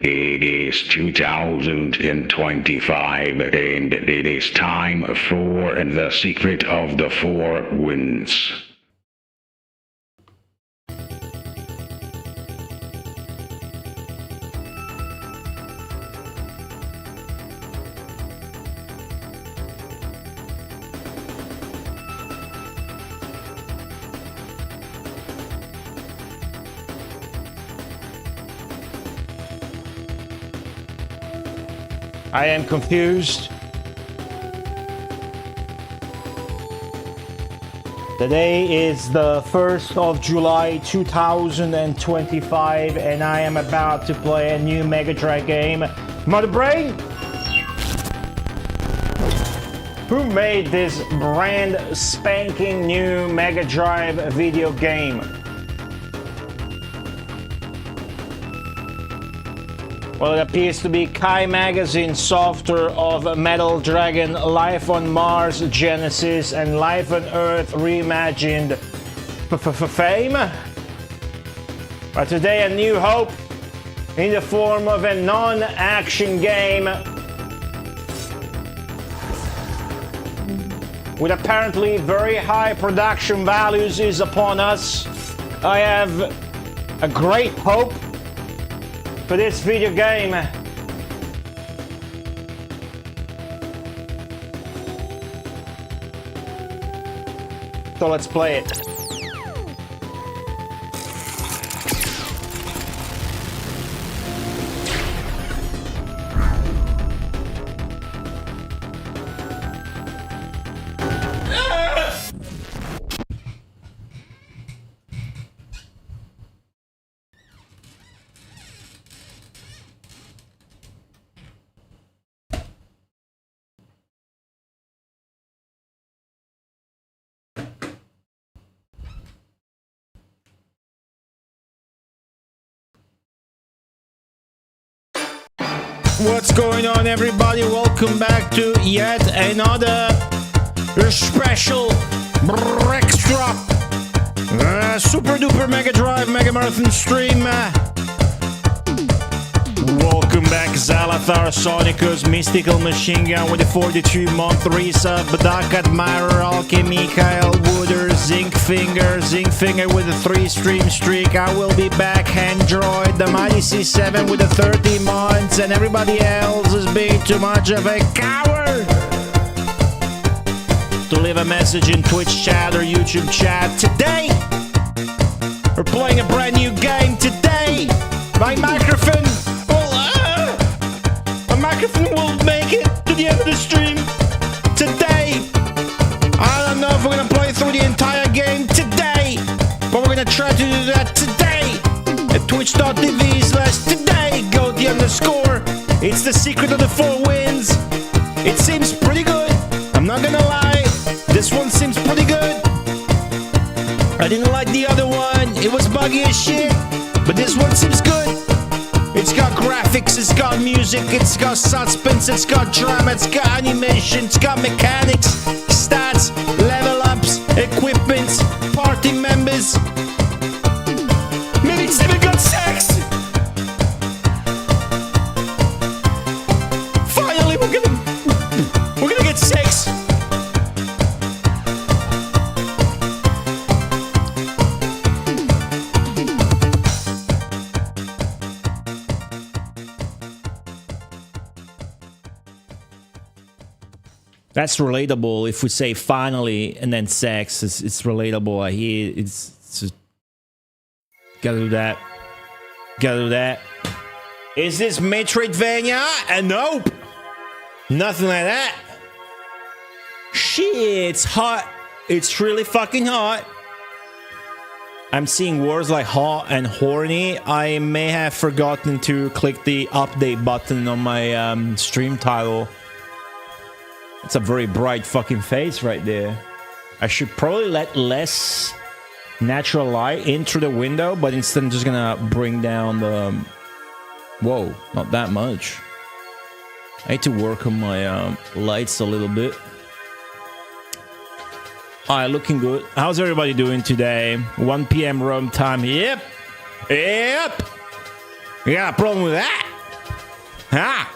It is 2025, and it is time for the Secret of the Four Winds. I am confused. Today is the 1st of July 2025 and I am about to play a new Mega Drive game. Mother Brain? Who made this brand spanking new Mega Drive video game? Well, it appears to be Kai Magazine software of Metal Dragon, Life on Mars, Genesis, and Life on Earth reimagined fame. But today, a new hope in the form of a non-action game with apparently very high production values is upon us. I have a great hope for this video game. So let's play it. What's going on, everybody? Welcome back to yet another special extra super duper Mega Drive Megamarathon stream. Welcome back, Zalathar Sonicus, Mystical Machine Gun with the 42-month resub, Badak Admirer, Alchemy, Kyle Wooder, Zinc Finger with a 3-stream streak, I Will Be Back, Android, the Mighty C7 with the 30 months, and everybody else is being too much of a coward to leave a message in Twitch chat or YouTube chat. Today, we're playing a brand new game. Today, my microphone will make it to the end of the stream. Today, I don't know if we're gonna play through the entire game today, but we're gonna try to do that today at twitch.tv/today GOATY_. It's the Secret of the Four Winds. It seems pretty good, I'm not gonna lie. This one seems pretty good. I didn't like the other one, it was buggy as shit, but this one seems good. It's got graphics, it's got music, it's got suspense, it's got drama, it's got animation, it's got mechanics, stats, level ups, equipments, party members. Maybe it's even got sex! Finally, we're gonna get sex! That's relatable. If we say finally and then sex, it's relatable. I hear it's just, gotta do that. Gotta do that. Is this Metroidvania? Nope. Nothing like that. Shit, it's hot. It's really fucking hot. I'm seeing words like hot and horny. I may have forgotten to click the update button on my stream title. It's a very bright fucking face right there. I should probably let less natural light in through the window, but instead I'm just gonna bring down the... Whoa, not that much. I need to work on my lights a little bit. Alright, looking good. How's everybody doing today? 1 p.m. Rome time. Yep. You got a problem with that? Ha!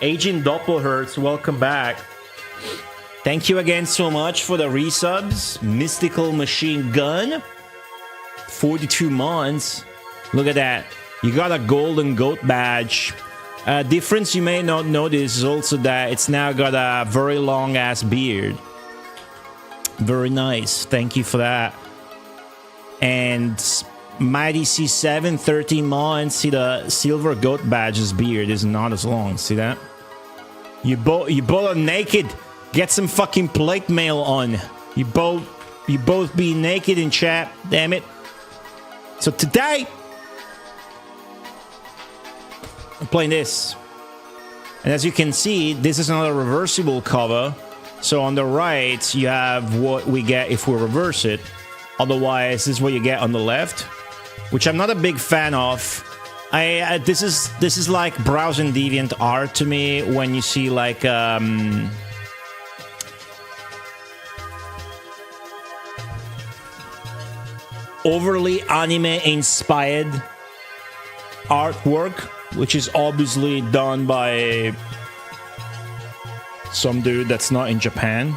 Agent Doppelhertz, welcome back. Thank you again so much for the resubs. Mystical Machine Gun. 42 months. Look at that. You got a golden goat badge. Difference you may not notice is also that it's now got a very long ass beard. Very nice. Thank you for that. And Mighty C7, 13 months. See the silver goat badge's beard is not as long. See that? You both are naked. Get some fucking plate mail on. You both be naked in chat. Damn it. So today, I'm playing this. And as you can see, this is another reversible cover. So on the right, you have what we get if we reverse it. Otherwise, this is what you get on the left, which I'm not a big fan of. This is like browsing DeviantArt to me when you see like overly anime-inspired artwork, which is obviously done by some dude that's not in Japan.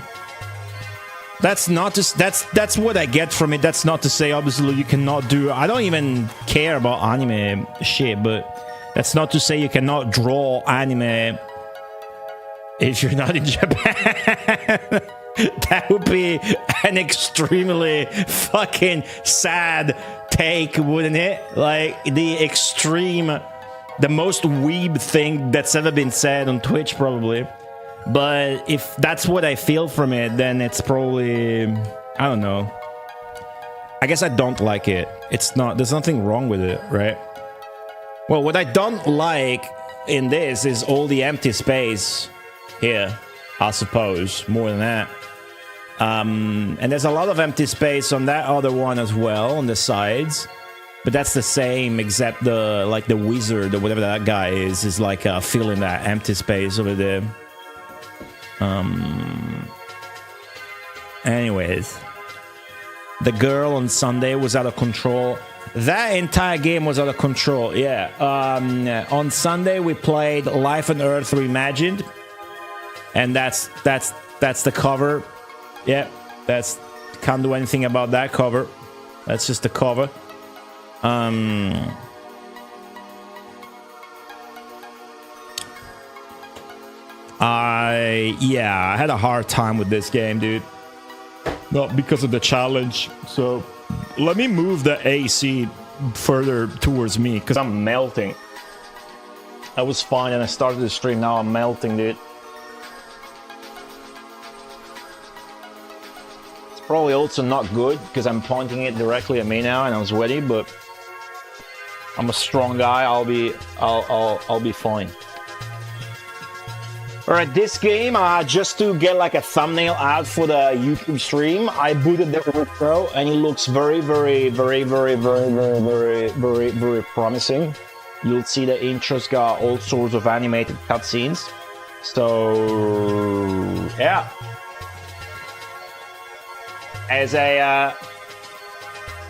That's not just that's what I get from it. That's not to say obviously you cannot do. I don't even care about anime shit, but that's not to say you cannot draw anime if you're not in Japan. That would be an extremely fucking sad take, wouldn't it? Like the extreme, the most weeb thing that's ever been said on Twitch, probably. But if that's what I feel from it, then it's probably, I don't know. I guess I don't like it. It's not, there's nothing wrong with it, right? Well, what I don't like in this is all the empty space here, I suppose, more than that. And there's a lot of empty space on that other one as well, on the sides. But that's the same, except the wizard or whatever that guy is like filling that empty space over there. Anyways, the girl on Sunday was out of control. That entire game was out of control. Yeah. On Sunday we played Life on Earth Reimagined, and that's the cover. Yeah, can't do anything about that cover. That's just the cover. I had a hard time with this game, dude. Not because of the challenge. So let me move the AC further towards me because I'm melting. I was fine and I started the stream. Now I'm melting, dude. It's probably also not good because I'm pointing it directly at me now and I was ready, but I'm a strong guy. I'll be fine. Alright, this game, just to get like a thumbnail out for the YouTube stream, I booted the retro and it looks very promising. You'll see the intro's got all sorts of animated cutscenes. So, yeah.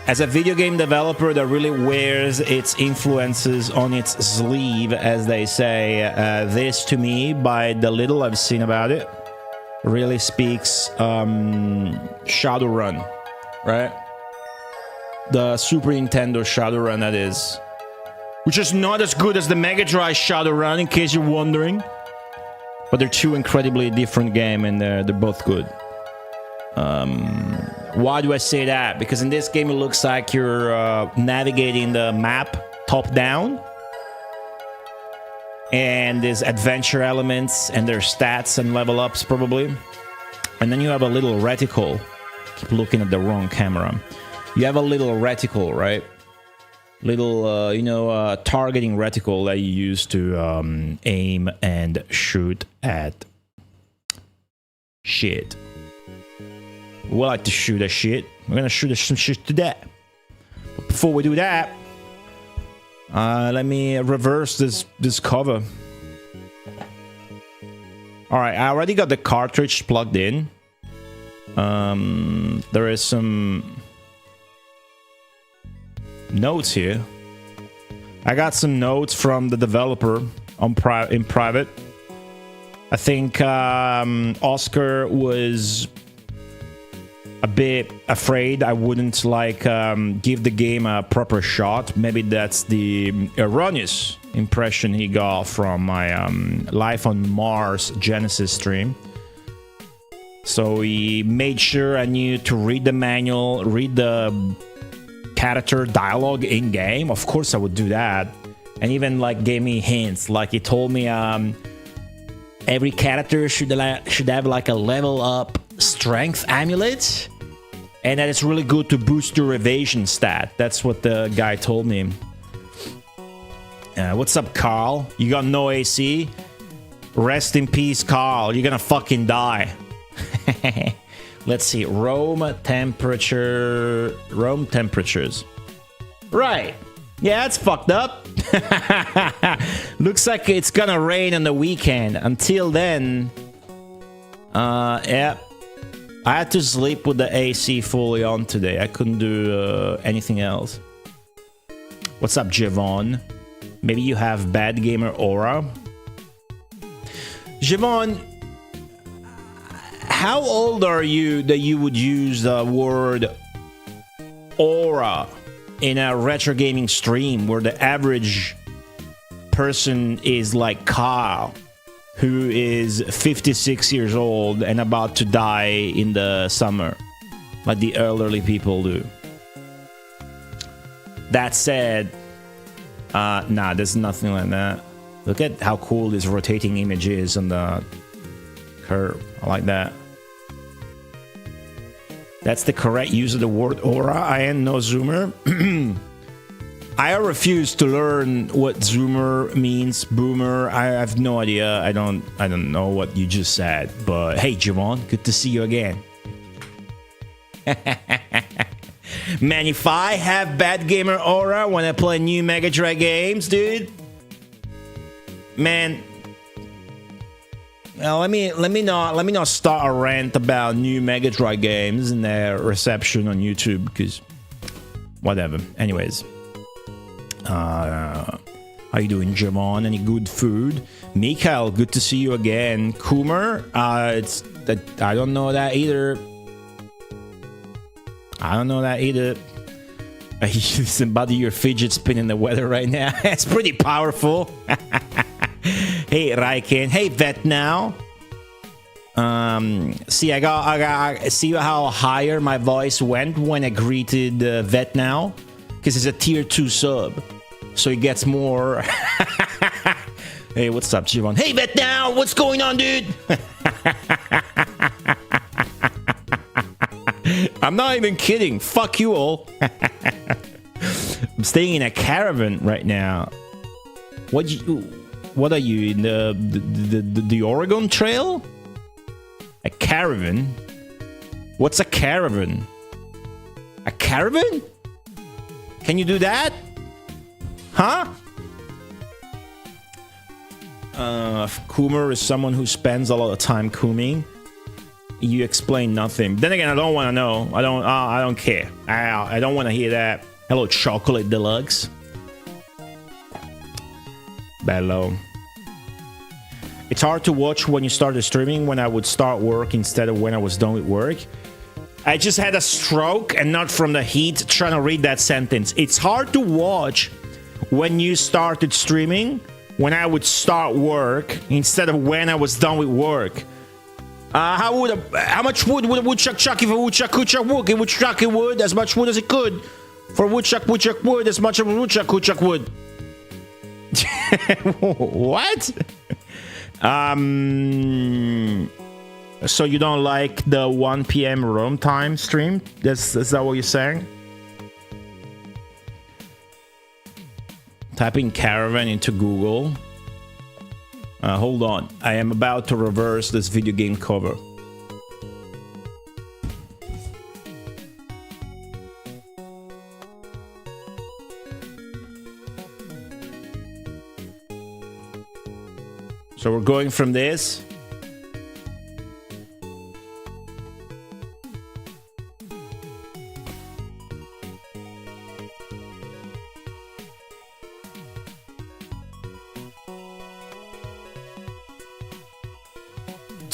As a video game developer that really wears its influences on its sleeve, as they say, this to me, by the little I've seen about it, really speaks Shadowrun, right? The Super Nintendo Shadowrun, that is. Which is not as good as the Mega Drive Shadowrun, in case you're wondering. But they're two incredibly different games, and they're both good. Why do I say that? Because in this game it looks like you're navigating the map top down, and there's adventure elements and there's stats and level ups probably, and then you have a little reticle. Keep looking at the wrong camera. You have a little reticle, right? Little targeting reticle that you use to aim and shoot at shit. We like to shoot at shit. We're gonna shoot at some shit to that. But before we do that, let me reverse this cover. All right, I already got the cartridge plugged in. There is some notes here. I got some notes from the developer in private. I think Oscar was a bit afraid I wouldn't like give the game a proper shot. Maybe that's the erroneous impression he got from my Life on Mars Genesis stream. So he made sure I knew to read the manual, read the character dialogue in game. Of course I would do that, and even like gave me hints. Like he told me every character should have like a level up strength amulet, and that it's really good to boost your evasion stat. That's what the guy told me. What's up, Carl? You got no AC? Rest in peace, Carl. You're gonna fucking die. Let's see. Room temperatures. Right. Yeah, it's fucked up. Looks like it's gonna rain on the weekend. Until then, yeah. I had to sleep with the AC fully on today. I couldn't do anything else. What's up, Javon? Maybe you have bad gamer aura. Javon, how old are you that you would use the word aura in a retro gaming stream where the average person is like Kyle, who is 56 years old and about to die in the summer, like the elderly people do? That said, nah, there's nothing like that. Look at how cool this rotating image is on the curve. I like that. That's the correct use of the word aura. I am no zoomer. I refuse to learn what zoomer means. Boomer, I have no idea. I don't know what you just said. But hey, Javon, good to see you again. Man, if I have bad gamer aura when I play new Mega Drive games, dude, man. Well, let me not start a rant about new Mega Drive games and their reception on YouTube, because whatever. Anyways, how you doing, Javon? Any good food? Mikhail, good to see you again. Coomer, it's that I don't know that either. Somebody, your fidget spinning the weather right now. It's pretty powerful. Hey, Raiken. Hey, Vet now. See, I see how higher my voice went when I greeted Vet now, because it's a tier 2 sub, so it gets more. Hey, what's up, Javon? Hey, Vet now. What's going on, dude? I'm not even kidding. Fuck you all. I'm staying in a caravan right now. What are you in the Oregon Trail? A caravan? What's a caravan? A caravan? Can you do that? Huh? Coomer is someone who spends a lot of time cooming. You explain nothing. Then again, I don't want to know. I don't care. I don't want to hear that. Hello, Chocolate Deluxe. Bello. It's hard to watch when you started streaming when I would start work instead of when I was done with work. I just had a stroke and not from the heat trying to read that sentence. It's hard to watch when you started streaming when I would start work instead of when I was done with work. How much wood would a woodchuck chuck if a woodchuck could chuck wood? It would chuck it wood as much wood as it could. For a woodchuck wood as much of a woodchuck could chuck wood. What? So you don't like the 1 p.m. Rome time stream? Is that what you're saying? Typing caravan into Google. Hold on. I am about to reverse this video game cover. So we're going from this.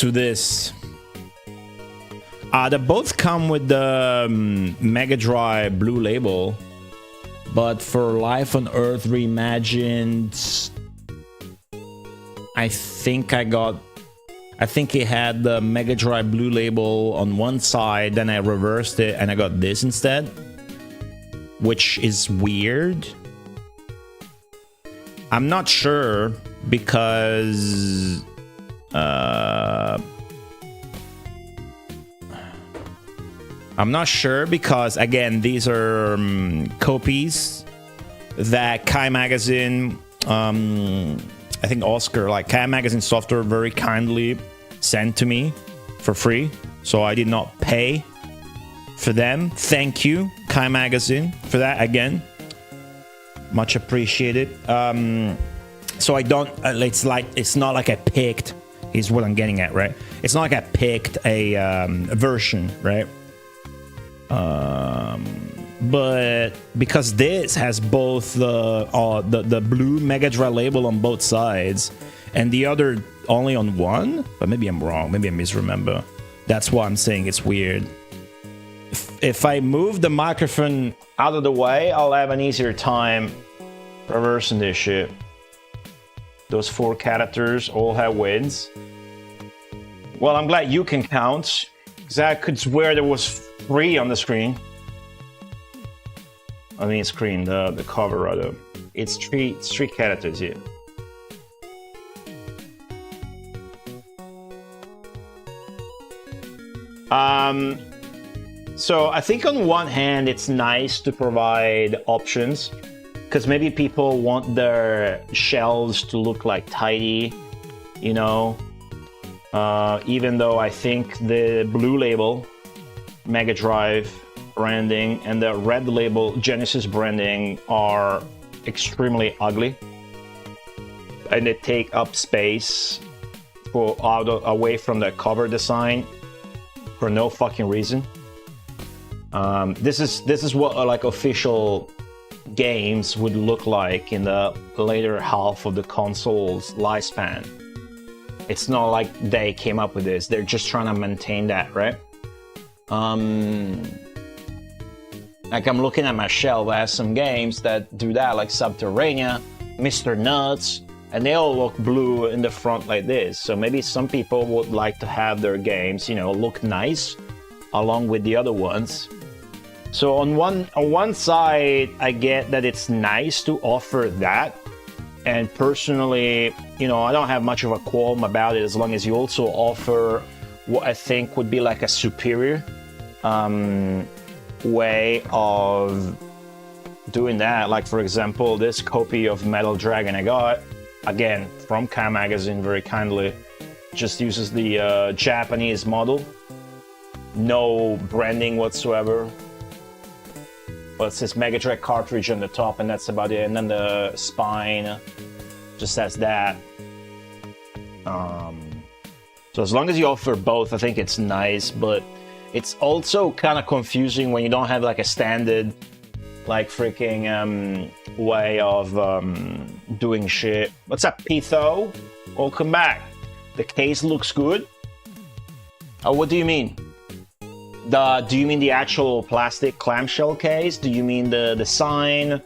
to this. They both come with the Mega Drive Blue Label, but for Life on Earth Reimagined, I think it had the Mega Drive Blue Label on one side, then I reversed it and I got this instead, which is weird. I'm not sure because again, these are copies that Kai Magazine, I think Oscar, like Kai Magazine Software, very kindly sent to me for free, so I did not pay for them. Thank you, Kai Magazine, for that again. Much appreciated. So I don't. It's not like I picked. Is what I'm getting at, right? It's not like I picked a version, right? But because this has both the blue Mega Drive label on both sides, and the other only on one, but maybe I'm wrong. Maybe I misremember. That's why I'm saying it's weird. If I move the microphone out of the way, I'll have an easier time reversing this shit. Those 4 characters all have wins. Well, I'm glad you can count, because I could swear there was 3 on the screen. I mean, screen, the cover rather. It's three characters here. So I think on one hand, it's nice to provide options, because maybe people want their shelves to look like tidy, you know. Even though I think the blue label, Mega Drive branding, and the red label, Genesis branding, are extremely ugly. And they take up space away from the cover design for no fucking reason. This is what like official games would look like in the later half of the console's lifespan. It's not like they came up with this. They're just trying to maintain that, right? Like I'm looking at my shelf, I have some games that do that, like Subterranea, Mr. Nuts, and they all look blue in the front like this. So maybe some people would like to have their games, you know, look nice along with the other ones. So on one side, I get that it's nice to offer that. And personally, you know, I don't have much of a qualm about it as long as you also offer what I think would be like a superior way of doing that. Like, for example, this copy of Metal Dragon I got, again, from Kai Magazine, very kindly, just uses the Japanese model. No branding whatsoever. But it says Mega Drive cartridge on the top, and that's about it. And then the spine just says that. So as long as you offer both, I think it's nice. But it's also kind of confusing when you don't have like a standard, like freaking way of doing shit. What's up, Pitho? Welcome back. The case looks good. What do you mean? Do you mean the actual plastic clamshell case? Do you mean the sign?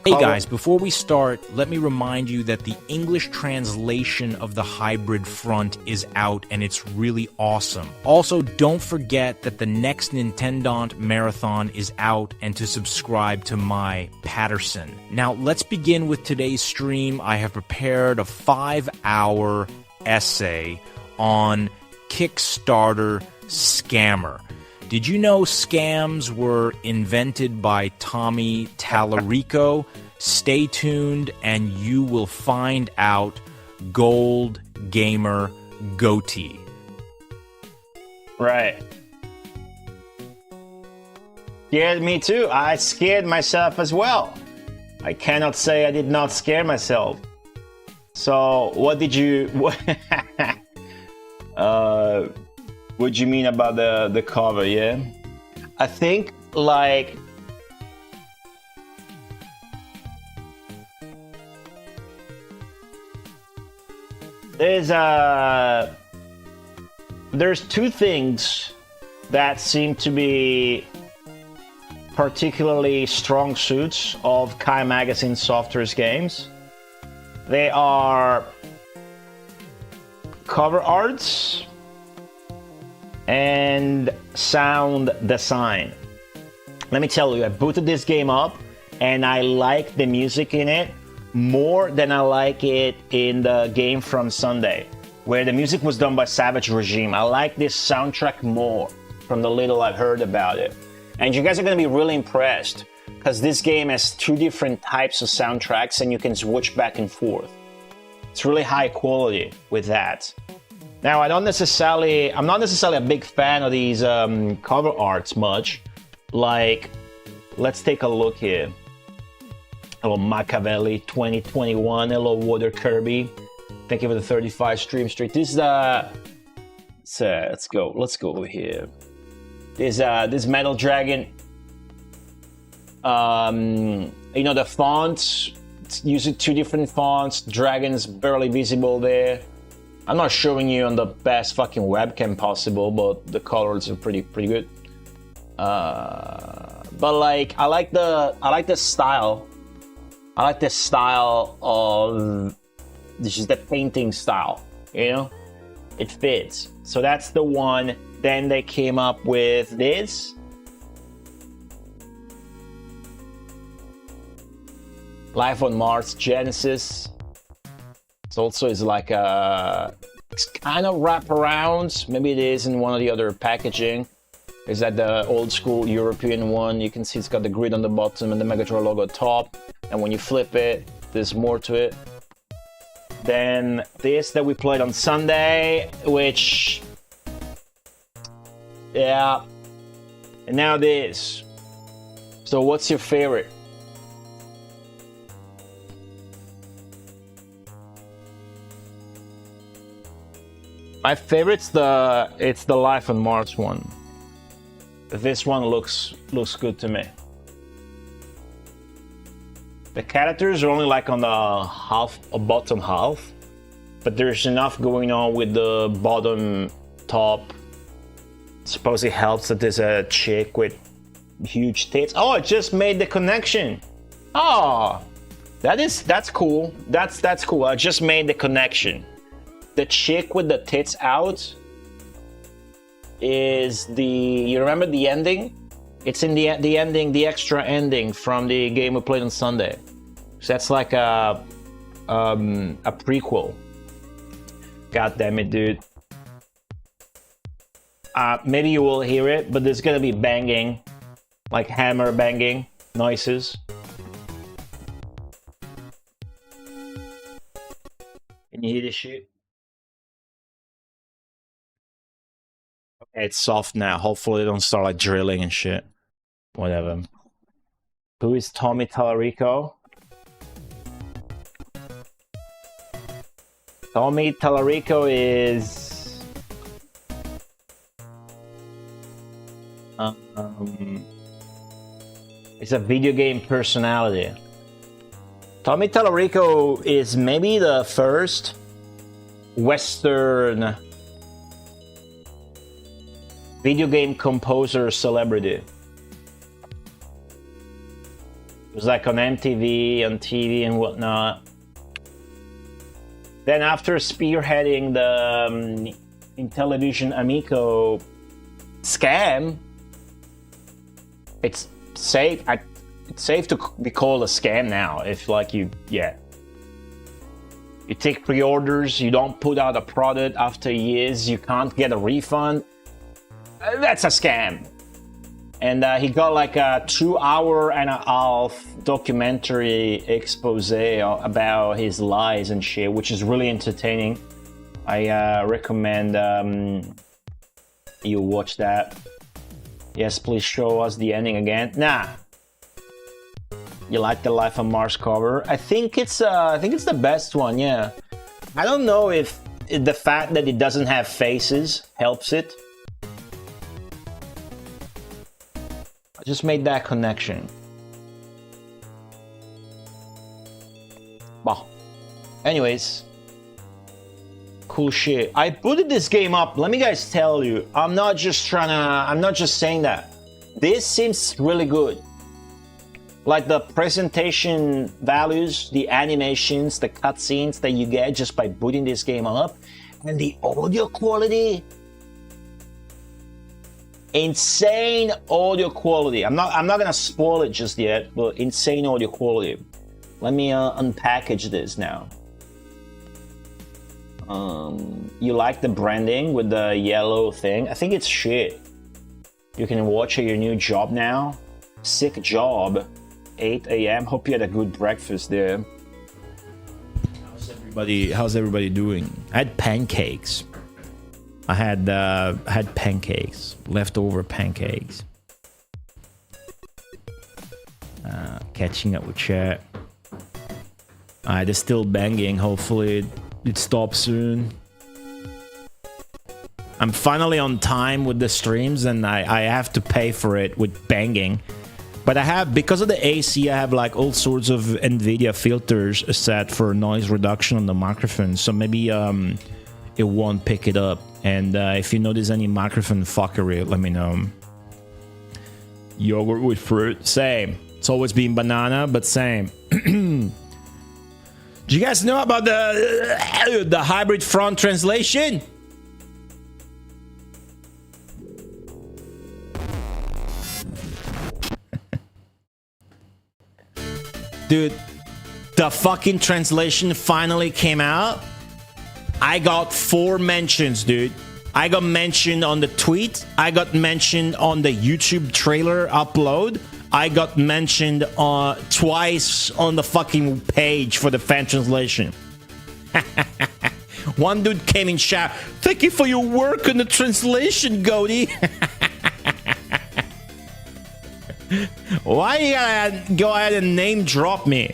Hey guys, before we start, let me remind you that the English translation of the hybrid front is out and it's really awesome. Also, don't forget that the next Nintendo Marathon is out and to subscribe to my Patterson. Now, let's begin with today's stream. I have prepared a 5-hour essay on Kickstarter scammer. Did you know scams were invented by Tommy Tallarico? Stay tuned and you will find out. Gold Gamer Goatee. Right. Scared me too. I scared myself as well. I cannot say I did not scare myself. So, what did you... what do you mean about the cover, yeah? I think, like... There's a... there's two things that seem to be particularly strong suits of Kai Magazine Software's games. They are cover arts and sound design. Let me tell you, I booted this game up and I like the music in it more than I like it in the game from Sunday, where the music was done by Savage Regime. I like this soundtrack more from the little I've heard about it. And you guys are going to be really impressed because this game has two different types of soundtracks and you can switch back and forth. It's really high quality with that. Now, I'm not necessarily a big fan of these cover arts much. Like, let's take a look here. Hello, Machiavelli 2021. Hello, Water Kirby. Thank you for the 35 stream streak. This is let's go over here. This Metal Dragon. You know the fonts. It's using two different fonts. Dragon's barely visible there. I'm not showing you on the best fucking webcam possible, but the colors are pretty good. But like, I like the style. I like the style of this is the painting style. You know, it fits. So that's the one. Then they came up with this. Life on Mars Genesis. It's also like it's kind of wraparound. Maybe it is in one of the other packaging. Is that the old school European one? You can see it's got the grid on the bottom and the Mega Drive logo top. And when you flip it, there's more to it. Then this that we played on Sunday, which, yeah. And now this. So what's your favorite? My favorite's it's the Life on Mars one. This one looks good to me. The characters are only like on the bottom half, but there's enough going on with the bottom top. Suppose it helps that there's a chick with huge tits. Oh, it just made the connection. Oh, that's cool. That's cool. I just made the connection. The chick with the tits out is you remember the ending? It's in the ending, the extra ending from the game we played on Sunday. So that's like a prequel. God damn it, dude. Maybe you will hear it, but there's gonna be banging, like hammer banging noises. Can you hear this shit? Okay, it's soft now. Hopefully, they don't start like drilling and shit. Whatever. Who is Tommy Tallarico? Tommy Tallarico is it's a video game personality. Tommy Tallarico is maybe the first Western video game composer celebrity. It was like on MTV, on TV and whatnot. Then after spearheading the Intellivision Amico scam, it's safe to be called a scam now. If like you take pre-orders, you don't put out a product after years, you can't get a refund. That's a scam. And he got like a 2.5-hour documentary expose about his lies and shit, which is really entertaining. I recommend you watch that. Yes, please show us the ending again. Nah. You like the Life on Mars cover? I think it's the best one. Yeah. I don't know if the fact that it doesn't have faces helps it. I just made that connection. Well, anyways, cool shit. I booted this game up. Let me guys tell you, I'm not just saying that. This seems really good. Like the presentation values, the animations, the cutscenes that you get just by booting this game up, and the audio quality. Insane audio quality. I'm not gonna spoil it just yet, but insane audio quality. Let me unpackage this now. You like the branding with the yellow thing? I think it's shit. You can watch your new job now. Sick job. 8 a.m. Hope you had a good breakfast there. How's everybody doing? I had pancakes. I had pancakes, leftover pancakes. Catching up with chat. They're still banging. Hopefully it stops soon. I'm finally on time with the streams, and I have to pay for it with banging. But I have, because of the AC, I have like all sorts of NVIDIA filters set for noise reduction on the microphone. So maybe it won't pick it up. And if you notice any microphone fuckery, let me know. Yogurt with fruit, same. It's always been banana, but same. Do you guys know about the hybrid front translation? Dude, the fucking translation finally came out. I got 4 mentions, dude. I got mentioned on the tweet. I got mentioned on the YouTube trailer upload. I got mentioned twice on the fucking page for the fan translation. One dude came in chat. Thank you for your work on the translation, Goaty. Why you gotta go ahead and name drop me?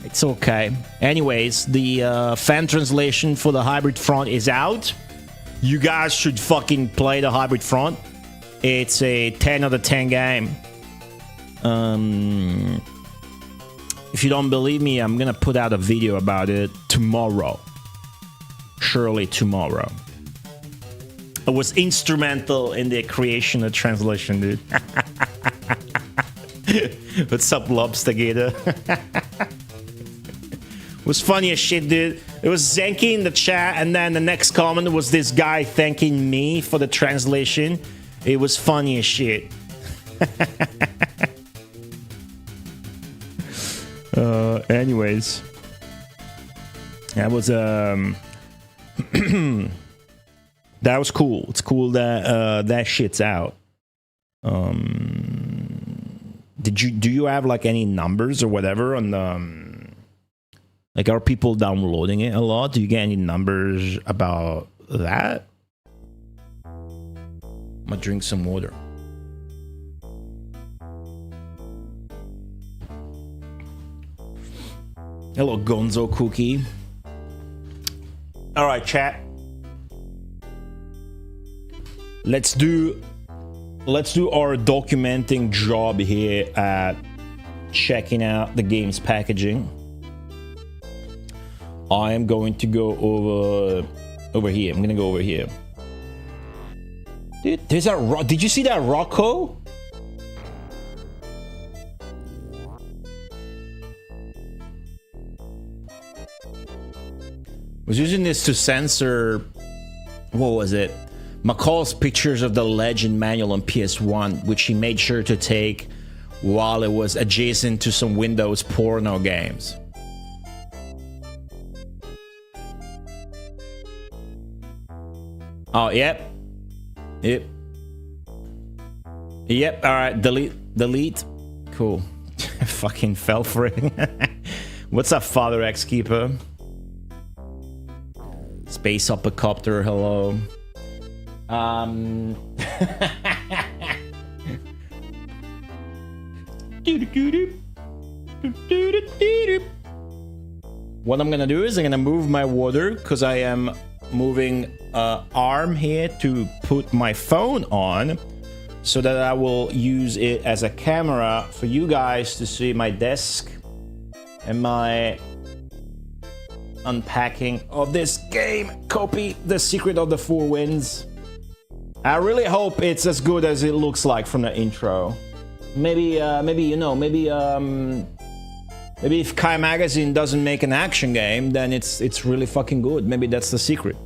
It's okay. Anyways, the fan translation for the hybrid front is out. You guys should fucking play the hybrid front. It's a 10 out of 10 game. If you don't believe me, I'm gonna put out a video about it tomorrow. Surely tomorrow. I was instrumental in the creation of translation, dude. What's up, Lobster Gator? It was funny as shit, dude. It was Zenki in the chat, and then the next comment was this guy thanking me for the translation. It was funny as shit. Anyways. That was, that was cool. It's cool that that shit's out. Do you have like any numbers or whatever on the like, are people downloading it a lot? Do you get any numbers about that? I'm gonna drink some water. Hello, Gonzo Cookie. All right, chat. Let's do our documenting job here at checking out the game's packaging. I am going to go over here. I'm gonna go over here. Dude, there's a did you see that Rocco? Was using this to censor, what was it? McCall's pictures of the Legend manual on PS1, which he made sure to take while it was adjacent to some Windows porno games. Oh, yep. Yep, alright, delete. Cool. Fucking fell for it. What's up, Father X Keeper? Space Uppercopter, hello. What I'm gonna do is I'm gonna move my water, because I am moving arm here to put my phone on, so that I will use it as a camera for you guys to see my desk and my unpacking of this game copy, The Secret of the Four Winds. I really hope it's as good as it looks like from the intro. Maybe if Kai Magazine doesn't make an action game, then it's really fucking good. Maybe that's the secret.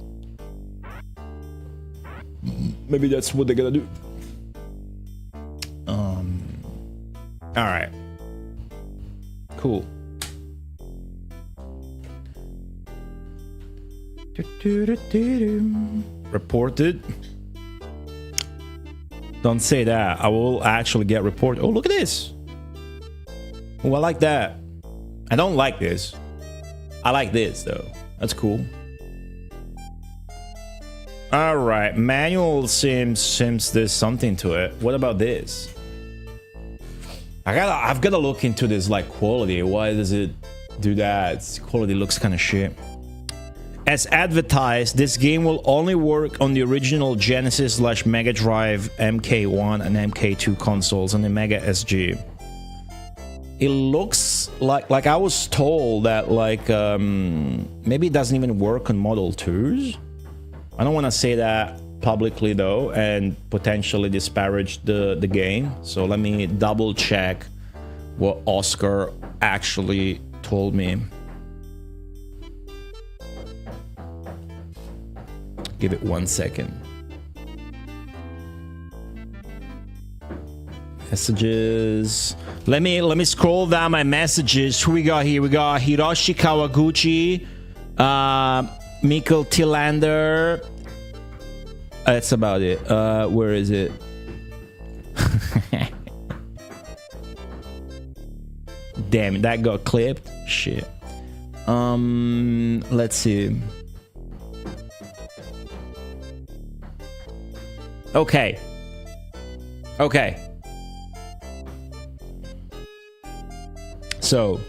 Maybe that's what they're gonna do. All right. Cool. Reported. Don't say that. I will actually get reported. Oh, look at this. Oh, I like that. I don't like this. I like this though. That's cool. All right, manual seems there's something to it. What about this? I've gotta look into this like quality. Why does it do that? Its quality looks kind of shit. As advertised, this game will only work on the original Genesis / Mega Drive MK1 and MK2 consoles and the Mega SG. It looks like I was told that like maybe it doesn't even work on Model 2s. I don't want to say that publicly though and potentially disparage the game. So let me double check what Oscar actually told me. Give it 1 second. Messages. Let me scroll down my messages. Who we got here? We got Hiroshi Kawaguchi, Mikkel Tillander. That's about it. Where is it? Damn it, that got clipped. Shit. Let's see. Okay. So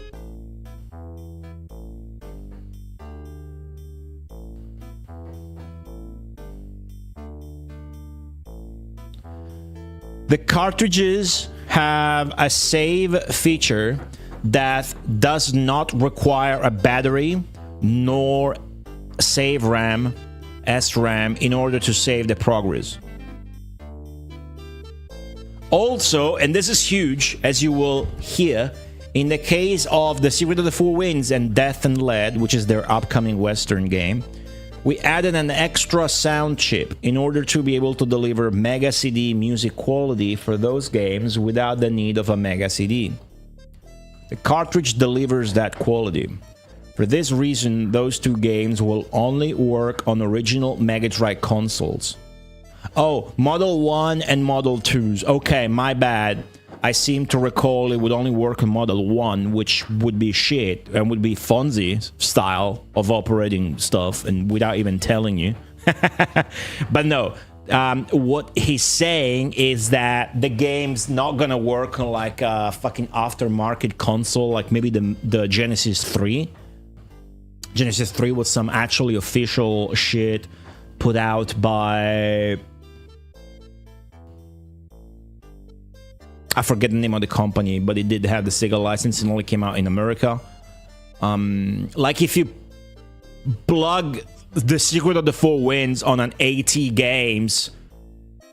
the cartridges have a save feature that does not require a battery nor save RAM, SRAM in order to save the progress. Also, and this is huge, as you will hear, in the case of The Secret of the Four Winds and Death and Lead, which is their upcoming Western game, we added an extra sound chip in order to be able to deliver Mega CD music quality for those games without the need of a Mega CD. The cartridge delivers that quality. For this reason, those two games will only work on original Mega Drive consoles. Oh, Model 1 and Model 2s. Okay, my bad. I seem to recall it would only work on Model 1, which would be shit and would be Fonzie style of operating stuff and without even telling you. But no, what he's saying is that the game's not gonna work on like a fucking aftermarket console, like maybe the Genesis 3. Genesis 3 was some actually official shit put out by... I forget the name of the company, but it did have the Sega license and only came out in America. Like if you plug The Secret of the Four Winds on an AT Games,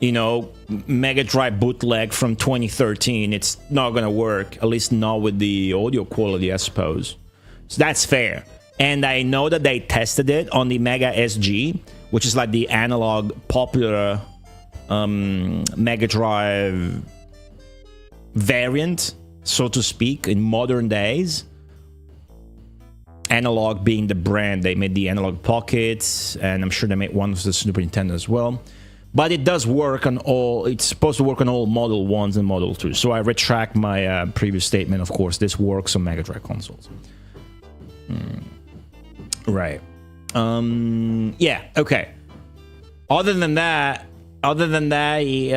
you know, Mega Drive bootleg from 2013, it's not gonna work, at least not with the audio quality, I suppose. So that's fair. And I know that they tested it on the Mega SG, which is like the analog popular Mega Drive variant, so to speak, in modern days. Analog being the brand. They made the Analog Pockets, and I'm sure they made one for the Super Nintendo as well. But it does work on all, it's supposed to work on all Model 1s and Model 2s. So I retract my previous statement, of course. This works on Mega Drive consoles. Right. Yeah, okay. Other than that, he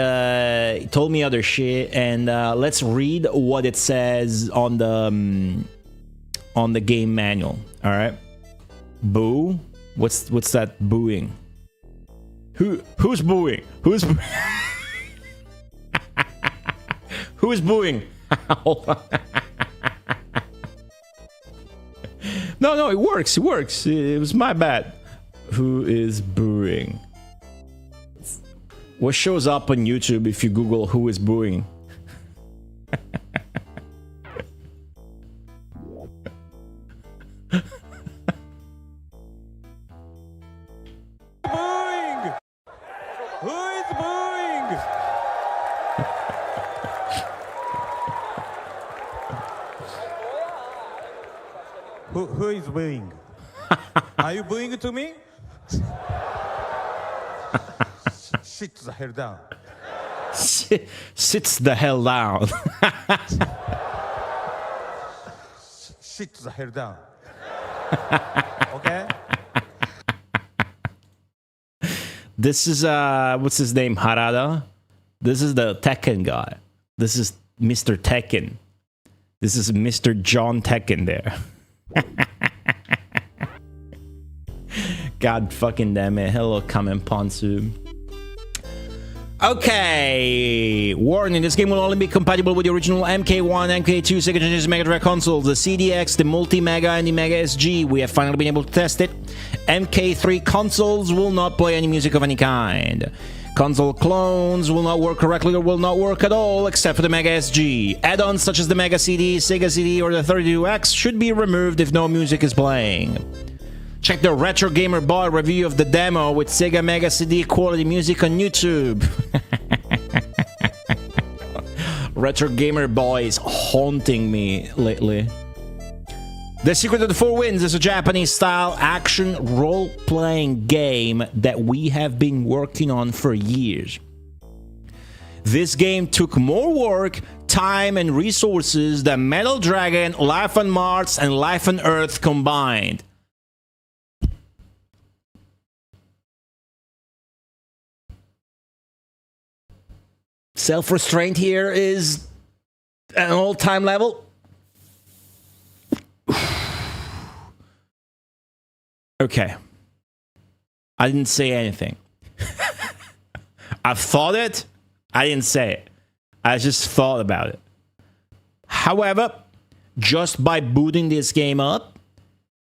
told me other shit, and let's read what it says on the game manual. All right. Boo. What's that booing? Who's booing? Who's who's booing? Hold on. No, it works. It works. It was my bad. Who is booing? What shows up on YouTube if you Google who is booing? Booing! Who is booing? Who is booing? Are you booing to me? Sit the hell down. Sits the hell down. Sit the hell down. Okay? This is what's his name? Harada. This is the Tekken guy. This is Mr. Tekken. This is Mr. John Tekken there. God fucking damn it. Hello, Kamen Ponsu. Okay, warning, this game will only be compatible with the original MK1, MK2, Sega Genesis Mega Drive consoles, the CDX, the Multi-Mega, and the Mega SG. We have finally been able to test it. MK3 consoles will not play any music of any kind. Console clones will not work correctly or will not work at all except for the Mega SG. Add-ons such as the Mega CD, Sega CD, or the 32X should be removed if no music is playing. Check the Retro Gamer Boy review of the demo with Sega Mega CD quality music on YouTube. Retro Gamer Boy is haunting me lately. The Secret of the Four Winds is a Japanese-style action role-playing game that we have been working on for years. This game took more work, time, and resources than Metal Dragon, Life on Mars, and Life on Earth combined. Self-restraint here is at an all-time level. Okay. I didn't say anything. I've thought it. I didn't say it. I just thought about it. However, just by booting this game up,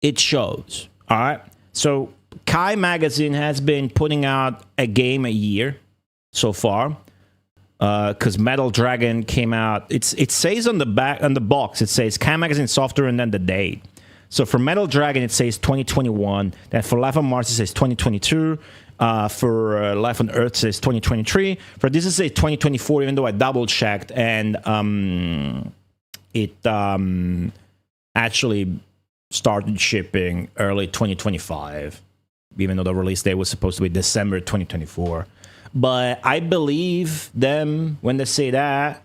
it shows. All right. So Kai Magazine has been putting out a game a year so far. Because Metal Dragon came out, it says on the back on the box, it says Kai Magazine software and then the date. So for Metal Dragon it says 2021. Then for Life on Mars it says 2022. For Life on Earth it says 2023. For this it says 2024. Even though I double checked and it actually started shipping early 2025. Even though the release date was supposed to be December 2024. But I believe them when they say that.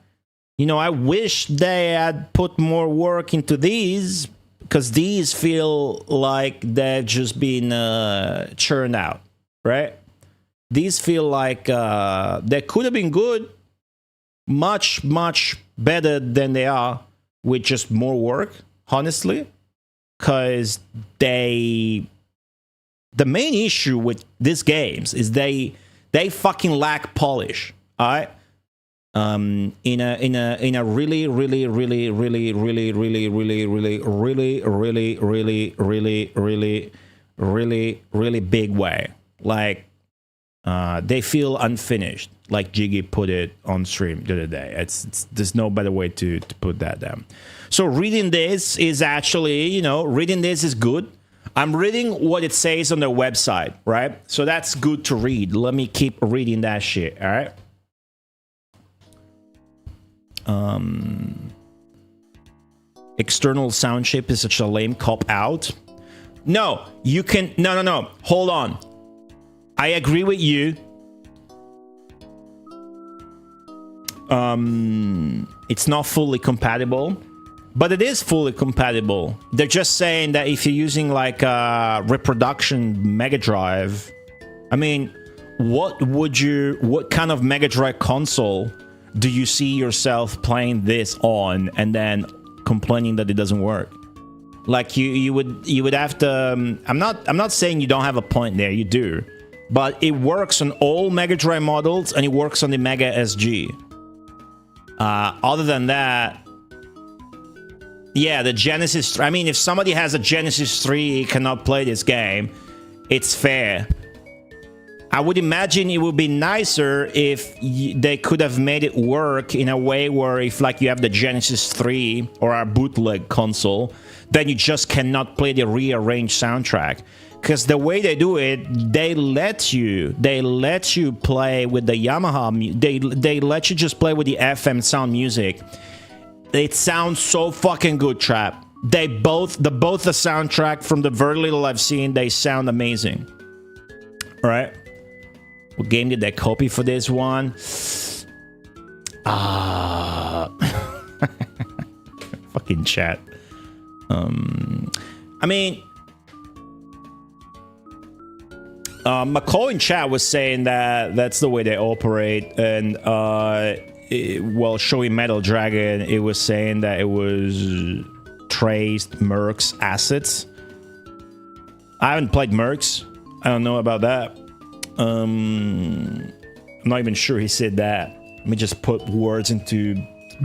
You know, I wish they had put more work into these, because these feel like they've just been churned out, right? These feel like they could have been good, much, much better than they are with just more work, honestly. Because the main issue with these games is they fucking lack polish, all right? In a really big way. Like they feel unfinished, like Jiggy put it on stream the other day. It's there's no better way to put that down. So reading this is actually, you know, reading this is good. I'm reading what it says on their website, right? So that's good to read. Let me keep reading that shit, all right? External sound chip is such a lame cop-out. No, you can... No. Hold on. I agree with you. It's not fully compatible. But it is fully compatible. They're just saying that if you're using like a reproduction Mega Drive, I mean, what kind of Mega Drive console do you see yourself playing this on and then complaining that it doesn't work? Like you would have to. I'm not saying you don't have a point there. You do, but it works on all Mega Drive models and it works on the Mega SG. Other than that. Yeah, the Genesis. I mean, if somebody has a Genesis 3 cannot play this game, it's fair. I would imagine it would be nicer if they could have made it work in a way where if like you have the Genesis 3 or a bootleg console, then you just cannot play the rearranged soundtrack. Because the way they do it, they let you play with the Yamaha. They let you just play with the FM sound music. It sounds so fucking good, Trap. The soundtrack from the very little I've seen, they sound amazing. All right. What game did they copy for this one? Fucking chat. I mean, McCall in chat was saying that that's the way they operate, and while showing Metal Dragon, it was saying that it was traced Merc's assets. I haven't played Merc's. I don't know about that. I'm not even sure he said that. Let me just put words into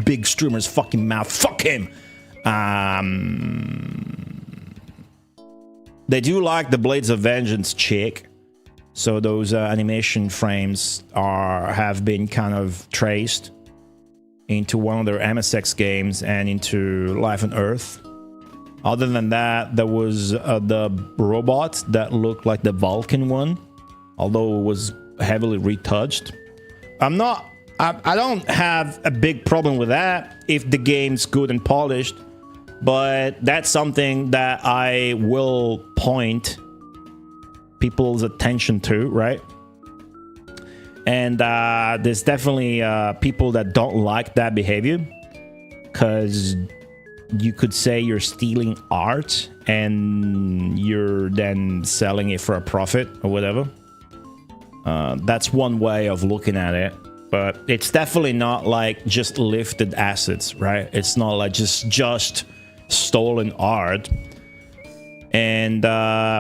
big streamer's fucking mouth. Fuck him. They do like the Blades of Vengeance chick, so those animation frames have been kind of traced into one of their MSX games and into Life on Earth. Other than that, there was the robot that looked like the Vulcan one, although it was heavily retouched. I don't have a big problem with that if the game's good and polished, but that's something that I will point people's attention to, right? And there's definitely people that don't like that behavior, because you could say you're stealing art and you're then selling it for a profit or whatever. That's one way of looking at it, but it's definitely not like just lifted assets, right? It's not like just stolen art. And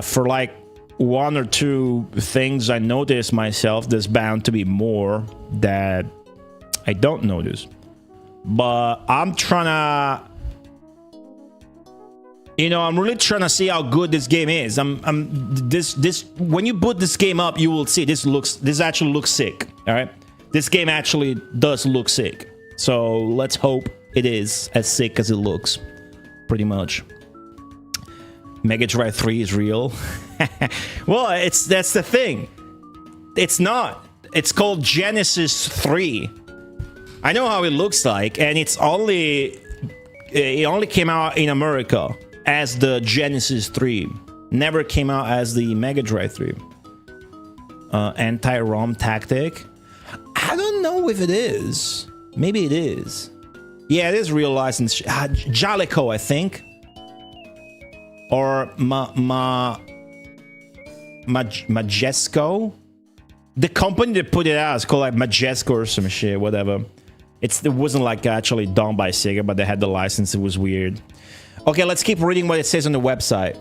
for like one or two things I noticed myself, there's bound to be more that I don't notice. But I'm really trying to see how good this game is. This when you put this game up, you will see this actually looks sick. All right, this game actually does look sick. So let's hope it is as sick as it looks. Pretty much. Mega Drive 3 is real. Well, that's the thing. It's not. It's called Genesis 3. I know how it looks like, and it only came out in America as the Genesis 3. Never came out as the Mega Drive 3. Anti-ROM tactic. I don't know if it is. Maybe it is. Yeah, it is real license. Jalico, I think. Or Majesco. The company that put it out is called like Majesco or some shit, whatever. It wasn't like actually done by Sega, but they had the license. It was weird. Okay, let's keep reading what it says on the website.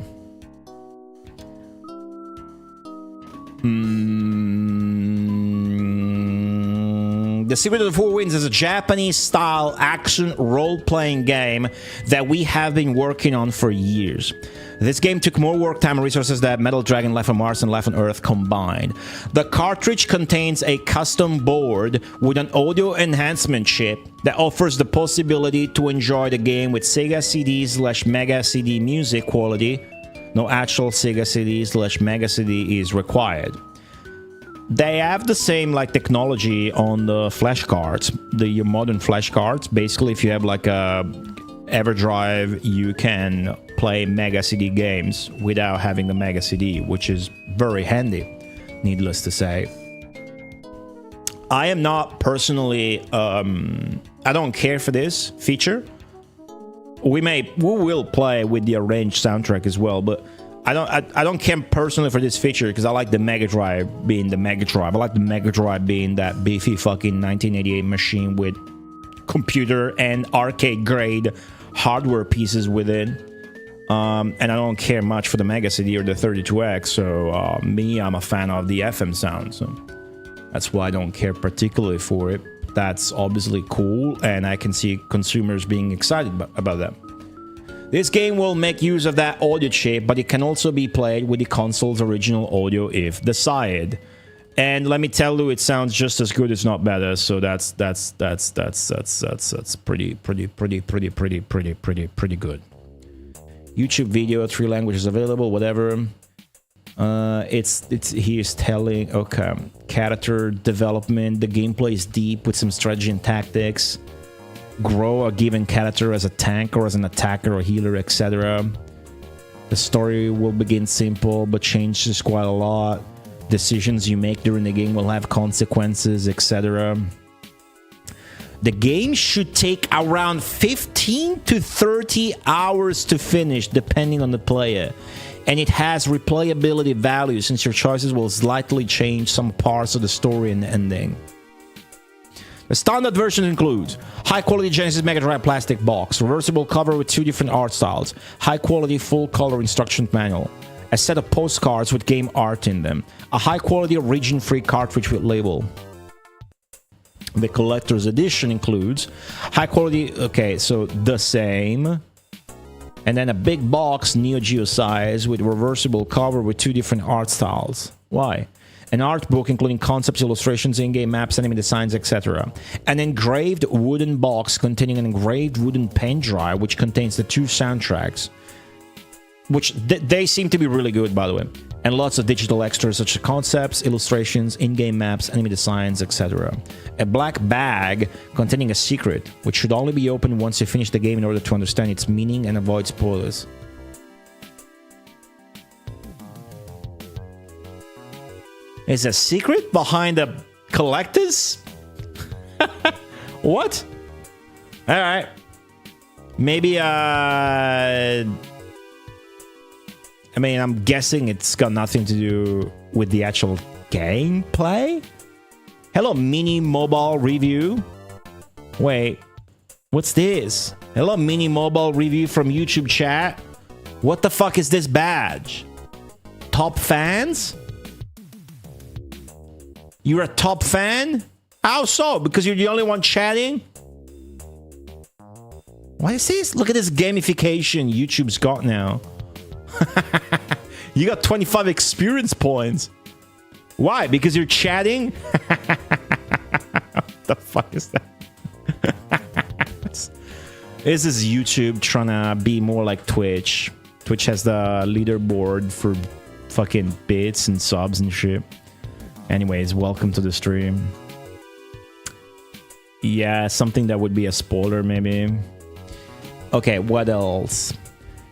The Secret of the Four Winds is a Japanese-style action role-playing game that we have been working on for years. This game took more work, time, and resources than Metal Dragon, Life on Mars, and Life on Earth combined. The cartridge contains a custom board with an audio enhancement chip that offers the possibility to enjoy the game with Sega CD/Mega CD music quality. No actual Sega CD/Mega CD is required. They have the same like technology on the flash cards, the modern flash cards. Basically, if you have like a EverDrive, you can play Mega CD games without having a Mega CD, which is very handy, needless to say. I am not personally, I don't care for this feature. We will play with the arranged soundtrack as well, but I don't care personally for this feature because I like the Mega Drive being the Mega Drive. I like the Mega Drive being that beefy fucking 1988 machine with computer and arcade grade hardware pieces within. And I don't care much for the Mega CD or the 32X. So I'm a fan of the FM sound. So that's why I don't care particularly for it. That's obviously cool, and I can see consumers being excited about that. This game will make use of that audio chip, but it can also be played with the console's original audio if desired. And let me tell you, it sounds just as good, if not better. So that's pretty good. YouTube video, 3 languages available, whatever. It's he's telling, okay, character development. The gameplay is deep with some strategy and tactics. Grow a given character as a tank or as an attacker or healer, etc. The story will begin simple but changes quite a lot. Decisions you make during the game will have consequences, etc. The game should take around 15 to 30 hours to finish, depending on the player. And it has replayability value, since your choices will slightly change some parts of the story and the ending. The standard version includes high-quality Genesis Mega Drive plastic box, reversible cover with 2 different art styles, high-quality full-color instruction manual, a set of postcards with game art in them, a high-quality region-free cartridge with label. The collector's edition includes high-quality, okay, so the same, and then a big box Neo Geo size with reversible cover with 2 different art styles. Why? An art book including concepts, illustrations, in-game maps, enemy designs, etc. An engraved wooden box containing an engraved wooden pen drive which contains the 2 soundtracks, which they seem to be really good, by the way, and lots of digital extras such as concepts, illustrations, in-game maps, enemy designs, etc. A black bag containing a secret, which should only be opened once you finish the game in order to understand its meaning and avoid spoilers. Is a secret behind the collectors? What? Alright. Maybe, I mean, I'm guessing it's got nothing to do with the actual gameplay? Hello, mini mobile review. Wait, what's this? Hello, mini mobile review from YouTube chat. What the fuck is this badge? Top fans? You're a top fan? How so? Because you're the only one chatting? What is this? Look at this gamification YouTube's got now. You got 25 experience points. Why? Because you're chatting? What the fuck is that? This is YouTube trying to be more like Twitch. Twitch has the leaderboard for fucking bits and subs and shit. Anyways, welcome to the stream. Yeah, something that would be a spoiler, maybe. Okay, what else?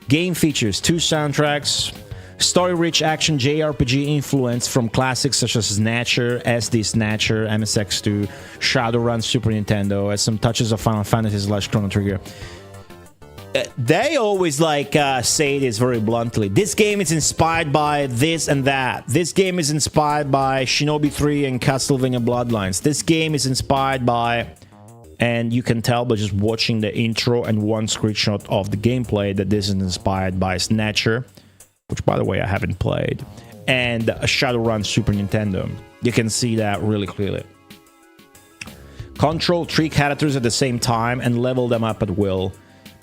Game features 2 soundtracks, story-rich action JRPG influence from classics such as Snatcher, SD Snatcher, MSX2, Shadowrun, Super Nintendo, and some touches of Final Fantasy / Chrono Trigger. They always say this very bluntly. This game is inspired by this and that. This game is inspired by Shinobi 3 and Castlevania Bloodlines. This game is inspired by... And you can tell by just watching the intro and one screenshot of the gameplay that this is inspired by Snatcher, which, by the way, I haven't played, and Shadowrun Super Nintendo. You can see that really clearly. Control 3 characters at the same time and level them up at will.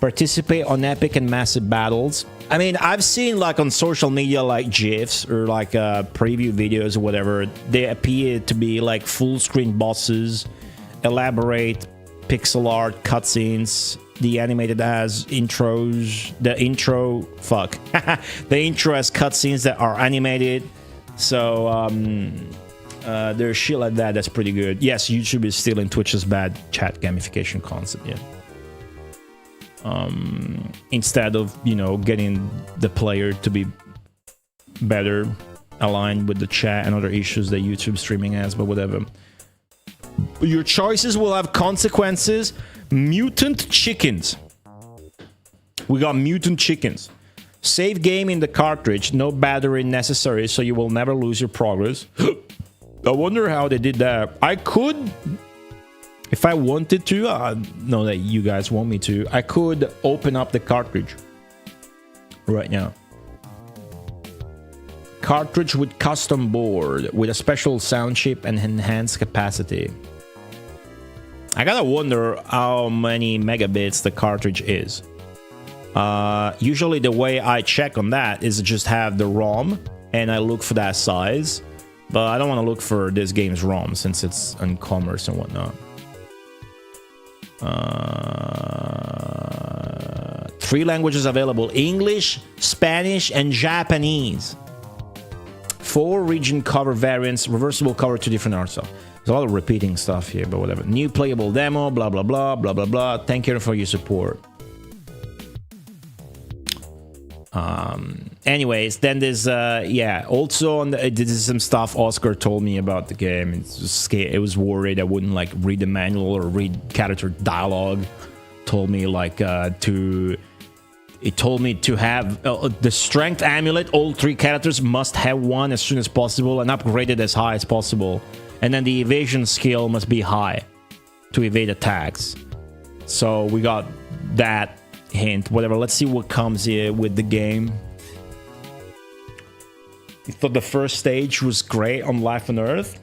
Participate on epic and massive battles. I mean, I've seen on social media GIFs or preview videos or whatever. They appear to be full screen bosses, elaborate pixel art cutscenes, the animated as intros, the intro has cutscenes that are animated. So there's shit like that that's pretty good. Yes, YouTube is stealing Twitch's bad chat gamification concept, yeah. Instead of, getting the player to be better aligned with the chat and other issues that YouTube streaming has, but whatever. Your choices will have consequences. Mutant chickens. We got mutant chickens. Save game in the cartridge. No battery necessary, so you will never lose your progress. I wonder how they did that. I could, if I wanted to, I know that you guys want me to, I could open up the cartridge right now. Cartridge with custom board, with a special sound chip and enhanced capacity. I gotta wonder how many megabits the cartridge is. Usually the way I check on that is just have the ROM and I look for that size, but I don't want to look for this game's ROM since it's on commerce and whatnot. 3 languages available: English, Spanish, and Japanese. 4 region cover variants, reversible cover, 2 different art style. There's a lot of repeating stuff here, but whatever. New playable demo, blah blah blah blah blah blah. Thank you for your support. Anyways, then there's yeah, also on the, this is some stuff Oscar told me about the game. It was worried I wouldn't like read the manual or read character dialogue. Told me like it told me to have the strength amulet. All 3 characters must have one as soon as possible and upgraded as high as possible, and then the evasion skill must be high to evade attacks. So we got that hint, whatever. Let's see what comes here with the game. I thought the first stage was great on Life on Earth.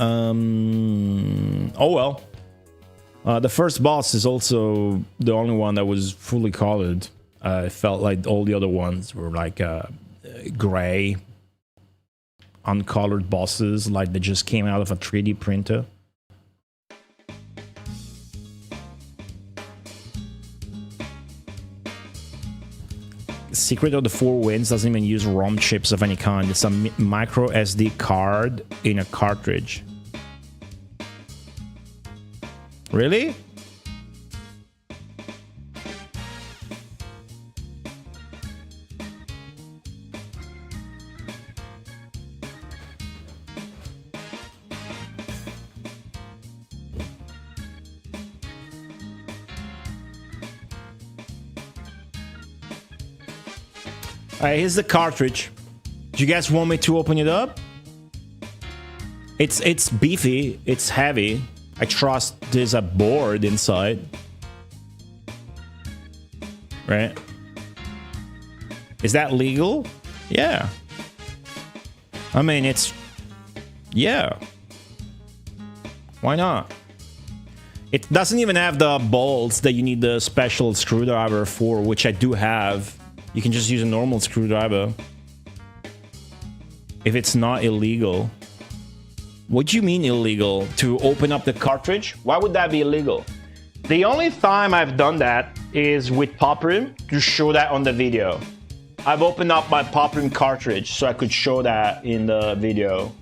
Oh well. The first boss is also the only one that was fully colored. It felt like all the other ones were like gray, uncolored bosses, like they just came out of a 3D printer. Secret of the 4 Winds doesn't even use ROM chips of any kind. It's a micro SD card in a cartridge. Really? Alright, here's the cartridge. Do you guys want me to open it up? It's beefy, it's heavy. I trust there's a board inside. Right? Is that legal? Yeah. I mean, it's... yeah. Why not? It doesn't even have the bolts that you need the special screwdriver for, which I do have. You can just use a normal screwdriver. If it's not illegal. What do you mean illegal? To open up the cartridge? Why would that be illegal? The only time I've done that is with Poprim to show that on the video. I've opened up my Poprim cartridge so I could show that in the video.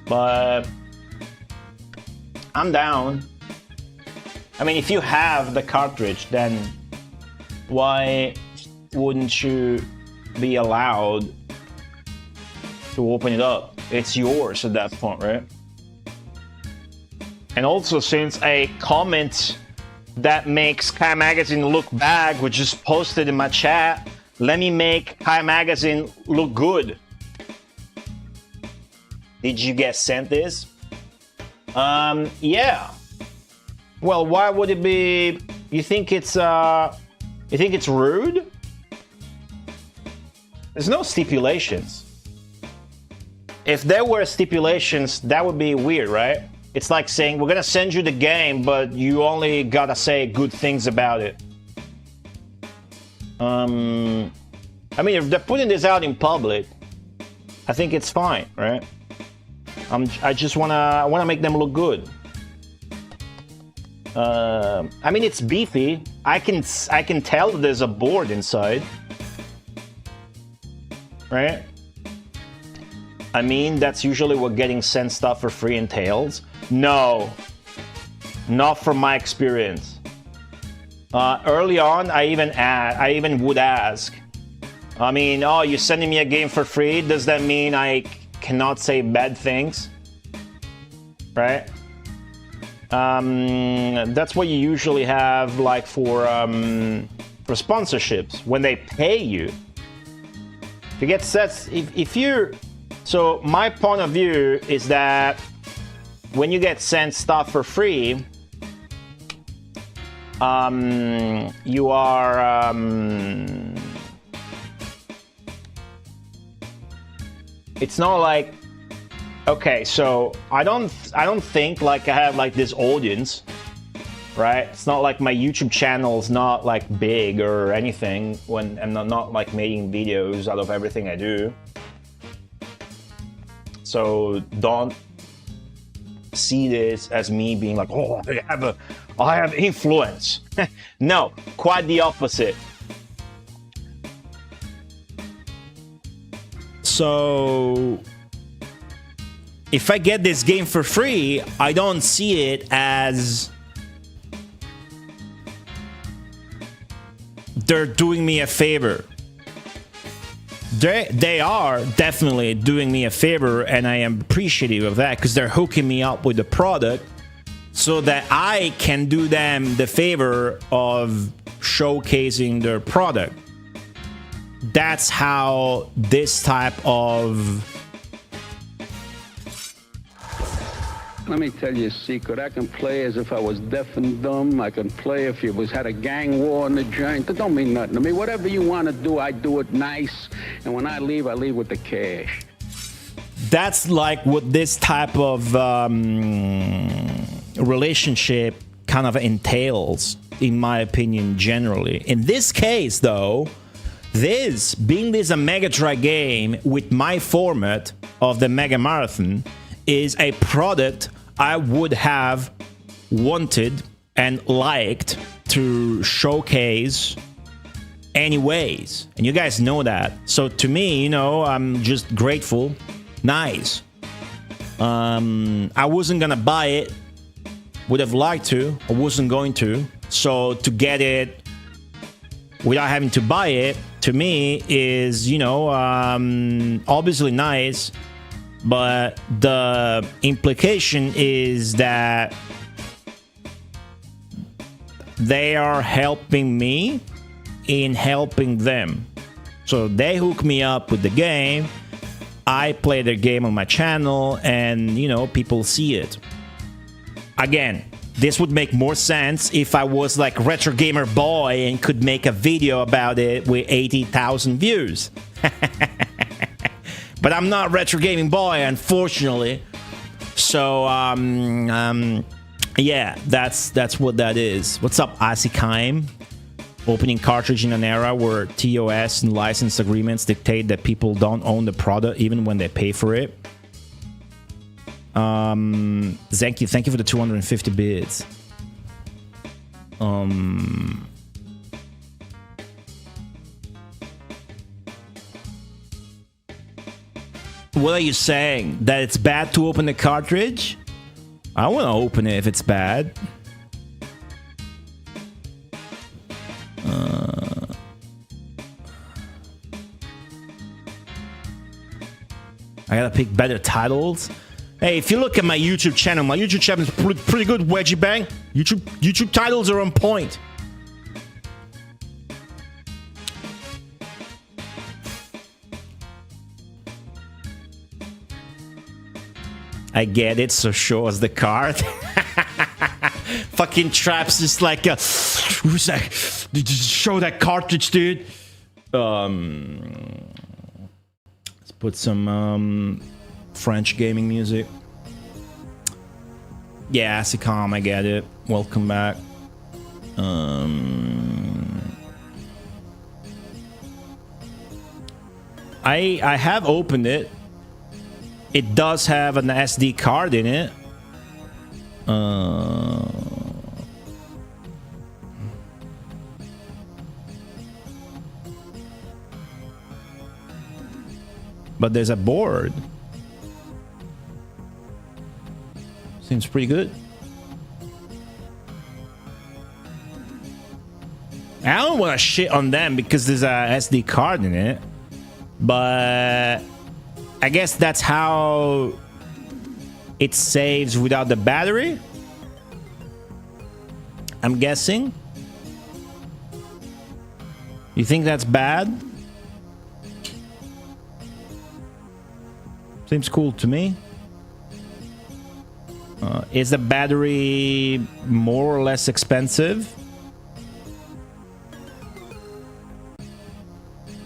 But I'm down. I mean, if you have the cartridge, then why wouldn't you be allowed to open it up? It's yours at that point, right? And also, since a comment that makes Kai Magazine look bad was just posted in my chat, let me make Kai Magazine look good. Did you get sent this? Yeah. Well, why would it be? You think it's rude? There's no stipulations. If there were stipulations, that would be weird, right? It's like saying, we're gonna send you the game, but you only gotta say good things about it. I mean, if they're putting this out in public, I think it's fine, right? I just wanna make them look good. I mean, it's beefy. I can tell that there's a board inside, right? I mean, that's usually what getting sent stuff for free entails. No, not from my experience. Early on, I even would ask. I mean, oh, you're sending me a game for free? Does that mean I cannot say bad things? Right? That's what you usually have, like for sponsorships when they pay you. To get sets, if you're. So my point of view is that when you get sent stuff for free, you are it's not like, okay, so I don't think like I have like this audience right? It's not like my YouTube channel is not like big or anything when I'm not like making videos out of everything I do. So don't see this as me being like, oh, I have influence. No, quite the opposite. So if I get this game for free, I don't see it as they're doing me a favor. They are definitely doing me a favor, and I am appreciative of that because they're hooking me up with the product so that I can do them the favor of showcasing their product. That's how this type of... Let me tell you a secret. I can play as if I was deaf and dumb. I can play if you had a gang war in the joint. That don't mean nothing to me. Whatever you want to do, I do it nice. And when I leave with the cash. That's like what this type of relationship kind of entails, in my opinion, generally. In this case, though, being this a Mega Drive game with my format of the Megamarathon is a product I would have wanted and liked to showcase anyways. And you guys know that. So to me, you know, I'm just grateful. Nice. I wasn't gonna buy it. Would have liked to. I wasn't going to. So to get it without having to buy it, to me, is, you know, obviously nice. But the implication is that they are helping me in helping them. So they hook me up with the game. I play their game on my channel, and, you know, people see it. Again, this would make more sense if I was like Retro Gamer Boy and could make a video about it with 80,000 views. But I'm not Retro Gaming Boy, unfortunately. So, yeah, that's what that is. What's up, Asikaim? Opening cartridge in an era where TOS and license agreements dictate that people don't own the product even when they pay for it. Thank you for the 250 bits. What are you saying? That it's bad to open the cartridge? I want to open it if it's bad. I gotta pick better titles. Hey, if you look at my YouTube channel is pretty good, Wedgie Bang. YouTube titles are on point. I get it, so show us the card. Fucking Traps just like who's that? Just show that cartridge, dude. Let's put some French gaming music. Yeah, Asicom, I get it. Welcome back. I have opened it. It does have an SD card in it. But there's a board. Seems pretty good. I don't want to shit on them because there's a SD card in it. But I guess that's how it saves without the battery. I'm guessing. You think that's bad? Seems cool to me. Is the battery more or less expensive?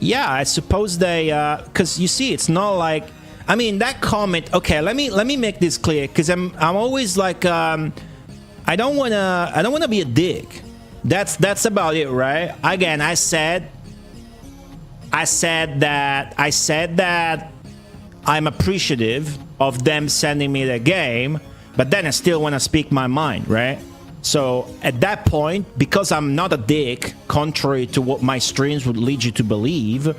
Yeah, I suppose they, because you see, it's not like, I mean, that comment. Okay, let me make this clear, because I'm always like I don't wanna be a dick. That's about it, right? Again, I said that I'm appreciative of them sending me the game, but then I still want to speak my mind, right? So at that point, because I'm not a dick, contrary to what my streams would lead you to believe,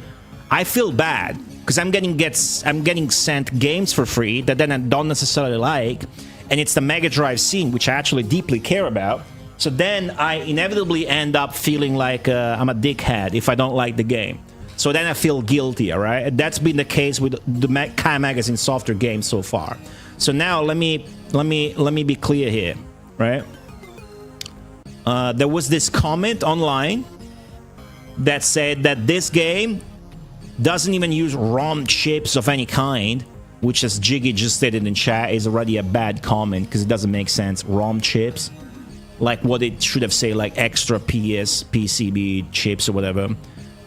I feel bad because I'm getting sent games for free that then I don't necessarily like, and it's the Mega Drive scene, which I actually deeply care about. So then I inevitably end up feeling like I'm a dickhead if I don't like the game. So then I feel guilty, all right? And that's been the case with the Kai Magazine software games so far. So now let me be clear here, right? There was this comment online that said that this game doesn't even use ROM chips of any kind, which, as Jiggy just stated in chat, is already a bad comment because it doesn't make sense. ROM chips, like what it should have said, like extra PCB chips or whatever.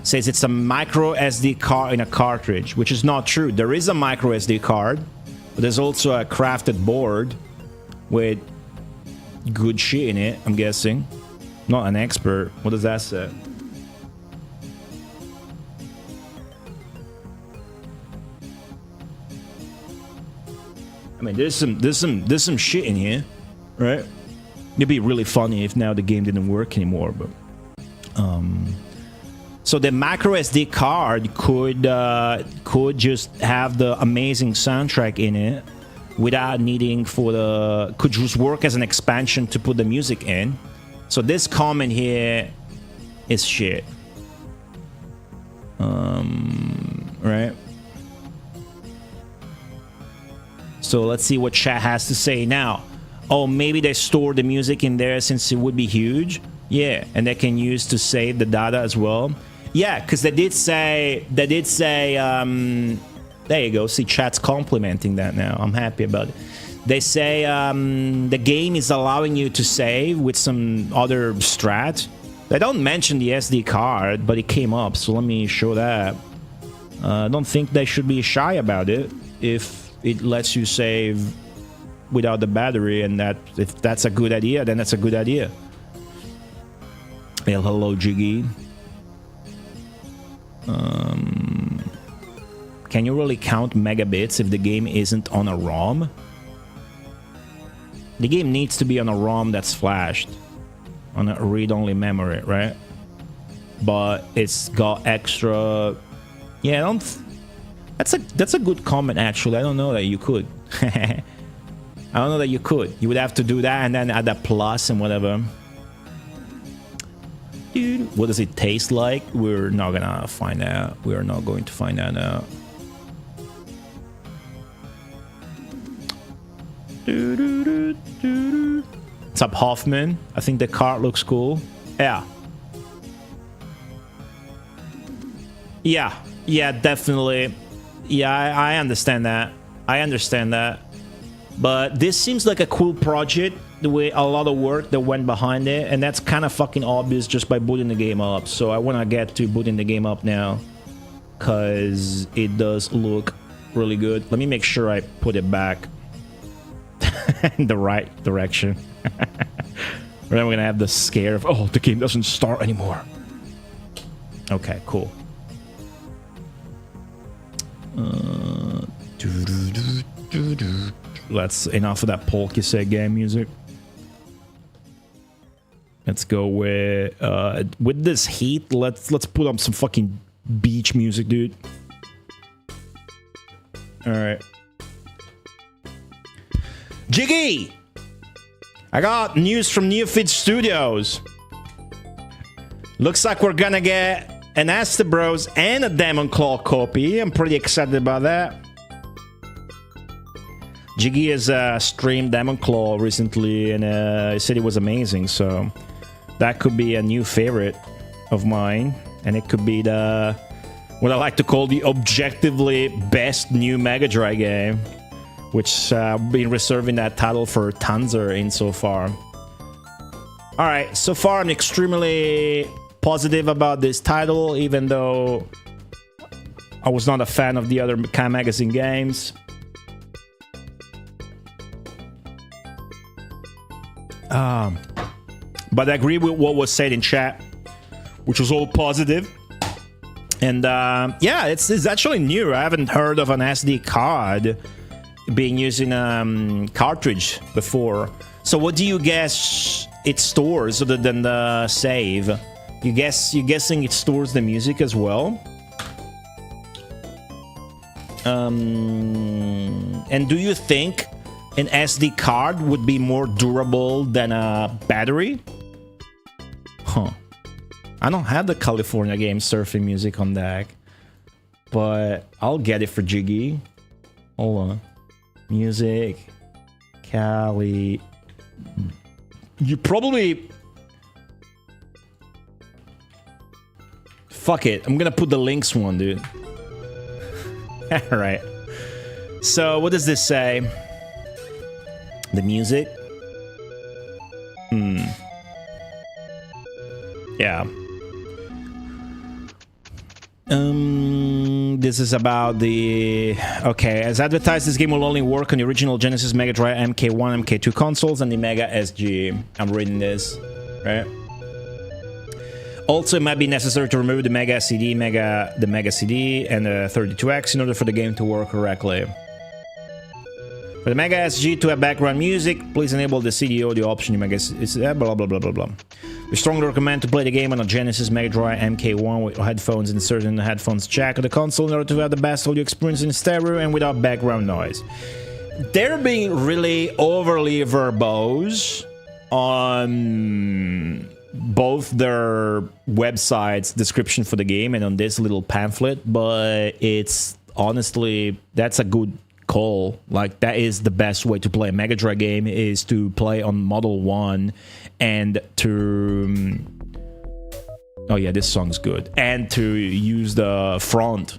Says it's a micro SD card in a cartridge, which is not true. There is a micro SD card, but there's also a crafted board with good shit in it, I'm guessing. Not an expert. What does that say? I mean, there's some shit in here, right? It'd be really funny if now the game didn't work anymore, but so the micro SD card could just have the amazing soundtrack in it without needing could just work as an expansion to put the music in. So this comment here is shit. Right? So let's see what chat has to say now. Oh, maybe they store the music in there since it would be huge. Yeah, and they can use to save the data as well. Yeah, because they did say, there you go. See, chat's complimenting that now. I'm happy about it. They say the game is allowing you to save with some other strat. They don't mention the SD card, but it came up, so let me show that. I don't think they should be shy about it if it lets you save without the battery, and that if that's a good idea, then that's a good idea. Well, hello, Jiggy. Can you really count megabits if the game isn't on a ROM? The game needs to be on a ROM that's flashed on a read-only memory, right? But it's got extra. Yeah, that's a good comment actually. I don't know that you could. I don't know that you could. You would have to do that and then add a plus and whatever. Dude, what does it taste like? We're not gonna find out. We are not going to find out now. What's up, Hoffman? I think the cart looks cool. Yeah. Yeah, definitely. Yeah, I understand that. I understand that. But this seems like a cool project, the way a lot of work that went behind it, and that's kind of fucking obvious just by booting the game up. So I want to get to booting the game up now, because it does look really good. Let me make sure I put it back in the right direction. Then we're gonna have the scare of, oh, the game doesn't start anymore. Okay, cool. That's enough of that Polkiseg game music. Let's go with this heat. Let's put up some fucking beach music, dude. All right. Jiggy, I got news from Neofit Studios. Looks like we're gonna get an Astabros and a Demon Claw copy. I'm pretty excited about that. Jiggy has streamed Demon Claw recently, and he said it was amazing. So that could be a new favorite of mine, and it could be the what I like to call the objectively best new Mega Drive game, which I've been reserving that title for Tanzer in so far. All right, so far I'm extremely positive about this title, even though I was not a fan of the other Kai Magazine games. But I agree with what was said in chat, which was all positive. And yeah, it's actually new. I haven't heard of an SD card being used in a cartridge before. So what do you guess it stores other than the save? You're guessing it stores the music as well? And do you think an SD card would be more durable than a battery? Huh. I don't have the California game surfing music on deck, but I'll get it for Jiggy. Hold on. Music. Cali. You probably... Fuck it. I'm gonna put the links one, dude. Alright. So, what does this say? The music? Yeah. This is about the... Okay, as advertised, this game will only work on the original Genesis, Mega Drive, MK1, MK2 consoles, and the Mega SG. I'm reading this, right? Also, it might be necessary to remove the Mega CD, the Mega CD, and the 32X in order for the game to work correctly. For the Mega SG to have background music, please enable the CD audio option. You Mega blah blah blah blah blah. We strongly recommend to play the game on a Genesis, Mega Drive, MK1 with headphones inserted in the headphones jack of the console in order to have the best audio experience in stereo and without background noise. They're being really overly verbose on both their websites description for the game and on this little pamphlet, but it's honestly, that's a good call. Like, that is the best way to play a Mega Drive game, is to play on Model 1 and to... Oh yeah, this song's good. And to use the front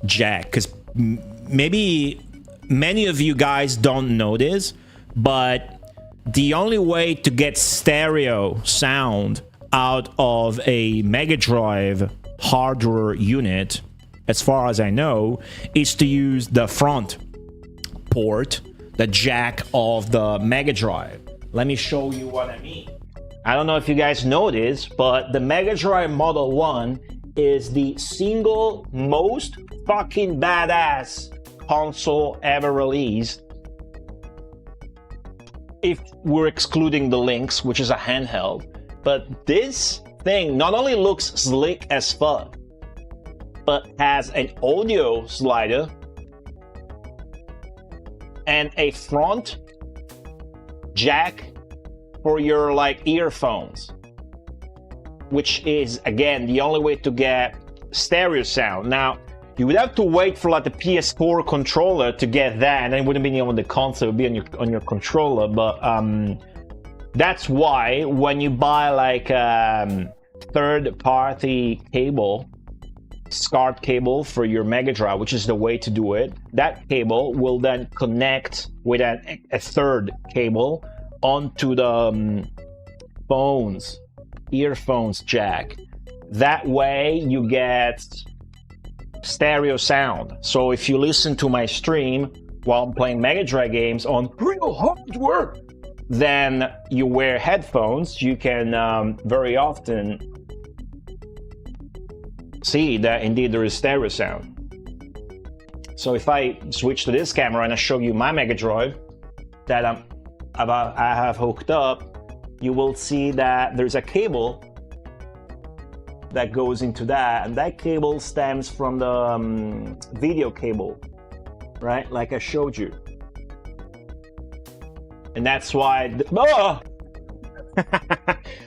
jack, because maybe many of you guys don't know this, but the only way to get stereo sound out of a Mega Drive hardware unit, as far as I know, is to use the front port, the jack of the Mega Drive. Let me show you what I mean. I don't know if you guys know this, but the Mega Drive Model 1 is the single most fucking badass console ever released. If we're excluding the Lynx, which is a handheld. But this thing not only looks slick as fuck, but has an audio slider and a front jack for your like earphones, which is again the only way to get stereo sound. Now you would have to wait for like the PS4 controller to get that, and then it wouldn't be on the console, it would be on your controller. But that's why when you buy like third-party cable, SCART cable for your Mega Drive, which is the way to do it, that cable will then connect with a third cable onto the earphones jack. That way you get stereo sound. So if you listen to my stream while I'm playing Mega Drive games on real hardware, then you wear headphones, you can very often see that indeed there is stereo sound. So if I switch to this camera and I show you my Mega Drive that I have hooked up, you will see that there's a cable that goes into that, and that cable stems from the video cable, right? Like I showed you. And that's why... Oh!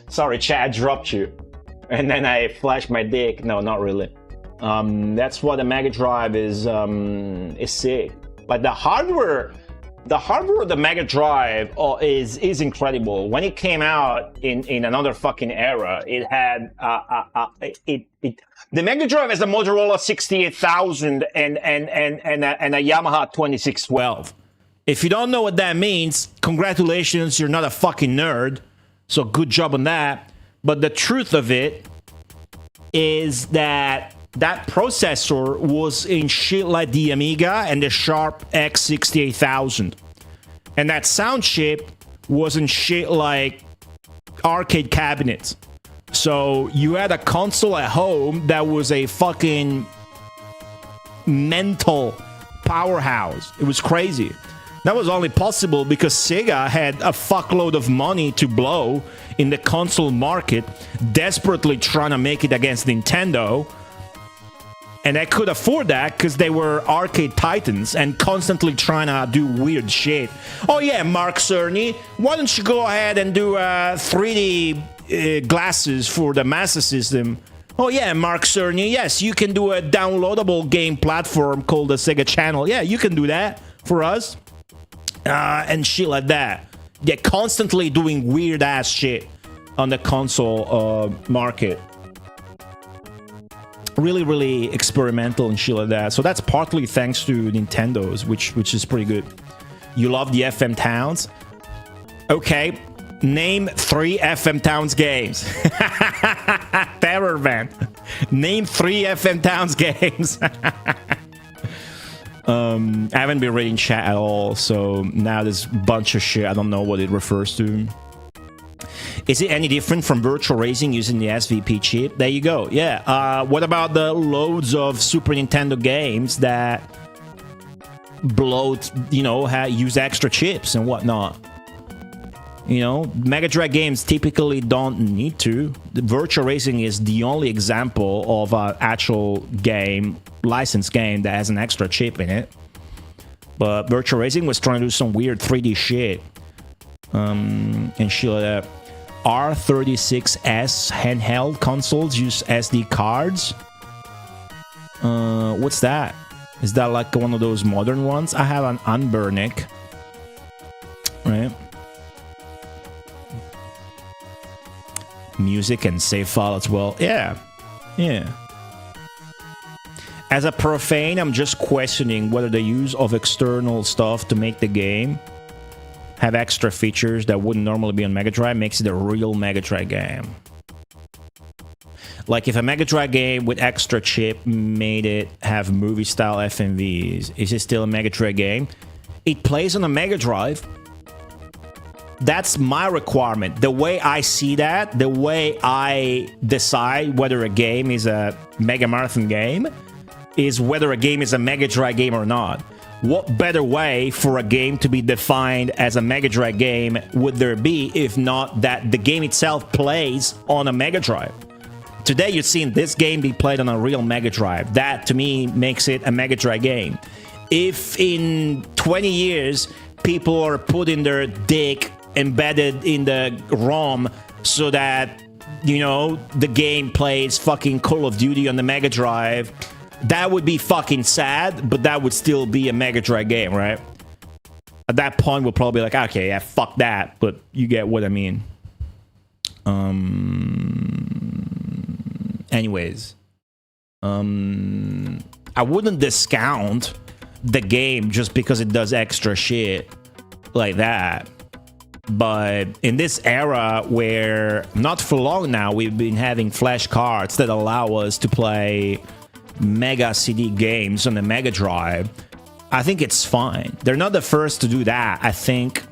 Sorry, Chad dropped you. And then I flashed my dick. No, not really. That's why the Mega Drive is sick. Like the hardware of the Mega Drive is incredible. When it came out in another fucking era, it had the Mega Drive has a Motorola 68000 and a Yamaha 2612. If you don't know what that means, congratulations, you're not a fucking nerd. So good job on that. But the truth of it is that that processor was in shit like the Amiga and the Sharp X68000. And that sound chip wasn't shit like arcade cabinets. So you had a console at home that was a fucking mental powerhouse. It was crazy. That was only possible because Sega had a fuckload of money to blow in the console market, desperately trying to make it against Nintendo. And they could afford that because they were arcade titans and constantly trying to do weird shit. Oh yeah, Mark Cerny, why don't you go ahead and do 3D glasses for the Master System? Oh yeah, Mark Cerny, yes, you can do a downloadable game platform called the Sega Channel. Yeah, you can do that for us. And shit like that. They're constantly doing weird ass shit on the console market. Really, really experimental and shit like that. So that's partly thanks to Nintendo's, which is pretty good. You love the FM Towns? Okay, name 3 FM Towns games. Terror man. Name 3 FM Towns games. I haven't been reading chat at all, so now there's a bunch of shit. I don't know what it refers to. Is it any different from virtual racing using the SVP chip? There you go. Yeah. What about the loads of Super Nintendo games that bloat, use extra chips and whatnot? Mega Drive games typically don't need to. The virtual racing is the only example of an actual game, licensed game, that has an extra chip in it. But virtual racing was trying to do some weird 3D shit. And shit like that. R36S handheld consoles use SD cards. What's that? Is that like one of those modern ones? I have an Unburnick. Right? Music and save file as well. Yeah. As a profane, I'm just questioning whether the use of external stuff to make the game have extra features that wouldn't normally be on Mega Drive makes it a real Mega Drive game. Like if a Mega Drive game with extra chip made it have movie-style FMVs, is it still a Mega Drive game? It plays on a Mega Drive. That's my requirement. The way I see that, the way I decide whether a game is a Megamarathon game, is whether a game is a Mega Drive game or not. What better way for a game to be defined as a Mega Drive game would there be if not that the game itself plays on a Mega Drive? Today you're seeing this game be played on a real Mega Drive. That to me makes it a Mega Drive game. If in 20 years people are putting their dick embedded in the ROM so that, the game plays fucking Call of Duty on the Mega Drive, that would be fucking sad, but that would still be a Mega Drive game, right? At that point, we'll probably be like, okay, yeah, fuck that, but you get what I mean. Anyways. I wouldn't discount the game just because it does extra shit like that. But in this era where, not for long now, we've been having flash cards that allow us to play Mega CD games on the Mega Drive, I think it's fine. They're not the first to do that. I think,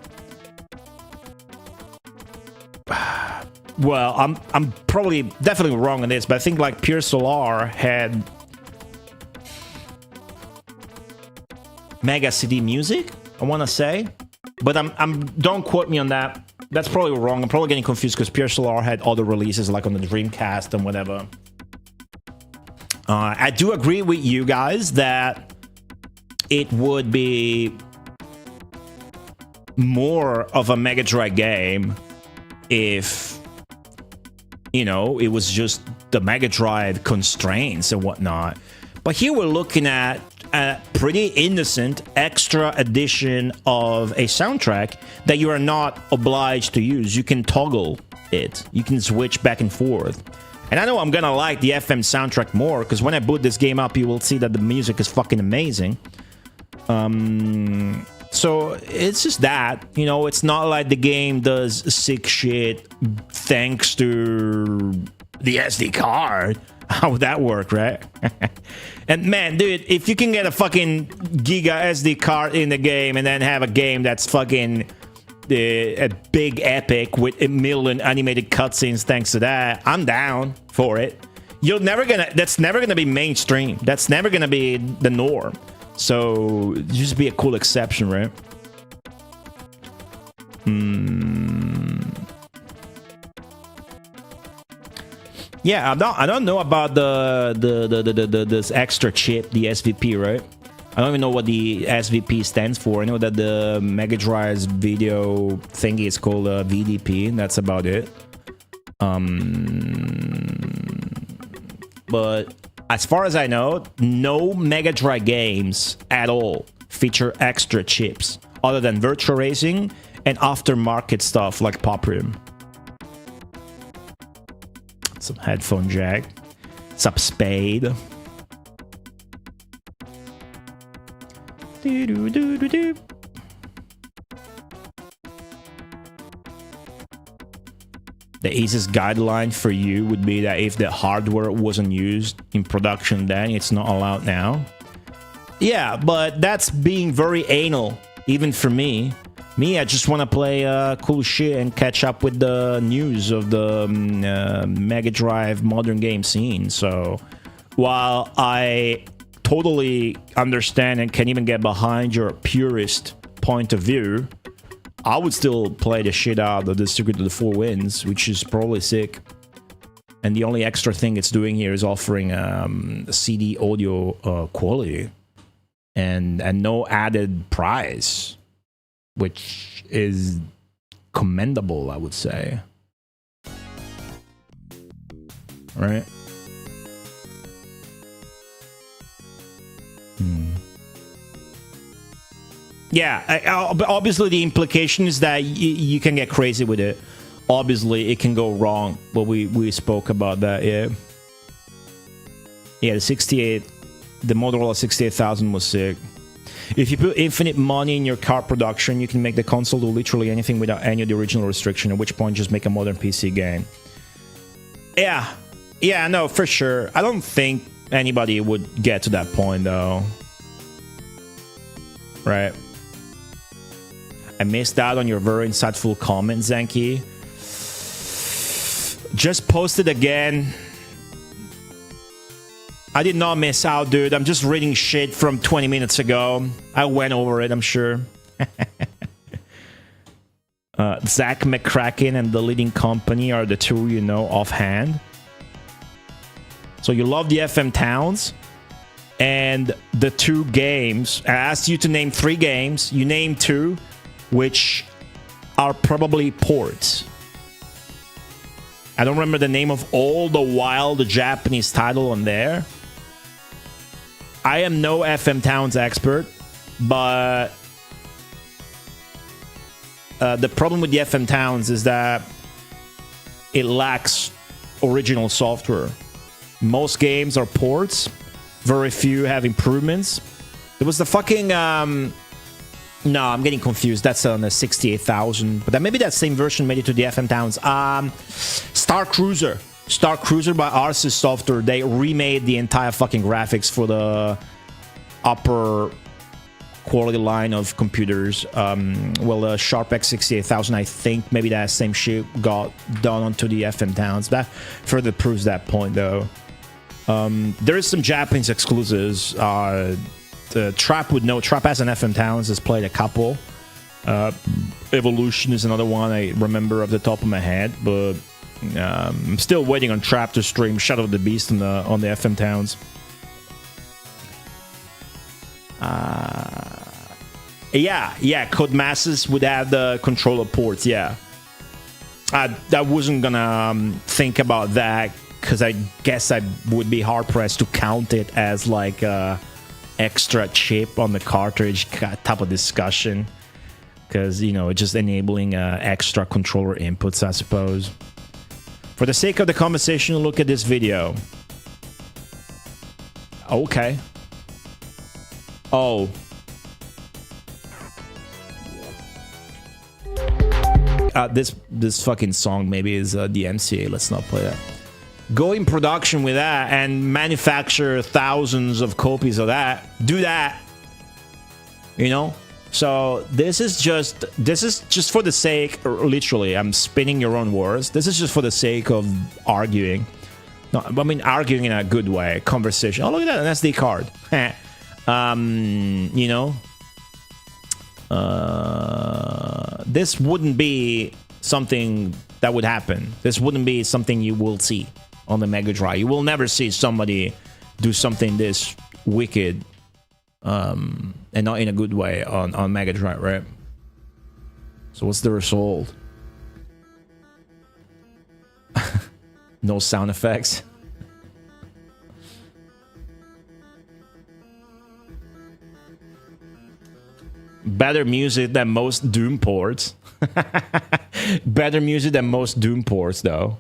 well, I'm probably definitely wrong on this, but I think like Pure Solar had Mega CD music, I want to say, but I'm don't quote me on that. That's probably wrong. I'm probably getting confused because Pure Solar had other releases like on the Dreamcast and whatever. I do agree with you guys that it would be more of a Mega Drive game if, it was just the Mega Drive constraints and whatnot. But here we're looking at a pretty innocent extra edition of a soundtrack that you are not obliged to use. You can toggle it. You can switch back and forth. And I know I'm gonna like the FM soundtrack more, because when I boot this game up, you will see that the music is fucking amazing. So it's just that, it's not like the game does sick shit thanks to the SD card. How would that work, right? And man, dude, if you can get a fucking Giga SD card in the game and then have a game that's fucking a big epic with a million animated cutscenes thanks to that, I'm down for it. That's never gonna be mainstream. That's never gonna be the norm. So just be a cool exception, right? Yeah, I don't know about this extra chip, the SVP, right? I don't even know what the SVP stands for. I know that the Mega Drive's video thingy is called VDP, and that's about it. But as far as I know, no Mega Drive games at all feature extra chips, other than Virtua Racing and aftermarket stuff like Poprium. Some headphone jack. Sup, Spade. The easiest guideline for you would be that if the hardware wasn't used in production then, it's not allowed now. Yeah, but that's being very anal, even for me. I just want to play cool shit and catch up with the news of the Mega Drive modern game scene. So while I totally understand and can even get behind your purist point of view, I would still play the shit out of the Secret of the Four Winds, which is probably sick. And the only extra thing it's doing here is offering CD audio quality and no added price, which is commendable, I would say. Right? Yeah, obviously the implication is that you can get crazy with it. Obviously, it can go wrong, but we spoke about that, yeah. Yeah, the Motorola 68000 was sick. If you put infinite money in your car production, you can make the console do literally anything without any of the original restriction, at which point just make a modern PC game. Yeah, no, for sure. I don't think anybody would get to that point, though. Right. I missed out on your very insightful comment, Zenki. Just post it again. I did not miss out, dude. I'm just reading shit from 20 minutes ago. I went over it, I'm sure. Zach McCracken and The Leading Company are the two you know offhand. So you love the FM Towns. And the two games, I asked you to name 3 games. You named 2, which are probably ports. I don't remember the name of all the wild Japanese title on there. I am no FM Towns expert, but the problem with the FM Towns is that it lacks original software. Most games are ports. Very few have improvements. There was the fucking... no, I'm getting confused. That's on the 68000. But maybe that same version made it to the FM Towns. Star Cruiser. Star Cruiser by Arsys Software. They remade the entire fucking graphics for the upper quality line of computers. Well, the Sharp X68000, I think maybe that same shit got done onto the FM Towns. That further proves that point, though. There is some Japanese exclusives. Trap would know. Trap has an FM Towns, has played a couple. Evolution is another one I remember off the top of my head, but I'm still waiting on Trap to stream Shadow of the Beast on the FM Towns. Yeah, Codemasters would have the controller ports, yeah. I wasn't gonna think about that, because I guess I would be hard-pressed to count it as like extra chip on the cartridge type of discussion, because, you know, just enabling extra controller inputs, I suppose. For the sake of the conversation, look at this video. Okay. Oh. This fucking song maybe is the MCA. Let's not play that. Go in production with that and manufacture thousands of copies of that. Do that. You know? So this is just for the sake, literally, I'm spinning your own words. This is just for the sake of arguing. No, I mean arguing in a good way, conversation. Oh, look at that, an SD card. You know, this wouldn't be something that would happen. This wouldn't be something you will see on the Mega Drive. You will never see somebody do something this wicked, and not in a good way on Mega Drive, right? So what's the result? No sound effects. Better music than most Doom ports. Better music than most Doom ports, though.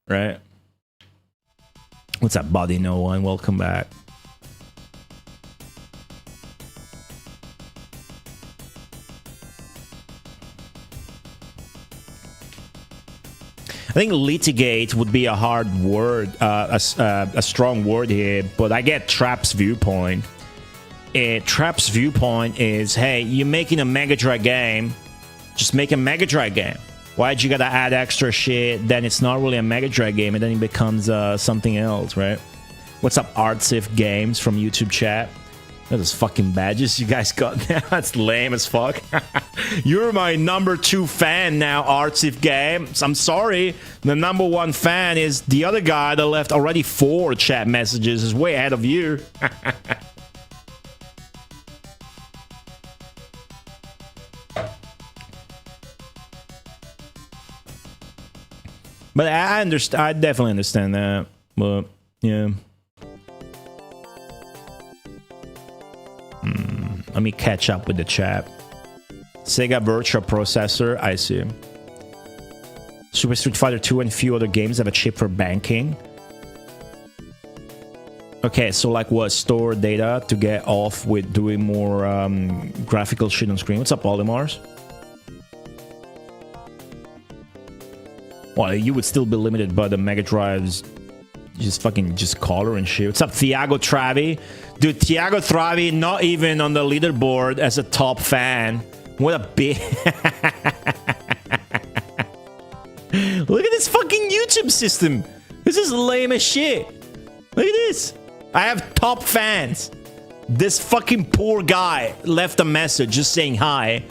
Right? What's up, buddy? No one. Welcome back. I think litigate would be a hard word, a strong word here, but I get Trap's viewpoint. Trap's viewpoint is, hey, you're making a Mega Drive game, just make a Mega Drive game. Why'd you gotta add extra shit? Then it's not really a Mega Drive game, and then it becomes something else, right? What's up, Artsif Games from YouTube chat? Those fucking badges you guys got now. That's lame as fuck. You're my number 2 fan now, Artsif Games. I'm sorry. The number 1 fan is the other guy that left already 4 chat messages. Is way ahead of you. But I understand. I definitely understand that. But yeah. Let me catch up with the chat. Sega Virtual Processor, I see. Super Street Fighter 2 and a few other games have a chip for banking. Okay, so like what? Store data to get off with doing more graphical shit on screen. What's up, Polymars? Well, you would still be limited by the Mega Drive's just color and shit. What's up, Thiago Travi? Dude, Thiago Travi not even on the leaderboard as a top fan. What a bitch. Look at this fucking YouTube system. This is lame as shit. Look at this. I have top fans. This fucking poor guy left a message just saying hi.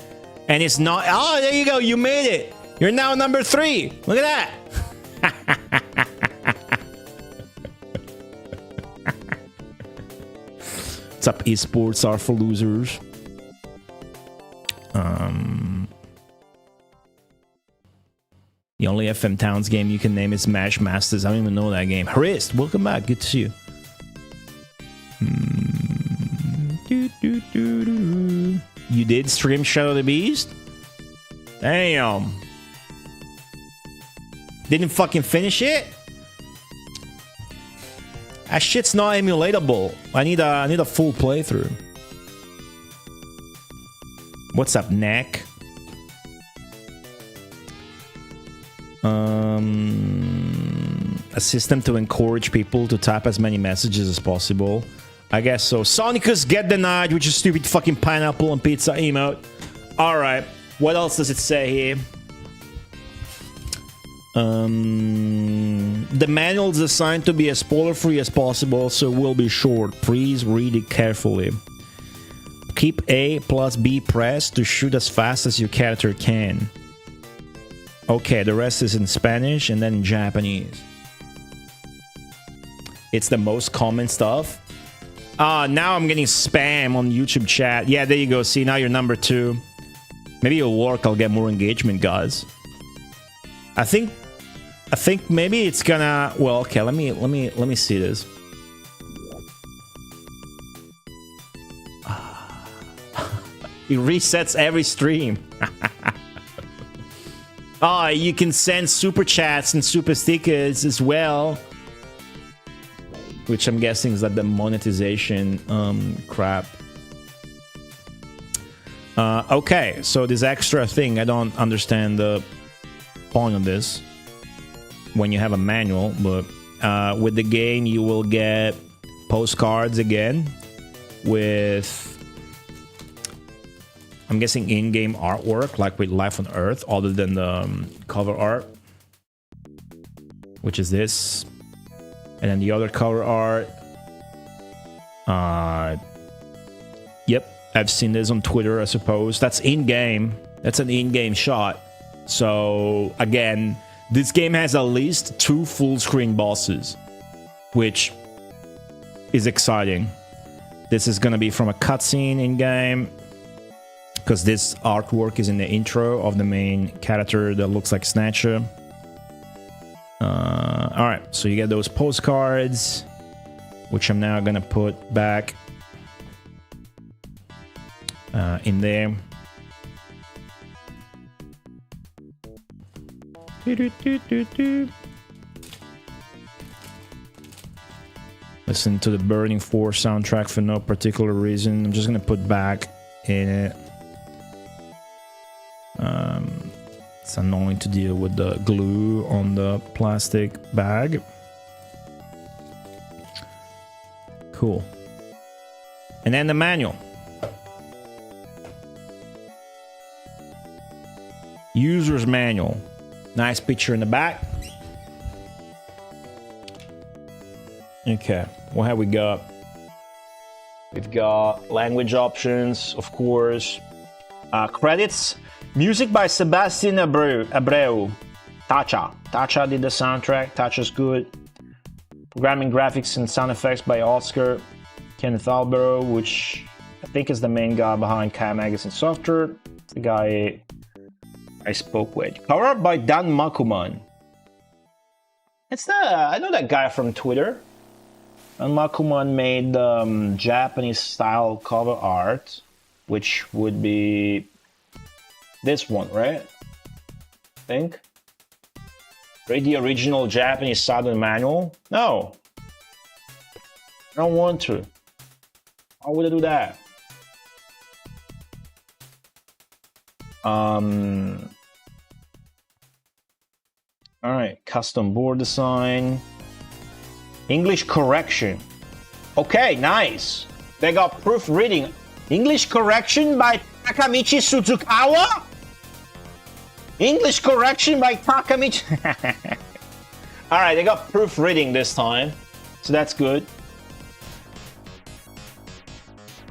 And it's not... Oh, there you go. You made it. You're now number 3. Look at that. What's up, esports are for losers. The only FM Towns game you can name is Smash Masters. I don't even know that game. Harist, welcome back. Good to see you. You did stream Shadow the Beast? Damn. Didn't fucking finish it? That shit's not emulatable. I need a full playthrough. What's up, Neck? A system to encourage people to type as many messages as possible. I guess so. Sonicus get denied, which is stupid fucking pineapple and pizza emote. Alright. What else does it say here? The manual is designed to be as spoiler-free as possible, so it will be short. Please read it carefully. Keep A plus B pressed to shoot as fast as your character can. Okay, the rest is in Spanish and then in Japanese. It's the most common stuff. Now I'm getting spam on YouTube chat. Yeah, there you go. See, now you're number 2. Maybe it'll work. I'll get more engagement, guys. I think maybe it's gonna. Well, okay. Let me see this. It resets every stream. You can send super chats and super stickers as well, which I'm guessing is like the monetization crap. Okay, so this extra thing, I don't understand the point of this when you have a manual, but with the game you will get postcards again with I'm guessing in-game artwork, like with Life on Earth, other than the cover art, which is this. And then the other cover art. Yep, I've seen this on Twitter, I suppose. That's in-game. That's an in-game shot. So, again, this game has at least 2 full-screen bosses, which is exciting. This is going to be from a cutscene in-game, because this artwork is in the intro of the main character that looks like Snatcher. Alright, so you get those postcards, which I'm now going to put back in there. Listen to the Burning Force soundtrack for no particular reason. I'm just gonna put back in it. It's annoying to deal with the glue on the plastic bag. Cool. And then the manual. User's manual. Nice picture in the back. Okay, what have we got? We've got language options, of course. Credits. Music by Sebastian Abreu. Tacha. Tacha did the soundtrack. Tacha's good. Programming, graphics, and sound effects by Oscar Kenneth Albero, which I think is the main guy behind Kai Magazine Software. It's the guy I spoke with. Cover art by Dan Makuman. I know that guy from Twitter. And Makuman made Japanese style cover art, which would be this one, right? I think. Read the original Japanese Southern manual? No. I don't want to. How would I do that? Alright, custom board design. English correction. Okay, nice. They got proofreading. English correction by Takamichi Suzukawa? English correction by Takamichi. Alright, they got proofreading this time. So that's good.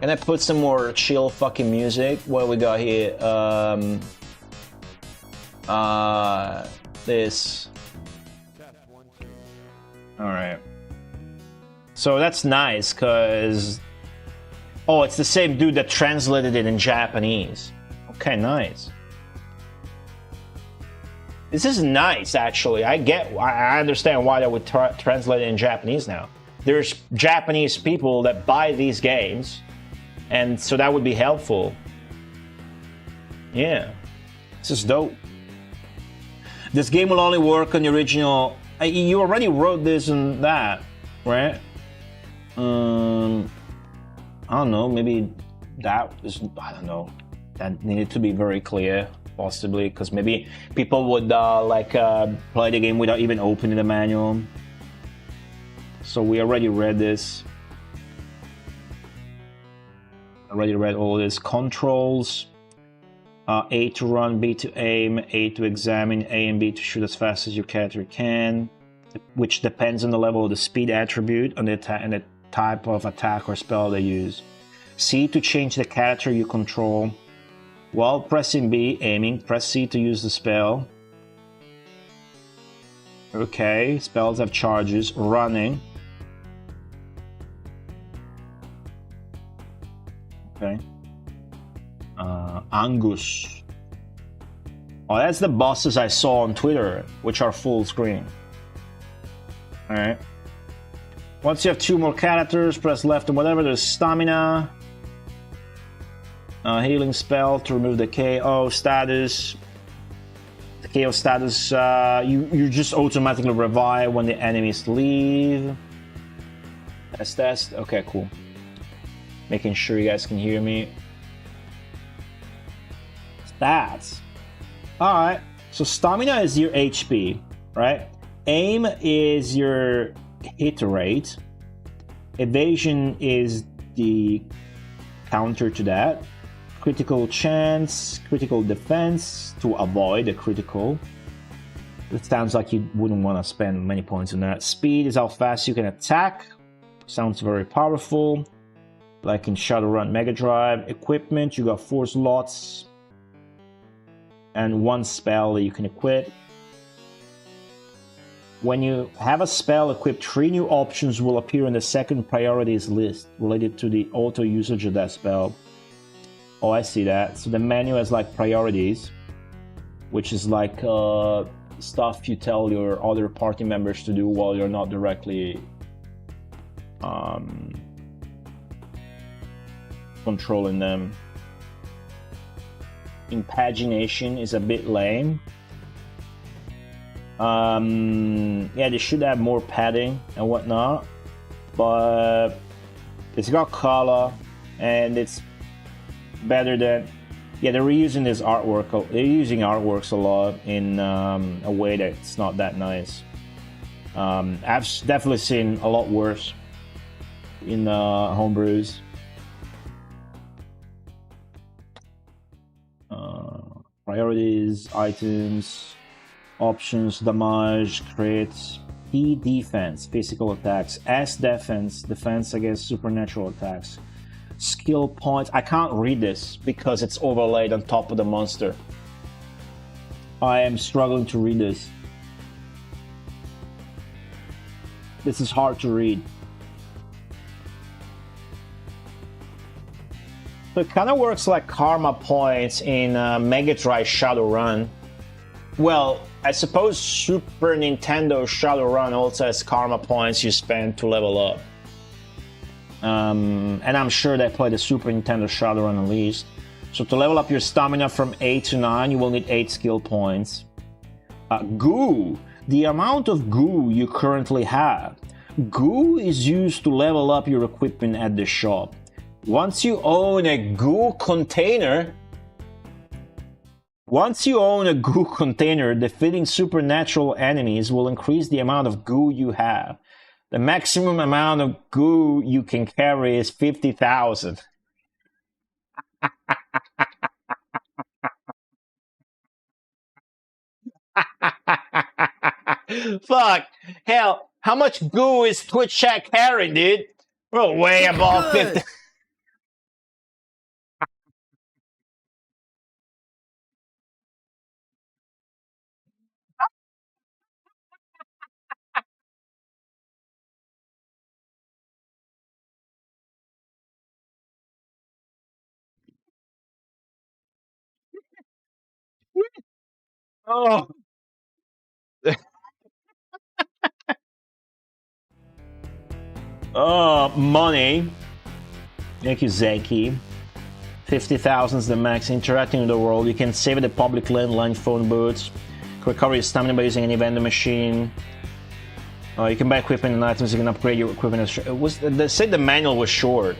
Can I put some more chill fucking music? What we got here? This. Alright. So that's nice, because... Oh, it's the same dude that translated it in Japanese. Okay, nice. This is nice, actually. I understand why they would translate it in Japanese now. There's Japanese people that buy these games, and so that would be helpful. Yeah. This is dope. This game will only work on the original... You already wrote this and that, right? I don't know, maybe that is... I don't know. That needed to be very clear, possibly, because maybe people would play the game without even opening the manual. So we already read this. Already read all this. Controls. A to run, B to aim, A to examine, A and B to shoot as fast as your character can, which depends on the level of the speed attribute and the type of attack or spell they use. C to change the character you control. While pressing B, aiming, press C to use the spell. Okay, spells have charges. Running. Okay. Angus. Oh, that's the bosses I saw on Twitter, which are full screen. Alright. Once you have 2 more characters, press left or whatever. There's stamina. Healing spell to remove the KO status. The KO status, you just automatically revive when the enemies leave. Test. Okay, cool. Making sure you guys can hear me. Stats. Alright, so stamina is your HP, right? Aim is your hit rate. Evasion is the counter to that. critical chance, critical defense to avoid a critical. It sounds like you wouldn't want to spend many points on that. Speed is how fast you can attack. Sounds very powerful. Like in Shadowrun Mega Drive. Equipment, you got 4 slots. And 1 spell that you can equip. When you have a spell equipped, 3 new options will appear in the second priorities list related to the auto usage of that spell. Oh, I see that. So the menu has like priorities, which is like stuff you tell your other party members to do while you're not directly controlling them. Impagination is a bit lame. Yeah, they should have more padding and whatnot, but it's got color and it's better than... Yeah, they're reusing this artwork. They're using artworks a lot in a way that's not that nice. I've definitely seen a lot worse in homebrews. Priorities, items, options, damage, crits, P defense, physical attacks, S defense, defense against supernatural attacks, skill points. I can't read this because it's overlaid on top of the monster. I am struggling to read this. This is hard to read. So it kind of works like karma points in Mega Drive Shadowrun. Well, I suppose Super Nintendo Shadowrun also has karma points you spend to level up. And I'm sure they play the Super Nintendo Shadowrun at least. So to level up your stamina from 8 to 9, you will need 8 skill points. Goo. The amount of goo you currently have. Goo is used to level up your equipment at the shop. Once you own a goo container, defeating supernatural enemies will increase the amount of goo you have. The maximum amount of goo you can carry is 50,000. Fuck. Hell, how much goo is Twitch chat carrying, dude? We're way above 50. Oh. Money. Thank you, Zeki. 50,000 is the max. Interacting with the world. You can save at the public landline phone booths. Recover your stamina by using any vending machine. You can buy equipment and items. You can upgrade your equipment. They said the manual was short.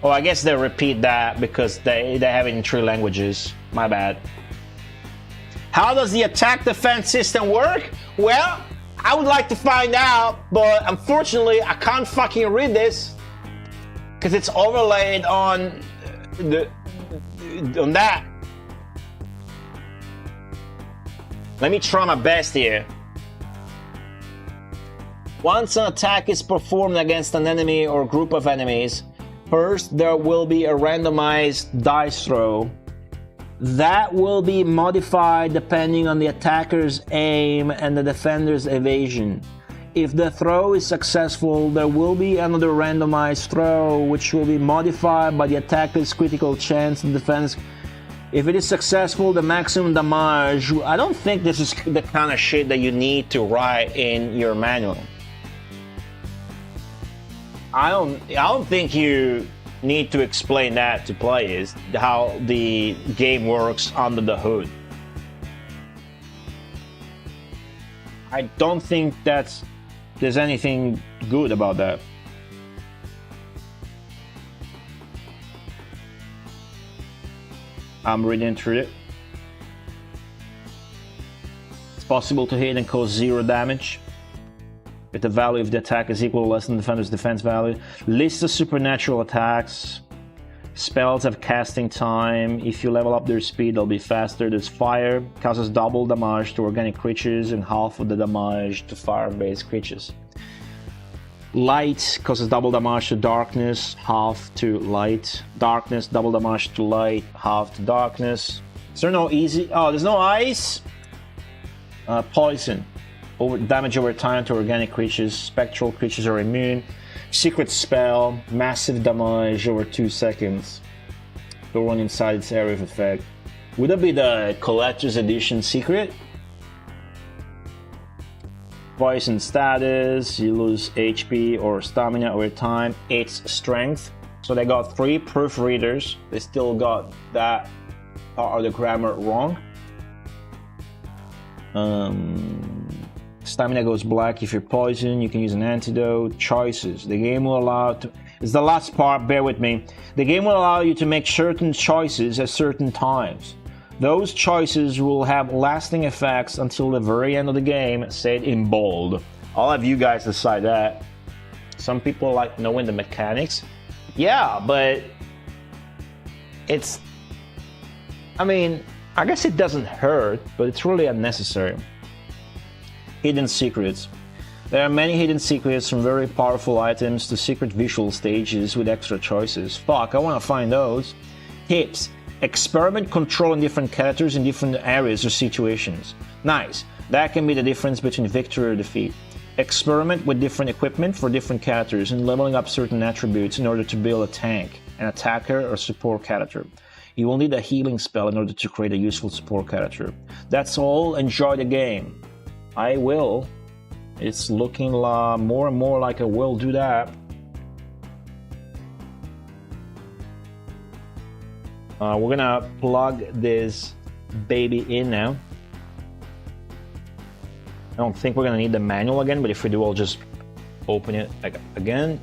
Oh, I guess they repeat that because they have it in 3 languages. My bad. How does the attack defense system work? Well, I would like to find out, but unfortunately, I can't fucking read this because it's overlaid on that. Let me try my best here. Once an attack is performed against an enemy or group of enemies, first there will be a randomized dice throw. That will be modified depending on the attacker's aim and the defender's evasion. If the throw is successful, there will be another randomized throw, which will be modified by the attacker's critical chance and defense. If it is successful, the maximum damage. I don't think this is the kind of shit that you need to write in your manual. I don't think you need to explain that to players, how the game works under the hood. I don't think there's anything good about that. I'm reading through it. It's possible to hit and cause 0 damage if the value of the attack is equal or less than the defender's defense value. List of supernatural attacks. Spells have casting time. If you level up their speed, they'll be faster. There's fire, causes double damage to organic creatures and half of the damage to fire-based creatures. Light causes double damage to darkness, half to light. Darkness, double damage to light, half to darkness. Is there no easy? Oh, there's no ice? Poison. Damage over time to organic creatures. Spectral creatures are immune. Secret spell. Massive damage over 2 seconds. The one inside its area of effect. Would that be the collector's edition secret? Poison status. You lose HP or stamina over time. It's strength. So they got 3 proofreaders. They still got that part of the grammar wrong. Stamina goes black if you're poisoned. You can use an antidote. Choices. The game will allow to... It's the last part, bear with me. The game will allow you to make certain choices at certain times. Those choices will have lasting effects until the very end of the game, said in bold. I'll have you guys decide that. Some people like knowing the mechanics. Yeah, but it's... I mean, I guess it doesn't hurt, but it's really unnecessary. Hidden secrets. There are many hidden secrets, from very powerful items to secret visual stages with extra choices. Fuck, I want to find those. Tips. Experiment controlling different characters in different areas or situations. Nice. That can be the difference between victory or defeat. Experiment with different equipment for different characters and leveling up certain attributes in order to build a tank, an attacker, or support character. You will need a healing spell in order to create a useful support character. That's all. Enjoy the game. I will. It's looking more and more like I will do that. We're gonna plug this baby in now. I don't think we're gonna need the manual again, but if we do, I'll just open it again.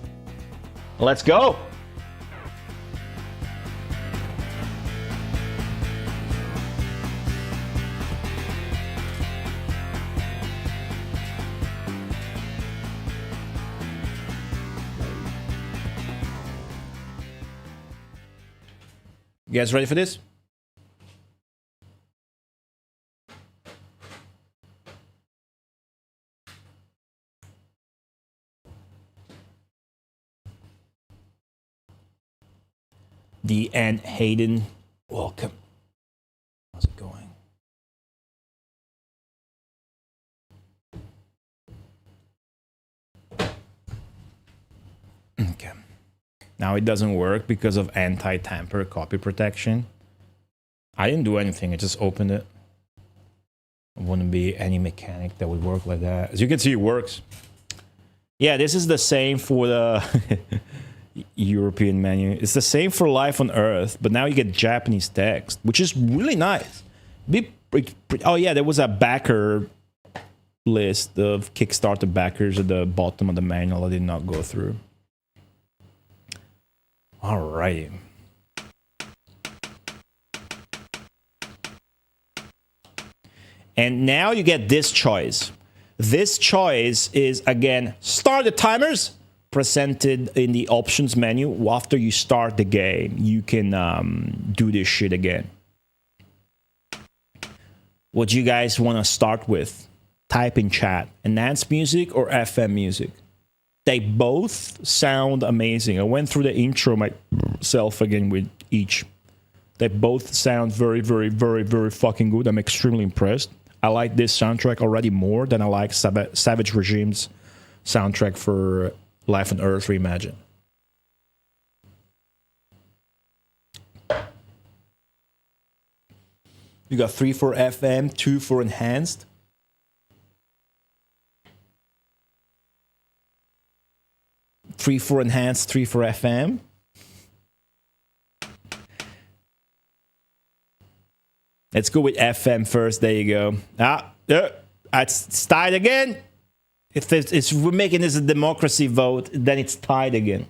Let's go! You guys ready for this? The and Hayden, welcome. How's it going? Okay. Now it doesn't work because of anti-tamper copy protection. I didn't do anything, I just opened it. There wouldn't be any mechanic that would work like that. As you can see, it works. Yeah, this is the same for the European menu. It's the same for Life on Earth, but now you get Japanese text, which is really nice. Oh yeah, there was a backer list of Kickstarter backers at the bottom of the manual I did not go through. Alrighty. And now you get this choice. This choice is, again, start the timers, presented in the options menu. After you start the game, you can do this shit again. What do you guys want to start with? Type in chat. Enhanced music or FM music? They both sound amazing. I went through the intro myself again with each. They both sound very, very, very, very fucking good. I'm extremely impressed. I like this soundtrack already more than I like Savage Regime's soundtrack for Life on Earth Reimagined. You got 3 for FM, 2 for enhanced. Three for enhanced, 3 for FM. Let's go with FM first. There you go. It's tied again. If we're making this a democracy vote, then it's tied again.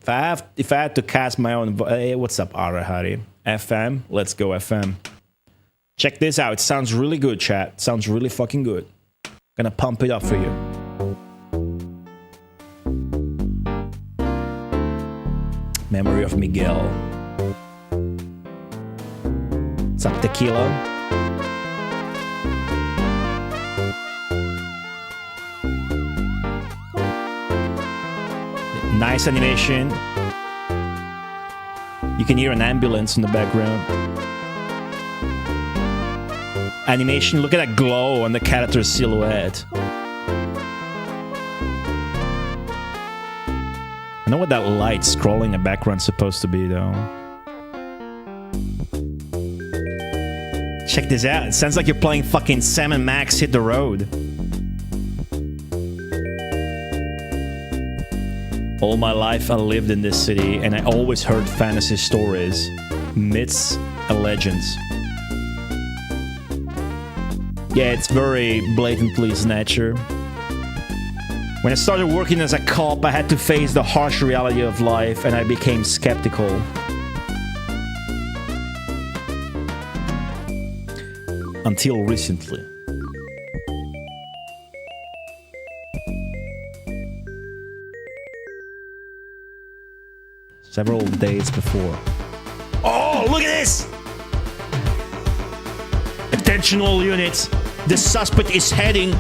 If I had to cast my own vote, hey, what's up, Arahari? FM. Let's go FM. Check this out. It sounds really good, chat. It sounds really fucking good. Gonna pump it up for you. Memory of Miguel. What's up, Tequila? Nice animation. You can hear an ambulance in the background. Animation, look at that glow on the character's silhouette. I know what that light scrolling in the background's supposed to be, though. Check this out. It sounds like you're playing fucking Sam & Max Hit the Road. All my life I lived in this city, and I always heard fantasy stories, myths, and legends. Yeah, it's very blatantly Snatcher. When I started working as a cop, I had to face the harsh reality of life, and I became skeptical. Until recently. Several days before. Oh, look at this! Attention all units. The suspect is heading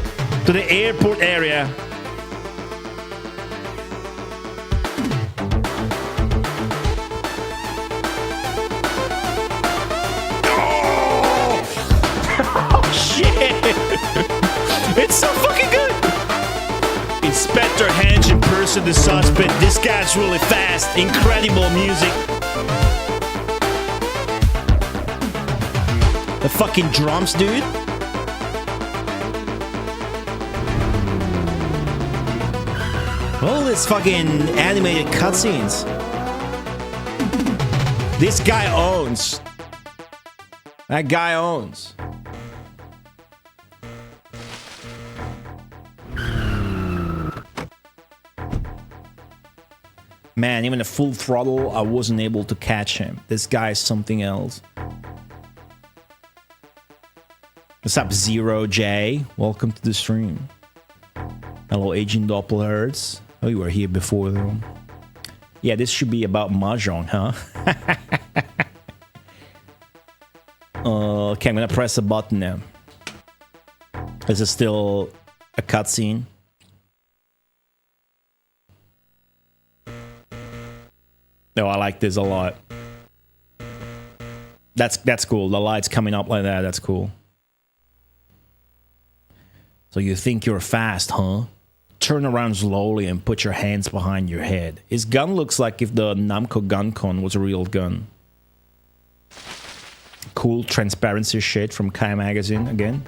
to the airport area. It's so fucking good! Inspector Henge in person, the suspect. This guy's really fast. Incredible music. The fucking drums, dude. All these fucking animated cutscenes. This guy owns. That guy owns. Man, even at full throttle, I wasn't able to catch him. This guy is something else. What's up, Zero J? Welcome to the stream. Hello, Agent Doppelherz. Oh, you were here before, though. Yeah, this should be about Mahjong, huh? Okay, I'm gonna press a button now. Is it still a cutscene? No, I like this a lot. That's cool. The light's coming up like that. That's cool. So you think you're fast, huh? Turn around slowly and put your hands behind your head. His gun looks like if the Namco Gun-Con was a real gun. Cool transparency shit from Kai Magazine again.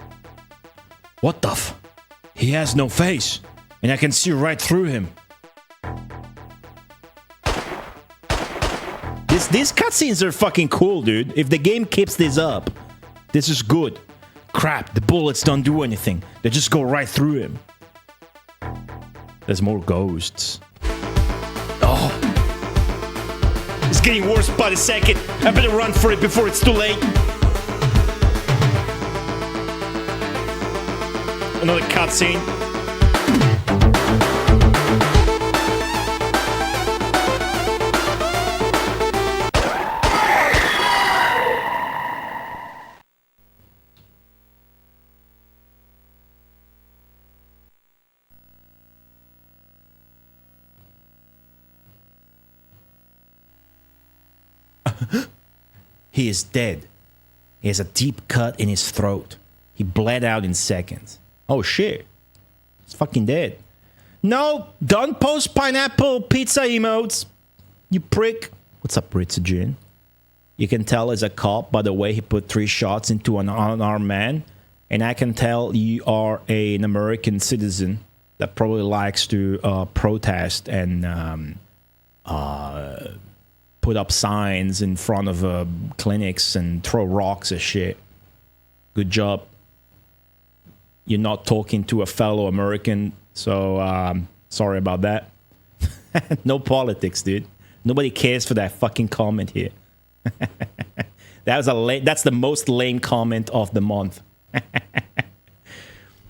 What the f? He has no face, and I can see right through him. These cutscenes are fucking cool, dude. If the game keeps this up, this is good. Crap, the bullets don't do anything. They just go right through him. There's more ghosts. Oh. It's getting worse by the second. I better run for it before it's too late. Another cutscene. He is dead. He has a deep cut in his throat. He bled out in seconds. Oh shit. He's fucking dead. No, don't post pineapple pizza emotes. You prick. What's up, Ritzajin? You can tell as a cop by the way he put 3 shots into an unarmed man. And I can tell you are an American citizen that probably likes to protest and put up signs in front of clinics and throw rocks at shit. Good job. You're not talking to a fellow American, so sorry about that. No politics, dude. Nobody cares for that fucking comment here. That's the most lame comment of the month.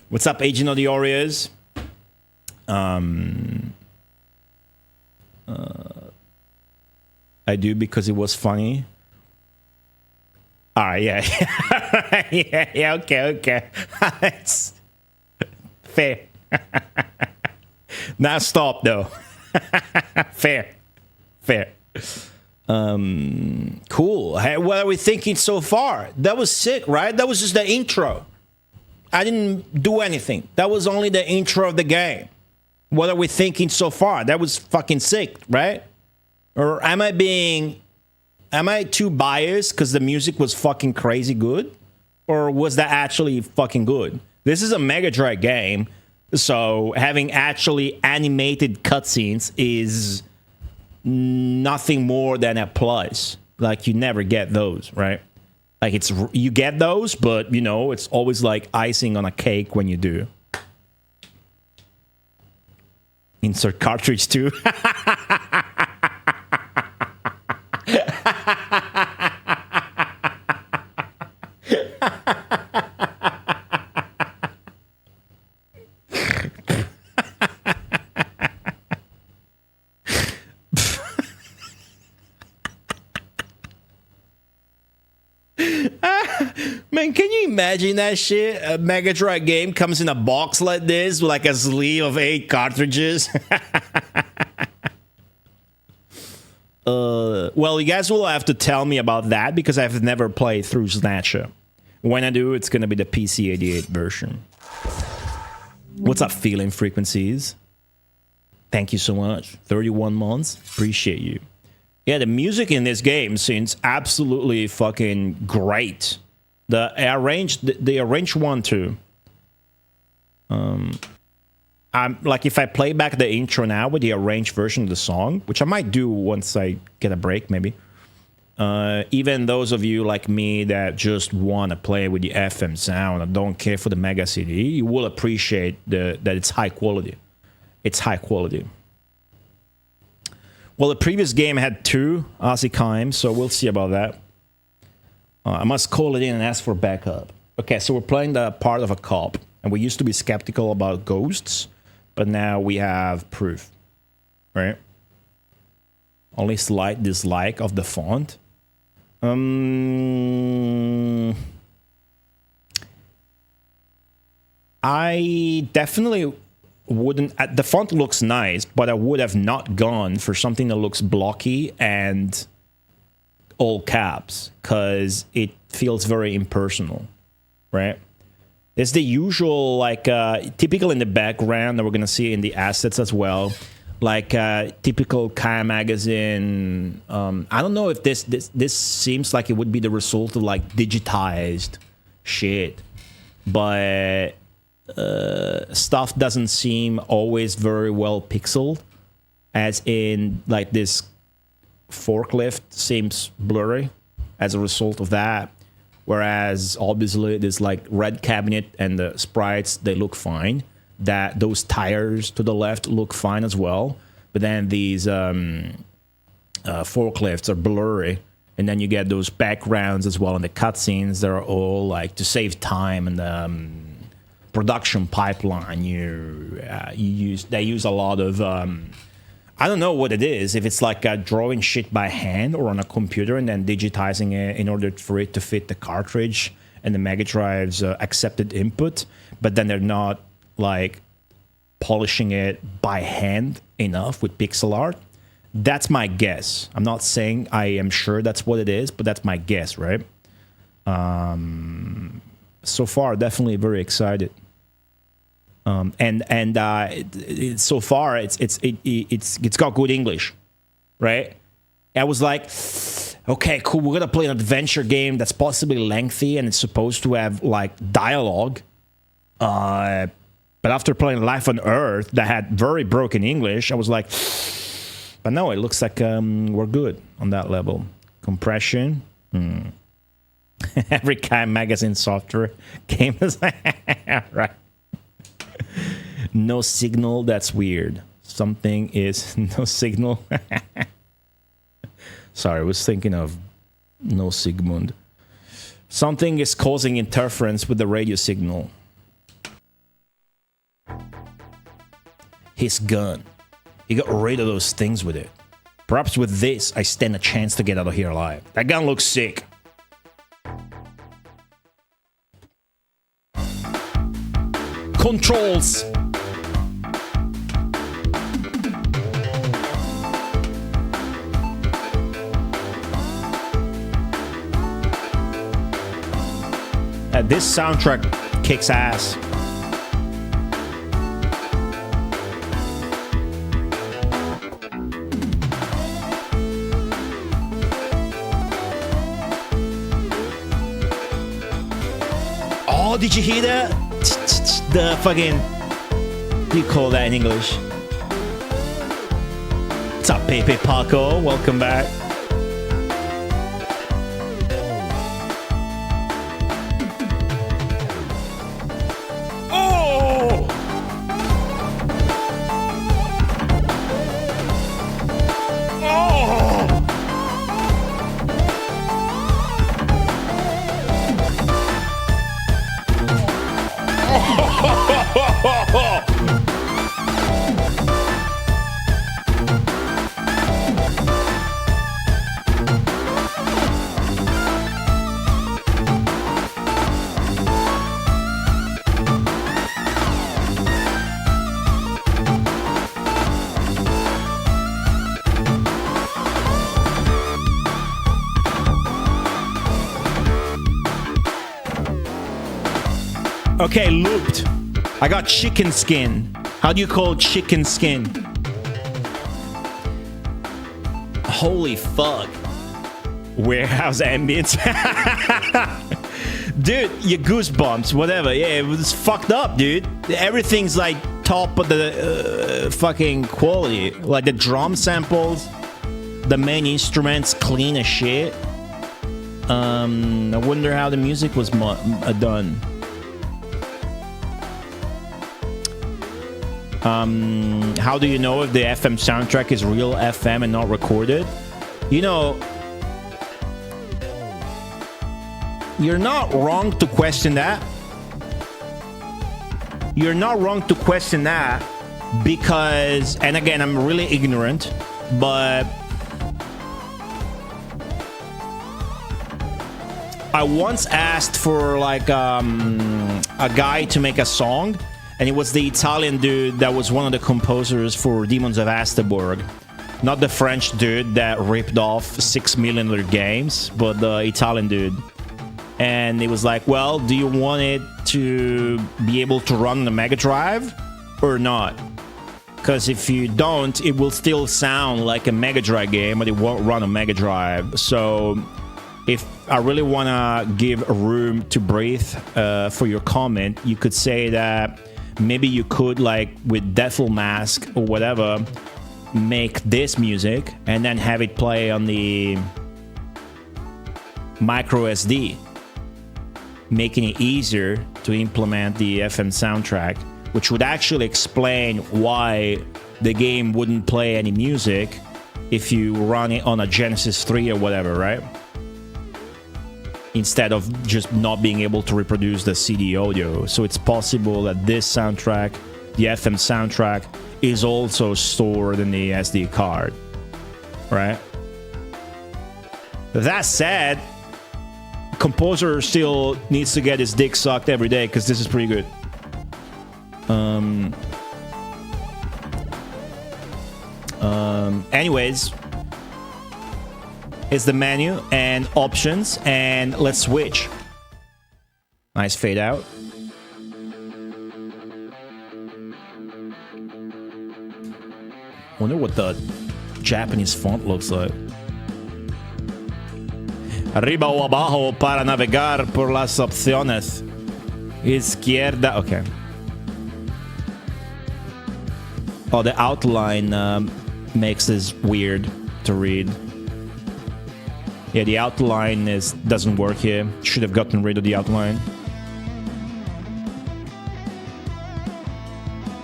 What's up, Agent of the Warriors? I do because it was funny. All right, yeah. yeah, okay. It's fair. Now stop, though. Fair. Cool. Hey, what are we thinking so far? That was sick, right? That was just the intro. I didn't do anything. That was only the intro of the game. What are we thinking so far? That was fucking sick, right? Or am I too biased because the music was fucking crazy good? Or was that actually fucking good? This is a Mega Drive game, so having actually animated cutscenes is nothing more than a plus. Like, you never get those, right? Like, you get those, but, you know, it's always like icing on a cake when you do. Insert cartridge too. Man, can you imagine that shit? A Mega Drive game comes in a box like this with like a sleeve of 8 cartridges. Well, you guys will have to tell me about that because I've never played through Snatcher. When I do, it's going to be the PC-88 version. What's up, Feeling Frequencies? Thank you so much. 31 months. Appreciate you. Yeah, the music in this game seems absolutely fucking great. They arranged one too. I'm like, if I play back the intro now with the arranged version of the song, which I might do once I get a break, maybe. Even those of you like me that just want to play with the FM sound and don't care for the Mega CD, you will appreciate that it's high quality. It's high quality. Well, the previous game had 2 Aussie chimes, so we'll see about that. I must call it in and ask for backup. Okay, so we're playing the part of a cop, and we used to be skeptical about ghosts, but now we have proof, right? Only slight dislike of the font. I definitely wouldn't. The font looks nice, but I would have not gone for something that looks blocky and all caps because it feels very impersonal, right? It's the usual, like, typical in the background that we're gonna see in the assets as well, like typical Kai magazine. I don't know if this seems like it would be the result of like digitized shit, but stuff doesn't seem always very well pixeled, as in like this forklift seems blurry as a result of that, whereas obviously this like red cabinet and the sprites, they look fine. That those tires to the left look fine as well, but then these forklifts are blurry, and then you get those backgrounds as well in the cutscenes. They're all like, to save time and production pipeline, they use a lot of I don't know what it is, if it's like drawing shit by hand or on a computer and then digitizing it in order for it to fit the cartridge and the Mega Drive's accepted input, but then they're not like polishing it by hand enough with pixel art. That's my guess. I'm not saying I am sure that's what it is, but that's my guess, right? So far, definitely very excited. So far it's got good English, right? I was like, okay, cool. We're gonna play an adventure game that's possibly lengthy and it's supposed to have like dialogue. But after playing Life on Earth that had very broken English, I was like, but no, it looks like we're good on that level. Compression. Every kind of magazine software game is right. No signal, that's weird. Something is no signal. Sorry, I was thinking of No Sigmund. Something is causing interference with the radio signal. His gun. He got rid of those things with it. Perhaps with this, I stand a chance to get out of here alive. That gun looks sick. Controls. This soundtrack kicks ass. Oh, did you hear that? The fucking... What do you call that in English? What's up, Pepe Paco? Welcome back. Okay, looped. I got chicken skin. How do you call chicken skin? Holy fuck. Warehouse ambience. Dude, your goosebumps, whatever. Yeah, it was fucked up, dude. Everything's like top of the fucking quality. Like the drum samples, the main instruments clean as shit. I wonder how the music was done. How do you know if the FM soundtrack is real FM and not recorded? You know, you're not wrong to question that. You're not wrong to question that because, and again, I'm really ignorant, but I once asked for like a guy to make a song. And it was the Italian dude that was one of the composers for Demons of Asterborg. Not the French dude that ripped off 6 million other games, but the Italian dude. And it was like, well, do you want it to be able to run on the Mega Drive or not? Because if you don't, it will still sound like a Mega Drive game, but it won't run on Mega Drive. So if I really want to give room to breathe for your comment, you could say that maybe you could, like with Deathful Mask or whatever, make this music and then have it play on the micro SD, making it easier to implement the FM soundtrack, which would actually explain why the game wouldn't play any music if you run it on a Genesis 3 or whatever, right? Instead of just not being able to reproduce the CD audio. So it's possible that this soundtrack, the FM soundtrack, is also stored in the SD card, right? That said, composer still needs to get his dick sucked every day because this is pretty good. Anyways, it's the menu and options, and let's switch. Nice fade out. Wonder what the Japanese font looks like. Arriba o abajo para navegar por las opciones. Izquierda. Okay. Oh, the outline makes this weird to read. Yeah, the outline doesn't work here. Should have gotten rid of the outline.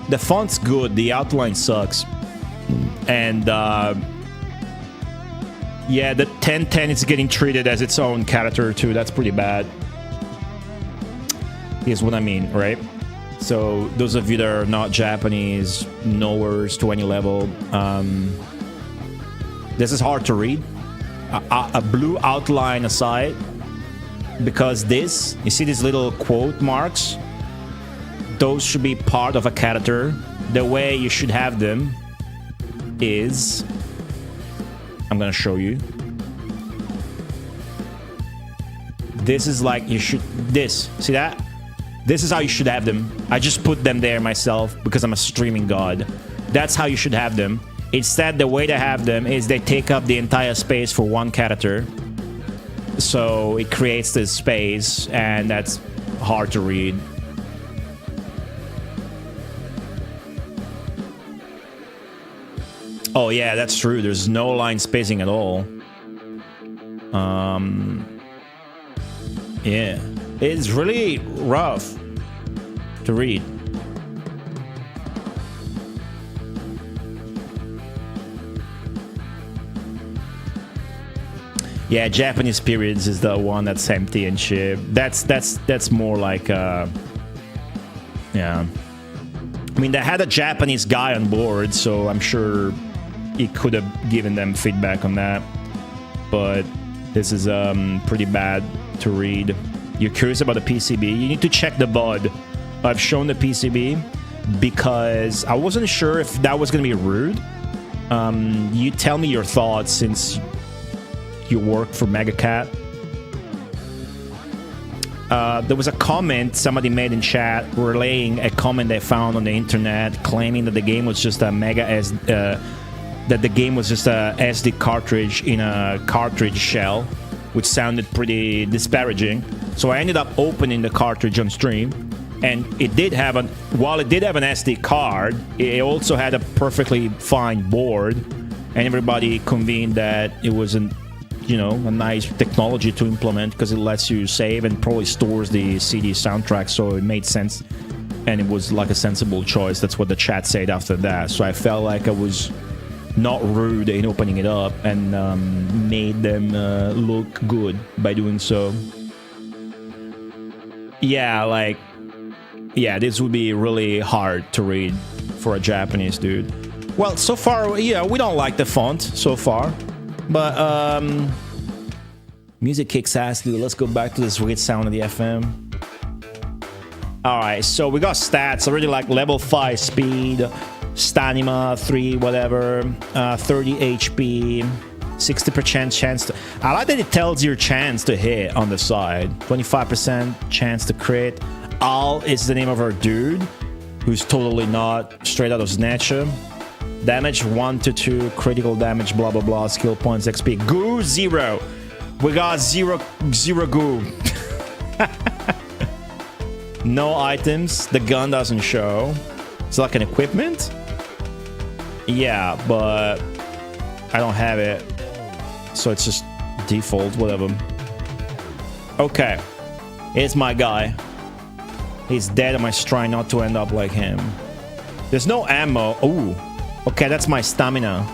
The font's good, the outline sucks. And yeah, the 1010 is getting treated as its own character too. That's pretty bad. Here's what I mean, right? So those of you that are not Japanese, knowers to any level, This is hard to read. A blue outline aside, because this, you see these little quote marks? Those should be part of a character. The way you should have them is, I'm gonna show you. This is like you should, this, see that? This is how you should have them. I just put them there myself because I'm a streaming god. That's how you should have them. Instead, the way to have them is they take up the entire space for one character. So it creates this space, and that's hard to read. Oh yeah, that's true. There's no line spacing at all. Yeah. It's really rough to read. Yeah, Japanese periods is the one that's empty and shit. That's more like yeah. I mean, they had a Japanese guy on board, so I'm sure he could have given them feedback on that. But this is pretty bad to read. You're curious about the PCB? You need to check the BUD. I've shown the PCB because I wasn't sure if that was going to be rude. You tell me your thoughts since you work for MegaCat. There was a comment somebody made in chat relaying a comment they found on the internet claiming that the game was just a that the game was just a SD cartridge in a cartridge shell, which sounded pretty disparaging. So I ended up opening the cartridge on stream, and it did have while it did have an SD card, it also had a perfectly fine board, and everybody convened that it was a nice technology to implement because it lets you save and probably stores the CD soundtrack, so it made sense, and it was like a sensible choice. That's what the chat said after that. So I felt like I was not rude in opening it up and made them look good by doing so. Yeah, this would be really hard to read for a Japanese dude. Well, so far, yeah, we don't like the font so far, but music kicks ass, dude. Let's go back to the sweet sound of the FM. Alright, so we got stats already, like level 5 speed, stamina 3, whatever, 30 HP, 60% chance to... I like that it tells your chance to hit on the side. 25% chance to crit. Al is the name of our dude, who's totally not straight out of Snatcher. Damage 1 to 2, critical damage, blah blah blah, skill points, XP. Goo 0. We got zero goo. No items. The gun doesn't show. It's like an equipment? Yeah, but I don't have it. So it's just default, whatever. Okay. Here's my guy. He's dead. I might try not to end up like him. There's no ammo. Ooh. Okay, that's my stamina.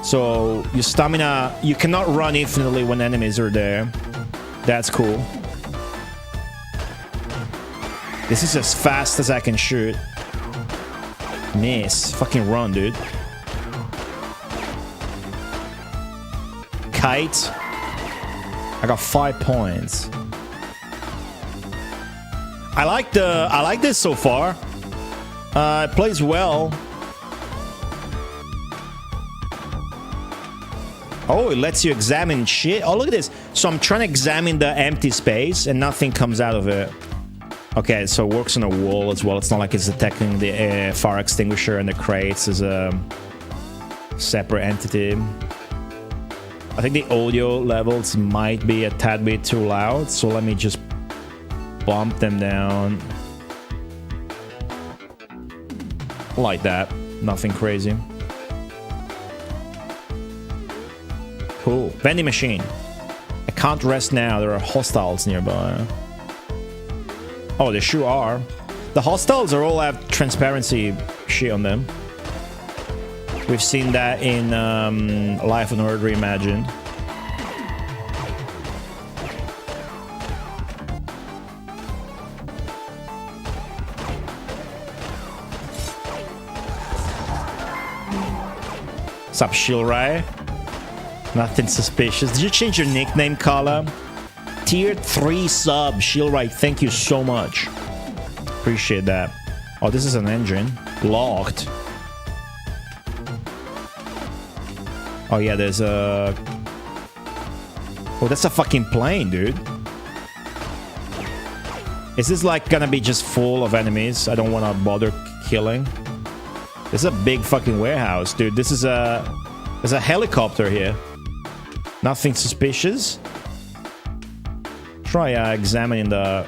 So your stamina, you cannot run infinitely when enemies are there. That's cool. This is as fast as I can shoot. Miss. Fucking run, dude. Kite. I got 5 points. I like this so far. It plays well. Oh, it lets you examine shit. Oh, look at this. So I'm trying to examine the empty space and nothing comes out of it. Okay, so it works on a wall as well. It's not like it's detecting the fire extinguisher and the crates as a separate entity. I think the audio levels might be a tad bit too loud, so let me just bump them down. Like that. Nothing crazy. Cool. Vending machine. I can't rest now. There are hostiles nearby. Oh, they sure are. The hostiles are all have transparency shit on them. We've seen that in Life on Earth Reimagined. Sup, Shilrai? Nothing suspicious. Did you change your nickname, Kala? Tier 3 sub, Shilrai. Thank you so much. Appreciate that. Oh, this is an engine. Locked. Oh, yeah, there's a... Oh, that's a fucking plane, dude. Is this like gonna be just full of enemies I don't want to bother killing? This is a big fucking warehouse, dude. This is a... There's a helicopter here. Nothing suspicious. Try examining the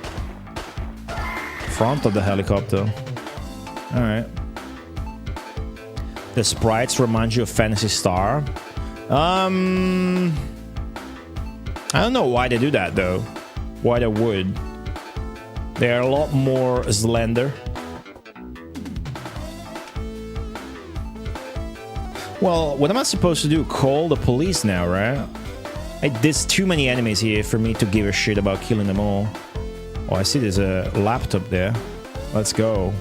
front of the helicopter. Alright. The sprites remind you of Phantasy Star. I don't know why they do that though. Why they would. They're a lot more slender. Well, what am I supposed to do? Call the police now, right? There's too many enemies here for me to give a shit about killing them all. Oh, I see there's a laptop there. Let's go.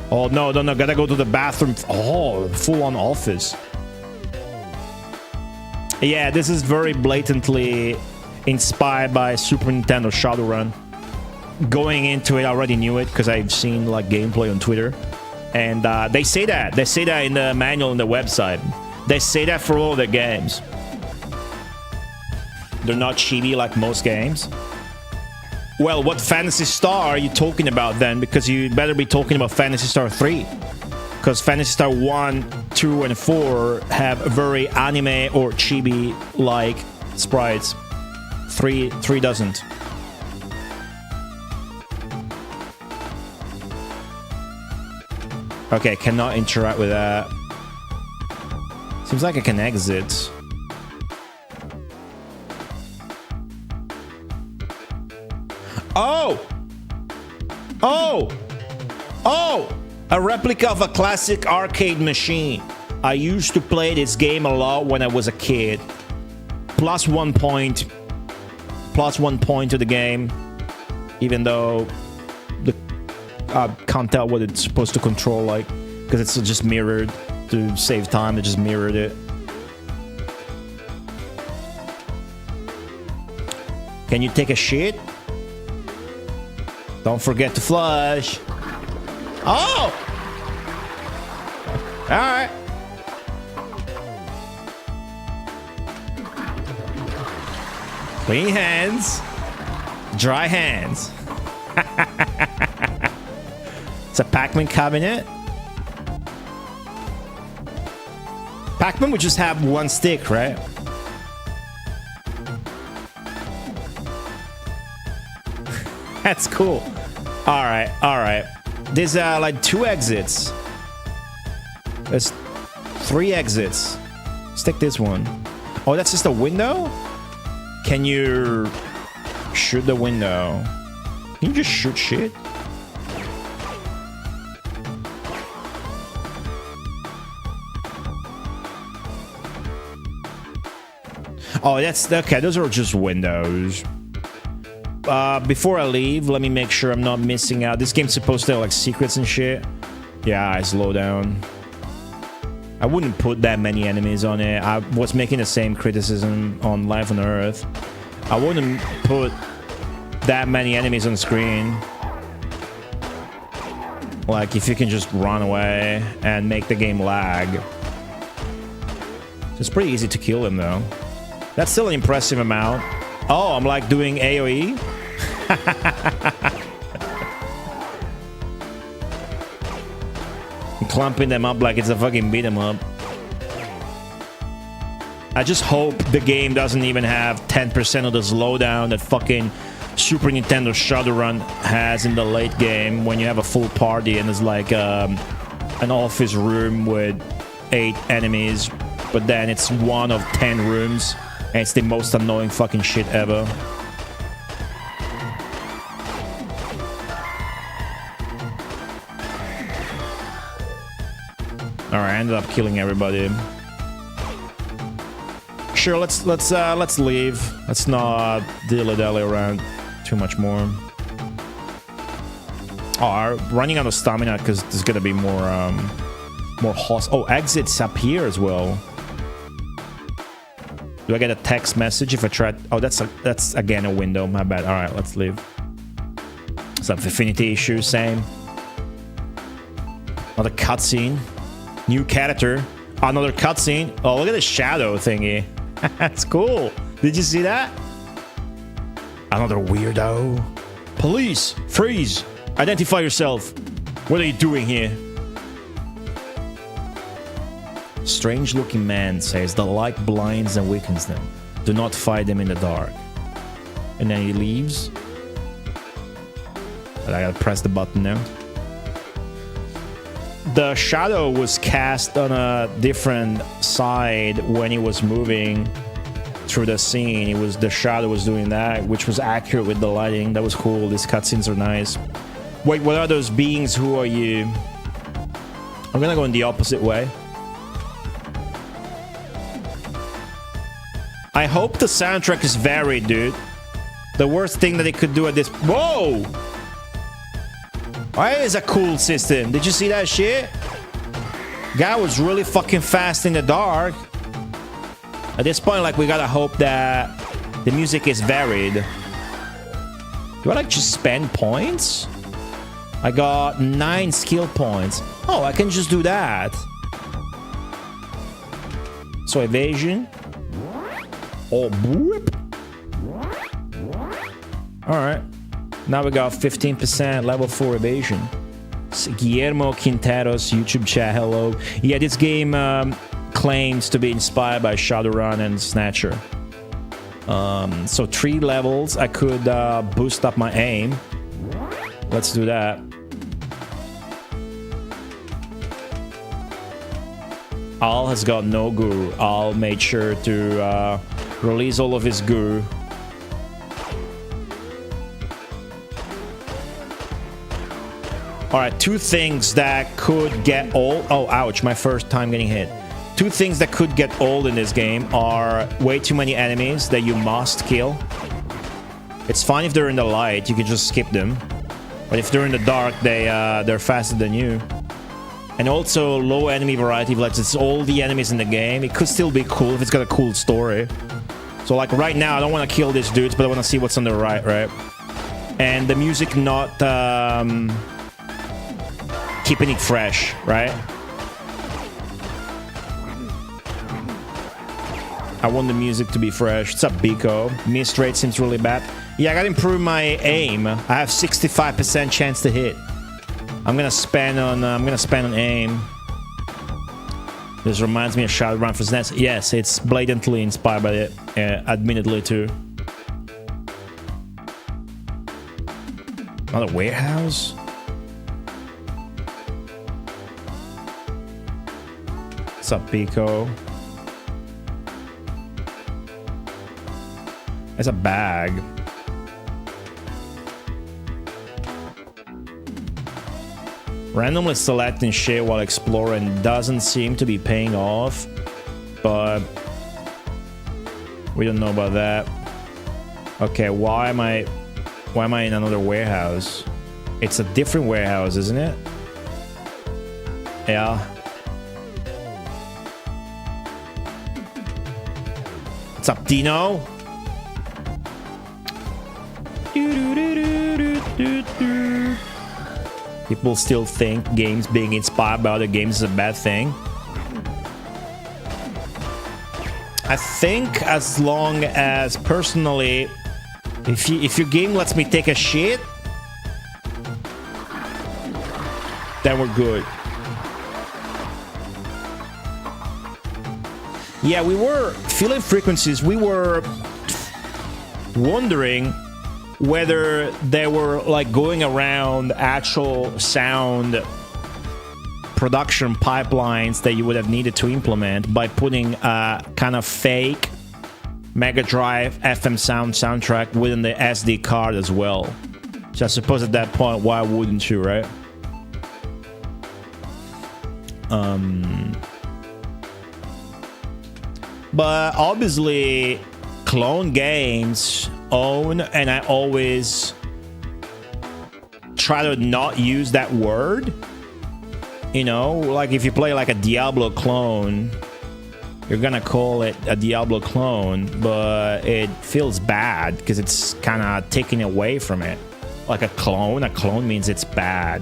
Oh, no, gotta go to the bathroom. Oh, full-on office. Yeah, this is very blatantly inspired by Super Nintendo Shadowrun. Going into it, I already knew it because I've seen like gameplay on Twitter. And they say that. They say that in the manual on the website. They say that for all their games. They're not chibi like most games. Well, what Phantasy Star are you talking about then? Because you better be talking about Phantasy Star 3. Because Phantasy Star 1, 2, and 4 have very anime or chibi-like sprites. 3 doesn't. Okay, cannot interact with that. Seems like I can exit. Oh! Oh! Oh! A replica of a classic arcade machine. I used to play this game a lot when I was a kid. Plus 1 point. Plus 1 point to the game. Even though I can't tell what it's supposed to control like. Because it's just mirrored. To save time, they just mirrored it. Can you take a shit? Don't forget to flush. Oh! Alright. Clean hands. Dry hands. It's a Pac-Man cabinet. Pac-Man would just have one stick, right? That's cool. Alright, alright. There's like 2 exits. There's 3 exits. Let's take this one. Oh, that's just a window? Can you shoot the window? Can you just shoot shit? Oh, that's okay. Those are just windows. Before I leave, let me make sure I'm not missing out. This game's supposed to have like secrets and shit. Yeah, I slow down. I wouldn't put that many enemies on it. I was making the same criticism on Life on Earth. I wouldn't put that many enemies on screen. Like, if you can just run away and make the game lag. It's pretty easy to kill them, though. That's still an impressive amount. Oh, I'm like doing AoE? I'm clumping them up like it's a fucking beat 'em up. I just hope the game doesn't even have 10% of the slowdown that fucking Super Nintendo Shadowrun has in the late game when you have a full party and there's like an office room with 8 enemies, but then it's 1 of 10 rooms and it's the most annoying fucking shit ever. Alright, I ended up killing everybody. Sure, let's leave. Let's not dilly-dally around too much more. Oh, running out of stamina because there's gonna be more hosts. Oh, exits up here as well. Do I get a text message if I try? Oh, that's again a window. My bad. All right, let's leave. Some affinity issue, same. Another cutscene. New character. Another cutscene. Oh, look at the shadow thingy. That's cool. Did you see that? Another weirdo. Police, freeze. Identify yourself. What are you doing here? Strange-looking man says the light blinds and weakens them. Do not fight them in the dark. And then he leaves. But I gotta press the button now. The shadow was cast on a different side when he was moving through the scene. It was the shadow was doing that, which was accurate with the lighting. That was cool. These cutscenes are nice. Wait, what are those beings? Who are you? I'm gonna go in the opposite way. I hope the soundtrack is varied, dude. The worst thing that they could do at this... Whoa! That is a cool system. Did you see that shit? Guy was really fucking fast in the dark. At this point, like, we gotta hope that the music is varied. Do I, like, just spend points? I got 9 skill points. Oh, I can just do that. So, evasion. Oh, whoop. Alright. Now we got 15% level 4 evasion. Guillermo Quinteros, YouTube chat, hello. Yeah, this game claims to be inspired by Shadowrun and Snatcher. So 3 levels. I could boost up my aim. Let's do that. Al has got no goo. Al made sure to release all of his goo. Alright, 2 things that could get old. Oh, ouch, my first time getting hit. 2 things that could get old in this game are way too many enemies that you must kill. It's fine if they're in the light, you can just skip them. But if they're in the dark, they're faster than you. And also low enemy variety, like it's all the enemies in the game. It could still be cool if it's got a cool story. So like right now, I don't want to kill these dudes, but I want to see what's on the right? And the music not keeping it fresh, right? I want the music to be fresh. What's up, Biko? Miss rate seems really bad. Yeah, I gotta improve my aim. I have 65% chance to hit. I'm gonna spend on aim. This reminds me of Shadowrun for SNES. Yes, it's blatantly inspired by it, admittedly too. Another warehouse? What's up, Pico? There's a bag. Randomly selecting shit while exploring doesn't seem to be paying off, but we don't know about that. Okay, why am I in another warehouse? It's a different warehouse, isn't it? Yeah. What's up, Dino? People still think games being inspired by other games is a bad thing. I think as long as personally, if your game lets me take a shit, then we're good. Yeah, we were feeling frequencies. We were wondering whether they were like going around actual sound production pipelines that you would have needed to implement by putting a kind of fake Mega Drive FM soundtrack within the SD card as well. So I suppose at that point, why wouldn't you, right? But obviously, clone games own, and I always try to not use that word. You know, like if you play like a Diablo clone, you're gonna call it a Diablo clone, but it feels bad because it's kind of taken away from it. Like a clone means it's bad.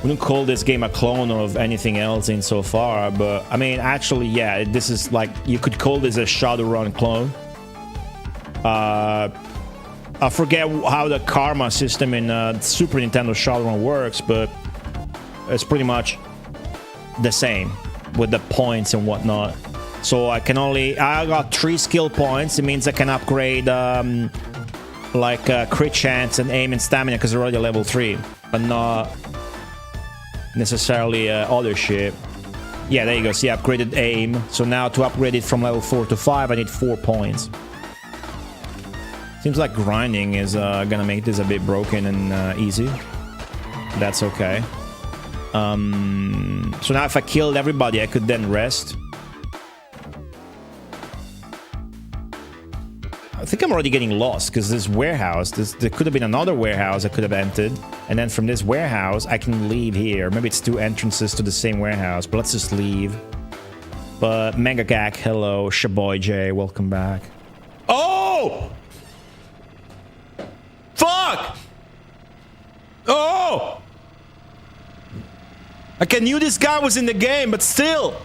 Wouldn't call this game a clone of anything else in so far, but I mean, actually, yeah, this is like, you could call this a Shadowrun clone. I forget how the karma system in Super Nintendo Shadowrun works, but it's pretty much the same with the points and whatnot. So I got 3 skill points. It means I can upgrade like crit chance and aim and stamina because they're already level 3, but not necessarily other shit. Yeah, there you go. See, upgraded aim. So now to upgrade it from level 4 to 5, I need 4 points. Seems like grinding is gonna make this a bit broken and easy. That's okay. So now if I killed everybody, I could then rest. I think I'm already getting lost because this warehouse, there could have been another warehouse I could have entered, and then from this warehouse I can leave here. Maybe it's 2 entrances to the same warehouse, but let's just leave. But Megagak, hello. Shaboy J, welcome back. Oh! Fuck! Oh! Like, I knew this guy was in the game, but still.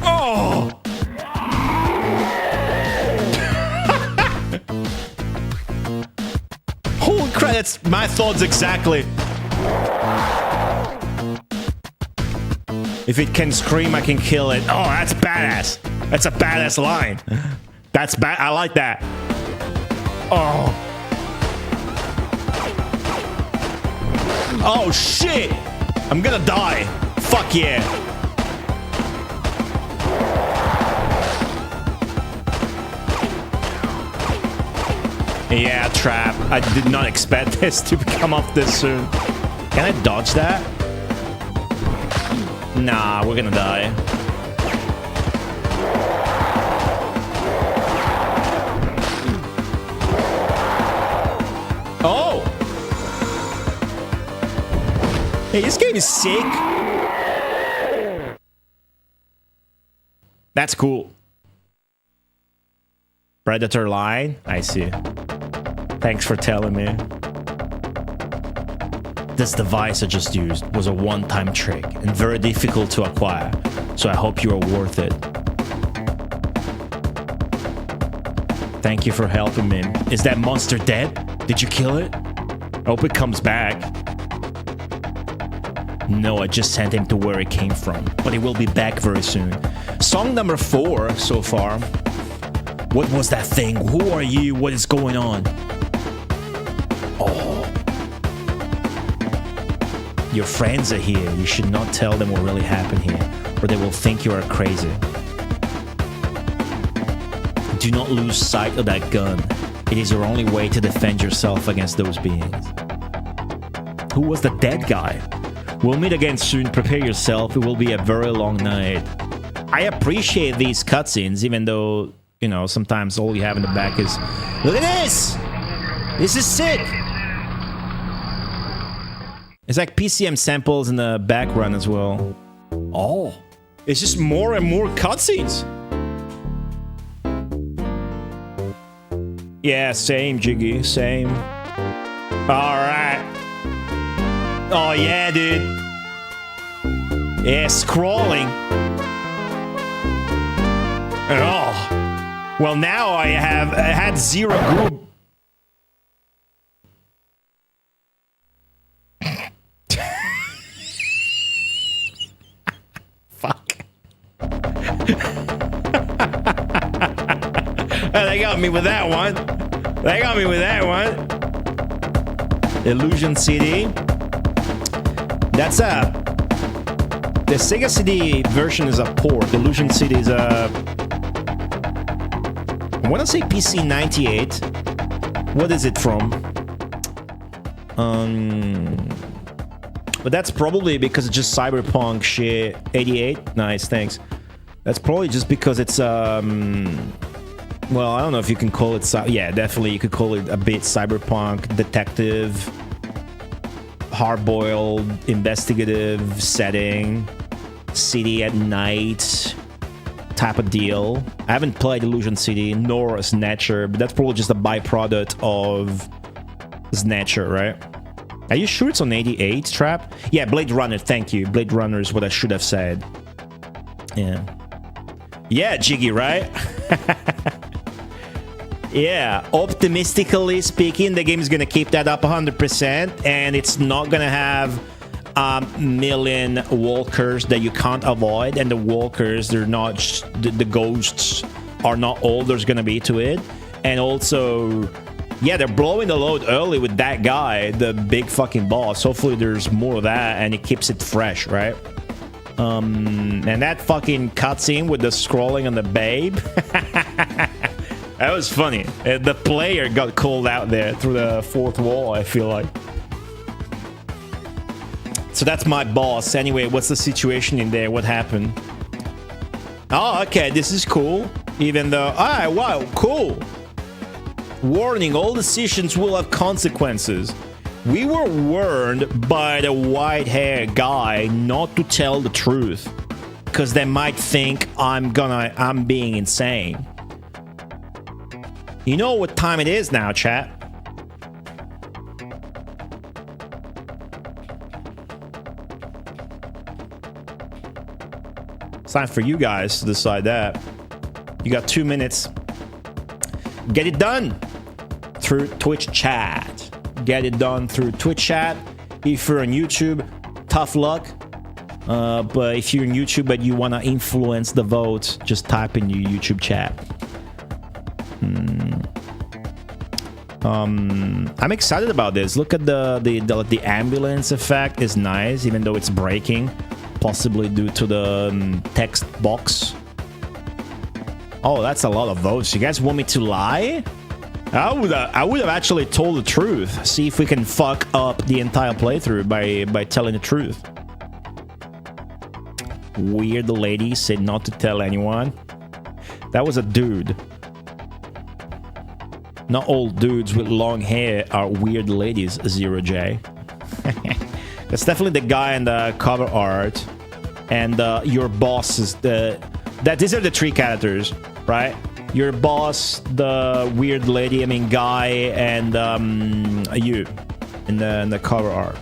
Oh! Holy crap, that's my thoughts exactly. If it can scream, I can kill it. Oh, that's badass. That's a badass line. That's bad. I like that. Oh. Oh, shit. I'm gonna die. Fuck yeah. Yeah, trap. I did not expect this to come up this soon. Can I dodge that? Nah, we're gonna die. Oh! Hey, this game is sick. That's cool. Predator line? I see. Thanks for telling me. This device I just used was a one-time trick and very difficult to acquire, so I hope you are worth it. Thank you for helping me. Is that monster dead? Did you kill it? I hope it comes back. No, I just sent him to where it came from, but he will be back very soon. Song number 4 so far. What was that thing? Who are you? What is going on? Oh. Your friends are here. You should not tell them what really happened here, or they will think you are crazy. Do not lose sight of that gun. It is your only way to defend yourself against those beings. Who was the dead guy? We'll meet again soon. Prepare yourself. It will be a very long night. I appreciate these cutscenes, even though, you know, sometimes all you have in the back is... Look at this! This is sick! It's like PCM samples in the background as well. Oh, it's just more and more cutscenes. Yeah, same, Jiggy, same. Alright. Oh, yeah, dude. Yeah, scrolling. Oh. Well, now I had 0 group. Fuck. They got me with that one. They got me with that one. Illusion CD. That's the Sega CD version is a port. Illusion CD is a... I want to say PC 98. What is it from? But that's probably because it's just Cyberpunk shit. 88? Nice, thanks. That's probably just because it's, well, I don't know if you can call it... Yeah, definitely you could call it a bit Cyberpunk, detective, hard-boiled investigative setting, city at night type of deal. I haven't played Illusion City nor Snatcher, but that's probably just a byproduct of Snatcher, right? Are you sure it's on 88, Trap? Yeah, Blade Runner, thank you. Blade Runner is what I should have said. Yeah. Yeah, Jiggy, right? Yeah, optimistically speaking, the game is going to keep that up 100%, and it's not going to have a million walkers that you can't avoid, and the walkers, they're not, the ghosts are not all there's going to be to it. And also, yeah, they're blowing the load early with that guy, the big fucking boss. Hopefully there's more of that, and it keeps it fresh, right? And that fucking cutscene with the scrolling on the babe. That was funny. The player got called out there through the fourth wall, I feel like. So that's my boss. Anyway, what's the situation in there? What happened? Oh, okay, this is cool. Even though... Ah, wow, cool. Warning, all decisions will have consequences. We were warned by the white-haired guy not to tell the truth, because they might think I'm being insane. You know what time it is now, chat. It's time for you guys to decide that. You got 2 minutes. Get it done through Twitch chat. Get it done through Twitch chat. If you're on YouTube, tough luck. But if you're on YouTube but you want to influence the vote, just type in your YouTube chat. I'm excited about this. Look at the ambulance effect is nice, even though it's breaking, possibly due to the text box. Oh, that's a lot of votes. You guys want me to lie? I would have actually told the truth. See if we can fuck up the entire playthrough by telling the truth. Weird lady said not to tell anyone. That was a dude. Not all dudes with long hair are weird ladies, 0J. That's definitely the guy in the cover art. And your boss is these are the three characters, right? Your boss, the weird lady, guy, and you in the cover art.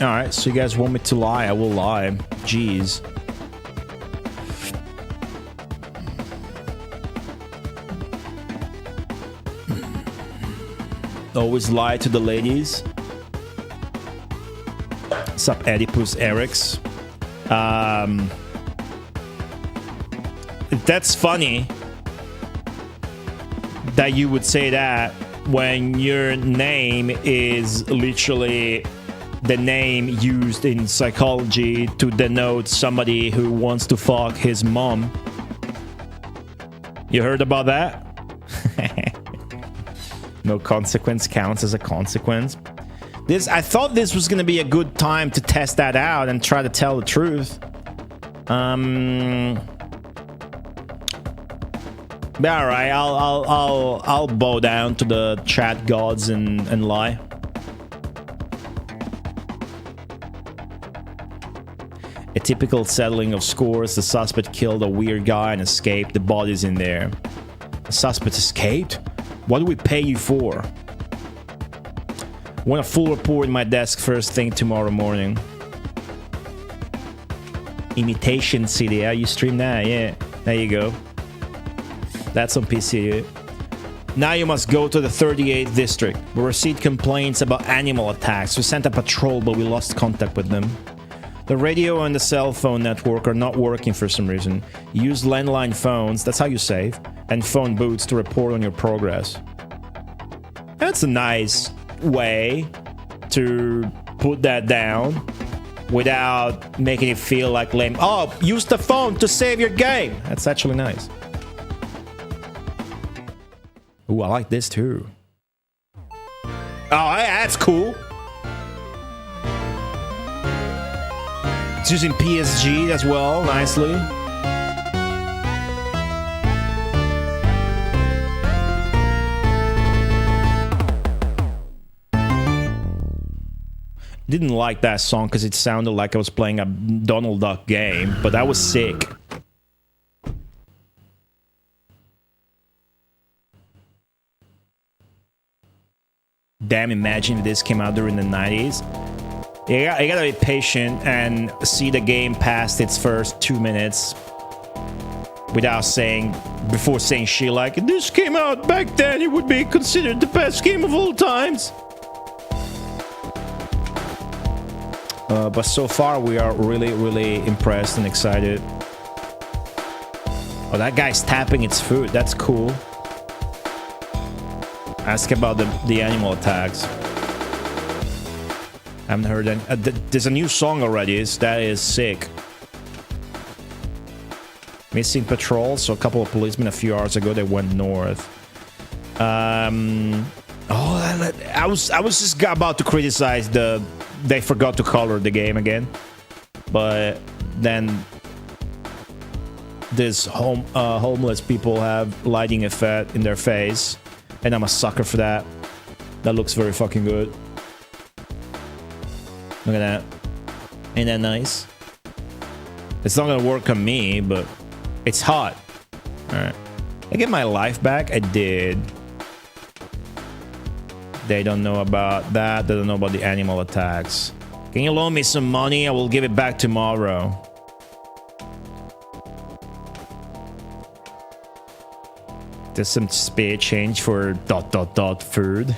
Alright, so you guys want me to lie? I will lie. Jeez. Always lie to the ladies. Sup, Oedipus Erix. That's funny that you would say that when your name is literally the name used in psychology to denote somebody who wants to fuck his mom. You heard about that? No consequence counts as a consequence. I thought this was gonna be a good time to test that out and try to tell the truth. But all right, I'll bow down to the chat gods and lie. A typical settling of scores. The suspect killed a weird guy and escaped. The body's in there. The suspect escaped? What do we pay you for? Want a full report in my desk first thing tomorrow morning. Imitation City. How you stream that? Yeah, there you go. That's on PC. Now you must go to the 38th district. We received complaints about animal attacks. We sent a patrol, but we lost contact with them. The radio and the cell phone network are not working for some reason. Use landline phones, that's how you save, and phone booths to report on your progress. That's a nice way to put that down without making it feel like lame. Oh, use the phone to save your game. That's actually nice. Ooh, I like this too. Oh, that's cool. It's using PSG as well, nicely. Didn't like that song because it sounded like I was playing a Donald Duck game, but that was sick. Damn, imagine if this came out during the 90s. You gotta be patient and see the game past its first 2 minutes before saying shit like, if this came out back then, it would be considered the best game of all times. But so far, we are really, really impressed and excited. Oh, that guy's tapping its foot. That's cool. Ask about the animal attacks. I haven't heard any. There's a new song already. That is sick. Missing patrol. So a couple of policemen a few hours ago, they went north. I was just about to criticize they forgot to color the game again, but then this homeless people have lighting effect in their face, and I'm a sucker for that. That looks very fucking good. Look at that. Ain't that nice? It's not gonna work on me, but it's hot. Alright. I get my life back? I did. They don't know about that. They don't know about the animal attacks. Can you loan me some money? I will give it back tomorrow. There's some speed change for ... food.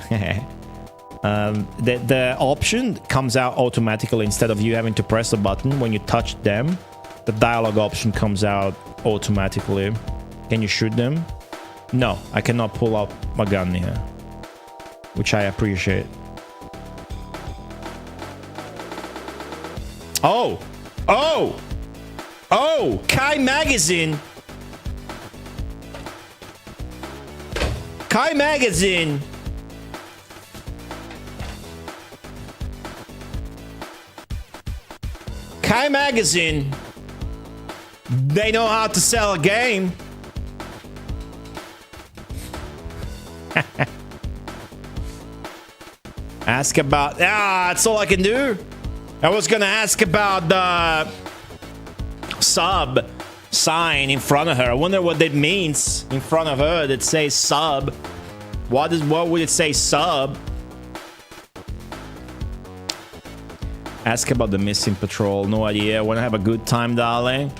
The option comes out automatically instead of you having to press a button. When you touch them, the dialogue option comes out automatically. Can you shoot them? No, I cannot pull out my gun here, which I appreciate. Oh! Kai Magazine! Kai Magazine! Kai Magazine! They know how to sell a game. Ask about... that's all I can do. I was gonna ask about the sub sign in front of her. I wonder what that means in front of her that says sub. What would it say sub? Ask about the missing patrol. No idea. Wanna have a good time, darling?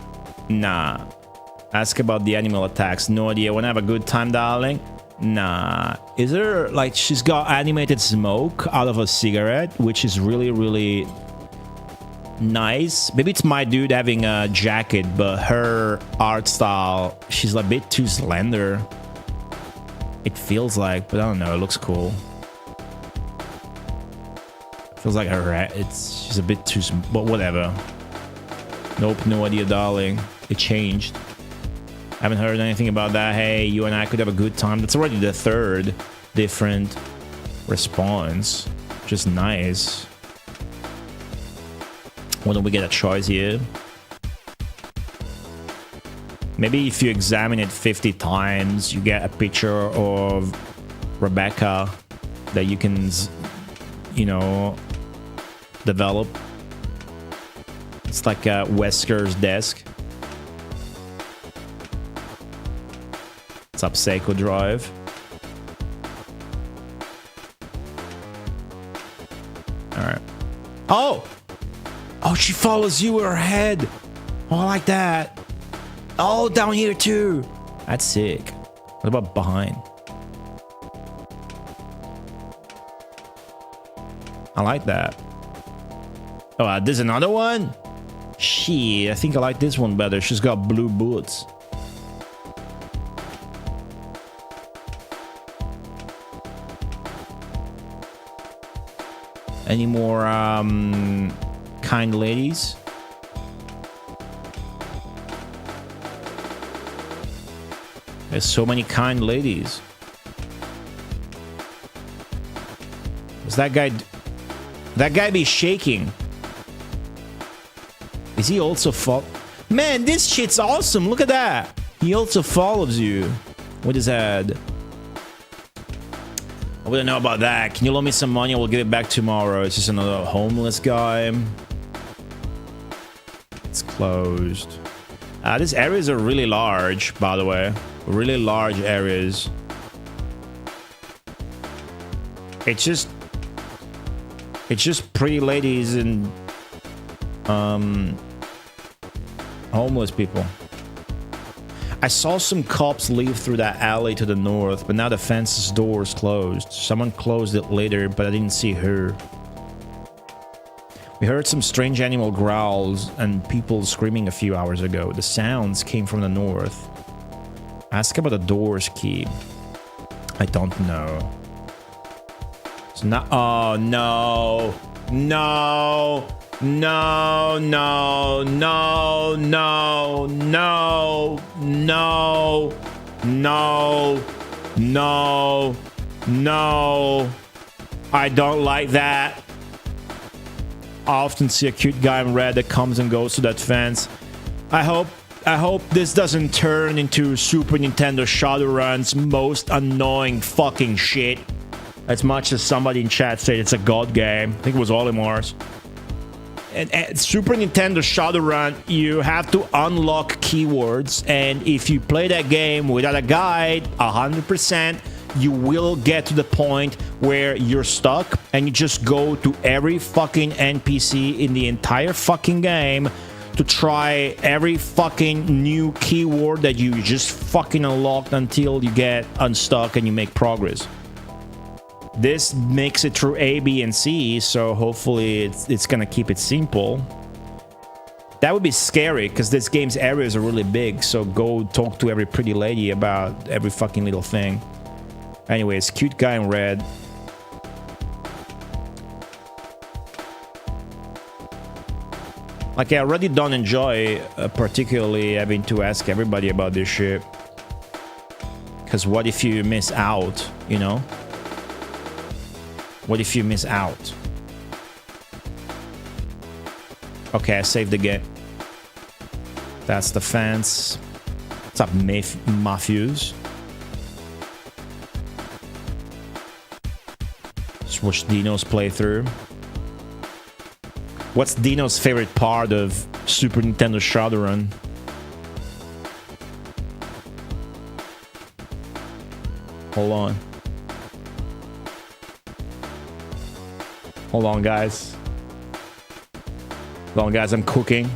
Nah. Ask about the animal attacks. No idea. Wanna have a good time, darling? Nah. Is there, like, she's got animated smoke out of a cigarette, which is really, really nice. Maybe it's my dude having a jacket, but her art style, she's a bit too slender. It feels like, but I don't know. It looks cool. Feels like she's a bit too, but whatever. Nope, no idea, darling. It changed. Haven't heard anything about that. Hey, you and I could have a good time. That's already the third different response. Just nice. Why don't we get a choice here? Maybe if you examine it 50 times, you get a picture of Rebecca that you can, you know, develop. It's like a Wesker's desk. What's up, Sega Drive? Alright. Oh! Oh, she follows you with her head. Oh, I like that. Oh, down here too. That's sick. What about behind? I like that. Oh, there's another one? Shit, I think I like this one better. She's got blue boots. Any more kind ladies? There's so many kind ladies. Was that guy... That guy be shaking. Is he also Man, this shit's awesome. Look at that. He also follows you with his head. wouldn't know about that. Can you loan me some money? I will give it back tomorrow. It's just another homeless guy. It's closed. These areas are really large, by the way. Really large areas. It's just pretty ladies and homeless people. I saw some cops leave through that alley to the north, but now the fence's door is closed. Someone closed it later, but I didn't see her. We heard some strange animal growls and people screaming a few hours ago. The sounds came from the north. Ask about the door's key. I don't know. It's not. Oh no! No! No! No! No! No! No! No! No! No! No! I don't like that. I often see a cute guy in red that comes and goes to that fence. I hope this doesn't turn into Super Nintendo Shadowrun's most annoying fucking shit. As much as somebody in chat said it's a god game. I think it was Olimar's. And Super Nintendo Shadowrun, you have to unlock keywords, and if you play that game without a guide, 100%, you will get to the point where you're stuck and you just go to every fucking NPC in the entire fucking game to try every fucking new keyword that you just fucking unlocked until you get unstuck and you make progress. This makes it through A, B, and C, so hopefully it's gonna keep it simple. That would be scary, because this game's areas are really big, so go talk to every pretty lady about every fucking little thing. Anyways, cute guy in red. Like, I already don't enjoy particularly having to ask everybody about this shit. Because what if you miss out, you know? What if you miss out? Okay, I saved the game. That's the fence. What's up, Matthews? Let's watch Dino's playthrough. What's Dino's favorite part of Super Nintendo Shadowrun? Hold on. Hold on, guys. Hold on, guys. I'm cooking.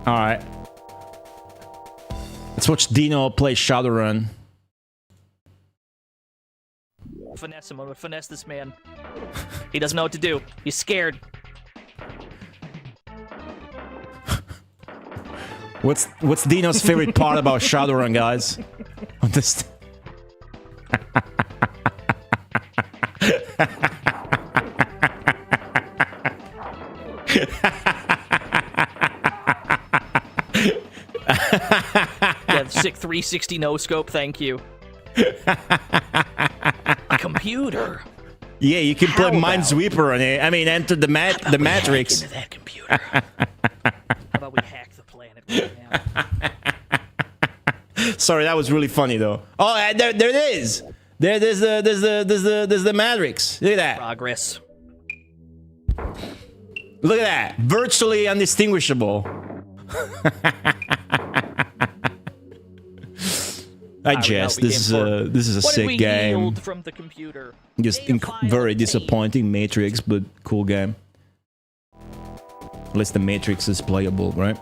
All right. Let's watch Dino play Shadowrun. Finesse him. I'm gonna finesse this man. He doesn't know what to do. He's scared. What's Dino's favorite part about Shadowrun, guys? Yeah, sick 360 no scope. Thank you. A computer. Yeah, you can play How Minesweeper on it. I mean, enter the Matrix. Hack into that computer. How about we hack the planet right now? Sorry, that was really funny though. Oh, there it is. There's the Matrix. Look at that. Progress. Look at that. Virtually undistinguishable. I jest. This is a sick game. Yield from the computer? Just very disappointing Matrix, but cool game. At least the Matrix is playable, right?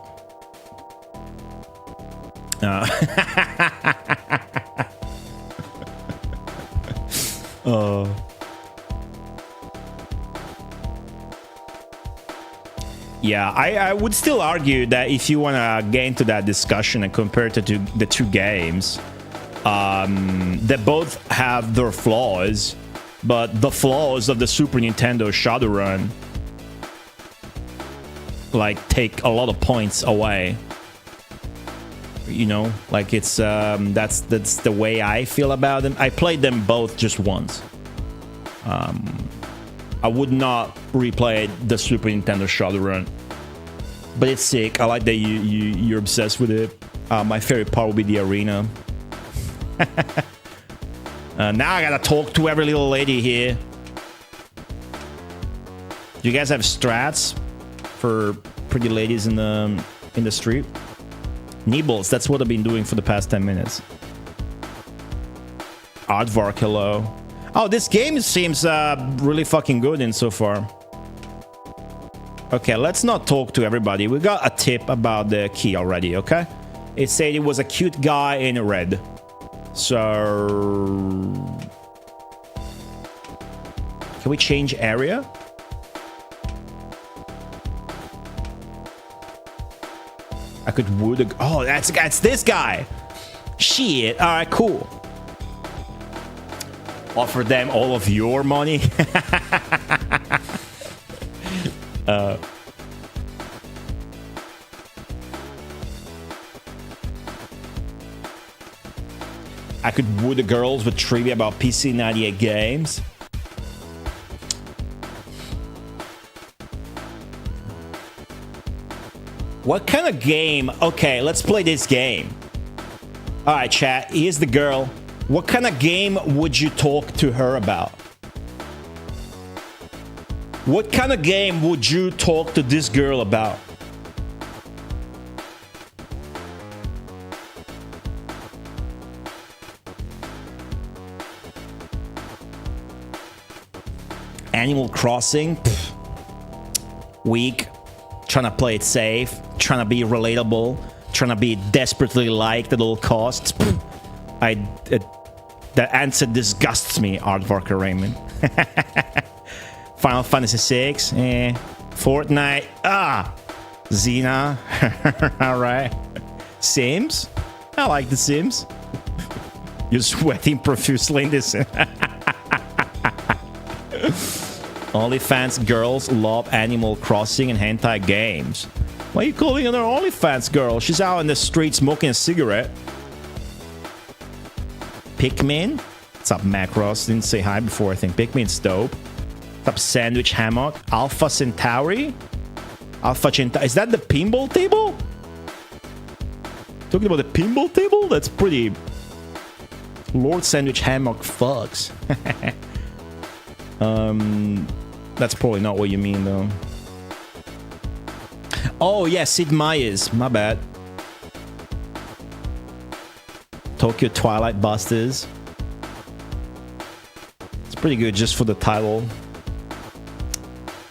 Yeah, I would still argue that if you want to get into that discussion and compare it to the two games, they both have their flaws, but the flaws of the Super Nintendo Shadowrun like take a lot of points away. You know, like it's that's the way I feel about them. I played them both just once. I would not replay the Super Nintendo Shadowrun, but it's sick. I like that you're obsessed with it. My favorite part will be the arena. Now I gotta talk to every little lady here. Do you guys have strats for pretty ladies in the street? Nibbles, that's what I've been doing for the past 10 minutes. Aardvark, hello. Oh, this game seems really fucking good in so far. Okay, let's not talk to everybody. We got a tip about the key already, okay? It said it was a cute guy in red. So... Can we change area? I could wood... Oh, that's this guy! Shit, alright, cool. Offer them all of your money? I could woo the girls with trivia about PC 98 games. What kind of game? Okay, let's play this game. Alright, chat, here's the girl. What kind of game would you talk to her about? What kind of game would you talk to this girl about? Animal Crossing? Pfft. Weak. Trying to play it safe. Trying to be relatable. Trying to be desperately liked at all costs. The answer disgusts me, Aardvark Raymond. Final Fantasy VI. Fortnite. Xena. Alright. Sims? I like the Sims. You're sweating profusely in this. OnlyFans girls love Animal Crossing and hentai games. Why are you calling her OnlyFans girl? She's out in the street smoking a cigarette. Pikmin? What's up, Macross? Didn't say hi before, I think. Pikmin's dope. What's up, Sandwich Hammock? Alpha Centauri? Alpha Centauri. Is that the pinball table? Talking about the pinball table? That's pretty... Lord Sandwich Hammock fucks. That's probably not what you mean, though. Oh, yeah, Sid Meier's. My bad. Tokyo Twilight Busters. It's pretty good just for the title.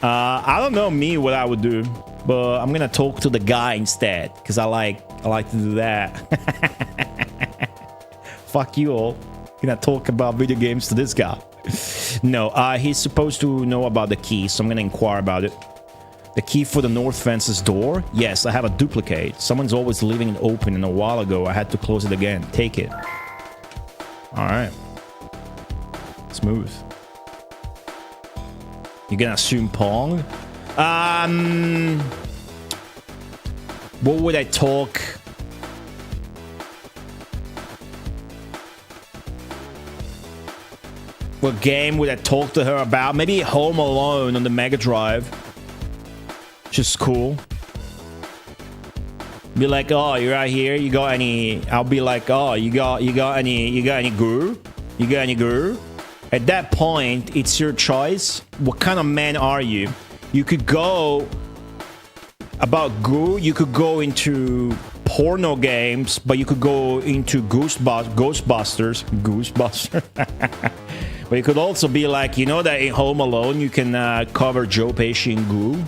I don't know me what I would do, but I'm gonna talk to the guy instead because I like to do that. Fuck you all. Gonna talk about video games to this guy. No, he's supposed to know about the key, so I'm gonna inquire about it. The key for the north fence's door? Yes, I have a duplicate. Someone's always leaving it open, and a while ago I had to close it again. Take it. Alright. Smooth. You gonna assume Pong? What would I talk? What game would I talk to her about? Maybe Home Alone on the Mega Drive. Just cool. Be like, oh, you're out here. You got any? I'll be like, oh, you got any guru? You got any guru? At that point, it's your choice. What kind of man are you? You could go about guru. You could go into porno games, but you could go into Ghostbusters. But you could also be like, you know that in Home Alone you can cover Joe Pesci in goo.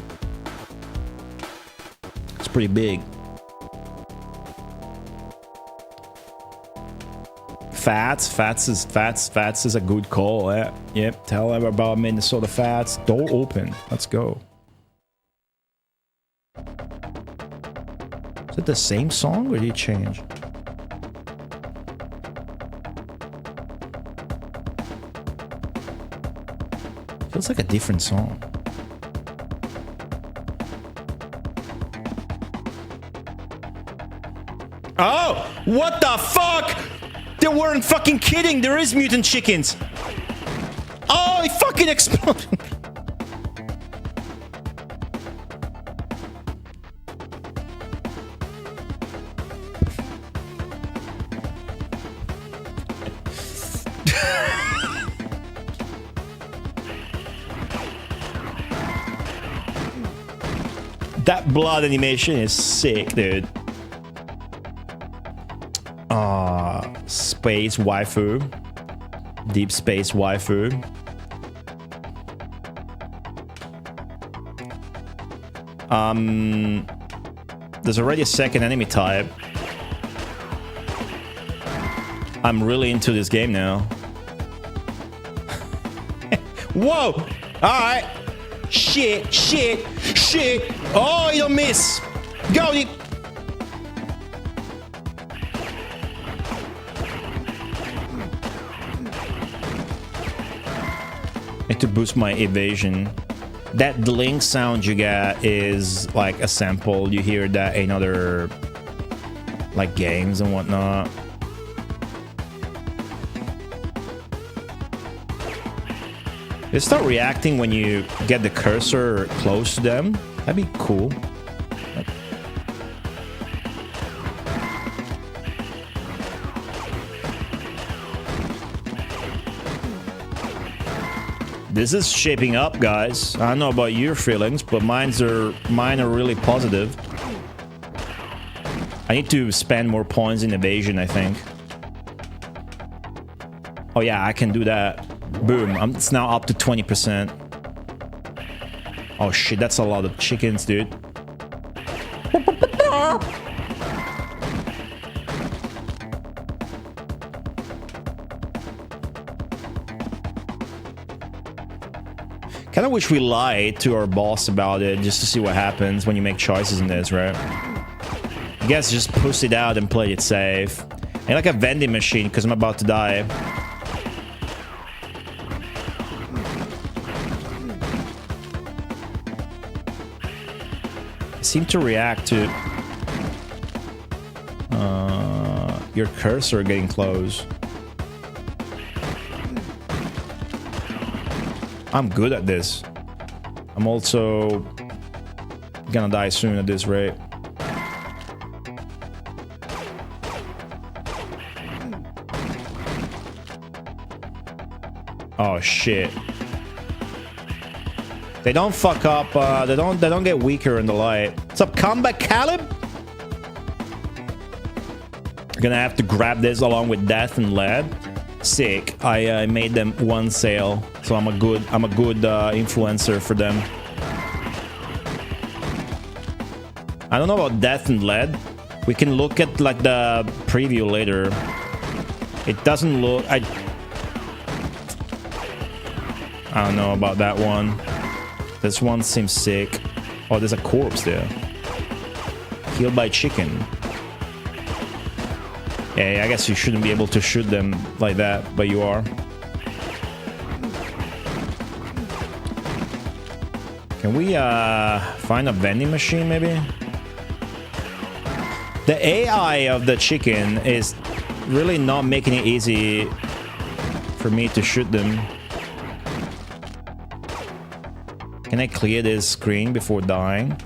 It's pretty big. Fats is a good call. Yeah. Yep. Tell them about Minnesota Fats. Door open. Let's go. Is it the same song or did it change? Feels like a different song. Oh, what the fuck? They weren't fucking kidding. There is mutant chickens. Oh, it fucking exploded. That blood animation is sick, dude. Space waifu. Deep space waifu. There's already a second enemy type. I'm really into this game now. Whoa! Alright. Shit, shit, shit. Oh, you don't miss. Go, you. Need to boost my evasion. That link sound you get is like a sample. You hear that in other like games and whatnot. They start reacting when you get the cursor close to them. That'd be cool. This is shaping up, guys. I don't know about your feelings, but mine are really positive. I need to spend more points in evasion, I think. Oh yeah, I can do that. Boom, it's now up to 20%. Oh shit, that's a lot of chickens, dude. Kinda wish we lied to our boss about it just to see what happens when you make choices in this, right? I guess just push it out and play it safe. And like a vending machine, because I'm about to die. Seem to react to your cursor getting close. I'm good at this. I'm also gonna die soon at this rate. Oh shit. They don't fuck up, they don't get weaker in the light. What's up, Combat Caleb? Gonna have to grab this along with Death and Lead. Sick. I made them one sale, so I'm a good influencer for them. I don't know about Death and Lead. We can look at like the preview later. It doesn't look. I don't know about that one. This one seems sick. Oh, there's a corpse there. Killed by chicken. Yeah, I guess you shouldn't be able to shoot them like that, but you are. Can we find a vending machine maybe? The AI of the chicken is really not making it easy for me to shoot them. Can I clear this screen before dying?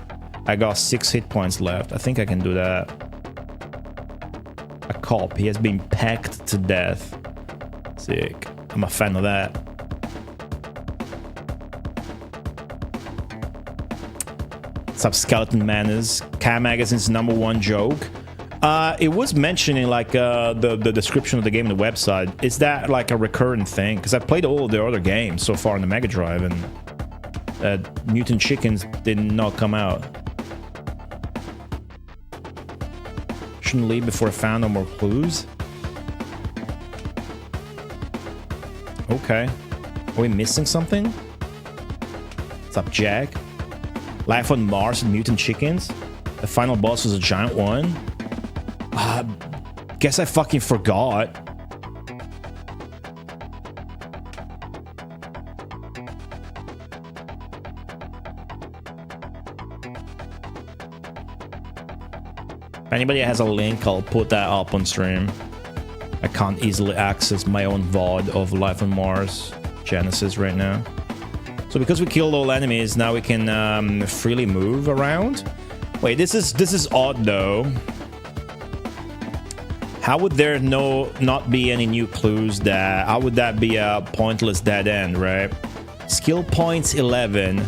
I got 6 hit points left. I think I can do that. A cop. He has been pecked to death. Sick. I'm a fan of that. What's up, Skeleton Manners? Cam Magazine's #1 joke. It was mentioning like the description of the game on the website. Is that like a recurrent thing? Because I played all of the other games so far on the Mega Drive and mutant chickens did not come out. Shouldn't leave before I found no more clues. Okay. Are we missing something? What's up, Jack? Life on Mars and mutant chickens? The final boss was a giant one? Guess I fucking forgot. anybody has a link, I'll put that up on stream. I can't easily access my own VOD of Life on Mars Genesis right now. So because we killed all enemies, now we can freely move around. Wait, this is odd though. How would there not be any new clues? That how would that be a pointless dead end, right? Skill points 11.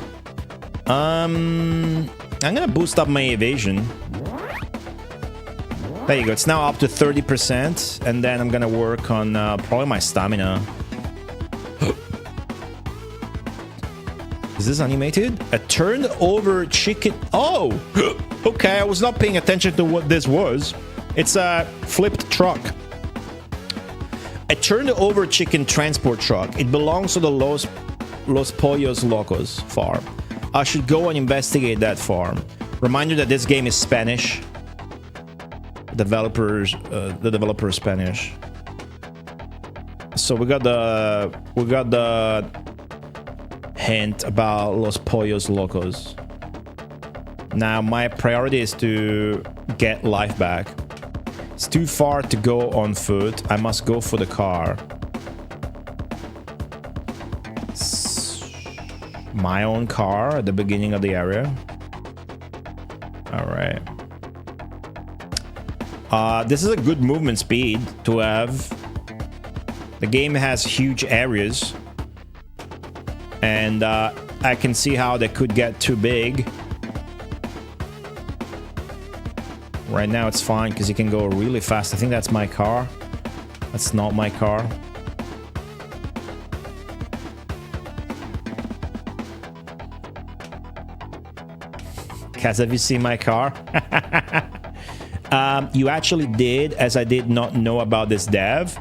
I'm gonna boost up my evasion. There you go. It's now up to 30%, and then I'm gonna work on probably my stamina. Is this animated? A turned over chicken. Oh, okay. I was not paying attention to what this was. It's a flipped truck. A turned over chicken transport truck. It belongs to the Los Pollos Locos farm. I should go and investigate that farm. Reminder that this game is Spanish. The developer is Spanish. So we got the hint about Los Pollos Locos. Now my priority is to get life back. It's too far to go on foot. I must go for the car. My own car at the beginning of the area. All right. This is a good movement speed to have. The game has huge areas. And I can see how they could get too big. Right now it's fine because you can go really fast. I think that's my car. That's not my car. Kaz, have you seen my car? You actually did, as I did not know about this dev.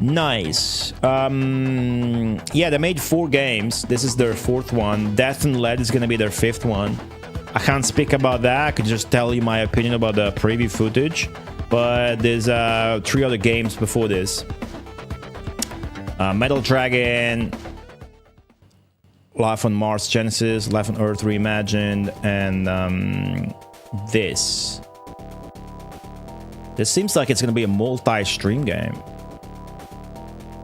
Nice. Yeah, they made 4 games. This is their 4th one. Death and Lead is gonna be their 5th one. I can't speak about that. I could just tell you my opinion about the preview footage. But there's 3 other games before this. Metal Dragon, Life on Mars Genesis, Life on Earth Reimagined, and this. This seems like it's going to be a multi-stream game.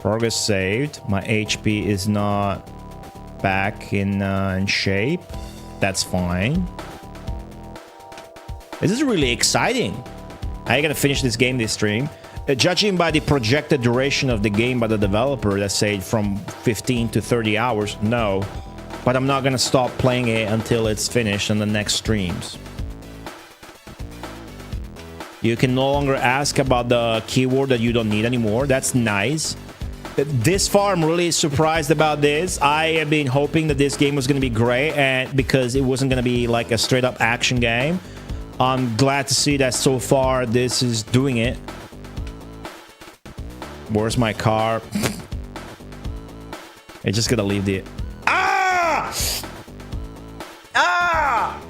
Progress saved. My HP is not back in shape. That's fine. This is really exciting. I gotta finish this game this stream. Judging by the projected duration of the game by the developer, let's say from 15 to 30 hours, no. But I'm not gonna stop playing it until it's finished on the next streams. You can no longer ask about the keyword that you don't need anymore. That's nice. This far, I'm really surprised about this. I have been hoping that this game was going to be great, and because it wasn't going to be like a straight-up action game. I'm glad to see that so far this is doing it. Where's my car? I just gotta leave the... Ah! Ah!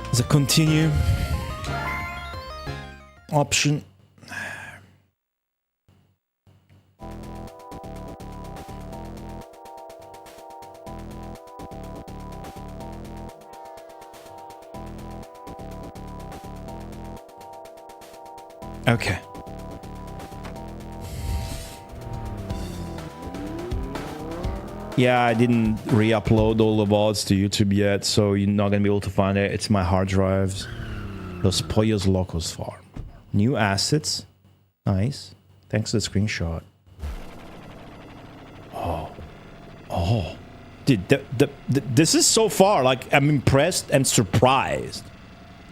There's a continue option. Okay. Yeah, I didn't re-upload all the VODs to YouTube yet, so you're not gonna be able to find it. It's my hard drives. Los Pollos Locos farm. New assets. Nice. Thanks to the screenshot. Oh. Dude, this is so far, like, I'm impressed and surprised.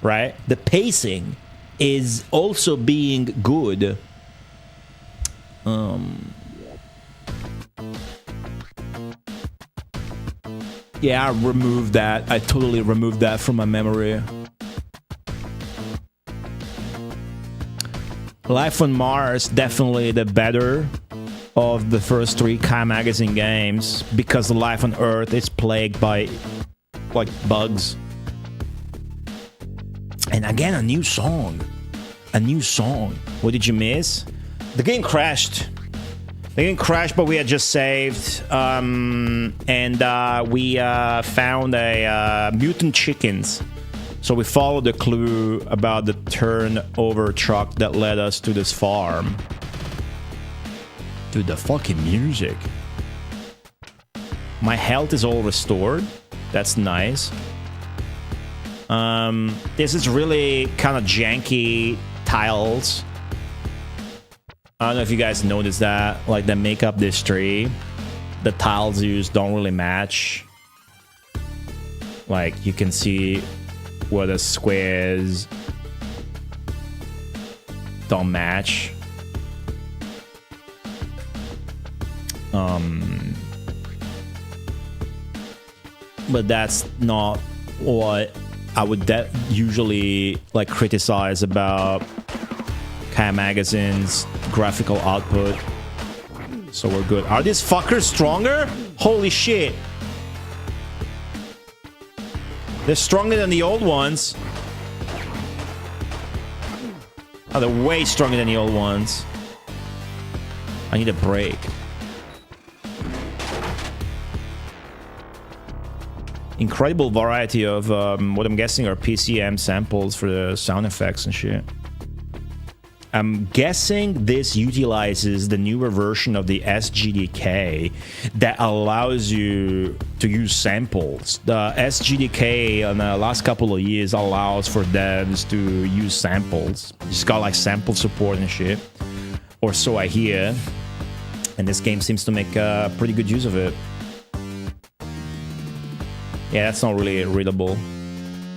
Right? The pacing is also being good. Yeah, I removed that. I totally removed that from my memory. Life on Mars, definitely the better of the first 3 Kai Magazine games, because Life on Earth is plagued by like bugs. And again, a new song. A new song. What did you miss? The game crashed. The game crashed, but we had just saved. And we found a mutant chickens. So we followed the clue about the turnover truck that led us to this farm. Dude, the fucking music. My health is all restored. That's nice. This is really kind of janky tiles. I don't know if you guys noticed that. Like, that make up this tree. The tiles used don't really match. Like, you can see where the squares don't match. But that's not what I would usually like criticize about Kai Magazine's graphical output. So we're good. Are these fuckers stronger? Holy shit. They're stronger than the old ones. Oh, they're way stronger than the old ones. I need a break. Incredible variety of what I'm guessing are PCM samples for the sound effects and shit. I'm guessing this utilizes the newer version of the SGDK that allows you to use samples. The SGDK in the last couple of years allows for devs to use samples. It's got like sample support and shit, or so I hear. And this game seems to make pretty good use of it. Yeah, that's not really readable.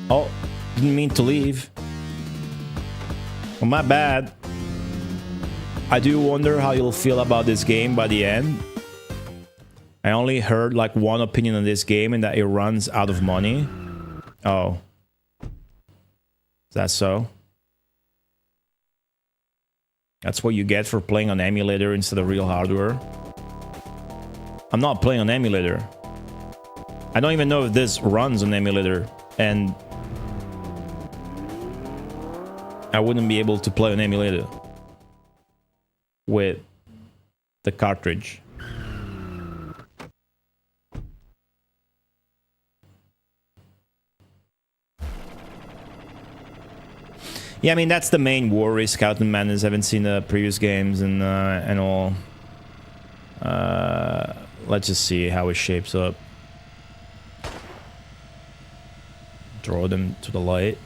Oh, didn't mean to leave. Well, my bad. I do wonder how you'll feel about this game by the end. I only heard like one opinion on this game, and that it runs out of money. Oh. Is that so? That's what you get for playing on emulator instead of real hardware. I'm not playing on emulator. I don't even know if this runs on emulator, and I wouldn't be able to play on emulator with the cartridge. Yeah, I mean, that's the main worry. Scout and Madness haven't seen the previous games and all. Let's just see how it shapes up. Draw them to the light.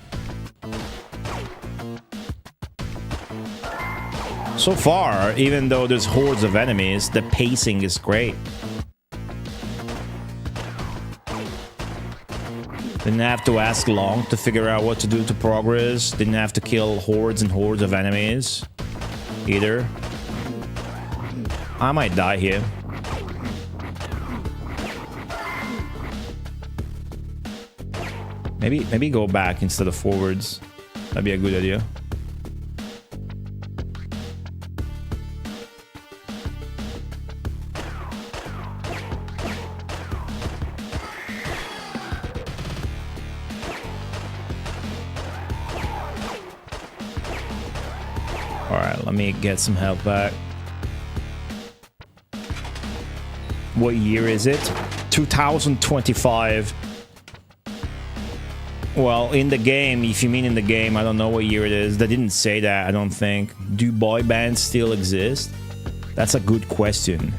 So far, even though there's hordes of enemies, the pacing is great. Didn't have to ask long to figure out what to do to progress. Didn't have to kill hordes and hordes of enemies either. I might die here. Maybe go back instead of forwards. That'd be a good idea. Alright, let me get some health back. What year is it? 2025. Well, in the game, if you mean in the game, I don't know what year it is. They didn't say that, I don't think. Do boy bands still exist? That's a good question.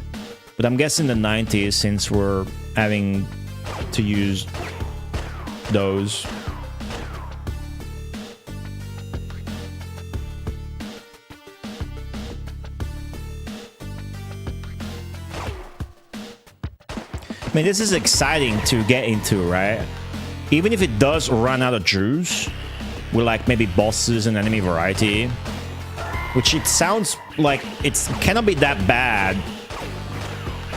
But I'm guessing the 90s, since we're having to use those. I mean, this is exciting to get into, right? Even if it does run out of juice, with like maybe bosses and enemy variety, which it sounds like it cannot be that bad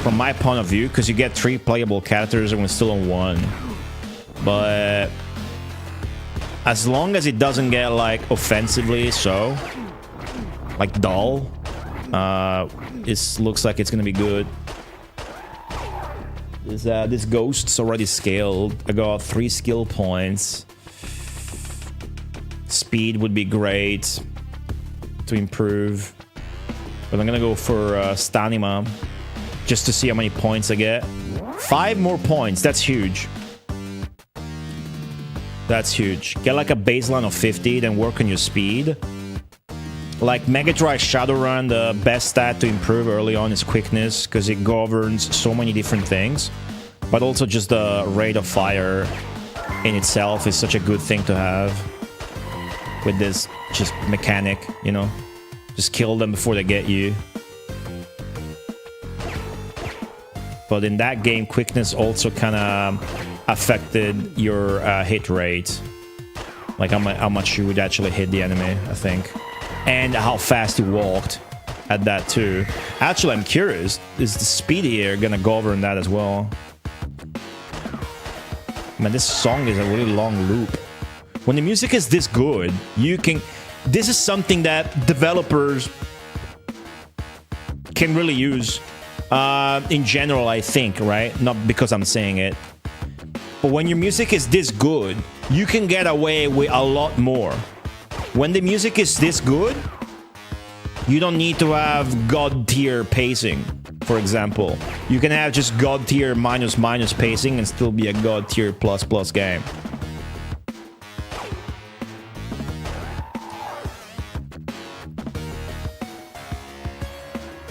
from my point of view, because you get 3 playable characters and we're still on 1. But as long as it doesn't get like offensively so, like dull. It looks like it's gonna be good. This ghost's already scaled. I got 3 skill points. Speed would be great to improve, but I'm gonna go for stamina just to see how many points I get. 5 more points. That's huge. That's huge. Get like a baseline of 50, then work on your speed. Like Mega Drive Shadowrun, the best stat to improve early on is quickness, because it governs so many different things. But also just the rate of fire in itself is such a good thing to have. With this just mechanic, you know? Just kill them before they get you. But in that game, quickness also kind of affected your hit rate. Like how much you would actually hit the enemy, I think. And how fast you walked at that too. Actually, I'm curious, is the speed here gonna govern that as well? Man, this song is a really long loop. When the music is this good, you can... This is something that developers can really use in general, I think, right? Not because I'm saying it. But when your music is this good, you can get away with a lot more. When the music is this good, you don't need to have god tier pacing, for example. You can have just god tier minus pacing and still be a god tier plus game.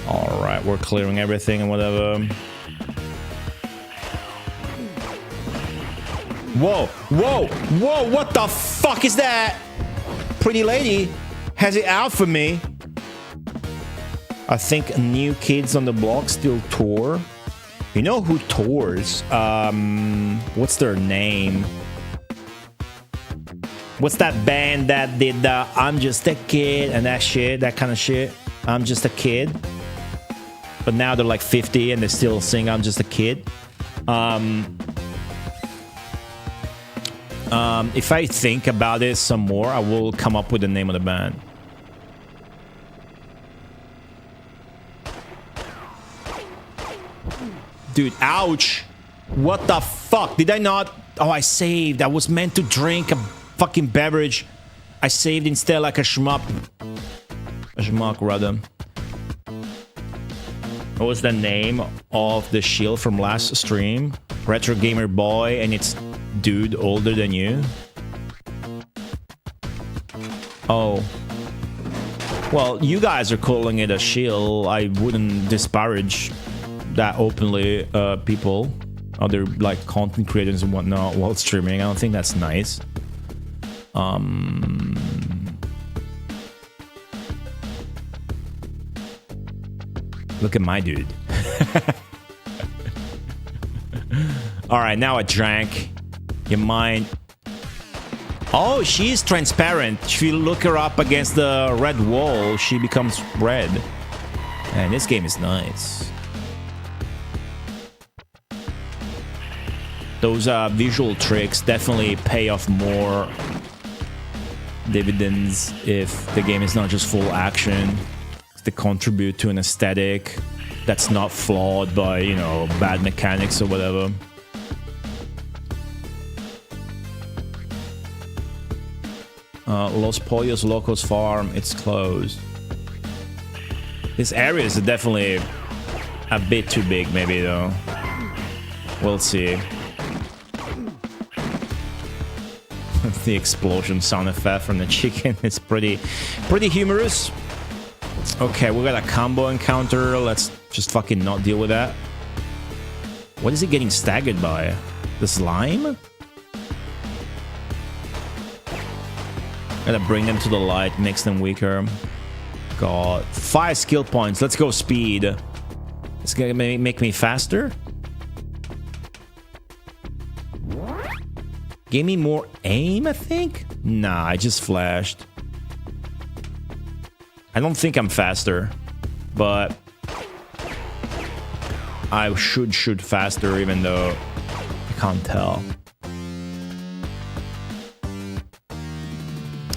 Alright, we're clearing everything and whatever. Whoa, whoa, whoa, what the fuck is that? Pretty lady has it out for me. I think New Kids on the Block still tour. You know who tours? What's their name? What's that band that did I'm Just a Kid and that shit, that kind of shit? I'm Just a Kid. But now they're like 50 and they still sing I'm Just a Kid. If I think about it some more, I will come up with the name of the band. Dude, ouch! What the fuck? Did I not... Oh, I saved. I was meant to drink a fucking beverage. I saved instead like a schmuck. A schmuck, rather. What was the name of the shield from last stream? Retro Gamer Boy, and it's dude older than you. Oh. Well, you guys are calling it a shield. I wouldn't disparage that openly, people. Other, like, content creators and whatnot while streaming. I don't think that's nice. Look at my dude. Alright, now I drank. Your mind. Oh, she's transparent. If you look her up against the red wall, she becomes red. And this game is nice. Those visual tricks definitely pay off more dividends if the game is not just full action. They contribute to an aesthetic that's not flawed by, you know, bad mechanics or whatever. Los Pollos Locos Farm, it's closed. This area is definitely a bit too big, maybe, though. We'll see. The explosion sound effect from the chicken is pretty humorous. Okay, we got a combo encounter. Let's just fucking not deal with that. What is he getting staggered by? The slime? Gotta bring them to the light, makes them weaker. God. 5 skill points. Let's go speed. It's gonna make me faster? Give me more aim, I think? Nah, I just flashed. I don't think I'm faster, but I should shoot faster even though I can't tell.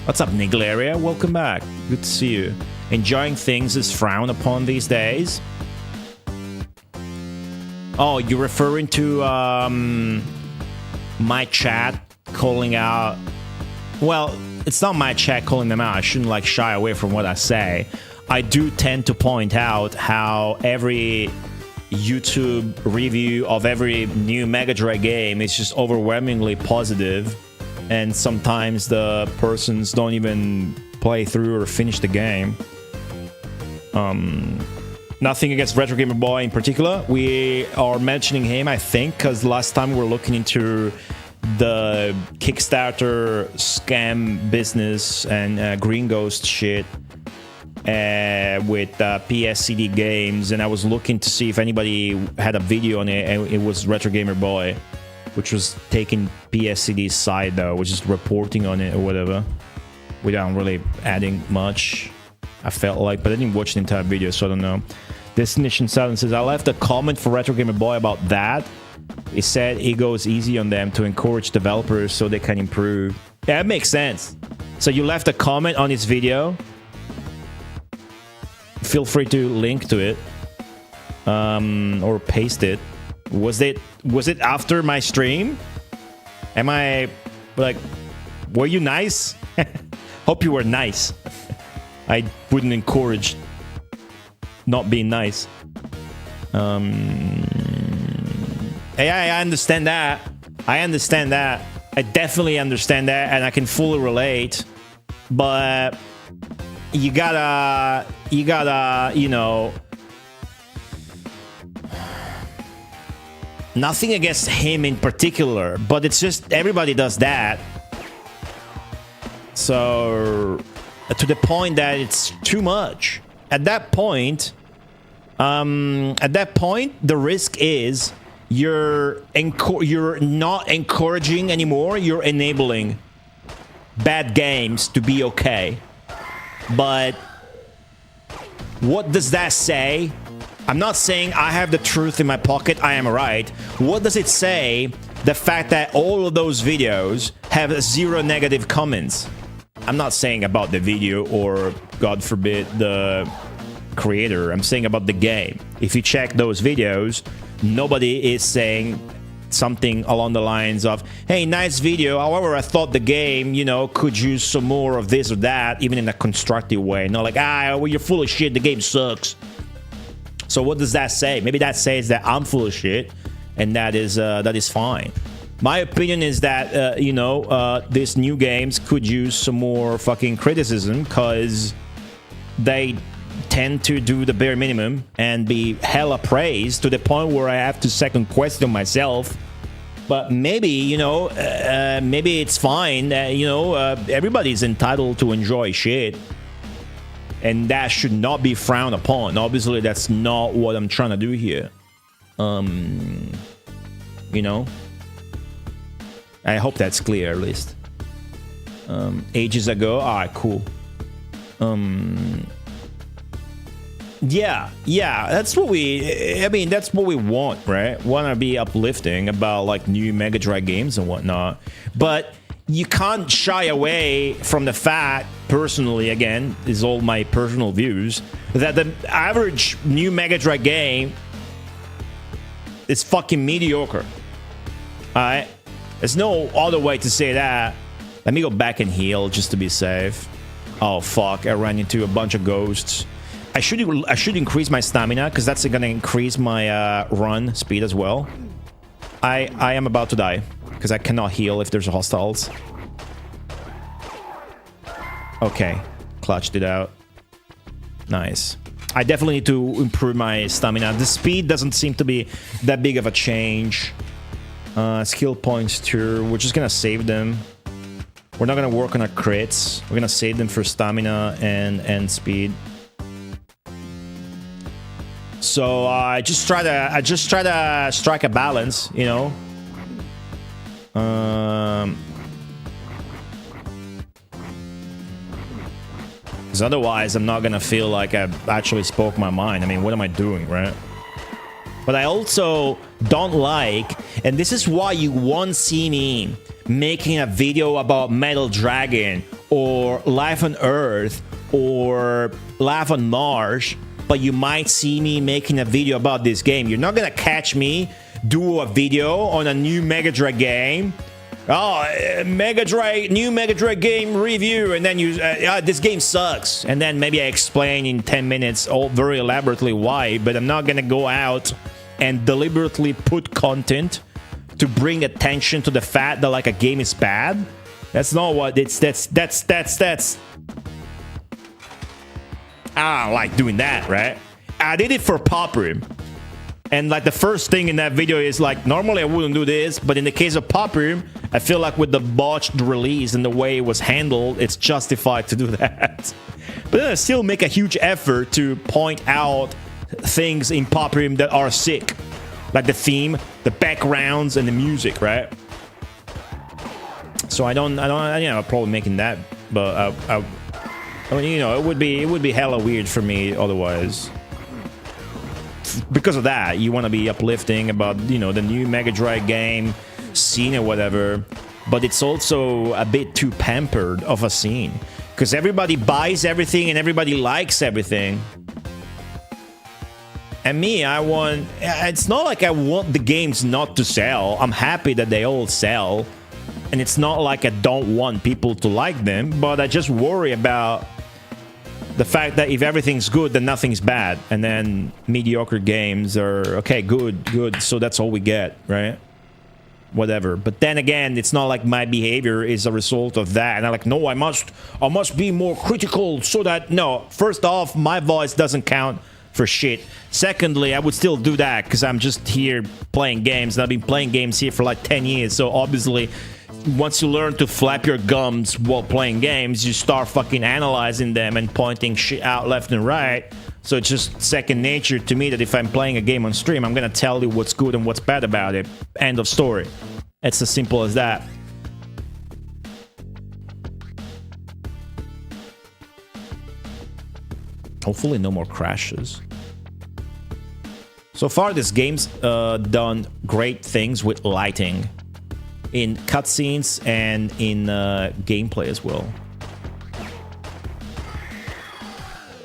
What's up, Nigleria? Welcome back. Good to see you. enjoying things is frowned upon these days. Oh, you're referring to my chat calling out... Well, it's not my chat calling them out. I shouldn't like shy away from what I say. I do tend to point out how every YouTube review of every new Mega Drive game is just overwhelmingly positive, and sometimes the persons don't even play through or finish the game. Nothing against Retro Gamer Boy in particular. We are mentioning him, I think, because last time we were looking into the Kickstarter scam business and Green Ghost shit with PSCD games, and I was looking to see if anybody had a video on it, and it was Retro Gamer Boy, which was taking PSCD's side though, which is reporting on it or whatever, without really adding much. I felt like, but I didn't watch the entire video, so I don't know. Destination 7 says, I left a comment for Retro Gamer Boy about that. He said he goes easy on them to encourage developers so they can improve. Yeah, it makes sense. So you left a comment on his video. Feel free to link to it. Or paste it. Was it after my stream? Am I like, were you nice? Hope you were nice. I wouldn't encourage not being nice. Hey, I understand that. I understand that. I definitely understand that, and I can fully relate. But you gotta, you know, nothing against him in particular, but it's just everybody does that. So to the point that it's too much. At that point, the risk is you're not encouraging anymore. You're enabling bad games to be okay. But what does that say? I'm not saying I have the truth in my pocket. I am right. What does it say? The fact that all of those videos have 0 negative comments. I'm not saying about the video or, God forbid, the creator. I'm saying about the game. If you check those videos, nobody is saying something along the lines of, hey, nice video, however, I thought the game, you know, could use some more of this or that, even in a constructive way. Not like, well, you're full of shit, the game sucks. So what does that say? Maybe that says that I'm full of shit, and that is fine. My opinion is that, you know, these new games could use some more fucking criticism, because they tend to do the bare minimum and be hella praised to the point where I have to second question myself. But maybe, you know, maybe it's fine. You know, everybody's entitled to enjoy shit, and that should not be frowned upon. Obviously, that's not what I'm trying to do here. You know, I hope that's clear at least. Ages ago, alright, cool. Yeah, that's what that's what we want, right? Want to be uplifting about like new Mega Drive games and whatnot, but you can't shy away from the fact, personally, again, is all my personal views, that the average new Mega Drive game is fucking mediocre. Alright? There's no other way to say that. Let me go back and heal just to be safe. Oh fuck, I ran into a bunch of ghosts. I should increase my stamina, because that's gonna increase my run speed as well. I am about to die, because I cannot heal if there's hostiles. Okay, clutched it out. Nice. I definitely need to improve my stamina. The speed doesn't seem to be that big of a change. Skill points too. We're just gonna save them. We're not gonna work on our crits. We're gonna save them for stamina and speed. So I just try to strike a balance, you know. Because otherwise, I'm not gonna feel like I actually spoke my mind. I mean, what am I doing, right? But I also don't like, and this is why you won't see me making a video about Metal Dragon or Life on Earth or laugh on Marsh, but you might see me making a video about this game. You're not gonna catch me do a video on a new Mega Drive game. Oh, new Mega Drive game review, and then this game sucks, and then maybe I explain in 10 minutes very elaborately why. But I'm not gonna go out and deliberately put content to bring attention to the fact that like a game is bad. That's not what it's. That's. I don't like doing that, right? I did it for Pop Room. And like the first thing in that video is like, normally I wouldn't do this, but in the case of Pop Room, I feel like with the botched release and the way it was handled, it's justified to do that. But then I still make a huge effort to point out things in Pop Room that are sick. Like the theme, the backgrounds, and the music, right? So I don't have a problem making that, but I mean, you know, it would be hella weird for me otherwise. Because of that, you want to be uplifting about, you know, the new Mega Drive game scene or whatever, but it's also a bit too pampered of a scene because everybody buys everything and everybody likes everything. And me, it's not like I want the games not to sell. I'm happy that they all sell, and it's not like I don't want people to like them, but I just worry about the fact that if everything's good, then nothing's bad. And then mediocre games are, okay, good, so that's all we get, right? Whatever. But then again, it's not like my behavior is a result of that. And I'm like, no, I must be more critical so that, no, first off, my voice doesn't count for shit. Secondly, I would still do that because I'm just here playing games, and I've been playing games here for like 10 years. So obviously, once you learn to flap your gums while playing games, you start fucking analyzing them and pointing shit out left and right. So it's just second nature to me that if I'm playing a game on stream, I'm gonna tell you what's good and what's bad about it. End of story. It's as simple as that. Hopefully no more crashes. So far this game's done great things with lighting in cutscenes and in gameplay as well.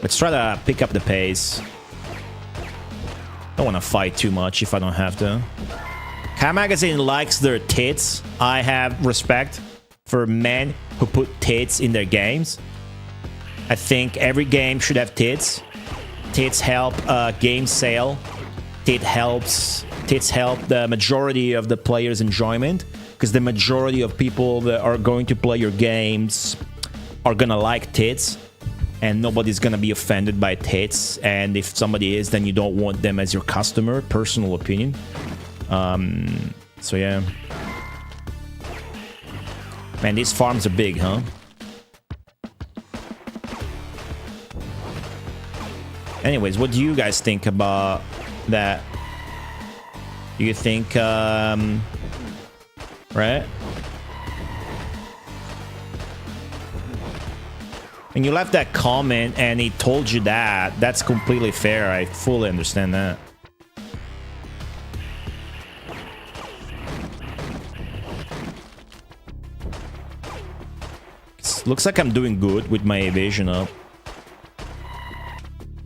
Let's try to pick up the pace. Don't want to fight too much if I don't have to. Car Magazine likes their tits. I have respect for men who put tits in their games. I think every game should have tits. Tits help game sale. Tits help the majority of the players' enjoyment, because the majority of people that are going to play your games are gonna like tits, and nobody's gonna be offended by tits. And if somebody is, then you don't want them as your customer. Personal opinion. So yeah. Man, these farms are big, huh? Anyways, what do you guys think about that? Do you think, right? And you left that comment and he told you that. That's completely fair. I fully understand that. Looks like I'm doing good with my evasion up.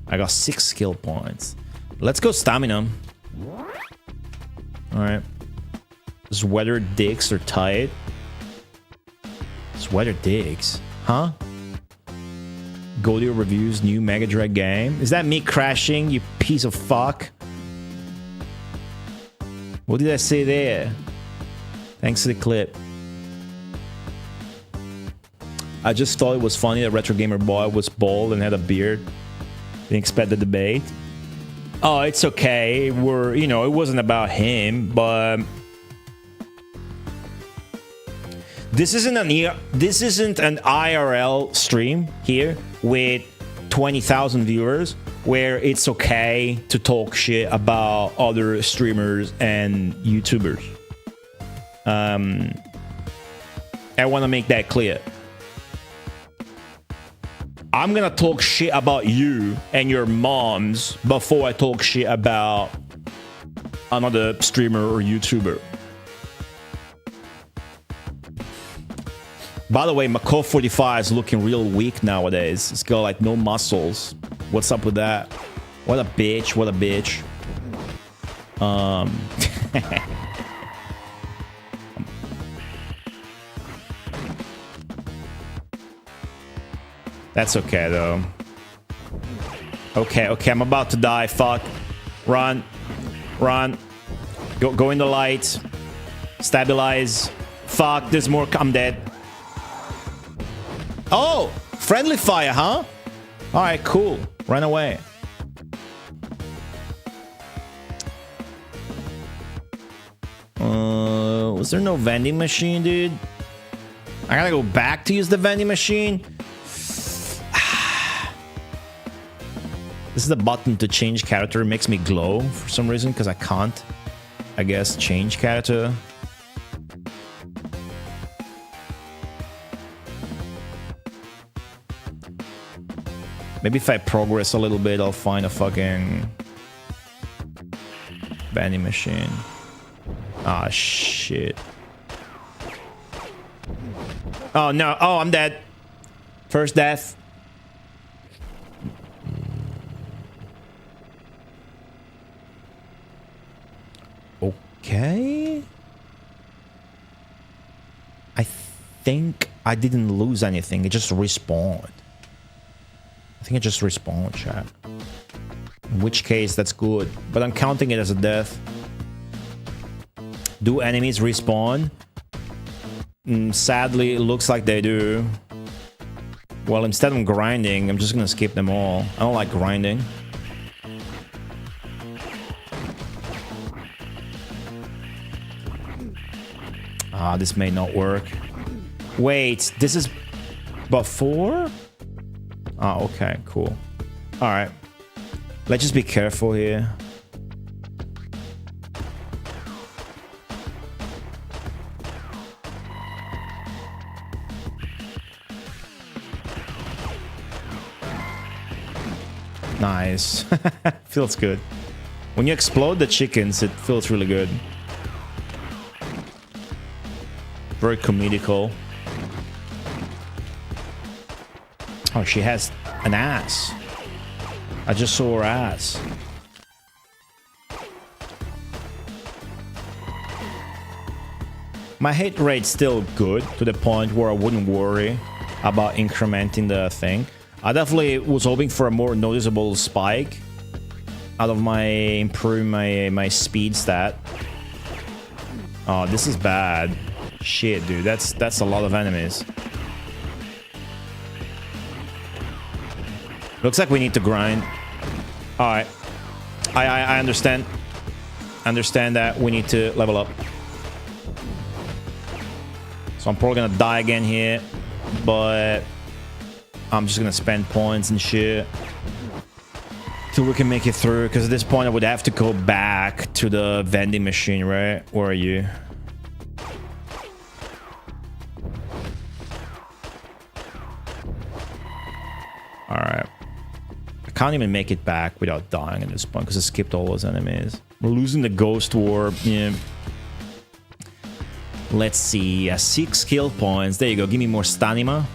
I got 6 skill points. Let's go stamina. Alright. Sweater dicks are tight. Sweater dicks? Huh? Godio reviews new Mega Drive game. Is that me crashing, you piece of fuck? What did I say there? Thanks for the clip. I just thought it was funny that Retro Gamer Boy was bald and had a beard. Didn't expect the debate. Oh, it's okay. It wasn't about him, but this isn't an IRL stream here with 20,000 viewers where it's okay to talk shit about other streamers and YouTubers. I want to make that clear. I'm gonna talk shit about you and your moms before I talk shit about another streamer or YouTuber. By the way, Mako 45 is looking real weak nowadays. It's got like no muscles. What's up with that? What a bitch, what a bitch. That's okay though. Okay, I'm about to die. Fuck. Run. Run. Go in the light. Stabilize. Fuck, there's more. I'm dead. Oh! Friendly fire, huh? Alright, cool. Run away. Was there no vending machine, dude? I gotta go back to use the vending machine? This is the button to change character. It makes me glow for some reason, because I can't, I guess, change character. Maybe if I progress a little bit, I'll find a fucking vending machine. Ah, shit. Oh, no. Oh, I'm dead. First death. Okay. I think I didn't lose anything. It just respawned. I think it just respawned, chat. In which case, that's good. But I'm counting it as a death. Do enemies respawn? Sadly, it looks like they do. Well, instead of grinding, I'm just gonna skip them all. I don't like grinding. Ah, this may not work. Wait, this is before? Ah, okay, cool. Alright. Let's just be careful here. Nice. Feels good. When you explode the chickens, it feels really good. Very comedical. Oh, she has an ass. I just saw her ass. My hit rate's still good to the point where I wouldn't worry about incrementing the thing. I definitely was hoping for a more noticeable spike out of my improving my speed stat. Oh, this is bad. Shit, dude, that's a lot of enemies. Looks like we need to grind. All right, I understand. Understand that we need to level up. So I'm probably gonna die again here, but I'm just gonna spend points and shit till we can make it through. Because at this point, I would have to go back to the vending machine, right? Where are you? All right. I can't even make it back without dying at this point because I skipped all those enemies. We're losing the ghost war. Yeah. Let's see. 6 skill points. There you go. Give me more stamina.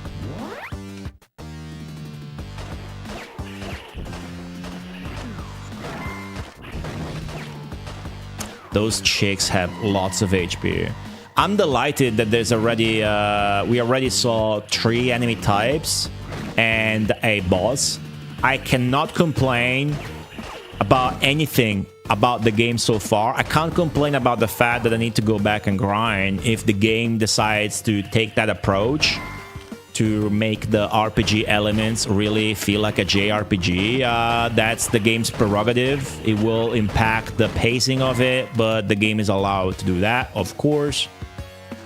Those chicks have lots of HP. I'm delighted that there's already we already saw 3 enemy types and a boss. I cannot complain about anything about the game so far. I can't complain about the fact that I need to go back and grind if the game decides to take that approach to make the RPG elements really feel like a JRPG. That's the game's prerogative. It will impact the pacing of it, but the game is allowed to do that, of course,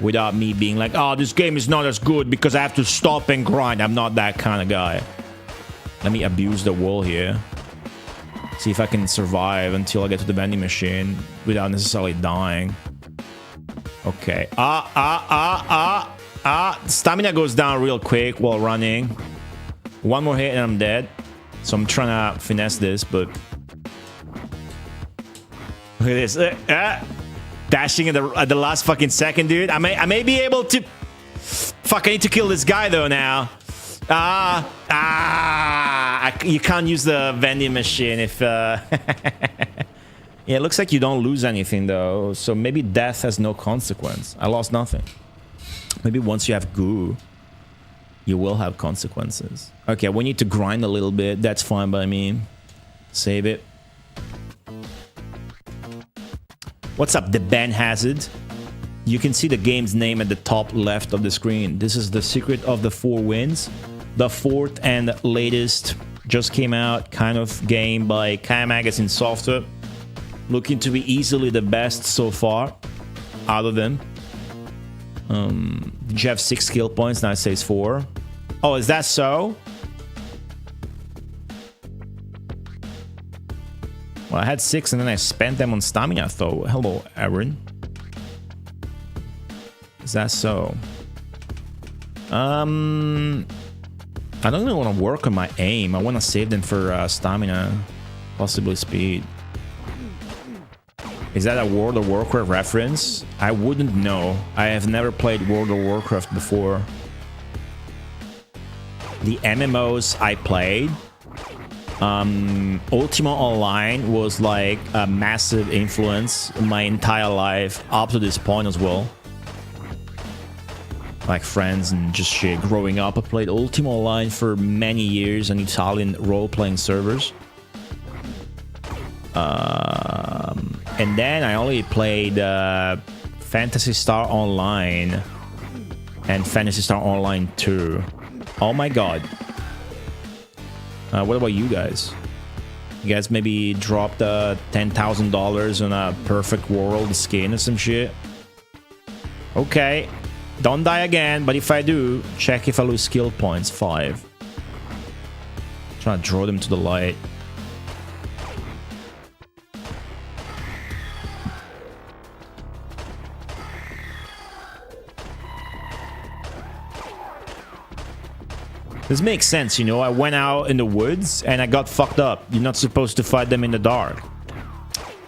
without me being like, oh, this game is not as good because I have to stop and grind. I'm not that kind of guy. Let me abuse the wall here. See if I can survive until I get to the vending machine without necessarily dying. Okay. Stamina goes down real quick while running. One more hit and I'm dead. So I'm trying to finesse this, but... Look at this. Dashing at the last fucking second, dude. I may be able to... Fuck, I need to kill this guy though now. You can't use the vending machine if... Yeah, it looks like you don't lose anything though. So maybe death has no consequence. I lost nothing. Maybe once you have goo, you will have consequences. Okay, we need to grind a little bit. That's fine by me. Save it. What's up, the Ben Hazard? You can see the game's name at the top left of the screen. This is the Secret of the Four Winds. The fourth and latest just came out kind of game by Sega Magazine Software. Looking to be easily the best so far out of them. Did you have 6 skill points? Now it says 4. Oh, is that so? Well, I had 6 and then I spent them on stamina, though. Hello, Aaron. Is that so? I don't really want to work on my aim. I want to save them for stamina, possibly speed. Is that a World of Warcraft reference? I wouldn't know. I have never played World of Warcraft before. The MMOs I played, Ultima Online was like a massive influence in my entire life up to this point as well. Like friends and just shit. Growing up, I played Ultima Online for many years on Italian role-playing servers. And then I only played Phantasy Star Online and Phantasy Star Online 2. Oh my god. What about you guys? You guys maybe dropped $10,000 on a Perfect World skin or some shit? Okay. Don't die again, but if I do, check if I lose skill points. 5. Trying to draw them to the light. This makes sense, you know. I went out in the woods and I got fucked up. You're not supposed to fight them in the dark.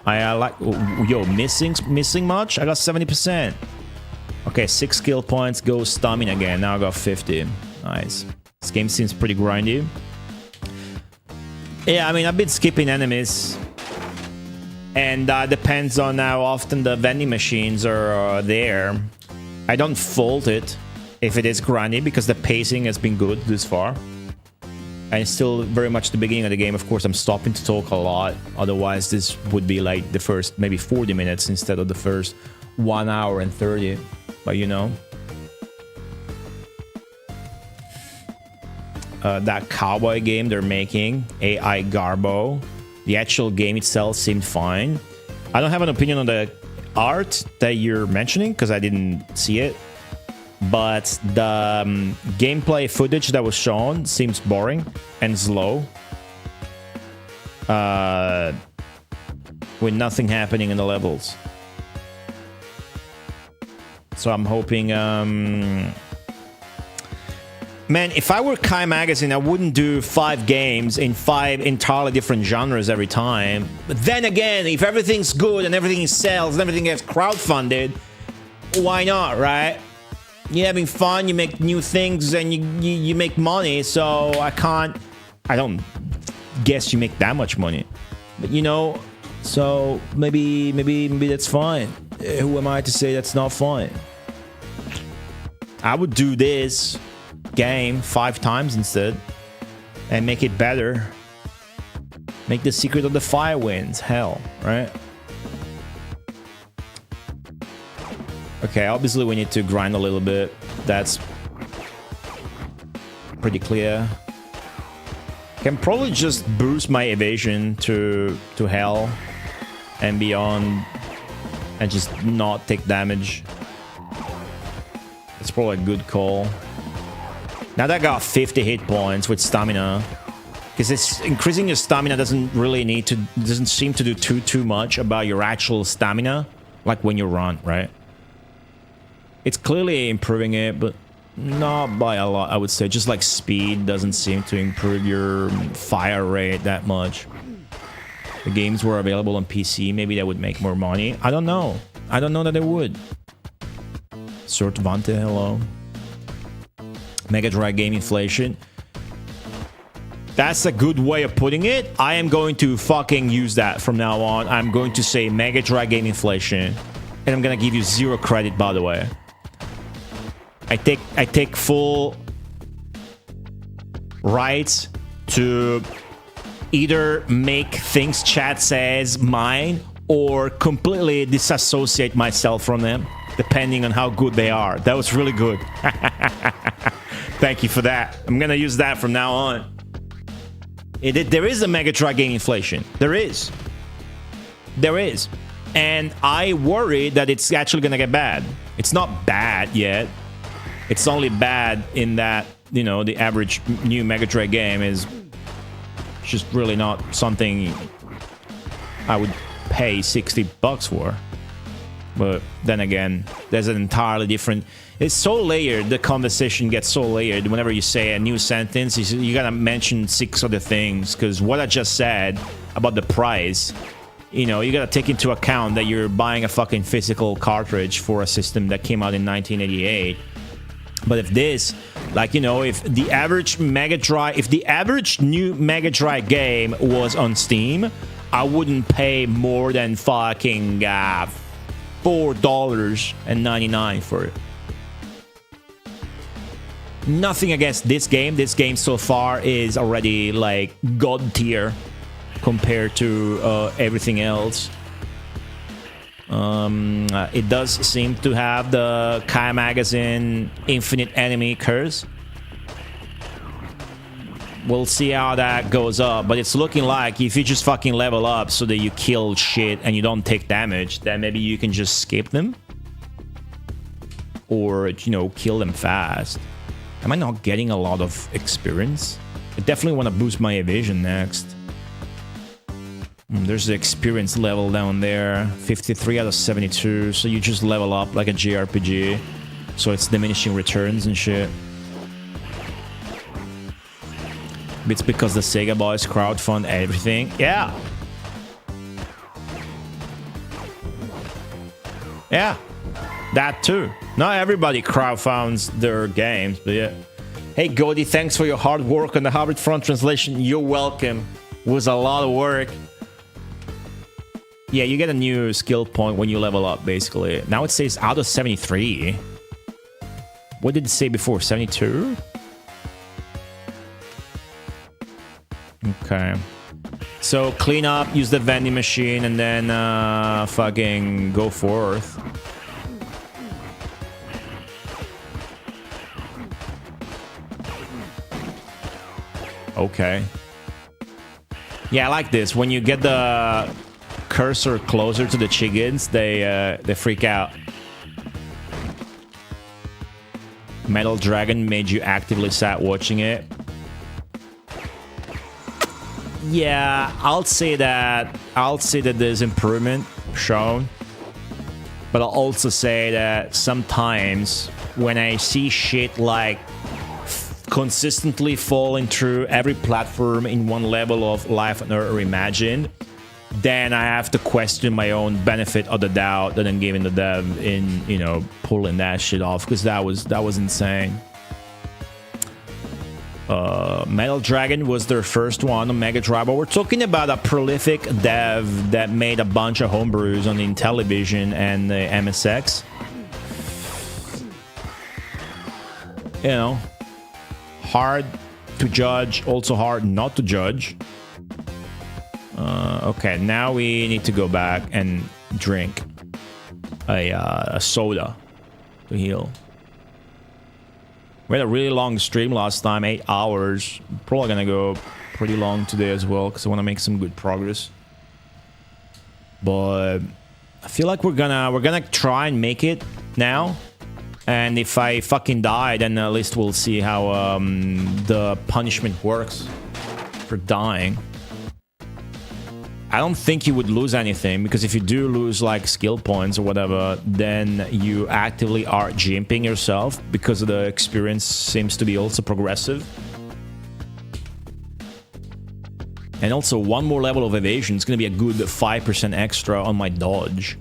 I like... Yo, missing much? I got 70%. Okay, 6 skill points, go stamina again. Now I got 50. Nice. This game seems pretty grindy. Yeah, I mean, I've been skipping enemies. And depends on how often the vending machines are there. I don't fault it if it is grindy, because the pacing has been good this far. And it's still very much the beginning of the game. Of course, I'm stopping to talk a lot. Otherwise, this would be like the first maybe 40 minutes instead of the first 1 hour and 30. But you know. That cowboy game they're making, AI Garbo. The actual game itself seemed fine. I don't have an opinion on the art that you're mentioning, because I didn't see it. But the gameplay footage that was shown seems boring and slow. With nothing happening in the levels. So I'm hoping... Man, if I were Sega Magazine, I wouldn't do 5 games in 5 entirely different genres every time. But then again, if everything's good and everything sells and everything gets crowdfunded, why not, right? You're having fun, you make new things, and you make money, so I don't guess you make that much money. But you know, so maybe that's fine. Who am I to say that's not fine? I would do this game 5 times instead and make it better. Make the Secret of the Fire Winds hell, right? Okay, obviously we need to grind a little bit. That's pretty clear. Can probably just boost my evasion to hell and beyond and just not take damage. It's probably a good call. Now that I got 50 hit points with stamina, because it's increasing your stamina doesn't seem to do too much about your actual stamina, like when you run, right? It's clearly improving it, but not by a lot, I would say. Just like speed doesn't seem to improve your fire rate that much. The games were available on PC, maybe they would make more money. I don't know. I don't know that they would. Sort Vante, hello. Mega Drive game inflation. That's a good way of putting it. I am going to fucking use that from now on. I'm going to say Mega Drive game inflation. And I'm gonna give you 0 credit, by the way. I take full rights to either make things chat says mine or completely disassociate myself from them, depending on how good they are. That was really good. Thank you for that. I'm gonna use that from now on. There is a Mega Drive game inflation. There is. And I worry that it's actually gonna get bad. It's not bad yet. It's only bad in that, you know, the average new Mega Drive game is just really not something I would pay $60 for. But then again, there's an entirely different... It's so layered, the conversation gets so layered. Whenever you say a new sentence, you gotta mention 6 other things, because what I just said about the price, you know, you gotta take into account that you're buying a fucking physical cartridge for a system that came out in 1988. But if this, like, you know, if the average Mega Drive, if the average new Mega Drive game was on Steam, I wouldn't pay more than fucking $4.99 for it. Nothing against this game. This game so far is already like god tier compared to everything else. It does seem to have the Kai Magazine infinite enemy curse. We'll see how that goes up, but it's looking like if you just fucking level up so that you kill shit and you don't take damage, then maybe you can just skip them. Or, you know, kill them fast. Am I not getting a lot of experience? I definitely want to boost my evasion next. There's the experience level down there. 53 out of 72, so you just level up like a JRPG. So it's diminishing returns and shit. It's because the Sega boys crowdfund everything. Yeah. Yeah. That too. Not everybody crowdfunds their games, but yeah. Hey Godi, thanks for your hard work on the Hybrid Front translation. You're welcome. It was a lot of work. Yeah, you get a new skill point when you level up, basically. Now it says out of 73. What did it say before? 72? Okay. So clean up, use the vending machine, and then fucking go forth. Okay. Yeah, I like this. When you get the cursor closer to the chickens, they freak out. Metal Dragon made you actively sad watching it. Yeah, I'll say that there's improvement shown. But I'll also say that sometimes when I see shit like consistently falling through every platform in one level of Life on Earth Reimagined, then I have to question my own benefit of the doubt that I'm giving the dev in, you know, pulling that shit off, because that was insane. Metal Dragon was their first one on Mega Drive, but we're talking about a prolific dev that made a bunch of homebrews on the Intellivision and the MSX. You know, hard to judge, also hard not to judge. Okay, now we need to go back and drink a soda to heal. We had a really long stream last time, 8 hours. Probably gonna go pretty long today as well, because I want to make some good progress. But I feel like we're gonna try and make it now. And if I fucking die, then at least we'll see how the punishment works for dying. I don't think you would lose anything, because if you do lose like skill points or whatever, then you actively are jimping yourself, because the experience seems to be also progressive. And also one more level of evasion is going to be a good 5% extra on my dodge,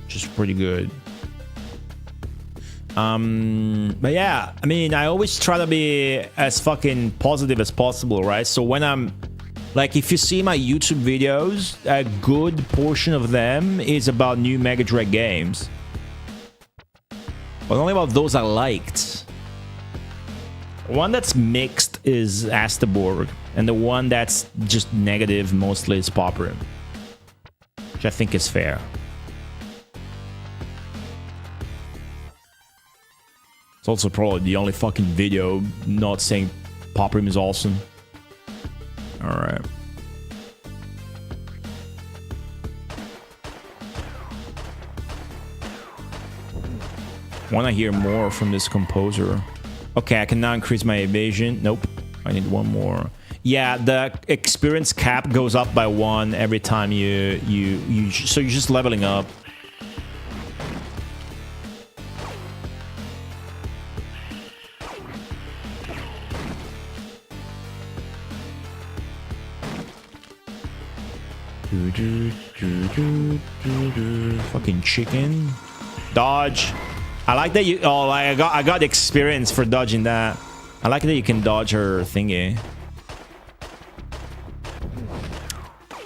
which is pretty good. But yeah, I mean, I always try to be as fucking positive as possible, right? So when I'm like, if you see my YouTube videos, a good portion of them is about new Mega Drive games, but only about those I liked. One that's mixed is Astaborg, and the one that's just negative mostly is Popper, which I think is fair. It's also probably the only fucking video not saying Popper is awesome. Alright. Wanna hear more from this composer. Okay, I can now increase my evasion. Nope. I need one more. Yeah, the experience cap goes up by 1 every time so you're just leveling up. Fucking chicken. Dodge. I like that you... Oh, I got experience for dodging that. I like that you can dodge her thingy.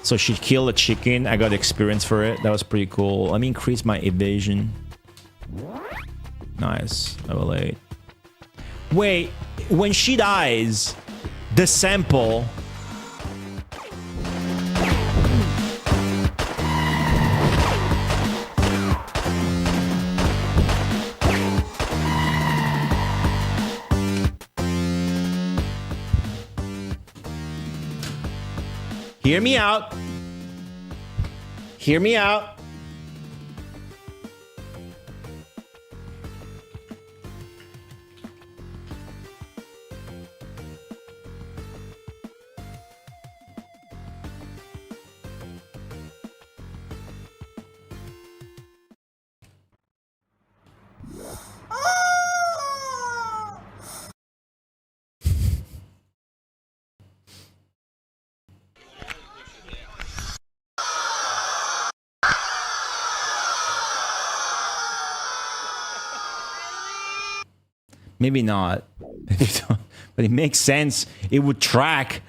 So she killed a chicken. I got experience for it. That was pretty cool. Let me increase my evasion. Nice. Level 8. Wait. When she dies, the sample... Hear me out. Hear me out. Maybe not. But it makes sense. It would track.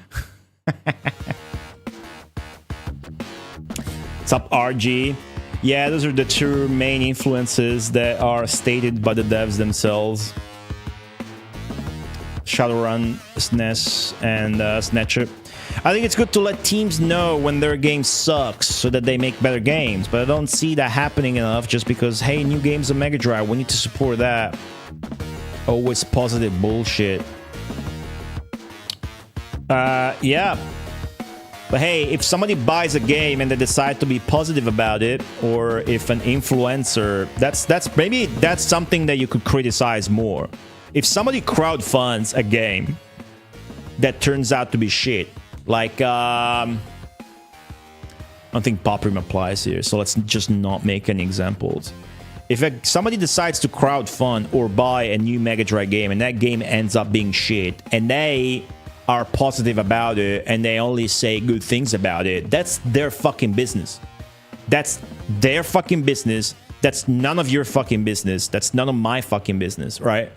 What's up, RG? Yeah, those are the two main influences that are stated by the devs themselves. Shadowrun, SNES, and Snatcher. I think it's good to let teams know when their game sucks so that they make better games, but I don't see that happening enough just because, hey, new games on Mega Drive, we need to support that. Always positive bullshit. Yeah. But hey, if somebody buys a game and they decide to be positive about it, or if an influencer, maybe that's something that you could criticize more. If somebody crowdfunds a game that turns out to be shit, like I don't think Poprim applies here, so let's just not make any examples. If somebody decides to crowdfund or buy a new Mega Drive game and that game ends up being shit, and they are positive about it and they only say good things about it, that's their fucking business. That's their fucking business. That's none of your fucking business. That's none of my fucking business, right?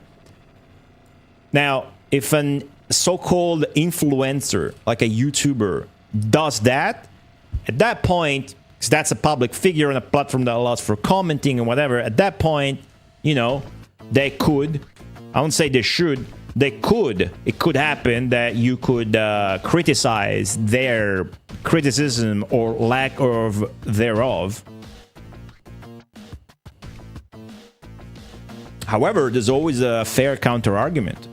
Now, if a so-called influencer, like a YouTuber, does that, at that point, because that's a public figure on a platform that allows for commenting and whatever, at that point, you know, they could, I won't say they should, they could, it could happen that you could criticize their criticism or lack of thereof. However, there's always a fair counter argument.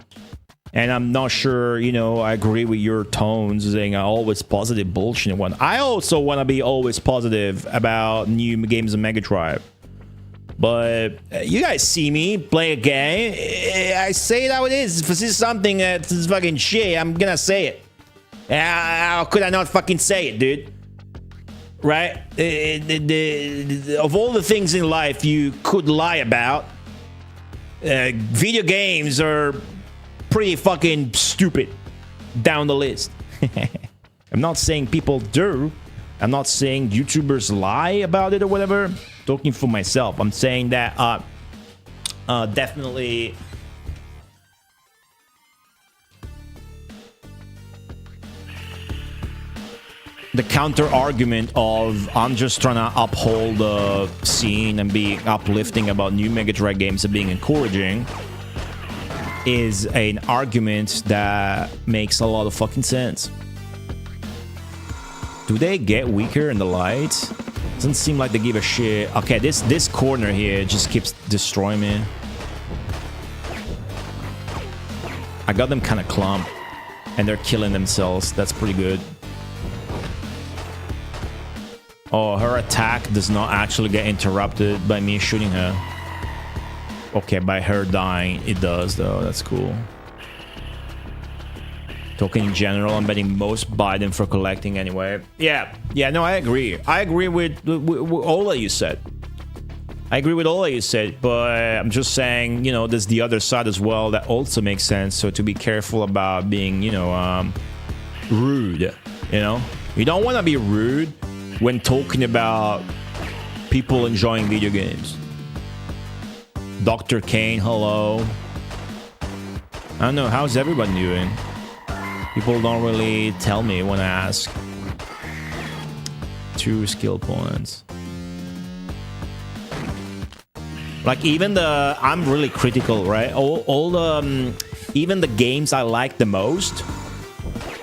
And I'm not sure, you know, I agree with your tones saying always positive bullshit and one. I also want to be always positive about new games on Mega Drive. But you guys see me play a game. I say it how it is. If this is something that's fucking shit, I'm gonna say it. How could I not fucking say it, dude? Right? Of all the things in life you could lie about, video games are pretty fucking stupid down the list. I'm not saying people do. I'm not saying YouTubers lie about it or whatever. Talking for myself. I'm saying that definitely. The counter argument of I'm just trying to uphold the scene and be uplifting about new Mega Drive games and being encouraging is an argument that makes a lot of fucking sense. Do they get weaker in the light? Doesn't seem like they give a shit. Okay, this corner here just keeps destroying me. I got them kind of clumped and they're killing themselves. That's pretty good. Oh, her attack does not actually get interrupted by me shooting her. Okay, by her dying, it does though. That's cool. Talking in general, I'm betting most buy them for collecting anyway. Yeah, no, I agree. I agree with all that you said. I agree with all that you said, but I'm just saying, you know, there's the other side as well that also makes sense. So to be careful about being, you know, rude, you know? You don't want to be rude when talking about people enjoying video games. Dr. Kane, hello. I don't know, how's everybody doing? People don't really tell me when I ask. 2 skill points. Like even the... I'm really critical, right? All the... even the games I like the most,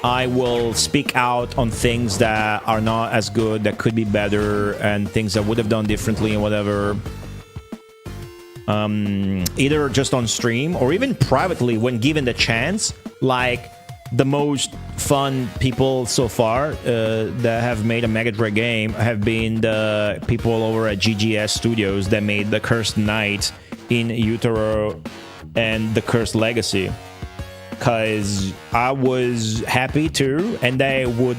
I will speak out on things that are not as good, that could be better, and things that would have done differently and whatever. Either just on stream or even privately when given the chance. Like the most fun people so far that have made a Mega Drive game have been the people over at GGS Studios that made the Cursed Knight in Utero and the Cursed Legacy. Because I was happy too, and they would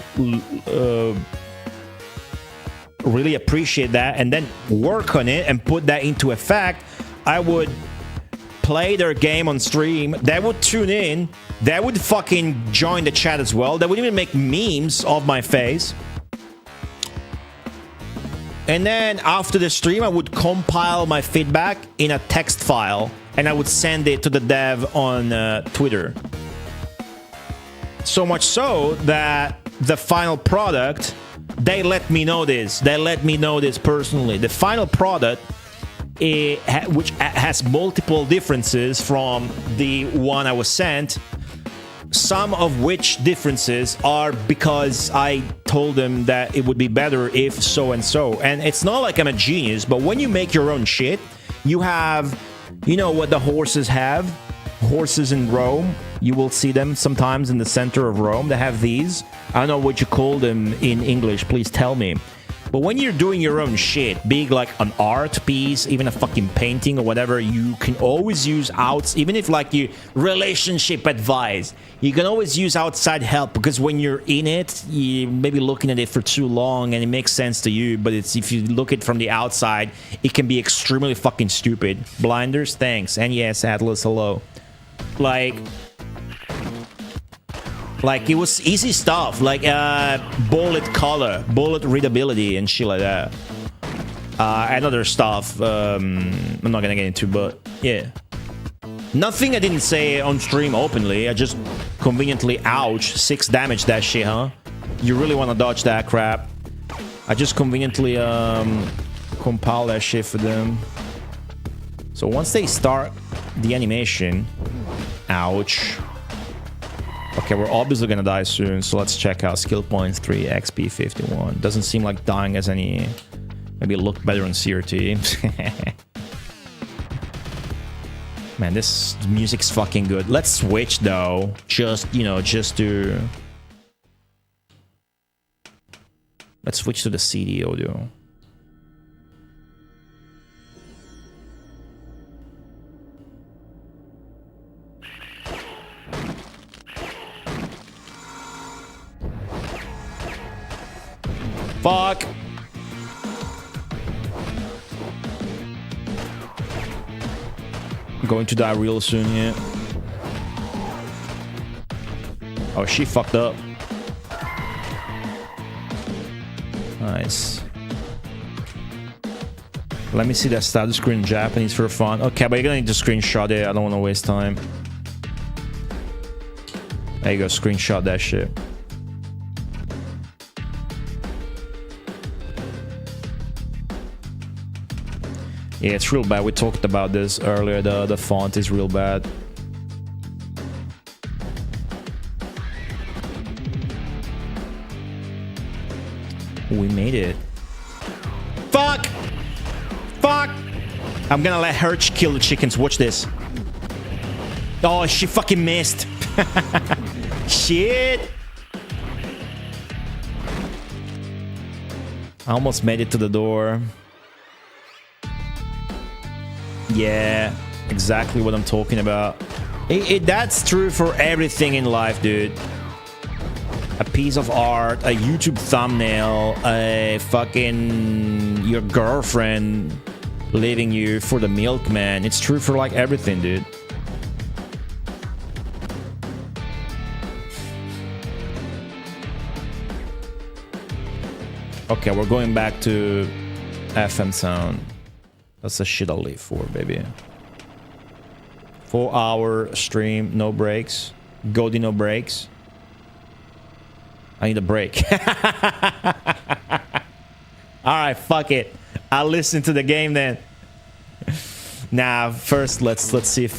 really appreciate that and then work on it and put that into effect. I would play their game on stream, they would tune in, they would fucking join the chat as well, they would even make memes of my face. And then after the stream, I would compile my feedback in a text file and I would send it to the dev on Twitter. So much so that the final product, they let me know this. They let me know this personally. The final product, which has multiple differences from the one I was sent, some of which differences are because I told them that it would be better if so and so. And it's not like I'm a genius, but when you make your own shit, you have... You know what the horses have? Horses in Rome. You will see them sometimes in the center of Rome. They have these. I don't know what you call them in English. Please tell me. But when you're doing your own shit, be it like an art piece, even a fucking painting or whatever, you can always use outs, even if like you relationship advice, you can always use outside help, because when you're in it, you maybe looking at it for too long and it makes sense to you, but it's if you look at it from the outside, it can be extremely fucking stupid. Blinders, thanks. And yes, Atlas, hello. Like it was easy stuff, like bullet color, bullet readability, and shit like that. And other stuff I'm not gonna get into, but yeah. Nothing I didn't say on stream openly. I just conveniently, ouch, 6 damage that shit, huh? You really want to dodge that crap. I just conveniently compile that shit for them. So once they start the animation, ouch. Okay, we're obviously gonna die soon, so let's check out skill points 3, XP 51. Doesn't seem like dying as any... Maybe look better on CRT. Man, this music's fucking good. Let's switch though, just, you know, just to... Let's switch to the CD audio. Fuck! I'm going to die real soon here. Oh, she fucked up. Nice. Let me see that status screen in Japanese for fun. Okay, but you're gonna need to screenshot it. I don't want to waste time. There you go, screenshot that shit. Yeah, it's real bad. We talked about this earlier. The font is real bad. We made it. Fuck! Fuck! I'm gonna let her kill the chickens. Watch this. Oh, she fucking missed. Shit! I almost made it to the door. Yeah, exactly what I'm talking about. That's true for everything in life, dude. A piece of art, a YouTube thumbnail, a fucking your girlfriend leaving you for the milkman. It's true for like everything, dude. Okay, we're going back to FM sound. That's the shit I'll live for, baby. 4-hour stream, no breaks. Goldie, no breaks. I need a break. Alright, fuck it. I'll listen to the game then. Nah, first let's see if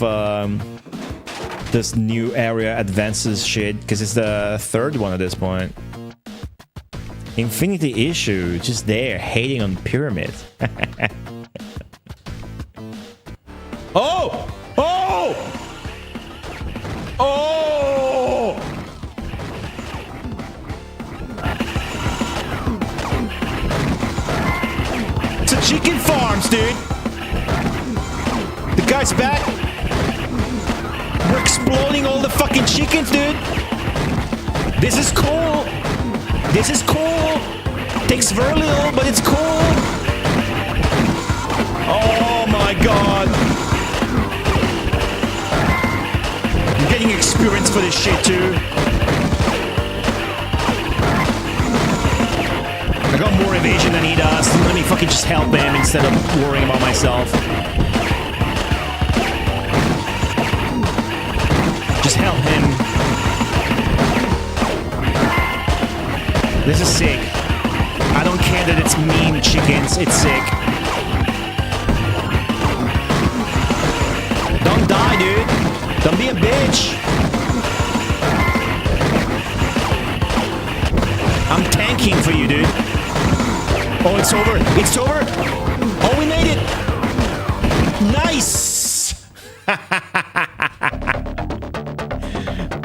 this new area advances shit, because it's the third one at this point. Infinity Issue, just there, hating on Pyramid. Oh! Oh! Oh! It's a chicken farms, dude. The guy's back. We're exploding all the fucking chickens, dude. This is cool. This is cool. Takes very little, but it's cool. Oh my god. I'm getting experience for this shit too. I got more evasion than he does. Let me fucking just help him instead of worrying about myself. Just help him. This is sick. I don't care that it's meme chickens. It's sick. Don't die, dude. Don't be a bitch. I'm tanking for you, dude. Oh, it's over. It's over. Oh, we made it. Nice.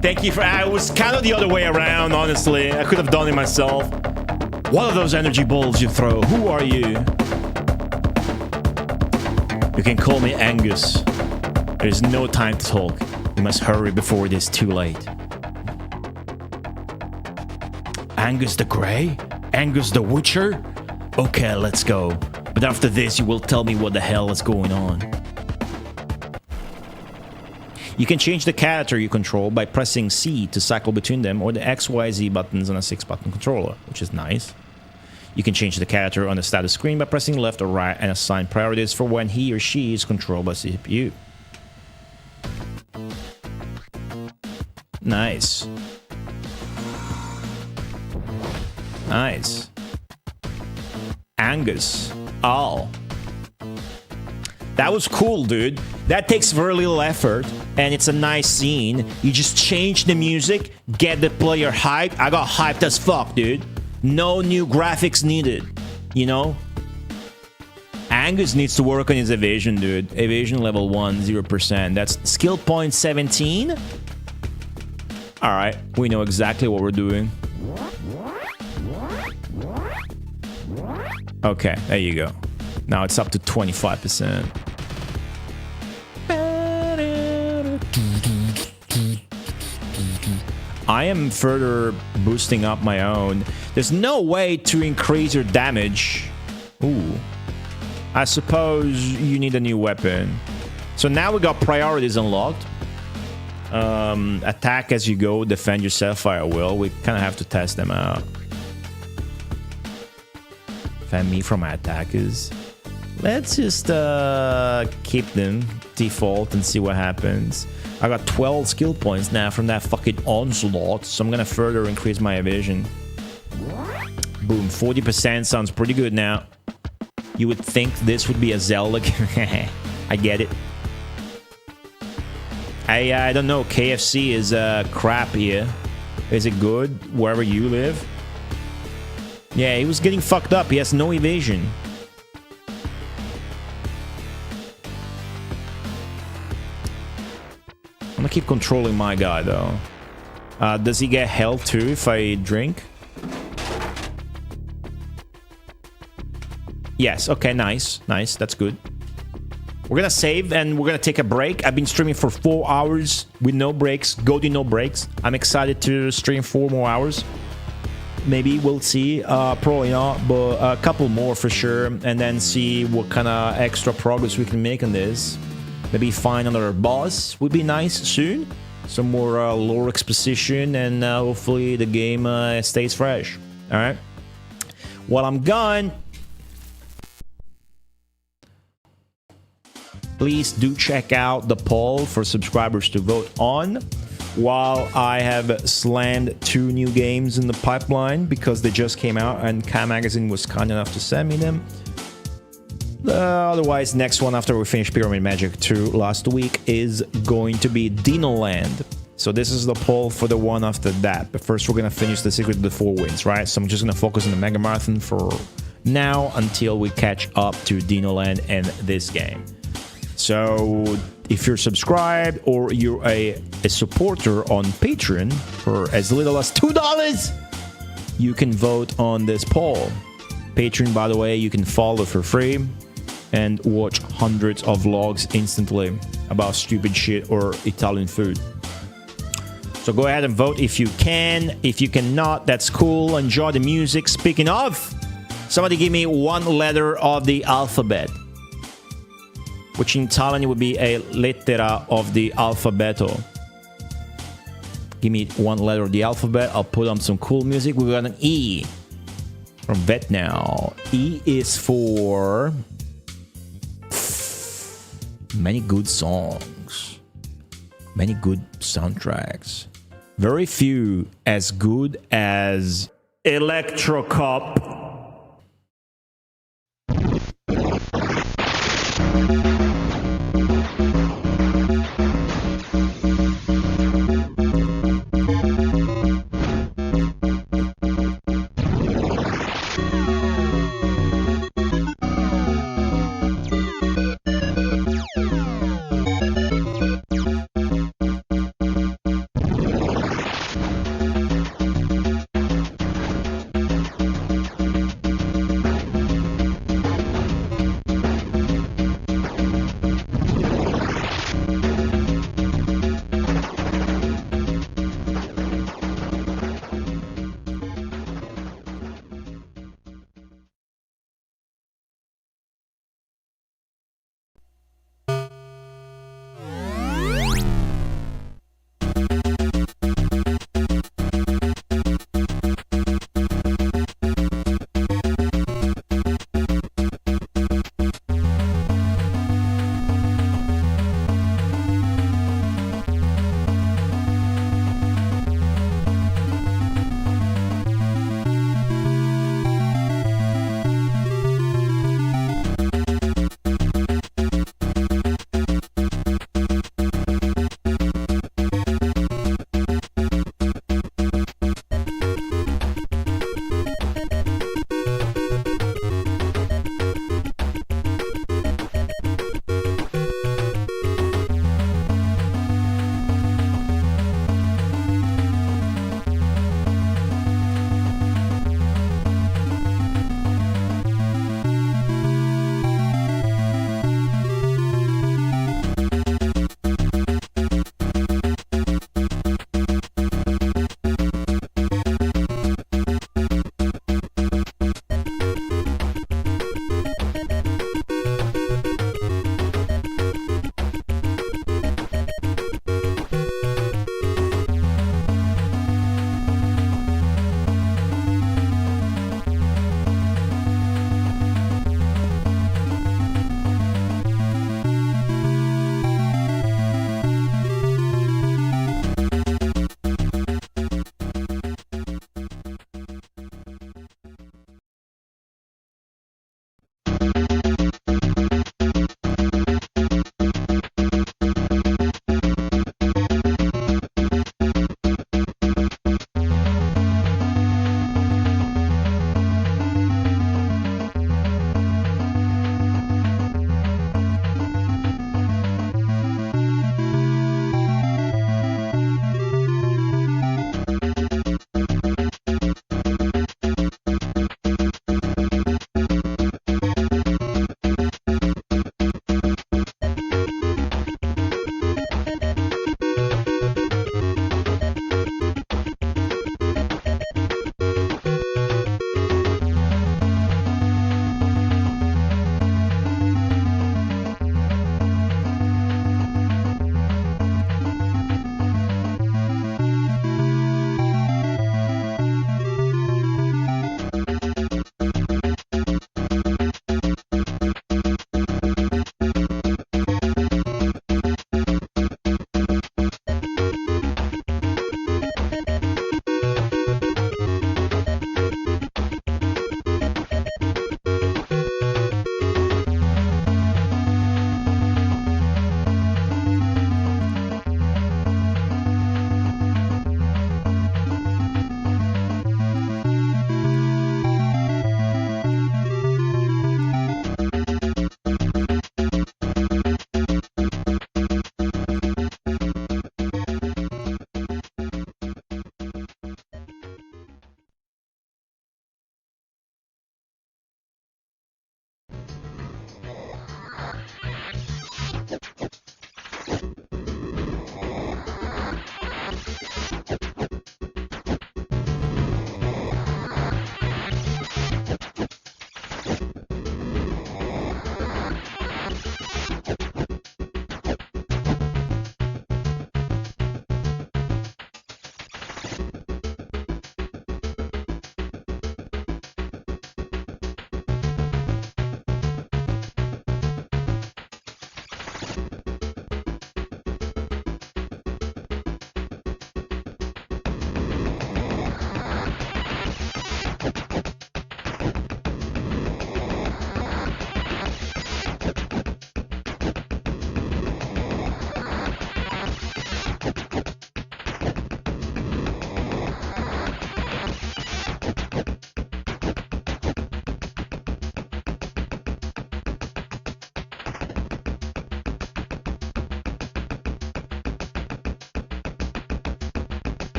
Thank you for... I was kind of the other way around, honestly. I could have done it myself. What are those energy balls you throw? Who are you? You can call me Angus. There's no time to talk. You must hurry before it is too late. Angus the Grey? Angus the Witcher? Okay, let's go. But after this, you will tell me what the hell is going on. You can change the character you control by pressing C to cycle between them, or the X, Y, Z buttons on a 6-button controller, which is nice. You can change the character on the status screen by pressing left or right and assign priorities for when he or she is controlled by CPU. Nice. Nice. Angus. Oh. That was cool, dude. That takes very little effort, and it's a nice scene. You just change the music, get the player hyped. I got hyped as fuck, dude. No new graphics needed, you know? Angus needs to work on his evasion, dude. Evasion level 1, 0%. That's skill point 17. Alright, we know exactly what we're doing. Okay, there you go. Now it's up to 25%. I am further boosting up my own. There's no way to increase your damage. Ooh. I suppose you need a new weapon. So now we got priorities unlocked. Attack as you go, defend yourself, fire will. We kind of have to test them out. Defend me from my attackers. Let's just keep them default and see what happens. I got 12 skill points now from that fucking onslaught, so I'm gonna further increase my evasion. Boom, 40% sounds pretty good now. You would think this would be a Zelda. I get it. I don't know, KFC is crap here. Is it good wherever you live? Yeah, he was getting fucked up. He has no evasion. I'm gonna keep controlling my guy, though. Does he get health, too, if I drink? Yes, okay, nice. Nice, that's good. We're gonna save, and we're gonna take a break. I've been streaming for 4 hours with no breaks. Goldie, no breaks. I'm excited to stream 4 more hours. Maybe we'll see. Probably not, but a couple more for sure. And then see what kind of extra progress we can make on this. Maybe find another boss would be nice soon. Some more lore exposition, and hopefully the game stays fresh. Alright? While I'm gone, please do check out the poll for subscribers to vote on. While I have slammed 2 new games in the pipeline because they just came out and Cam Magazine was kind enough to send me them. Otherwise, next one after we finish Pyramid Magic 2 last week is going to be Dino Land. So this is the poll for the one after that. But first we're going to finish the Secret of the 4 Winds, right? So I'm just going to focus on the Mega Marathon for now until we catch up to Dino Land and this game. So if you're subscribed or you're a supporter on Patreon for as little as $2, you can vote on this poll. Patreon, by the way, you can follow for free and watch hundreds of vlogs instantly about stupid shit or Italian food. So go ahead and vote if you can. If you cannot, that's cool. Enjoy the music. Speaking of, somebody give me 1 letter of the alphabet, which in Italian would be a lettera of the alfabeto. Give me 1 letter of the alphabet. I'll put on some cool music. We got an E from Vet now. E is for many good songs, many good soundtracks. Very few as good as Electro Cop.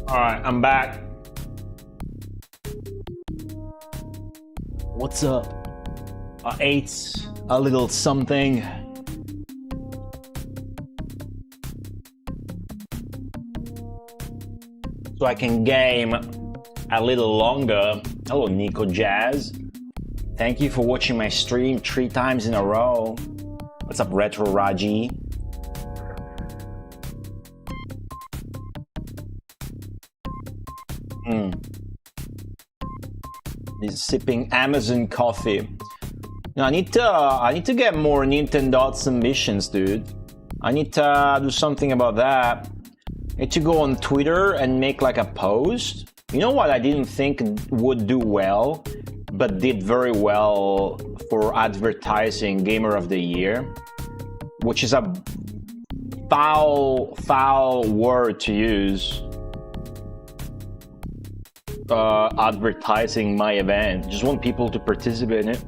Alright, I'm back. What's up? I ate a little something. So I can game a little longer. Hello, Nico Jazz. Thank you for watching my stream 3 times in a row. What's up, Retro Raji? He's sipping Amazon coffee. No, I need to get more Nintendo submissions, dude. I need to do something about that. I need to go on Twitter and make like a post. You know what I didn't think would do well, but did very well for advertising Gamer of the Year, which is a foul word to use. Advertising my event. Just want people to participate in it.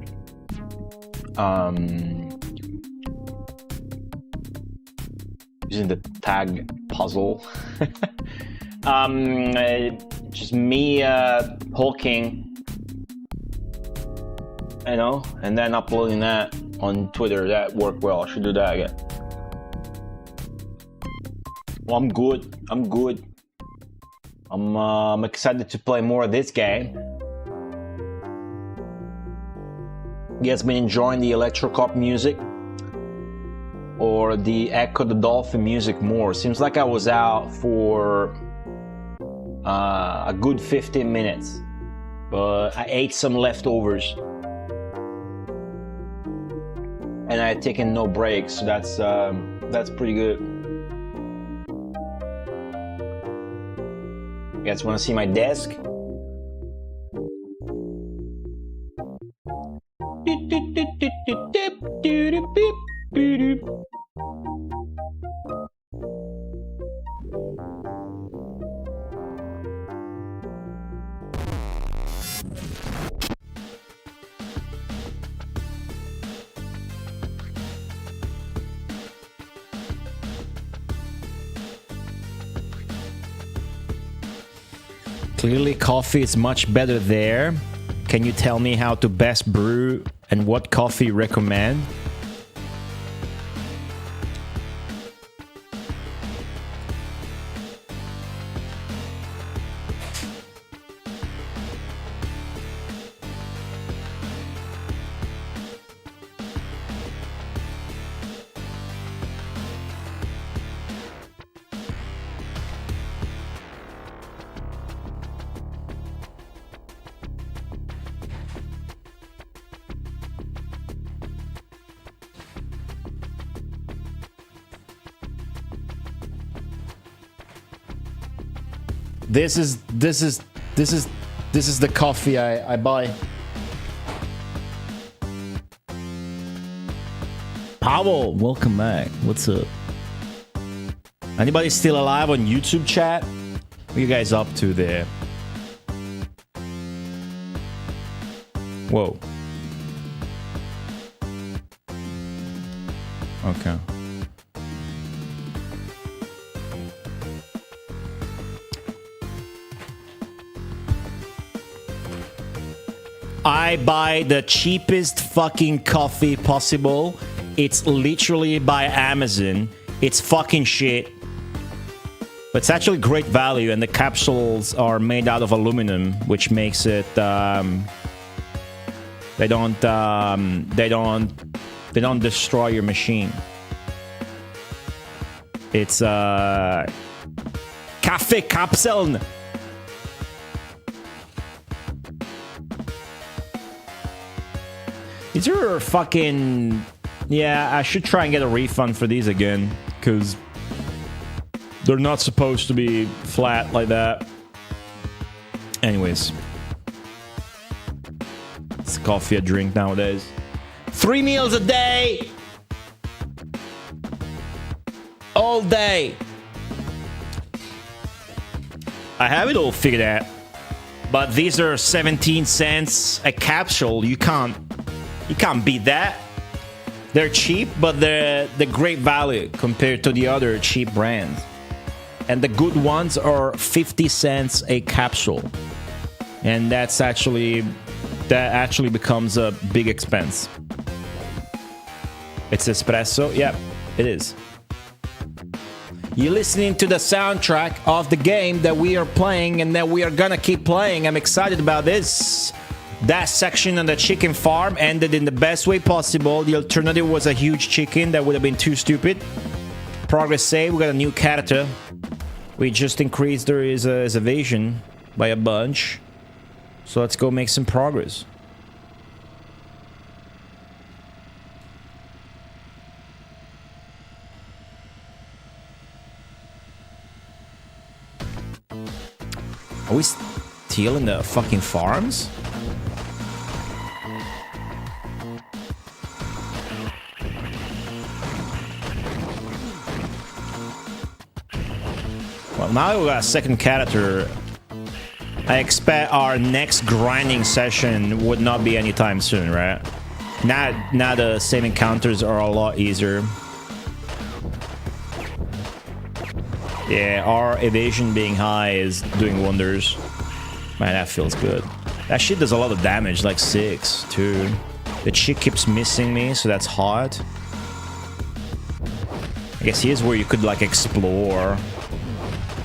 Using the tag puzzle. Just me hulking, you know, and then uploading that on Twitter. That worked well. I should do that again. Well, I'm good. I'm excited to play more of this game. You guys been enjoying the Electro Cop music or the Echo the Dolphin music more? Seems like I was out for a good 15 minutes, but I ate some leftovers and I had taken no breaks, so that's pretty good. You guys want to see my desk? Clearly coffee is much better there. Can you tell me how to best brew and what coffee you recommend? This is the coffee I buy. Powell, welcome back. What's up? Anybody still alive on YouTube chat? What are you guys up to there? Whoa. Okay. I buy the cheapest fucking coffee possible. It's literally by Amazon. It's fucking shit. But it's actually great value, and the capsules are made out of aluminum, which makes it they don't destroy your machine. It's Kaffeekapseln. These are fucking... Yeah, I should try and get a refund for these again, because they're not supposed to be flat like that. Anyways. It's coffee a drink nowadays. 3 meals a day! All day! I have it all figured out. But these are 17 cents a capsule. You can't beat that. They're cheap, but they're great value compared to the other cheap brands. and the good ones are 50 cents a capsule, and that actually becomes a big expense. It's espresso. Yep, it is. You're listening to the soundtrack of the game that we are playing and that we are gonna keep playing. I'm excited about this. That section on the chicken farm ended in the best way possible. The alternative was a huge chicken that would have been too stupid. Progress save. We got a new character. We just increased his evasion by a bunch. So let's go make some progress. Are we still in the fucking farms? Well, now we got a second character. I expect our next grinding session would not be anytime soon, right? Now the same encounters are a lot easier. Yeah, our evasion being high is doing wonders. Man, that feels good. That shit does a lot of damage, like 6, too. The chick keeps missing me, so that's hot. I guess here's where you could, like, explore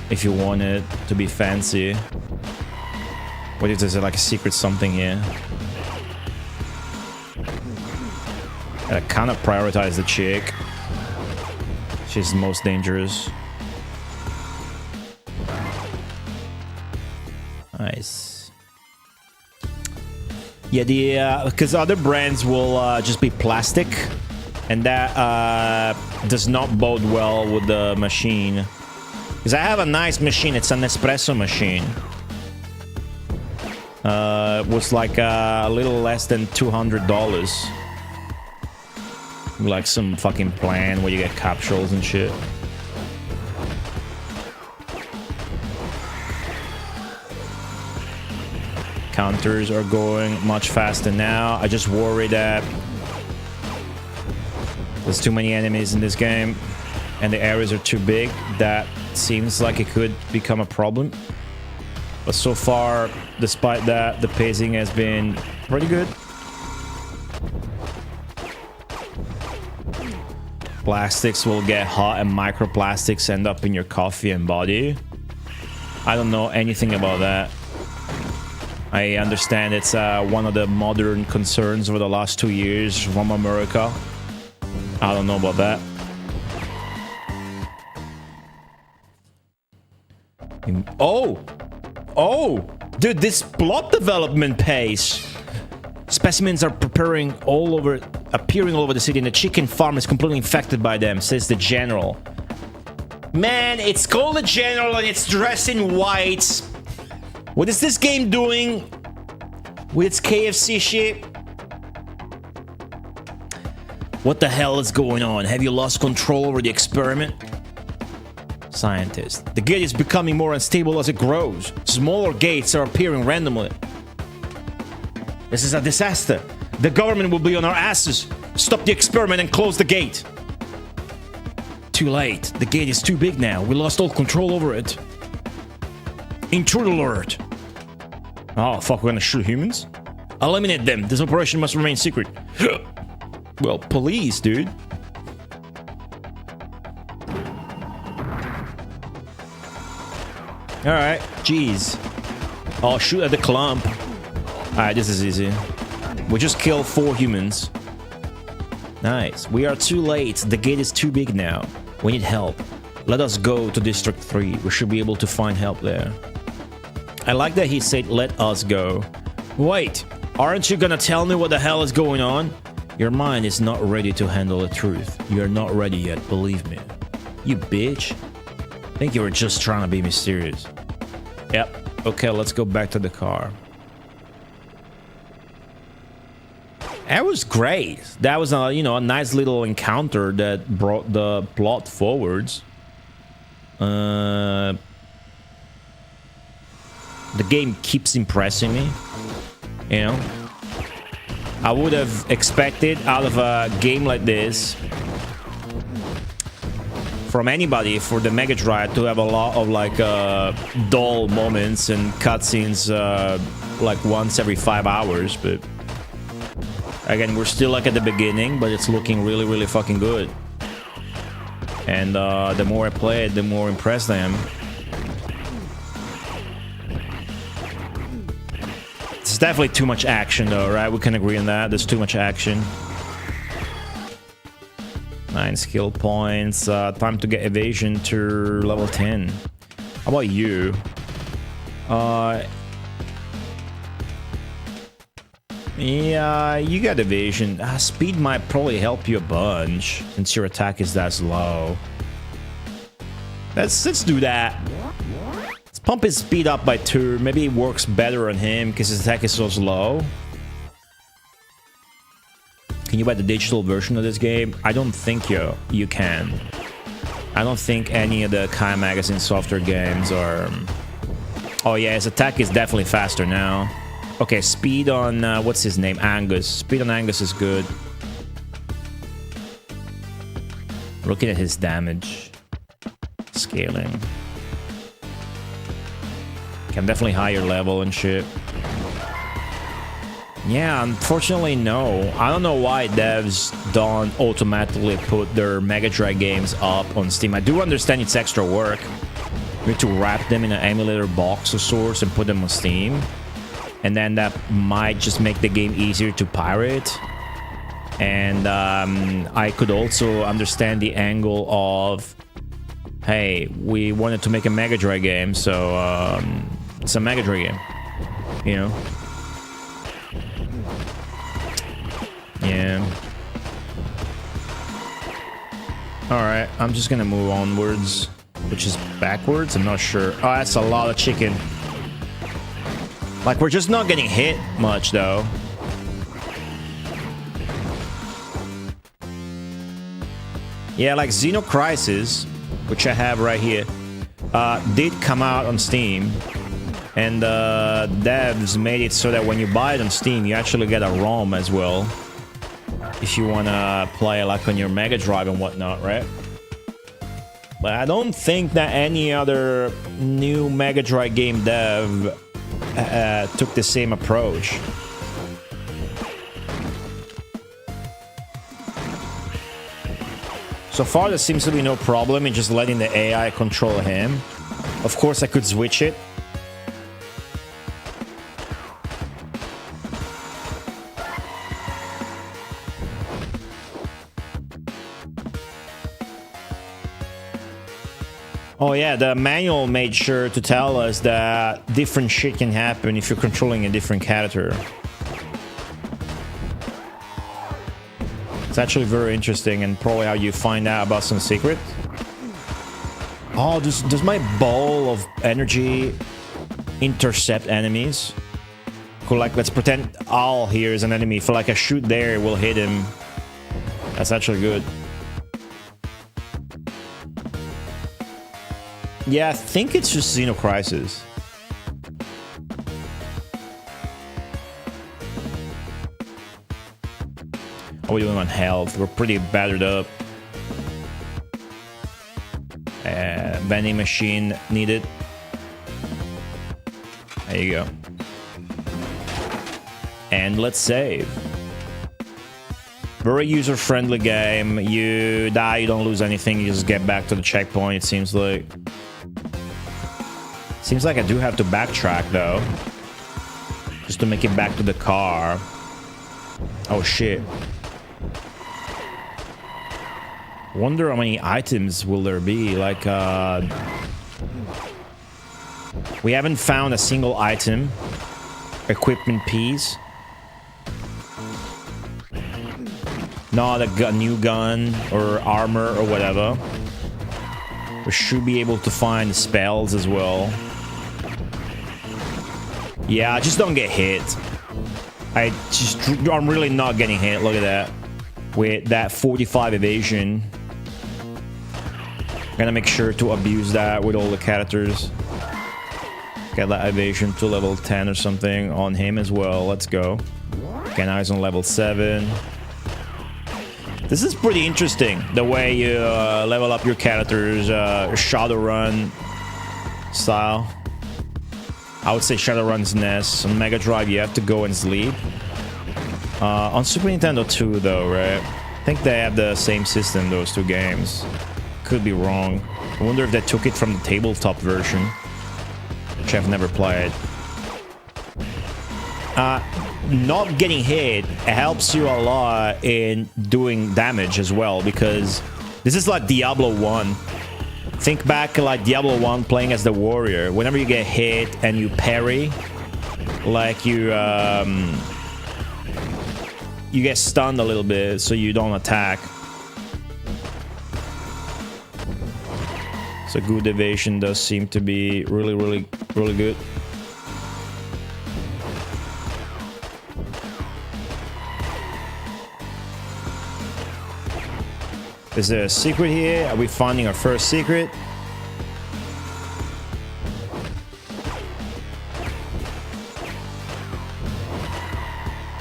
if you want it to be fancy. What if there's, like, a secret something here? I kind of prioritize the chick. She's the most dangerous. Nice. Yeah, because other brands will just be plastic, and that does not bode well with the machine. Because I have a nice machine. It's an espresso machine. It was like a little less than $200. Like some fucking plan where you get capsules and shit. Counters are going much faster now. I just worry that there's too many enemies in this game and the areas are too big. That seems like it could become a problem. But so far, despite that, the pacing has been pretty good. Plastics will get hot and microplastics end up in your coffee and body. I don't know anything about that. I understand it's one of the modern concerns over the last 2 years from America. I don't know about that. Oh! Dude, this plot development pace. Specimens are appearing all over the city, and the chicken farm is completely infected by them, says the general. Man, it's called the general and it's dressed in white. What is this game doing with its KFC shit? What the hell is going on? Have you lost control over the experiment? Scientist. The gate is becoming more unstable as it grows. Smaller gates are appearing randomly. This is a disaster. The government will be on our asses. Stop the experiment and close the gate. Too late. The gate is too big now. We lost all control over it. Intruder alert. Oh, fuck, we're gonna shoot humans? Eliminate them. This operation must remain secret. Well, police, dude. Alright, jeez. Oh, shoot at the clump. Alright, this is easy. We just killed 4 humans. Nice. We are too late. The gate is too big now. We need help. Let us go to District 3. We should be able to find help there. I like that he said, let us go. Wait, aren't you gonna tell me what the hell is going on? Your mind is not ready to handle the truth. You're not ready yet, believe me. You bitch. I think you were just trying to be mysterious. Yep. Okay, let's go back to the car. That was great. That was a, a nice little encounter that brought the plot forwards. The game keeps impressing me. I would have expected out of a game like this from anybody for the Mega Drive to have a lot of like dull moments and cutscenes like once every 5 hours. But again, we're still like at the beginning, but it's looking really, really fucking good. And the more I play it, the more impressed I am. It's definitely too much action though, right? We can agree on that. There's too much action. 9 skill points. Time to get evasion to level 10. How about you? Yeah, you got evasion. Speed might probably help you a bunch since your attack is that slow. Let's do that. Let's pump his speed up by 2. Maybe it works better on him because his attack is so slow. Can you buy the digital version of this game? I don't think you can. I don't think any of the Kai Magazine software games are... Oh yeah, his attack is definitely faster now. Okay, speed on... what's his name? Angus. Speed on Angus is good. Looking at his damage. Scaling. Can definitely higher level and shit. Yeah, unfortunately, no. I don't know why devs don't automatically put their Mega Drive games up on Steam. I do understand it's extra work. You need to wrap them in an emulator box of sorts and put them on Steam. And then that might just make the game easier to pirate. And I could also understand the angle of, hey, we wanted to make a Mega Drive game, so it's a Mega Drive game, you know? Yeah. Alright, I'm just gonna move onwards, which is backwards, I'm not sure. Oh, that's a lot of chicken. Like, we're just not getting hit much, though. Yeah, like Xeno Crisis, which I have right here, did come out on Steam. And devs made it so that when you buy it on Steam, you actually get a ROM as well. If you want to play like on your Mega Drive and whatnot, right? But I don't think that any other new Mega Drive game dev took the same approach. So far, there seems to be no problem in just letting the AI control him. Of course, I could switch it. Oh yeah, the manual made sure to tell us that different shit can happen if you're controlling a different character. It's actually very interesting and probably how you find out about some secret. Oh, does my ball of energy intercept enemies? Cool, like let's pretend Al here is an enemy. If like I shoot there, it will hit him. That's actually good. Yeah, I think it's just Xeno Crisis. How are we doing on health? We're pretty battered up. Vending machine needed. There you go. And let's save. Very user-friendly game. You die, you don't lose anything. You just get back to the checkpoint, it seems like. Seems like I do have to backtrack, though. Just to make it back to the car. Oh, shit. Wonder how many items will there be. Like, we haven't found a single item. Equipment piece. Not a new gun or armor or whatever. We should be able to find spells as well. Yeah, just don't get hit. I'm really not getting hit. Look at that. With that 45 evasion. I'm gonna make sure to abuse that with all the characters. Get that evasion to level 10 or something on him as well. Let's go. Okay, now he's on level 7. This This is pretty interesting, the way you level up your characters, Shadowrun style. I would say Shadowrun's NES. On Mega Drive, you have to go and sleep. On Super Nintendo too, though, right? I think they have the same system, those two games. Could be wrong. I wonder if they took it from the tabletop version, which I've never played. Not getting hit helps you a lot in doing damage as well, because this is like Diablo 1. Think back like Diablo 1 playing as the warrior. Whenever you get hit and you parry, like you get stunned a little bit so you don't attack. So good evasion does seem to be really good. Is there a secret here? Are we finding our first secret?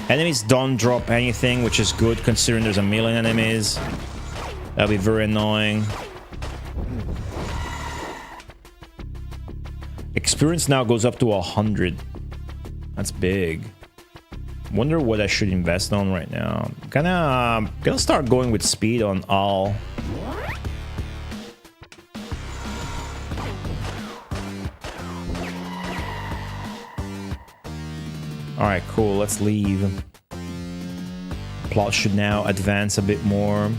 Enemies don't drop anything, which is good considering there's a million enemies. That'll be very annoying. Experience now goes up to 100. That's big. Wonder what I should invest on right now. Gonna start going with speed on all. Alright, cool, let's leave. Plot should now advance a bit more.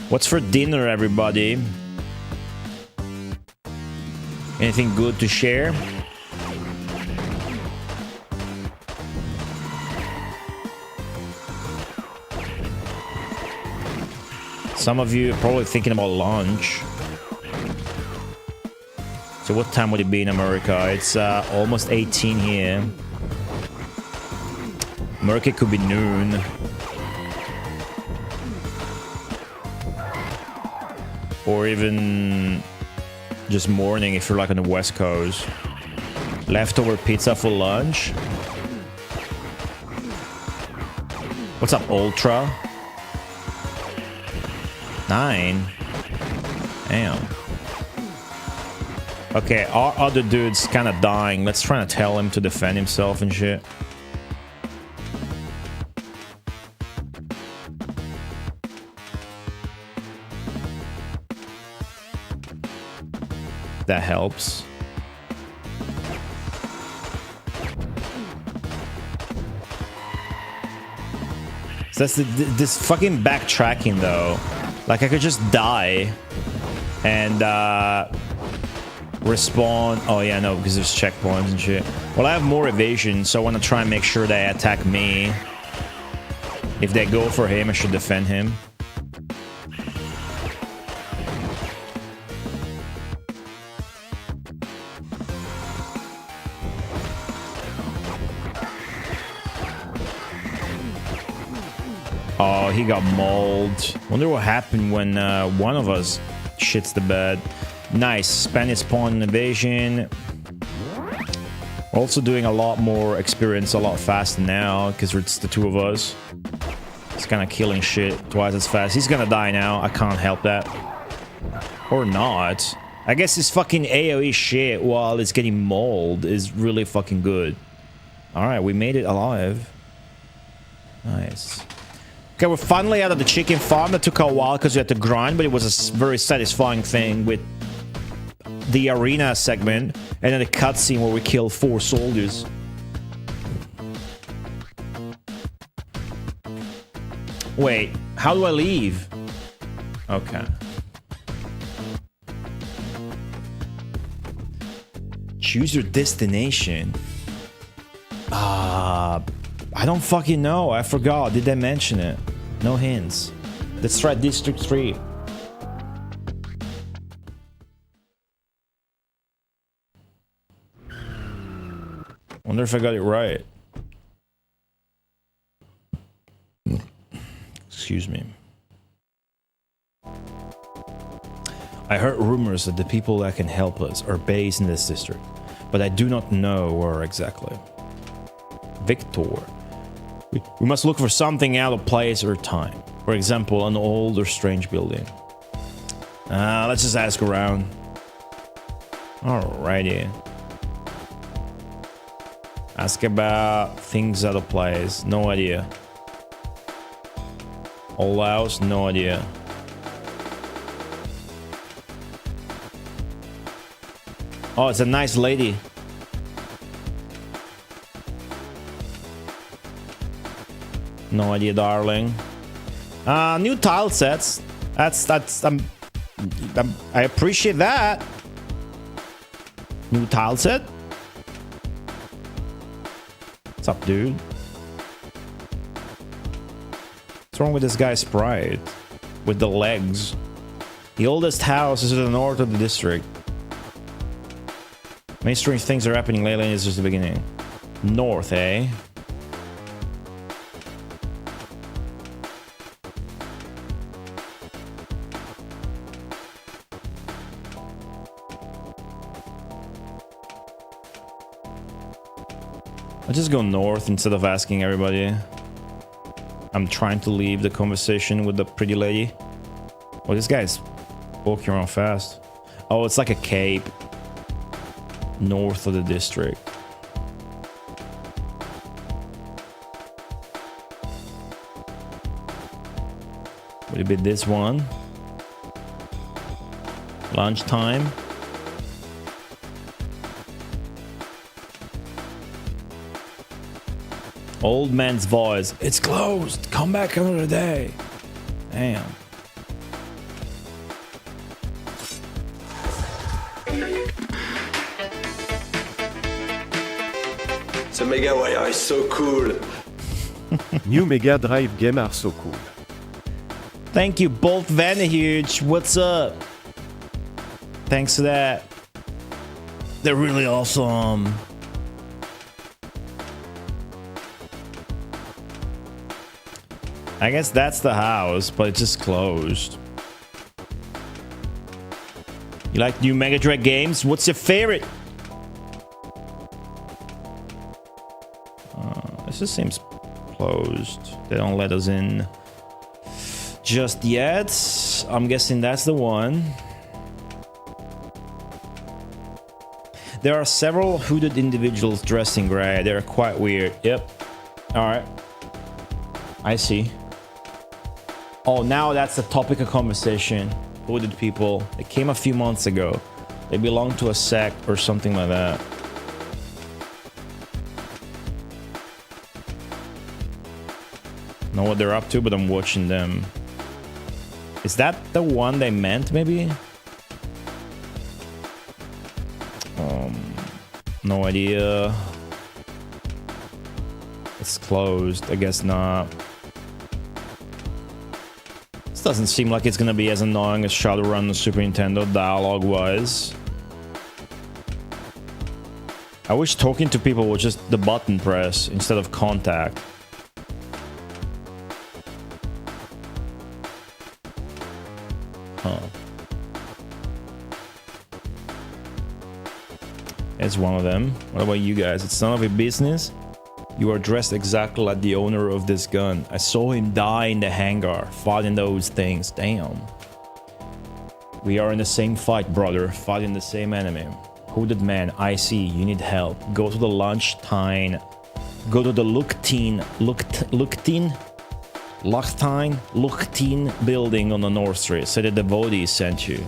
What's for dinner, everybody? Anything good to share? Some of you are probably thinking about lunch. So what time would it be in America? It's almost 18 here. America could be noon. Or even just morning if you're like on the West Coast. Leftover pizza for lunch. What's up, Ultra? 9. Damn. Okay, our other dude's kind of dying. Let's try to tell him to defend himself and shit. That helps. So that's this fucking backtracking though. Like I could just die and respawn. Oh yeah, no, because there's checkpoints and shit. Well, I have more evasion, so I want to try and make sure they attack me. If they go for him, I should defend him. Oh, he got mauled. Wonder what happened when one of us shits the bed. Nice. Spanish spawn evasion. Also doing a lot more experience a lot faster now because it's the two of us. It's kind of killing shit twice as fast. He's gonna die now. I can't help that. Or not. I guess this fucking AoE shit while it's getting mauled is really fucking good. Alright, we made it alive. Nice. Okay, we're finally out of the chicken farm. That took a while because we had to grind, but it was a very satisfying thing with the arena segment and then the cutscene where we killed 4 soldiers. Wait, how do I leave? Okay. Choose your destination. I don't fucking know. I forgot. Did they mention it? No hints. Let's try District 3. Wonder if I got it right. Excuse me. I heard rumors that the people that can help us are based in this district, but I do not know where exactly. Victor. We must look for something out of place or time. For example, an old or strange building. Let's just ask around. Alrighty. Ask about things out of place. No idea. Old house, no idea. Oh, it's a nice lady. No idea, darling. New tile sets. That's I appreciate that. New tile set. What's up, dude? What's wrong with this guy's sprite? With the legs. The oldest house is in the north of the district. Many strange things are happening lately, and it's just the beginning. North, eh? I'll just go north instead of asking everybody. I'm trying to leave the conversation with the pretty lady. Oh, this guy's walking around fast. Oh, it's like a cape. North of the district. Would it be this one? Lunchtime. Old man's voice. It's closed. Come back another day. Damn. The Mega Wire is so cool. New Mega Drive games are so cool. Thank you, Bolt Vanahuge. What's up? Thanks for that. They're really awesome. I guess that's the house, but it's just closed. You like new Mega Drive games? What's your favorite? This just seems closed. They don't let us in just yet. I'm guessing that's the one. There are several hooded individuals dressed in gray. They're quite weird. Yep. Alright. I see. Oh, now that's the topic of conversation. Hooded people. They came a few months ago. They belong to a sect or something like that. Know what they're up to, but I'm watching them. Is that the one they meant, maybe? No idea. It's closed. I guess not. This doesn't seem like it's gonna be as annoying as Shadowrun on the Super Nintendo dialogue-wise. I wish talking to people was just the button press instead of contact. Huh. It's one of them. What about you guys? It's none of your business. You are dressed exactly like the owner of this gun. I saw him die in the hangar, fighting those things. Damn. We are in the same fight, brother. Fighting the same enemy. Hooded man, I see. You need help. Go to the lunchtime. Go to the Luchtine building on the North Street. Say the devotees sent you.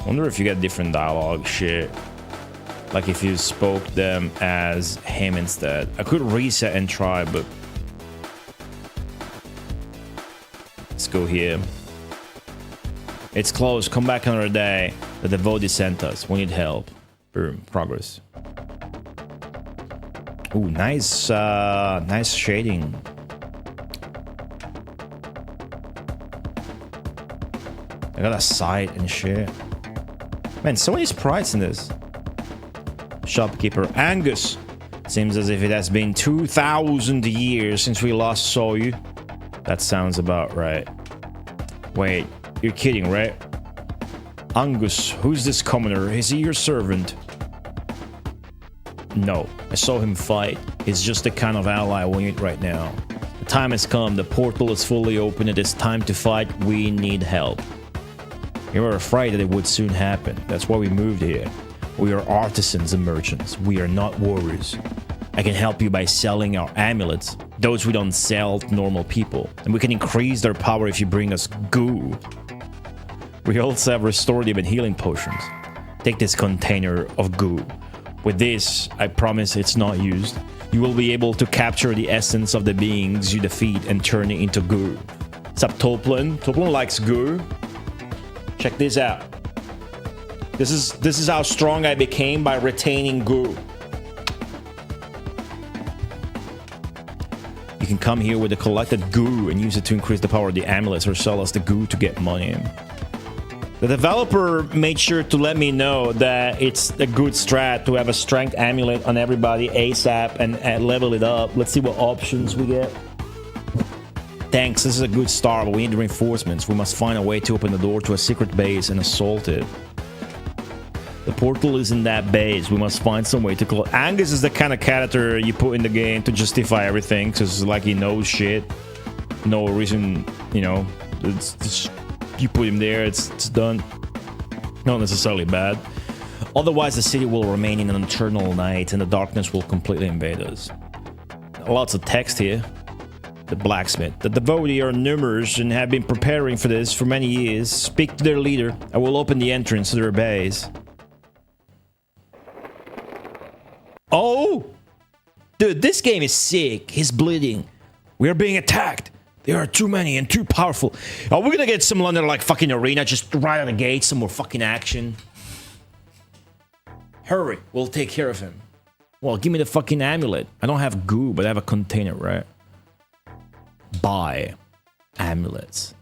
Wonder if you get different dialogue shit. Like if you spoke them as him instead. I could reset and try, but let's go here. It's closed. Come back another day. The devotee sent us. We need help. Boom. Progress. Ooh, nice, nice shading. I got a sight and shit. Man, so many sprites in this. Shopkeeper Angus. Seems as if it has been 2,000 years since we last saw you. That sounds about right. Wait, you're kidding, right? Angus, who's this commoner? Is he your servant? No, I saw him fight. He's just the kind of ally we need right now. time has come. The portal is fully open. It is time to fight. We need help. We were afraid that it would soon happen. That's why we moved here. We are artisans and merchants. We are not warriors. I can help you by selling our amulets. Those we don't sell to normal people. And we can increase their power if you bring us goo. We also have restorative and healing potions. Take this container of goo. With this, I promise it's not used. You will be able to capture the essence of the beings you defeat and turn it into goo. What's up, Toplin? Toplin likes goo. Check this out. This is how strong I became by retaining goo. You can come here with the collected goo and use it to increase the power of the amulets or sell us the goo to get money. The developer made sure to let me know that it's a good strat to have a strength amulet on everybody ASAP and level it up. Let's see what options we get. Thanks, this is a good start, but we need reinforcements. We must find a way to open the door to a secret base and assault it. The portal is in that base. We must find some way to close. Angus is the kind of character you put in the game to justify everything, because like he knows shit. No reason, you know, it's you put him there, it's done. Not necessarily bad. Otherwise, the city will remain in an eternal night and the darkness will completely invade us. Lots of text here. The blacksmith. The devotee are numerous and have been preparing for this for many years. Speak to their leader. I will open the entrance to their base. Oh! Dude, this game is sick. He's bleeding. We are being attacked. There are too many and too powerful. Are we gonna get some London like fucking arena just right on the gate? Some more fucking action. Hurry, we'll take care of him. Well, give me the fucking amulet. I don't have goo, but I have a container, right? Buy amulets.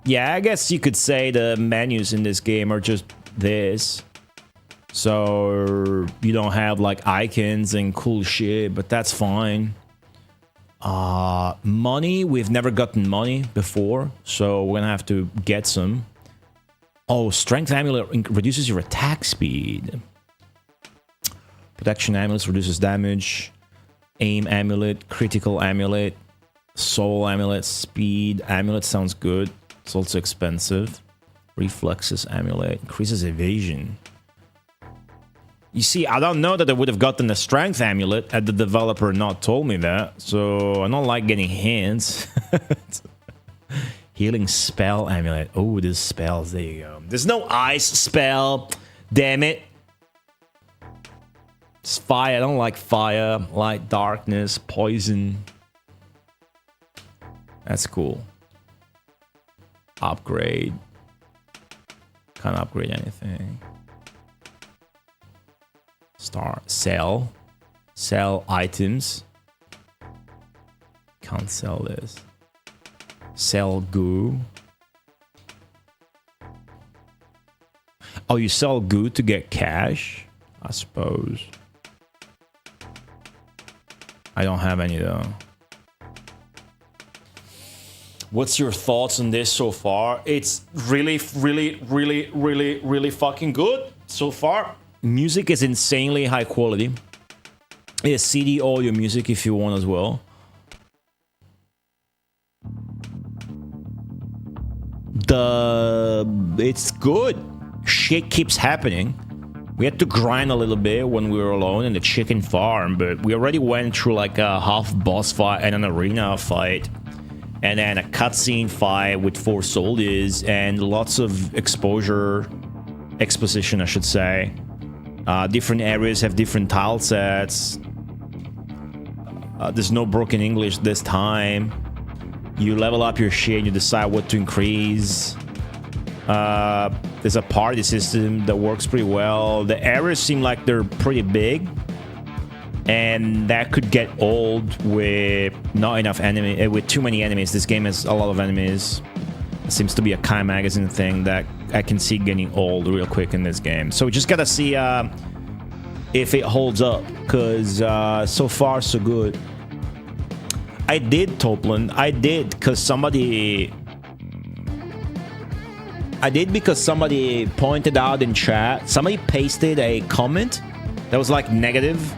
Yeah, I guess you could say the menus in this game are just this. So you don't have like icons and cool shit, but that's fine. Money, we've never gotten money before, so we're gonna have to get some. Oh, strength amulet reduces your attack speed. Protection amulet reduces damage. Aim amulet, critical amulet, soul amulet, speed amulet sounds good. It's also expensive. Reflexes amulet increases evasion. You see, I don't know that I would have gotten the strength amulet had the developer not told me that. So I don't like getting hints. Healing spell amulet. Oh, there's spells. There you go. There's no ice spell. Damn it. It's fire. I don't like fire. Light, darkness, poison. That's cool. Upgrade. Can't upgrade anything. Start. Sell items. Can't sell this. Sell goo. Oh, you sell goo to get cash? I suppose. I don't have any though. What's your thoughts on this so far? It's really fucking good so far. Music is insanely high quality. It's CD audio music if you want as well. It's good. Shit keeps happening. We had to grind a little bit when we were alone in the chicken farm, but we already went through like a half boss fight and an arena fight. And then a cutscene fight with 4 soldiers and lots of exposition, I should say. Different areas have different tile sets. There's no broken English this time. You level up your shit and you decide what to increase. There's a party system that works pretty well. The areas seem like they're pretty big. And that could get old with not enough enemy, with too many enemies. This game has a lot of enemies. It seems to be a Kai Magazine thing that I can see getting old real quick in this game. So we just gotta see if it holds up, because so far so good. I did, Toplin. I did because somebody pointed out in chat. Somebody pasted a comment that was like negative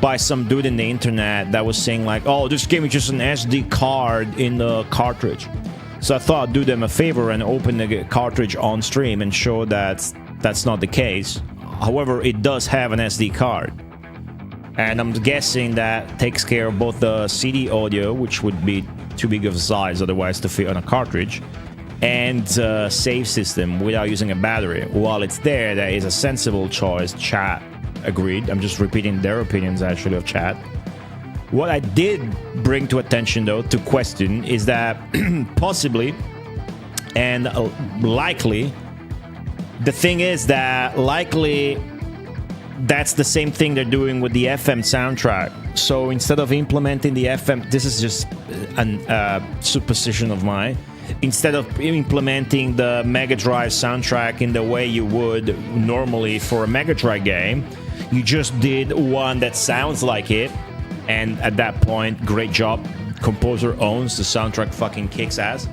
by some dude in the internet that was saying like, oh, this game is just an SD card in the cartridge. So I thought I'd do them a favor and open the cartridge on stream and show that that's not the case. However, it does have an SD card. And I'm guessing that takes care of both the CD audio, which would be too big of a size otherwise to fit on a cartridge, and save system without using a battery. While it's there, that is a sensible choice. Chat agreed. I'm just repeating their opinions actually of chat. What I did bring to attention though, to question, is that possibly and likely, the thing is that likely that's the same thing they're doing with the FM soundtrack. So instead of implementing the FM, this is just a supposition of mine. Instead of implementing the Mega Drive soundtrack in the way you would normally for a Mega Drive game, you just did one that sounds like it. And at that point, great job. Composer owns the soundtrack, fucking kicks ass.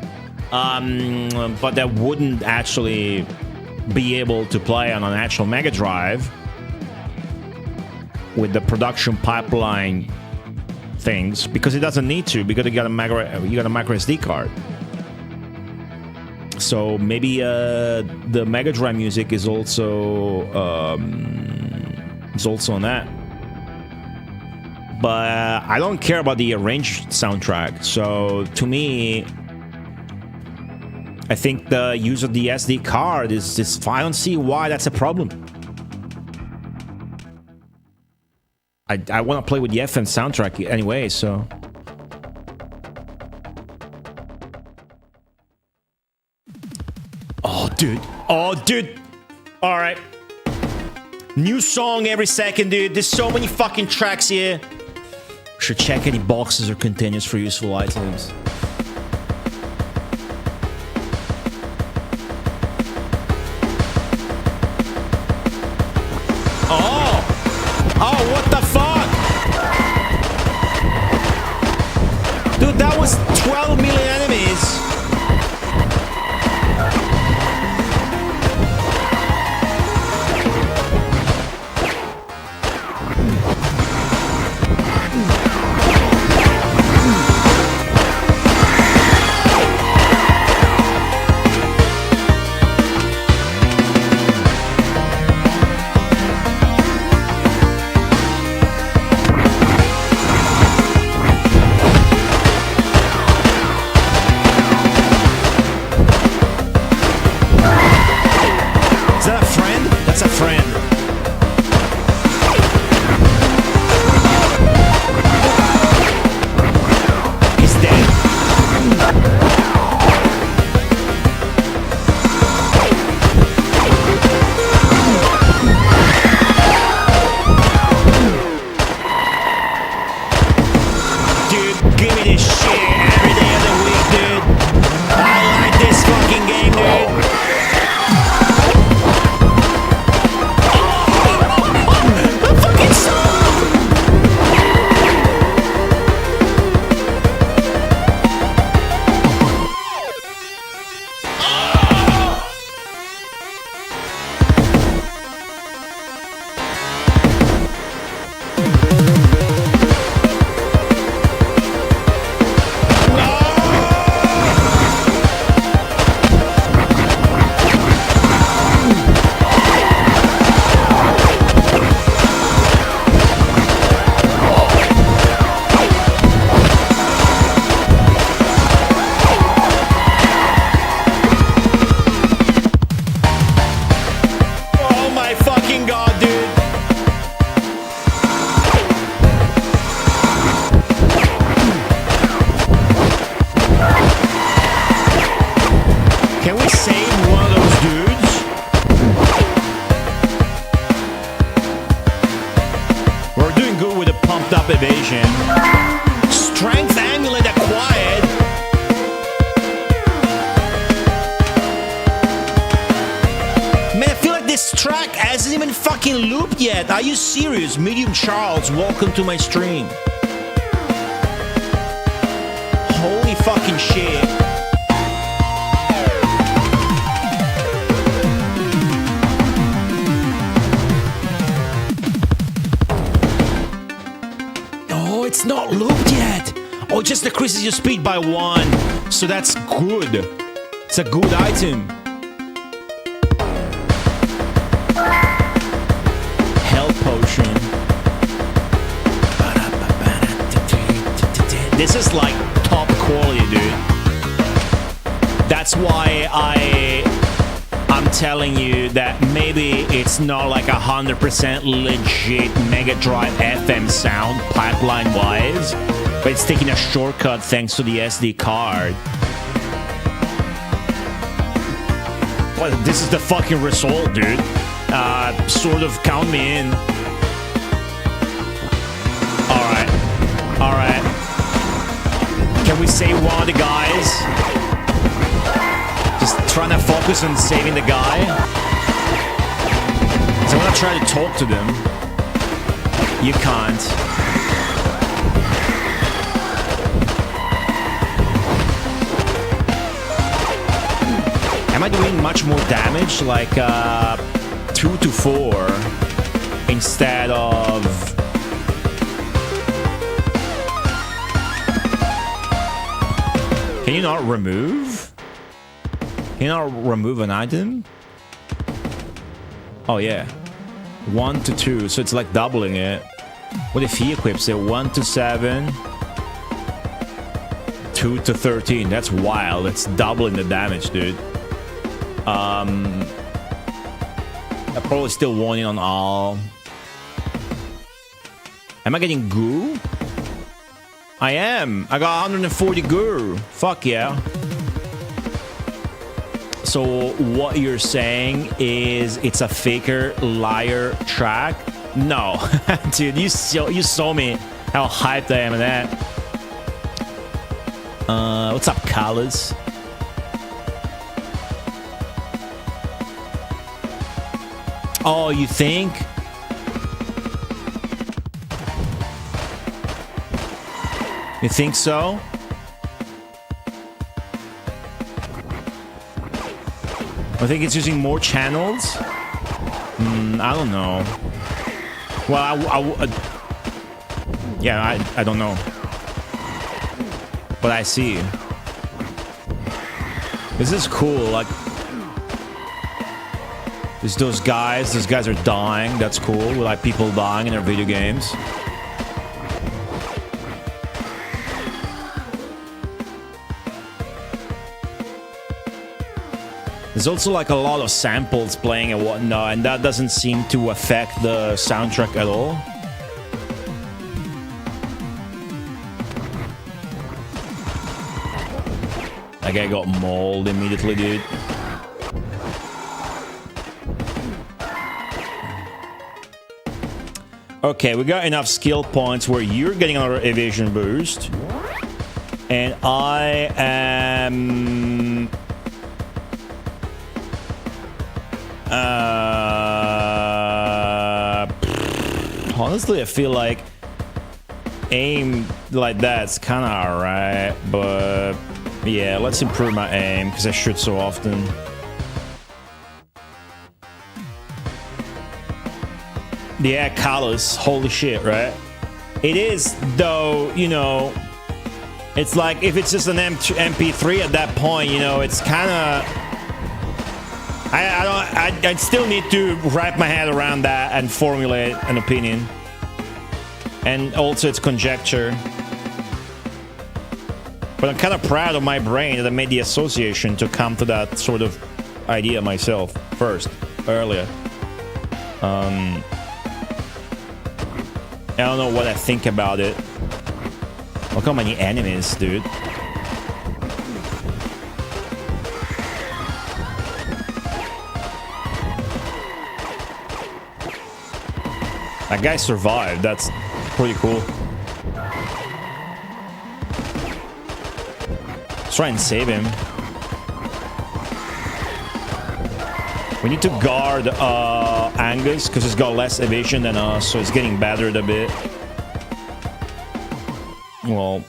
But that wouldn't actually be able to play on an actual Mega Drive with the production pipeline things, because it doesn't need to, because you got a micro SD card. So maybe the Mega Drive music is also on that. But I don't care about the arranged soundtrack. So to me, I think the use of the SD card is I don't see why that's a problem. I want to play with the FM soundtrack anyway, so. Oh, dude. Oh, dude. All right. New song every second, dude. There's so many fucking tracks here. Should check any boxes or containers for useful items. Oh, what the fuck? Dude, that was 12 million enemies. Are you serious? Medium Charles, welcome to my stream. Holy fucking shit. it just decreases your speed by 1. So that's good. It's a good item. Health potion. This is like top quality, dude. That's why I'm telling you that maybe it's not like 100% legit Mega Drive FM sound pipeline-wise, but it's taking a shortcut thanks to the SD card. Well, this is the fucking result, dude. Sort of count me in. Alright. Can we save one of the guys? Just trying to focus on saving the guy. So I'm gonna try to talk to them. You can't. Am I doing much more damage? Like 2 to 4 instead of... Can you not remove? Can you not remove an item? Oh yeah. 1 to 2, so it's like doubling it. What if he equips it? 1 to 7. 2 to 13. That's wild. It's doubling the damage, dude. I'm probably still winning on all. Am I getting goo? I am. I got 140 goo. Fuck yeah. So what you're saying is it's a faker liar track? No. Dude, you saw me how hyped I am in that. What's up, Colors? Oh, you think? You think so? I think it's using more channels. I don't know. Well, yeah, I don't know. But I see. This is cool. Like, there's those guys. Those guys are dying. That's cool. We like people dying in their video games. There's also like a lot of samples playing and whatnot, and that doesn't seem to affect the soundtrack at all. That guy got mauled immediately, dude. Okay, we got enough skill points where you're getting another evasion boost. And I am... honestly, I feel like aim like that's kind of alright, but yeah, let's improve my aim because I shoot so often. Yeah, Callus, holy shit, right? It is, though, you know, it's like if it's just an MP3 at that point, you know, it's kind of... I still need to wrap my head around that and formulate an opinion. And also it's conjecture. But I'm kind of proud of my brain that I made the association to come to that sort of idea myself first, earlier. I don't know what I think about it. Look how many enemies, dude. That guy survived. That's pretty cool. Let's try and save him. We need to guard Angus because he's got less evasion than us, so he's getting battered a bit. Well,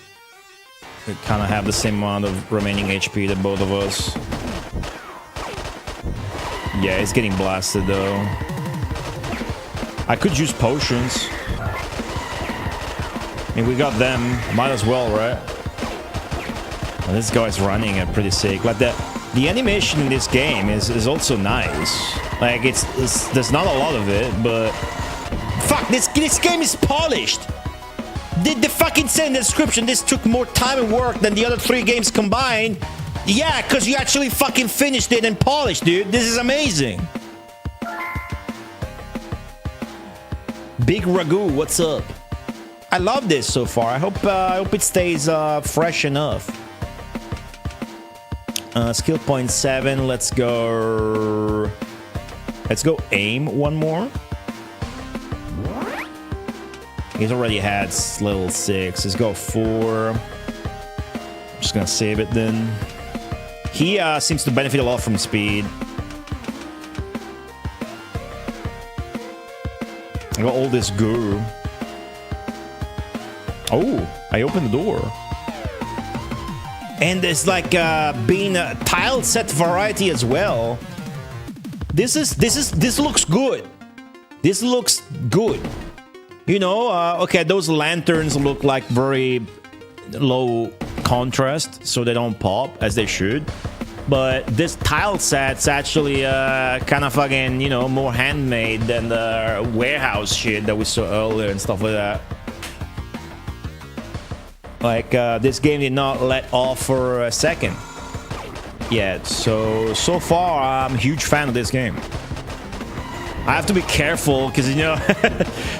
we kind of have the same amount of remaining HP that both of us. Yeah, he's getting blasted though. I could use potions. I mean, we got them. Might as well, right? This guy's running a pretty sick. Like the animation in this game is also nice. Like there's not a lot of it, but fuck, this game is polished. The fucking say in the description this took more time and work than the other 3 games combined. Yeah, because you actually fucking finished it and polished, dude. This is amazing. Big Ragu, what's up? I love this so far. I hope it stays fresh enough. Skill point 7. Let's go aim one more. He's already had level 6. Let's go 4. I'm just gonna save it then. He seems to benefit a lot from speed. I got all this goo. Oh, I opened the door. And there's like being a tile set variety as well. This looks good. This looks good. You know, okay, those lanterns look like very low contrast, so they don't pop as they should. But this tile set's actually kind of fucking, you know, more handmade than the warehouse shit that we saw earlier and stuff like that. Like, this game did not let off for a second yet. So far, I'm a huge fan of this game. I have to be careful because, you know,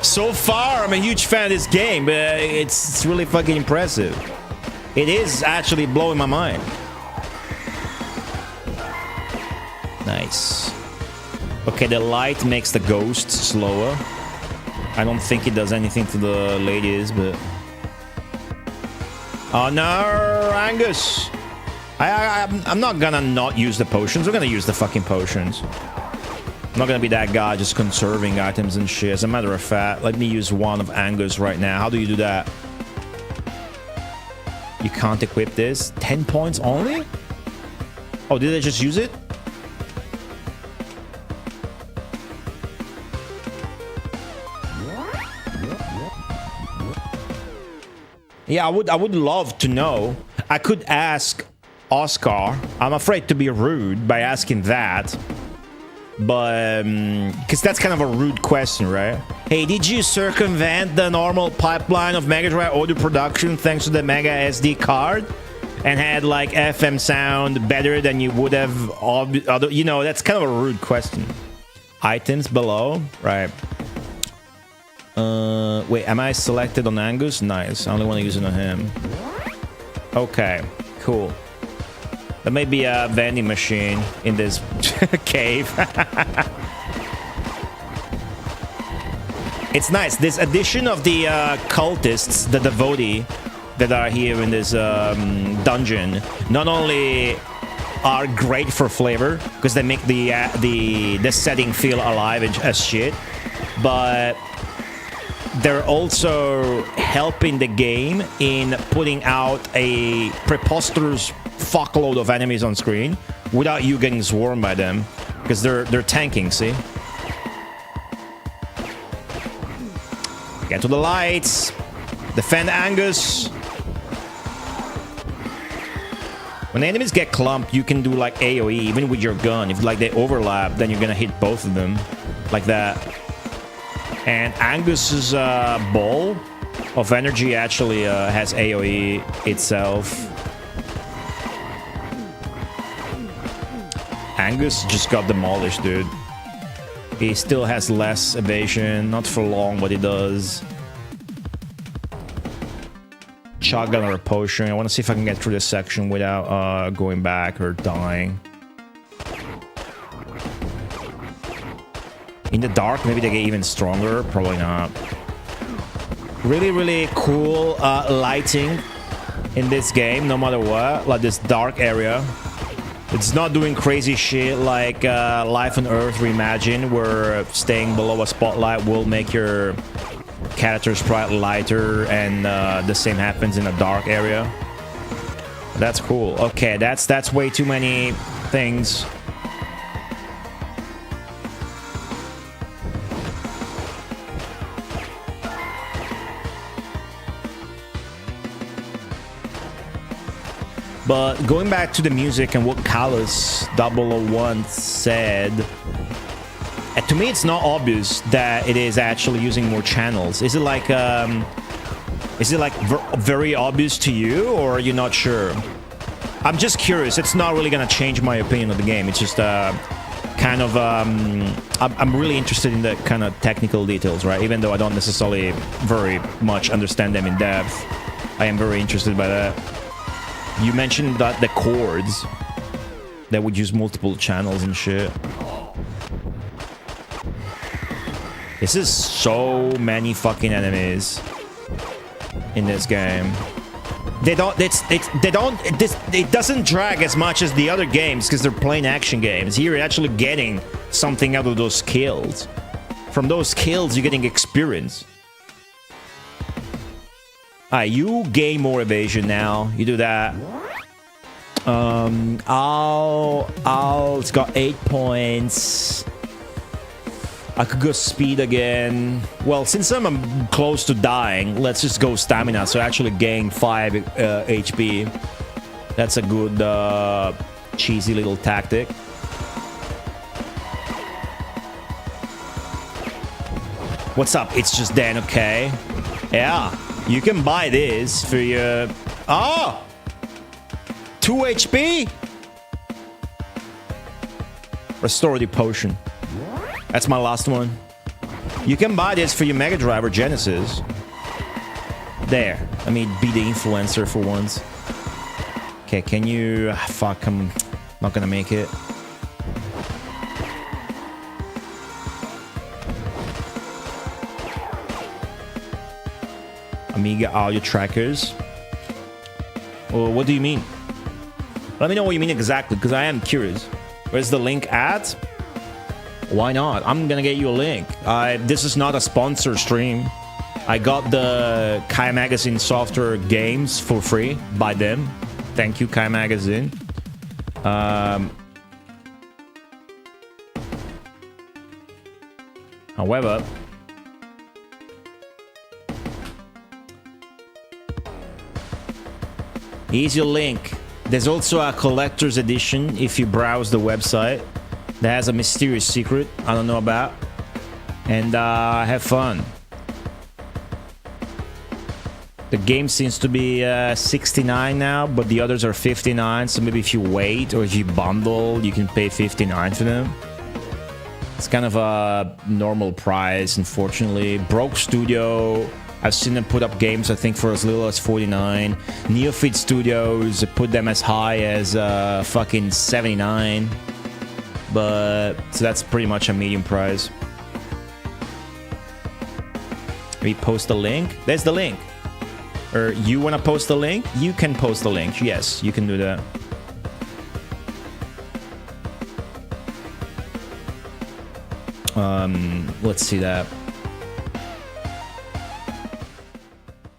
so far I'm a huge fan of this game, but it's really fucking impressive. It is actually blowing my mind. Nice. Okay, the light makes the ghost slower. I don't think it does anything to the ladies, but... Oh no, Angus! I'm not gonna not use the potions. I'm gonna use the fucking potions. I'm not gonna be that guy just conserving items and shit. As a matter of fact, let me use one of Angus right now. How do you do that? You can't equip this. 10 points only? Oh, did I just use it? Yeah, I would love to know. I could ask Oscar. I'm afraid to be rude by asking that. But, because that's kind of a rude question, right? Hey, did you circumvent the normal pipeline of Mega Drive audio production thanks to the Mega SD card? And had, like, FM sound better than you would have... You know, that's kind of a rude question. Items below? Right. Wait, am I selected on Angus? Nice. I only want to use it on him. Okay, cool. There may be a vending machine in this cave. It's nice. This addition of the cultists, the devotee that are here in this dungeon, not only are great for flavor because they make the setting feel alive as shit, but they're also helping the game in putting out a preposterous fuckload of enemies on screen without you getting swarmed by them, because they're tanking, see? Get to the lights. Defend Angus. When the enemies get clumped, you can do like AoE, even with your gun. If like they overlap, then you're gonna hit both of them. Like that. And Angus's ball of energy actually has AoE itself. Angus just got demolished, dude. He still has less evasion. Not for long, but he does. Shotgun or a potion. I want to see if I can get through this section without going back or dying. In the dark, maybe they get even stronger. Probably not. Really, really cool lighting in this game, no matter what. Like this dark area. It's not doing crazy shit like Life on Earth Reimagined, where staying below a spotlight will make your character sprite lighter, and the same happens in a dark area. That's cool. Okay, that's way too many things. But going back to the music and what Callus 001 said, to me it's not obvious that it is actually using more channels. Is it like very obvious to you, or are you not sure? I'm just curious. It's not really gonna change my opinion of the game. It's just kind of I'm really interested in the kind of technical details, right? Even though I don't necessarily very much understand them in depth, I am very interested by that. You mentioned that the chords that would use multiple channels and shit. This is so many fucking enemies in this game. It doesn't drag as much as the other games because they're plain action games. Here you're actually getting something out of those kills. From those kills, you're getting experience. Alright, you gain more evasion now. You do that. It's got 8 points. I could go speed again. Well, since I'm close to dying, let's just go stamina. So I actually gain 5 HP. That's a good cheesy little tactic. What's up? It's just Dan, okay? Yeah, you can buy this for your... Oh! 2 HP? Restorative potion. That's my last one. You can buy this for your Mega Drive or Genesis. There. Let me be the influencer for once. Okay, can you... fuck, I'm not gonna make it. Amiga audio trackers. Well, what do you mean? Let me know what you mean exactly, because I am curious. Where's the link at? Why not? I'm gonna get you a link. This is not a sponsor stream. I got the Kai Magazine software games for free by them. Thank you, Kai Magazine. However, here's your link. There's also a collector's edition if you browse the website. That has a mysterious secret I don't know about. And have fun. The game seems to be 69 now, but the others are 59. So maybe if you wait or if you bundle, you can pay 59 for them. It's kind of a normal price, unfortunately. Broke Studio, I've seen them put up games, I think, for as little as 49. Neophyte Studios put them as high as fucking 79. But so that's pretty much a medium price. We post a link. There's the link. Or you want to post a link? You can post a link. Yes, you can do that. Let's see that.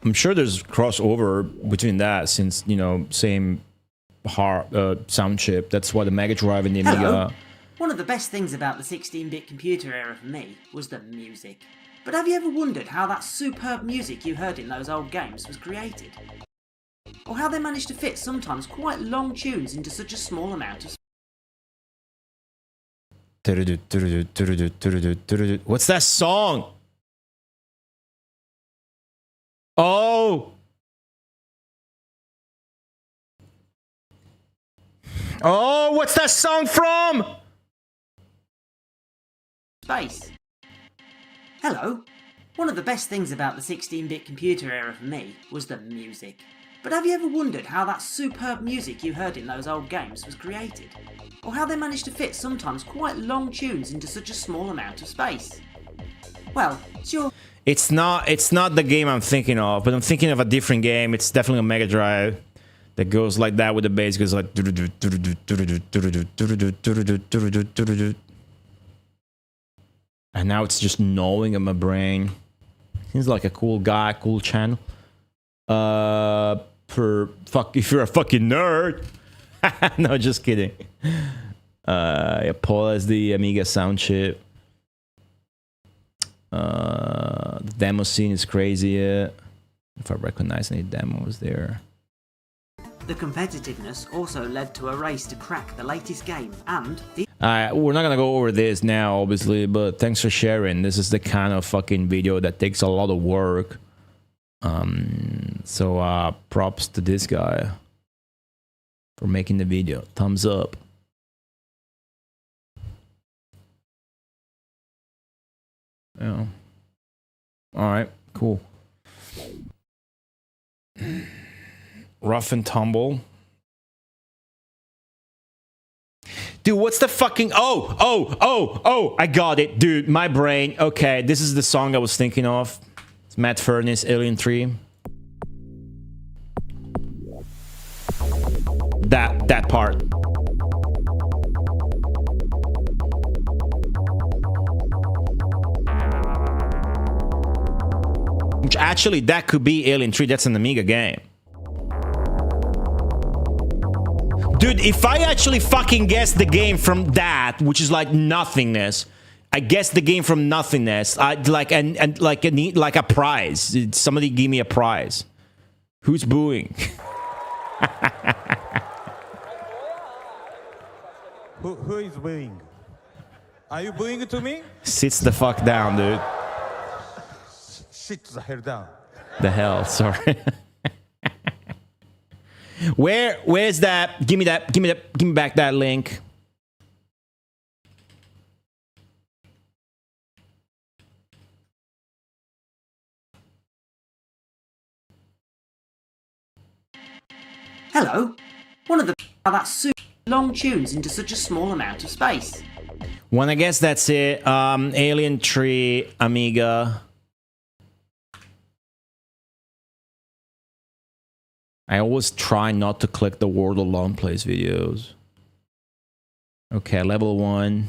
I'm sure there's crossover between that, since, you know, same sound chip. That's why the Mega Drive and the Amiga. One of the best things about the 16-bit computer era for me was the music. But have you ever wondered how that superb music you heard in those old games was created? Or how they managed to fit sometimes quite long tunes into such a small amount of... What's that song? Oh! Oh, what's that song from? Space. Hello. One of the best things about the 16-bit computer era for me was the music. But have you ever wondered how that superb music you heard in those old games was created? Or how they managed to fit sometimes quite long tunes into such a small amount of space? Well, it's not the game I'm thinking of, but I'm thinking of a different game. It's definitely a Mega Drive that goes like that with the bass, goes like... And now it's just gnawing at my brain. Seems like a cool guy, cool channel. If you're a fucking nerd. No, just kidding. Yeah, Paul has the Amiga sound chip. The demo scene is crazy. If I recognize any demos there. The competitiveness also led to a race to crack the latest game, and the we're not gonna go over this now, obviously, but thanks for sharing. This is the kind of fucking video that takes a lot of work. So props to this guy for making the video. Thumbs up. Yeah. All right, cool. Rough and tumble. Dude, what's the fucking... Oh, I got it, dude. My brain. Okay, this is the song I was thinking of. It's Matt Furniss, Alien 3. That part. Which actually, that could be Alien 3. That's an Amiga game. Dude, if I actually fucking guess the game from that, which is like nothingness, I guess the game from nothingness, I'd like and like a prize. Somebody give me a prize. Who's booing? Who is booing? Are you booing to me? Sits the fuck down, dude. Sit the hell down. The hell, sorry. Where's that? Give me back that link. hello, one of the how that super long tunes into such a small amount of space. Well, I guess that's it. Alien 3, Amiga. I always try not to click the World Alone Plays videos. Okay, level 1.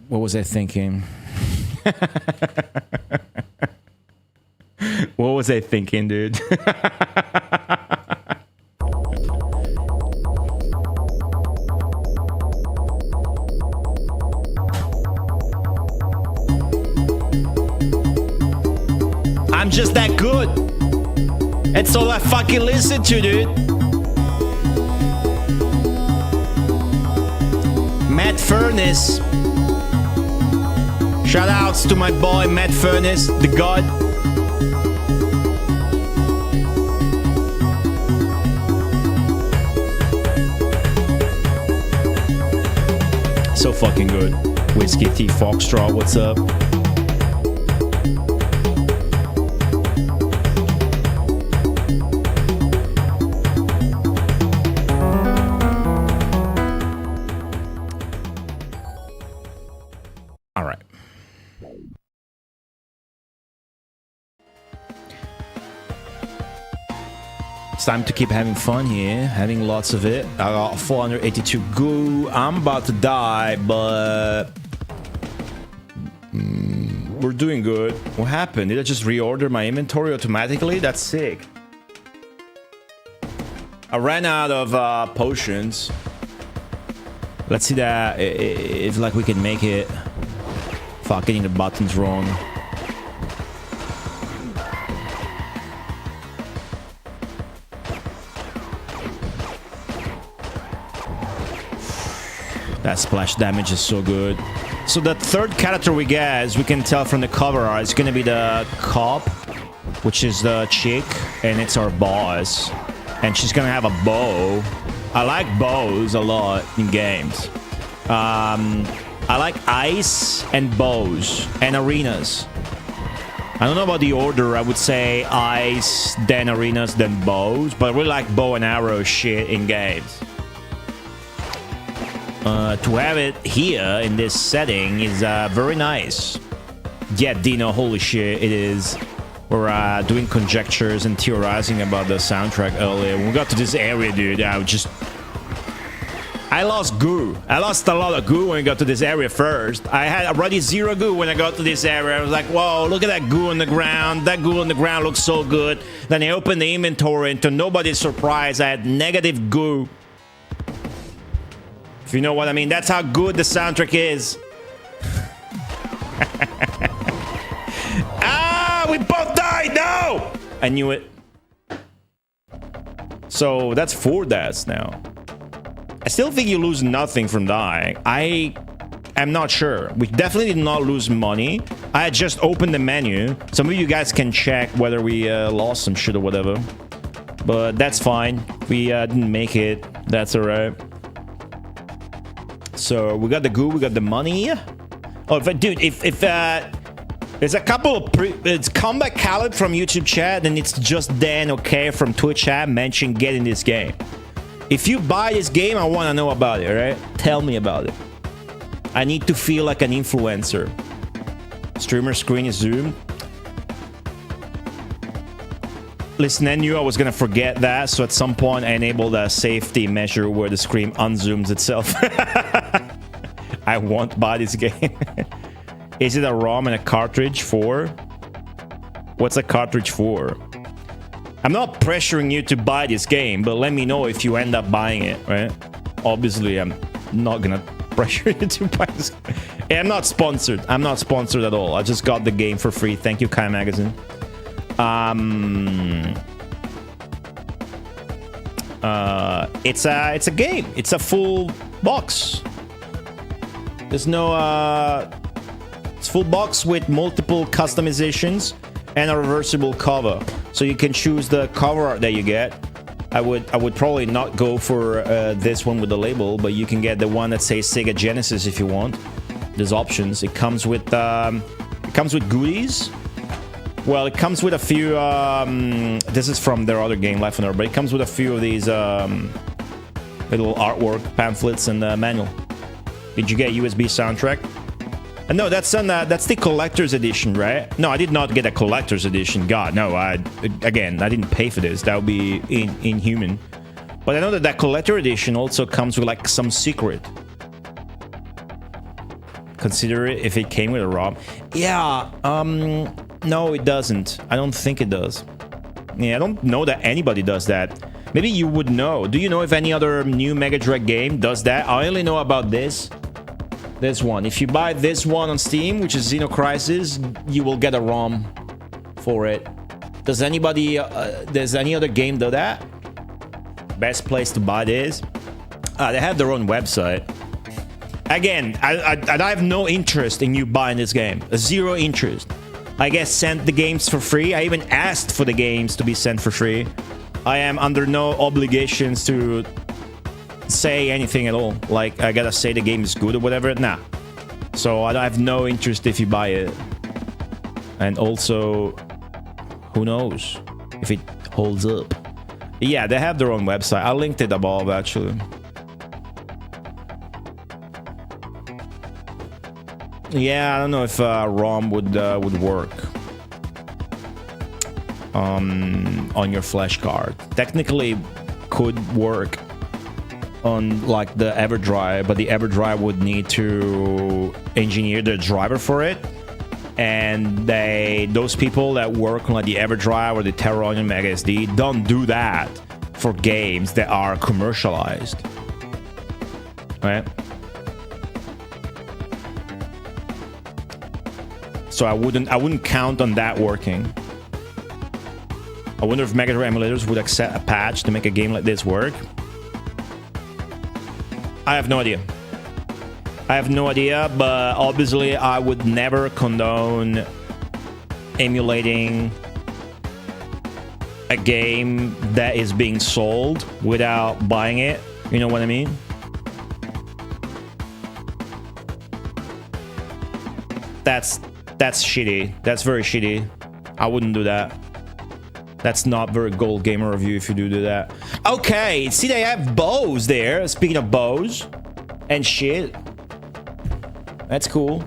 What was I thinking? What was I thinking, dude? I'm just that good. That's all I fucking listen to, dude. Matt Furniss. Shout outs to my boy Matt Furniss, the god. So fucking good. Whiskey T Foxtrot, what's up? All right. It's time to keep having fun here, having lots of it. I got 482 goo. I'm about to die, but we're doing good. What happened? Did I just reorder my inventory automatically? That's sick. I ran out of potions. Let's see that if like we can make it. Fuck, getting the buttons wrong. That splash damage is so good. So the third character we get, as we can tell from the cover art, is gonna be the cop, which is the chick, and it's our boss. And she's gonna have a bow. I like bows a lot in games. I like ice and bows and arenas. I don't know about the order. I would say ice, then arenas, then bows. But I really like bow and arrow shit in games. To have it here in this setting is very nice. Yeah, Dino, holy shit, it is. We're doing conjectures and theorizing about the soundtrack earlier. When we got to this area, dude, I lost goo. I lost a lot of goo when I got to this area first. I had already 0 goo when I got to this area. I was like, whoa, look at that goo on the ground. That goo on the ground looks so good. Then I opened the inventory, and to nobody's surprise, I had negative goo. If you know what I mean. That's how good the soundtrack is. Ah, we both died. No, I knew it. So that's 4 deaths now. I still think you lose nothing from dying. I am not sure. We definitely did not lose money. I had just opened the menu. Some of you guys can check whether we lost some shit or whatever. But that's fine. We didn't make it. That's alright. So we got the goo, we got the money. Oh, if there's a couple of it's Combat Khaled from YouTube chat, and it's just Dan okay from Twitch chat mentioned getting this game. If you buy this game, I want to know about it, right? Tell me about it. I need to feel like an influencer. Streamer screen is zoomed. Listen, I knew I was gonna forget that, so at some point I enabled a safety measure where the screen unzooms itself. I won't buy this game. Is it a ROM and a cartridge for? What's a cartridge for? I'm not pressuring you to buy this game, but let me know if you end up buying it, right? Obviously, I'm not gonna pressure you to buy this. Hey, I'm not sponsored. I'm not sponsored at all. I just got the game for free. Thank you, Kai Magazine. It's a game. It's a full box. There's no it's full box with multiple customizations and a reversible cover, so you can choose the cover art that you get. I would probably not go for this one with the label, but you can get the one that says Sega Genesis if you want. There's options. It comes with goodies. Well, it comes with a few. This is from their other game, Life on Earth, but it comes with a few of these little artwork pamphlets and manual. Did you get USB soundtrack? No, that's the collector's edition, right? No, I did not get a collector's edition. God, no. I didn't pay for this. That would be inhuman. But I know that collector edition also comes with like some secret. Consider it if it came with a ROM. Yeah. No, it doesn't. I don't think it does. Yeah, I don't know that anybody does that. Maybe you would know. Do you know if any other new Mega Drive game does that? I only know about this one. If you buy this one on Steam, which is Xeno Crisis, you will get a ROM for it. Does any other game do that? Best place to buy this? They have their own website. Again, I have no interest in you buying this game. Zero interest. I guess sent the games for free. I even asked for the games to be sent for free. I am under no obligations to say anything at all. Like, I gotta say the game is good or whatever. Nah. So I have no interest if you buy it. And also, who knows if it holds up. Yeah, they have their own website. I linked it above, actually. Yeah, I don't know if ROM would work on your flash card. Technically, could work on like the EverDrive, but the EverDrive would need to engineer the driver for it, and those people that work on like the EverDrive or the Terronium Mega SD don't do that for games that are commercialized, right? So I wouldn't count on that working. I wonder if Mega Drive emulators would accept a patch to make a game like this work. I have no idea. But obviously I would never condone emulating a game that is being sold without buying it. You know what I mean? That's shitty. That's very shitty. I wouldn't do that. That's not very gold gamer of you if you do that. Okay, see they have bows there. Speaking of bows and shit. That's cool.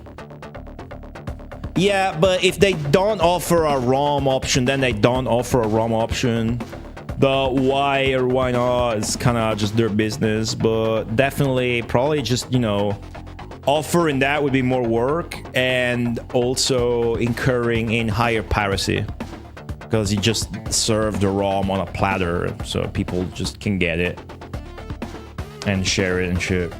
Yeah, but if they don't offer a ROM option, then they don't offer a ROM option. The why or why not is kind of just their business. But definitely, probably just, you know, offering that would be more work and also incurring in higher piracy. Because you just serve the ROM on a platter, so people just can get it and share it and shit.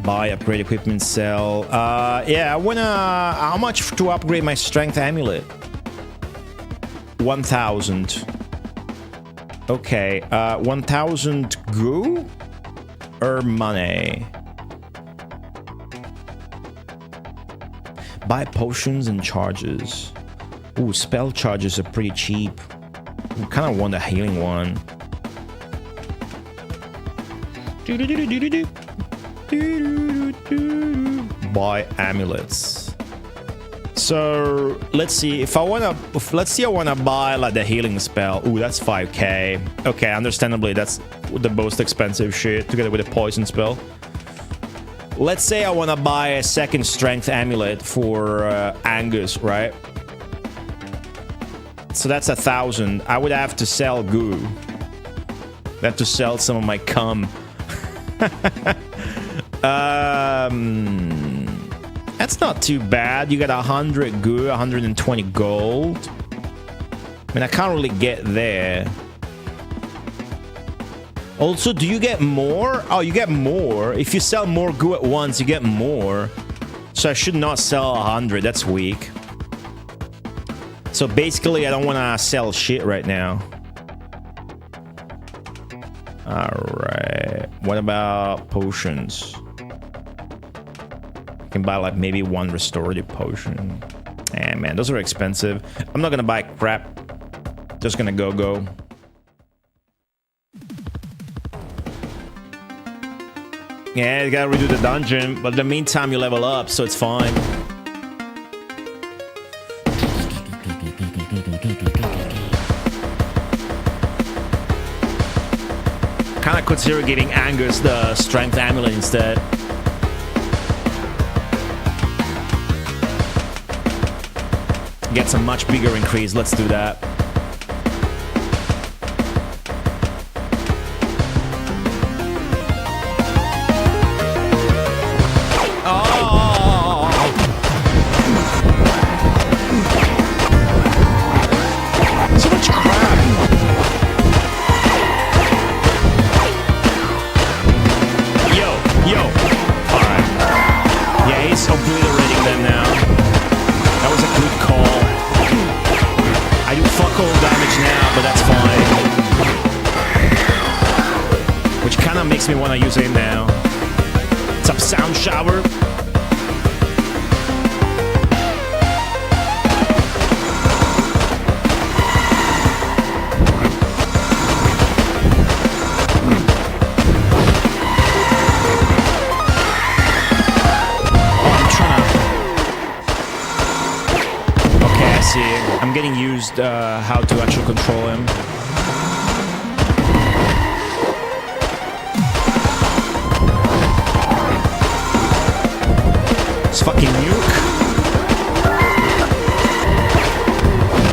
Buy, upgrade equipment, sell. Yeah, I wanna... How much to upgrade my strength amulet? 1,000. Okay, 1,000 goo? Or money? Buy potions and charges. Ooh, spell charges are pretty cheap. I kind of want a healing one. Buy amulets. So let's see if I wanna. Let's see, I wanna buy like the healing spell. Ooh, that's 5k. Okay, understandably, that's the most expensive shit together with the poison spell. Let's say I wanna buy a second strength amulet for Angus, right? So that's 1,000. I would have to sell goo. I have to sell some of my cum. That's not too bad. You got 100 goo, 120 gold. I mean, I can't really get there. Also, do you get more? Oh, you get more. If you sell more goo at once, you get more. So I should not sell 100. That's weak. So basically, I don't want to sell shit right now. Alright. What about potions? I can buy like maybe one restorative potion. Eh, man, those are expensive. I'm not gonna buy crap. Just gonna go. Yeah, you gotta redo the dungeon, but in the meantime, you level up, so it's fine. Kinda consider giving Angus the strength amulet instead. Get some much bigger increase, let's do that. Makes me want to use it now. What's up, Sound Shower? Okay, I see. I'm getting used how to actually control him. Fucking nuke.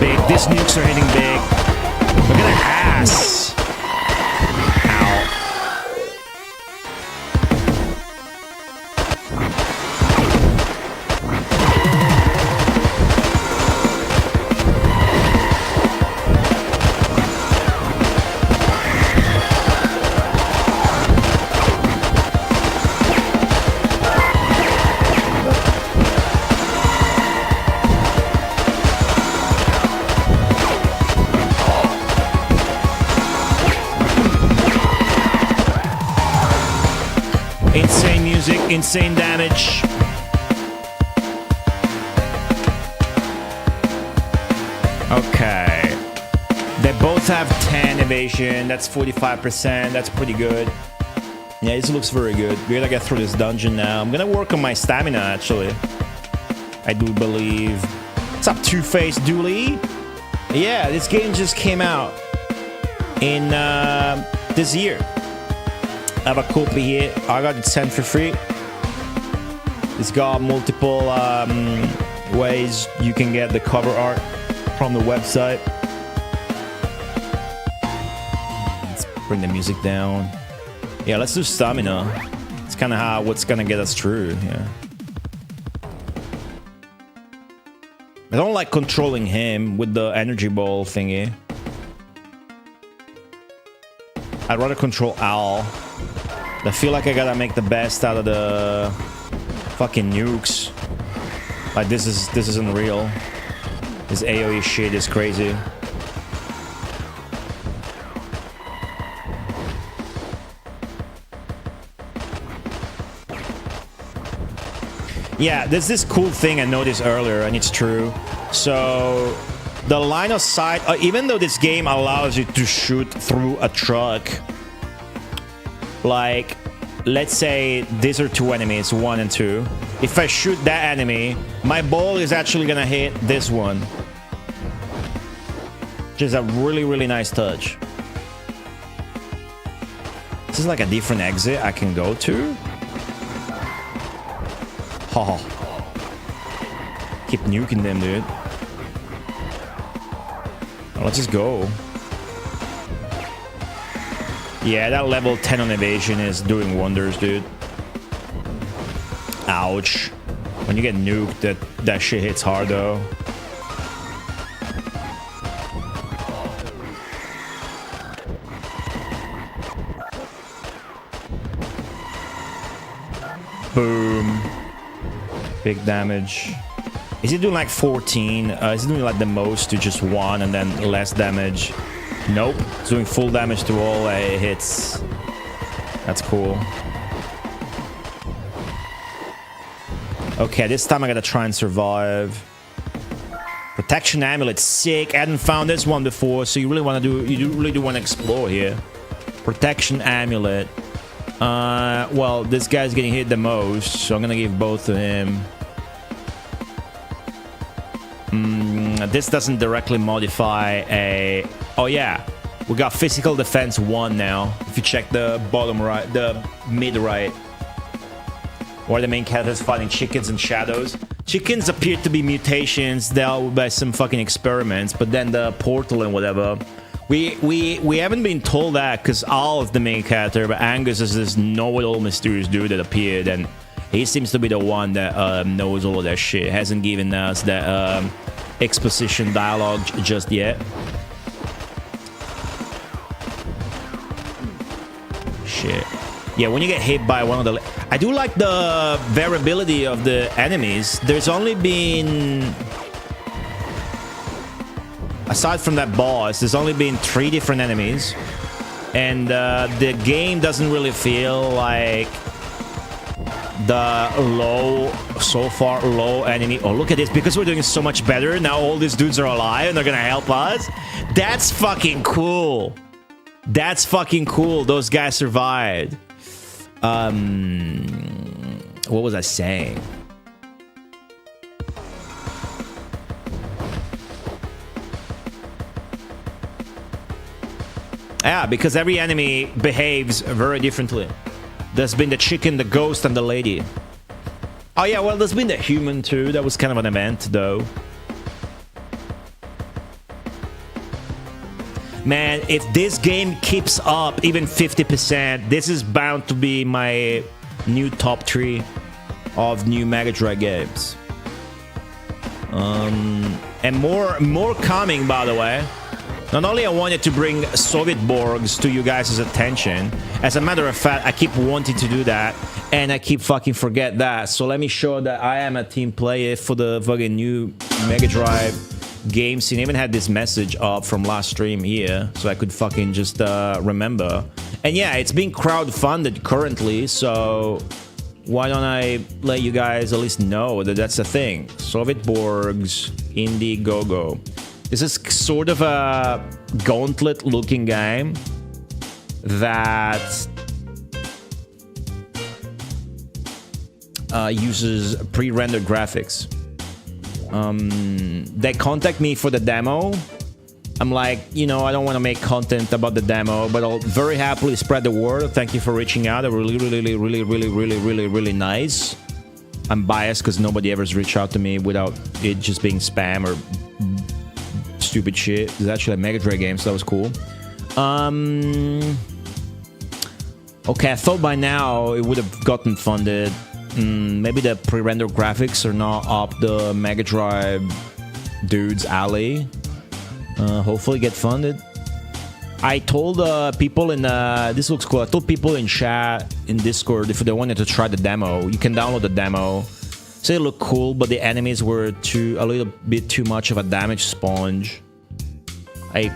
Big. These nukes are hitting big. Look at that ass. Ow. Insane music, insane damage. Okay. They both have 10 evasion. That's 45%. That's pretty good. Yeah, this looks very good. We gotta get through this dungeon now. I'm gonna work on my stamina, actually. I do believe. What's up, Two-Face Dooley? Yeah, this game just came out in this year. I have a copy here. I got it sent for free. It's got multiple ways you can get the cover art from the website. Let's bring the music down. Yeah, let's do stamina. It's kind of what's gonna get us through. Yeah. I don't like controlling him with the energy ball thingy. I'd rather control Al. I feel like I gotta make the best out of the fucking nukes. Like this isn't real. This AoE shit is crazy. Yeah, there's this cool thing I noticed earlier, and it's true. So the line of sight, even though this game allows you to shoot through a truck, like let's say these are two enemies, 1 and 2. If I shoot that enemy, my ball is actually gonna hit this one, which is a really nice touch. This is like a different exit I can go to. Oh. Keep nuking them, dude. Let's just go. Yeah, that level 10 on evasion is doing wonders, dude. Ouch. When you get nuked, that shit hits hard, though. Boom. Big damage. Is he doing like 14? Is he doing like the most to just 1 and then less damage? Nope. He's doing full damage to all hits. That's cool. Okay, this time I gotta try and survive. Protection amulet, sick. I hadn't found this one before, so you really want to really do want to explore here. Protection amulet. Well, this guy's getting hit the most, so I'm gonna give both to him. This doesn't directly modify a... Oh yeah, we got physical defense 1 now. If you check the bottom right, the mid right, where the main character is fighting chickens and shadows. Chickens appear to be mutations dealt by some fucking experiments, but then the portal and whatever. We haven't been told that because Al is the main character, but Angus is this know-it-all mysterious dude that appeared, and he seems to be the one that knows all of that shit. Hasn't given us that exposition dialogue just yet. Shit. Yeah, when you get hit by one of the... I do like the variability of the enemies. There's only been... Aside from that boss, there's only been 3 different enemies. And the game doesn't really feel like the so far low enemy. Oh, look at this. Because we're doing so much better, now all these dudes are alive and they're gonna help us. That's fucking cool. That's fucking cool. Those guys survived. What was I saying? Yeah, because every enemy behaves very differently. There's been the chicken, the ghost, and the lady. Oh yeah, well, there's been the human too. That was kind of an event, though. Man, if this game keeps up even 50%, this is bound to be my new top 3 of new Mega Drive games. And more coming, by the way. Not only I wanted to bring Soviet Borgs to you guys' attention, as a matter of fact, I keep wanting to do that, and I keep fucking forget that. So let me show that I am a team player for the fucking new Mega Drive game scene. I even had this message up from last stream here, so I could fucking just remember. And yeah, it's being crowdfunded currently, so why don't I let you guys at least know that that's a thing. Soviet Borgs, Indiegogo. This is sort of a gauntlet-looking game that uses pre-rendered graphics. They contact me for the demo. I'm like, you know, I don't want to make content about the demo, but I'll very happily spread the word. Thank you for reaching out. They're really nice. I'm biased because nobody ever's reached out to me without it just being spam or stupid shit. It's actually a Mega Drive game, so that was cool. Okay, I thought by now it would have gotten funded. Maybe the pre-rendered graphics are not up the Mega Drive dude's alley. Hopefully get funded. I told people in this looks cool. I told people in chat in Discord if they wanted to try the demo, you can download the demo. So it looked cool, but the enemies were a little bit too much of a damage sponge. I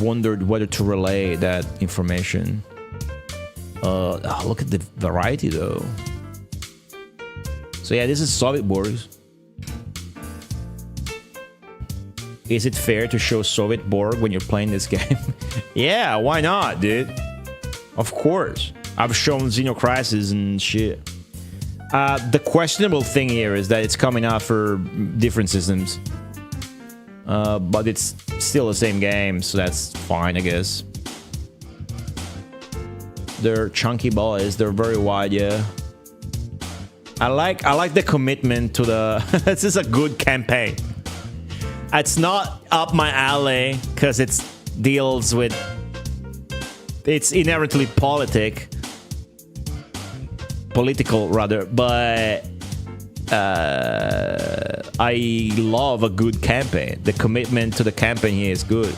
wondered whether to relay that information. Oh, look at the variety though. So yeah, this is Soviet Borgs. Is it fair to show Soviet Borg when you're playing this game? Yeah, why not, dude? Of course. I've shown Xenocrisis and shit. The questionable thing here is that it's coming out for different systems. But it's still the same game, so that's fine, I guess. They're chunky boys. They're very wide, yeah. I like the commitment to the... This is a good campaign. It's not up my alley because it deals with... It's inherently political, rather, but I love a good campaign. The commitment to the campaign here is good.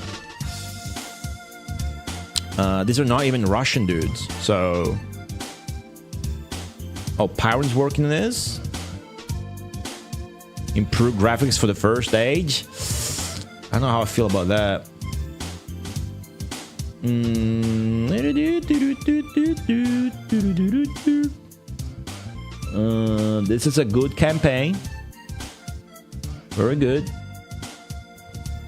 These are not even Russian dudes, so... Oh, Pyron's working on this? Improved graphics for the first stage? I don't know how I feel about that. This is a good campaign. Very good.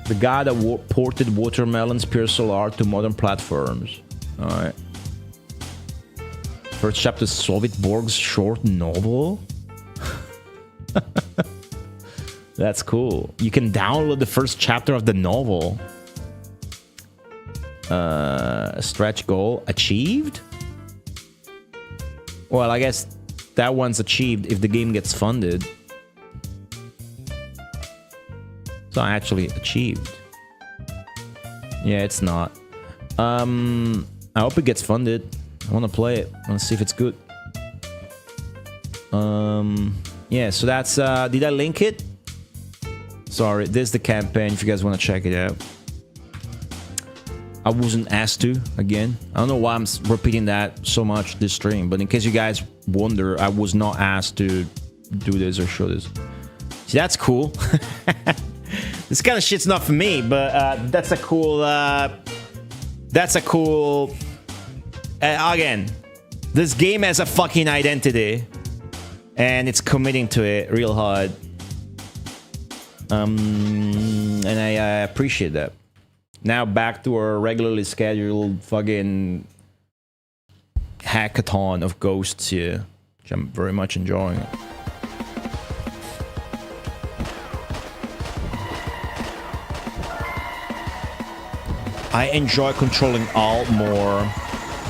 The guy that ported Watermelon's Pure Solar to modern platforms. Alright. First chapter, Soviet Borg's short novel? That's cool. You can download the first chapter of the novel. Stretch goal achieved? Well, I guess that one's achieved if the game gets funded. It's not actually achieved. Yeah, it's not. I hope it gets funded. I want to play it. I want to see if it's good. Yeah, so that's... did I link it? Sorry, this is the campaign if you guys want to check it out. I wasn't asked to, again. I don't know why I'm repeating that so much this stream, but in case you guys wonder, I was not asked to do this or show this. See, that's cool. This kind of shit's not for me, but that's a cool... that's a cool... again, this game has a fucking identity, and it's committing to it real hard. And I appreciate that. Now back to our regularly scheduled fucking hackathon of ghosts here, which I'm very much enjoying. I enjoy controlling Alt more,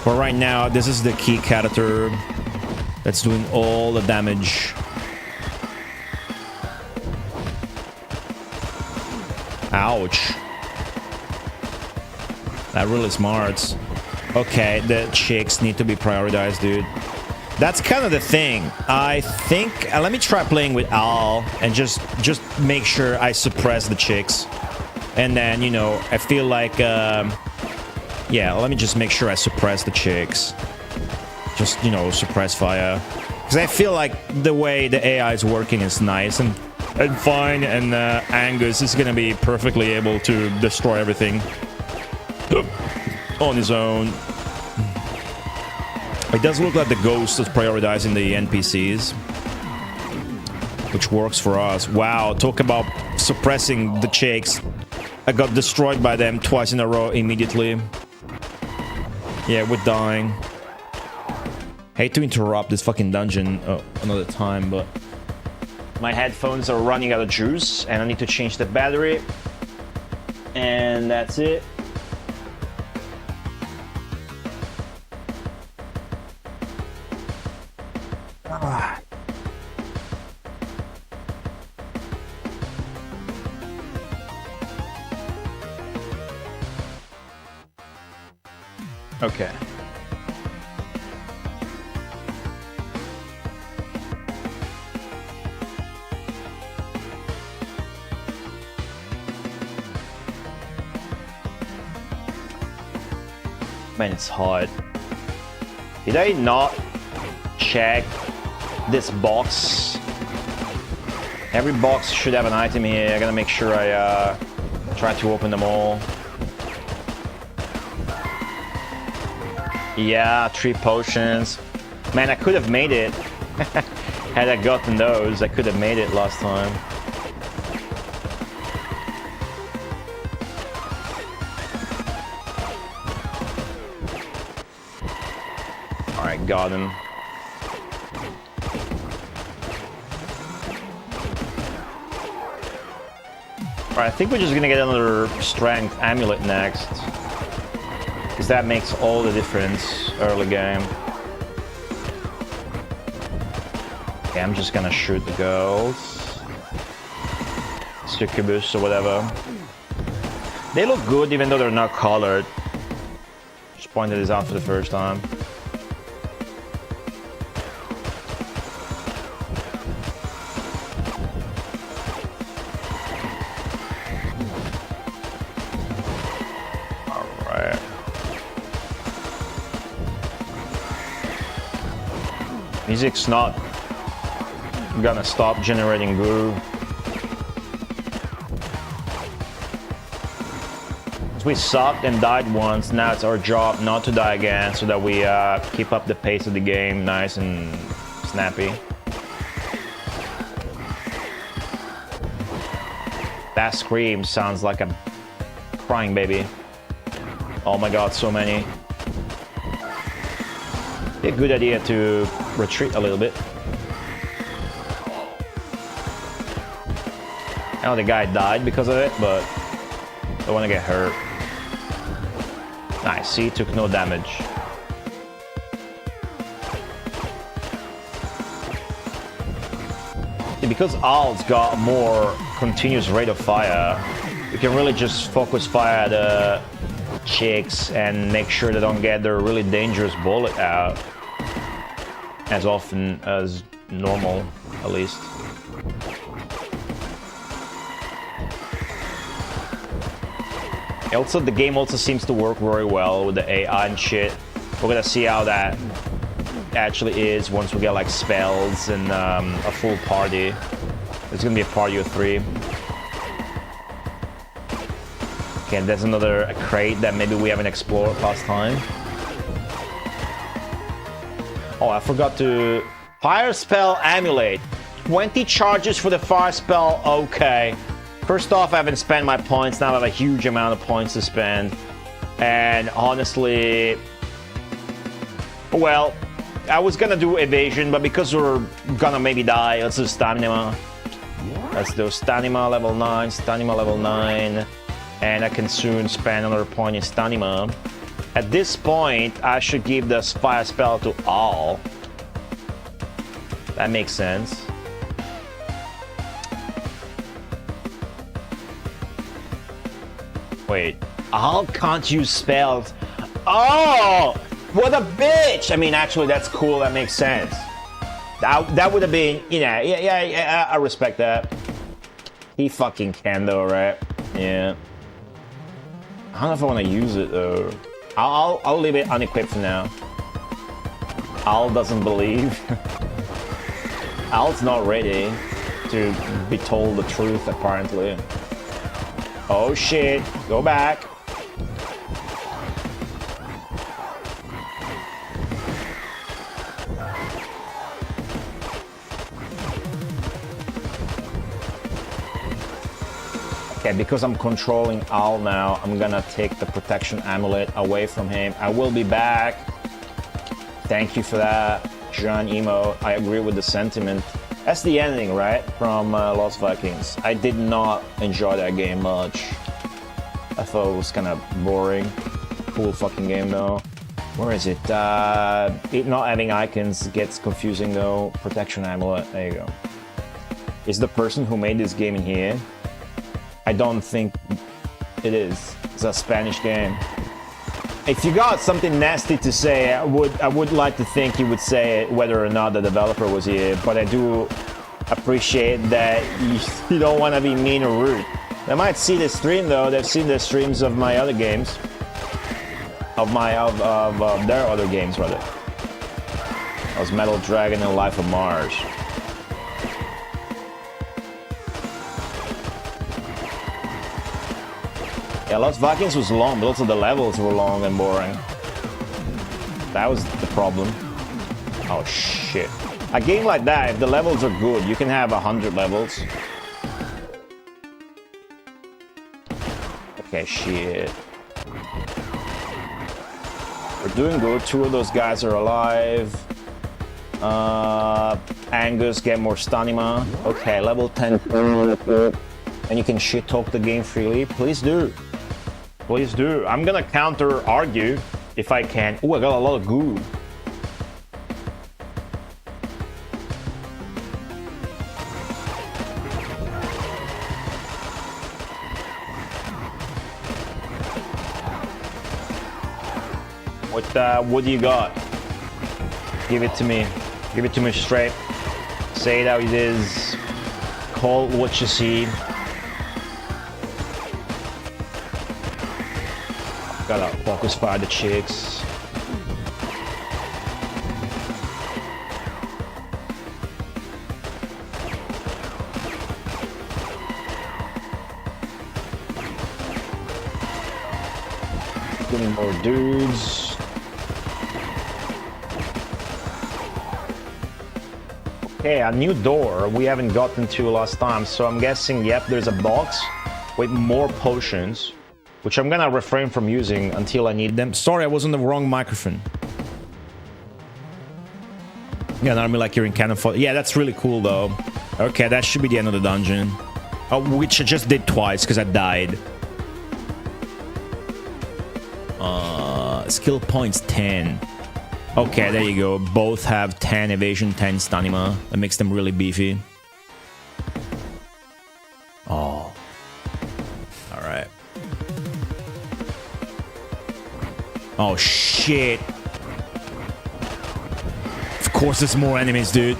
but right now this is the key character that's doing all the damage. Ouch. That really smarts. Okay, the chicks need to be prioritized, dude. That's kind of the thing. I think... let me try playing with Al and just make sure I suppress the chicks. And then, you know, I feel like... yeah, let me just make sure I suppress the chicks. Just, you know, suppress fire. Because I feel like the way the AI is working is nice and fine, and Angus is gonna be perfectly able to destroy everything on his own. It does look like the ghost is prioritizing the NPCs, which works for us. Wow, talk about suppressing the chicks. I got destroyed by them twice in a row immediately. Yeah, we're dying. Hate to interrupt this fucking dungeon another time, but my headphones are running out of juice and I need to change the battery. And that's it. Ah. Okay. Man, it's hard. Did I not check this box? Every box should have an item here. I gotta make sure I try to open them all. Yeah, 3 potions. Man, I could have made it. Had I gotten those, I could have made it last time. Alright, got him. Alright, I think we're just gonna get another strength amulet next. Because that makes all the difference early game. Okay, I'm just gonna shoot the girls. Succubus or whatever. They look good even though they're not colored. Just pointed this out for the first time. Alright. Music's not gonna stop generating goo. We sucked and died once, now it's our job not to die again so that we keep up the pace of the game nice and snappy. That scream sounds like a crying baby. Oh my god, so many. Be a good idea to retreat a little bit. I know the guy died because of it, but I don't want to get hurt. Nice, see, took no damage. Yeah, because Alt's got a more continuous rate of fire, you can really just focus fire at the chicks and make sure they don't get their really dangerous bullet out as often as normal, at least. Also, the game also seems to work very well with the AI and shit. We're gonna see how that actually is once we get like spells and a full party. It's gonna be a party of 3. Okay, there's another crate that maybe we haven't explored last time. Oh, I forgot to... Fire spell amulet. 20 charges for the fire spell, okay. First off, I haven't spent my points, now I have a huge amount of points to spend. And honestly... Well, I was gonna do evasion, but because we're gonna maybe die, let's do stamina. Let's do stamina level 9, stamina level 9. And I can soon spend another point in stamina. At this point, I should give the fire spell to all. That makes sense. Wait, Al can't use spells. Oh, what a bitch! I mean, actually, that's cool. That makes sense. That would have been, you know, yeah, I respect that. He fucking can though, right? Yeah. I don't know if I want to use it though. I'll leave it unequipped for now. Al doesn't believe. Al's not ready to be told the truth, apparently. Oh shit, go back. Okay, because I'm controlling Al now, I'm gonna take the protection amulet away from him. I will be back. Thank you for that, John Emo. I agree with the sentiment. That's the ending, right? From Lost Vikings. I did not enjoy that game much. I thought it was kind of boring. Cool fucking game though. Where is it? It not having icons gets confusing though. Protection amulet, there you go. Is the person who made this game in here? I don't think it is. It's a Spanish game. If you got something nasty to say, I would like to think you would say it, whether or not the developer was here, but I do appreciate that you don't want to be mean or rude. They might see the stream though, they've seen the streams of my other games. of their other games, rather. That was Metal Dragon and Life of Mars. Yeah, Lost Vikings was long, but also the levels were long and boring. That was the problem. Oh shit. A game like that, if the levels are good, you can have 100 levels. Okay, shit. We're doing good. 2 of those guys are alive. Angus, get more stamina. Okay, level 10. And you can shit talk the game freely. Please do. Please do. I'm gonna counter argue if I can. Oh, I got a lot of goo. What do you got? Give it to me. Give it to me straight. Say it how it is. Call what you see. Gotta focus fire the chicks. Getting more dudes. Okay, a new door we haven't gotten to last time, so I'm guessing, yep, there's a box with more potions, which I'm gonna refrain from using until I need them. Sorry, I was on the wrong microphone. Yeah, an army like you're in cannon fodder. Yeah, that's really cool though. Okay, that should be the end of the dungeon. Oh, which I just did twice because I died. Skill points 10. Okay, there you go. Both have 10 evasion, 10 stamina. That makes them really beefy. Oh. Alright. Oh, shit. Of course there's more enemies, dude.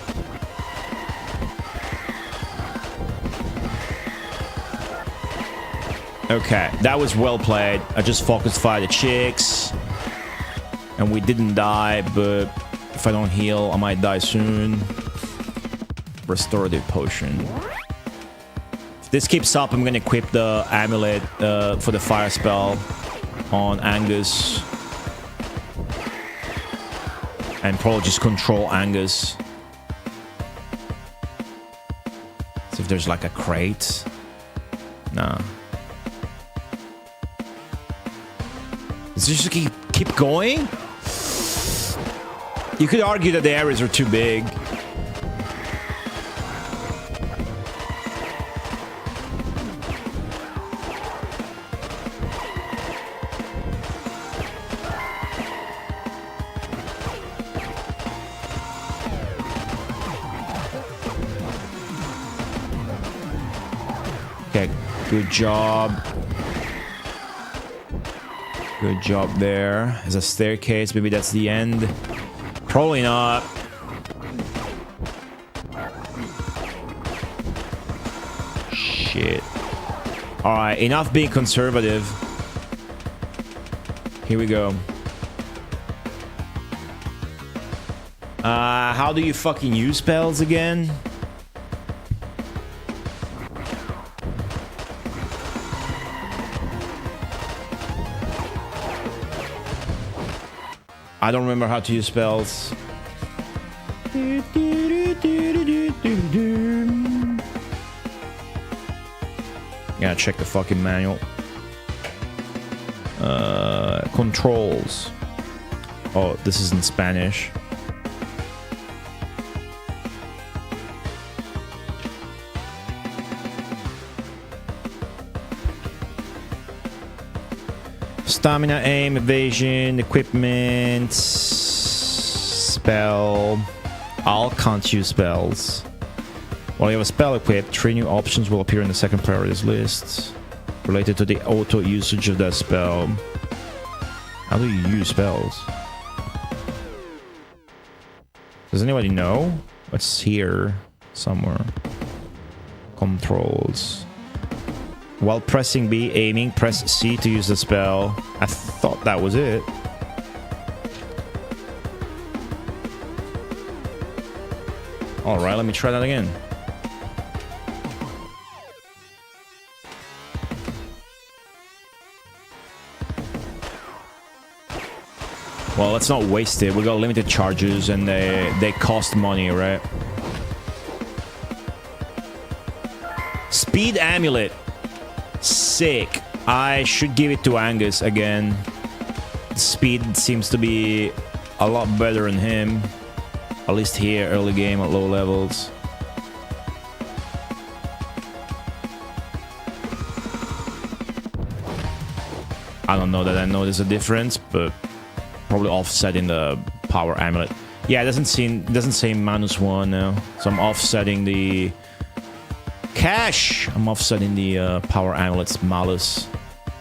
Okay, that was well played. I just focused fire the chicks. And we didn't die, but if I don't heal, I might die soon. Restorative potion. If this keeps up, I'm gonna equip the amulet for the fire spell on Angus. And probably just control Angus. See if there's like a crate. Nah. Is this just keep going? You could argue that the areas are too big. Okay, good job. Good job there. There's a staircase. Maybe that's the end. Probably not. Shit. Alright, enough being conservative. Here we go. How do you fucking use spells again? I don't remember how to use spells. Gotta check the fucking manual. Controls. Oh, this is in Spanish. Stamina, aim, evasion, equipment, spell. All can't use spells. While you have a spell equipped, 3 new options will appear in the second priorities list related to the auto usage of that spell. How do you use spells? Does anybody know? It's here somewhere. Controls. While pressing B, aiming, press C to use the spell. I thought that was it. All right, let me try that again. Well, let's not waste it. We got limited charges and they cost money, right? Speed amulet. Sick. I should give it to Angus again. Speed seems to be a lot better than him. At least here, early game at low levels. I don't know that I notice a difference, but probably offsetting the power amulet. Yeah, it doesn't say -1 now. So I'm offsetting the cash. I'm offsetting the power amulet's malus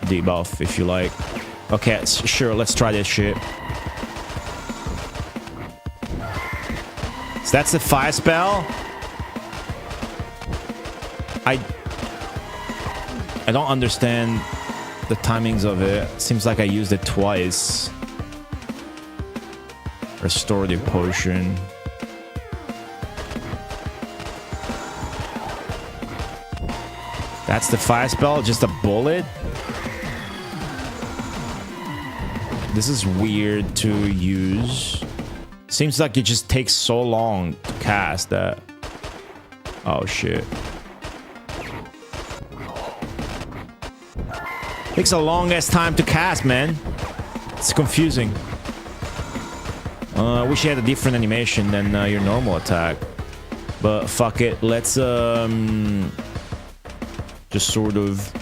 debuff, if you like. Okay, sure, let's try this shit. So that's the fire spell. I don't understand the timings of it. Seems like I used it twice. Restorative potion. That's the fire spell, just a bullet. This is weird to use. Seems like it just takes so long to cast that. Oh shit. Takes a longest time to cast, man. It's confusing. I wish you had a different animation than your normal attack. But fuck it, let's just sort of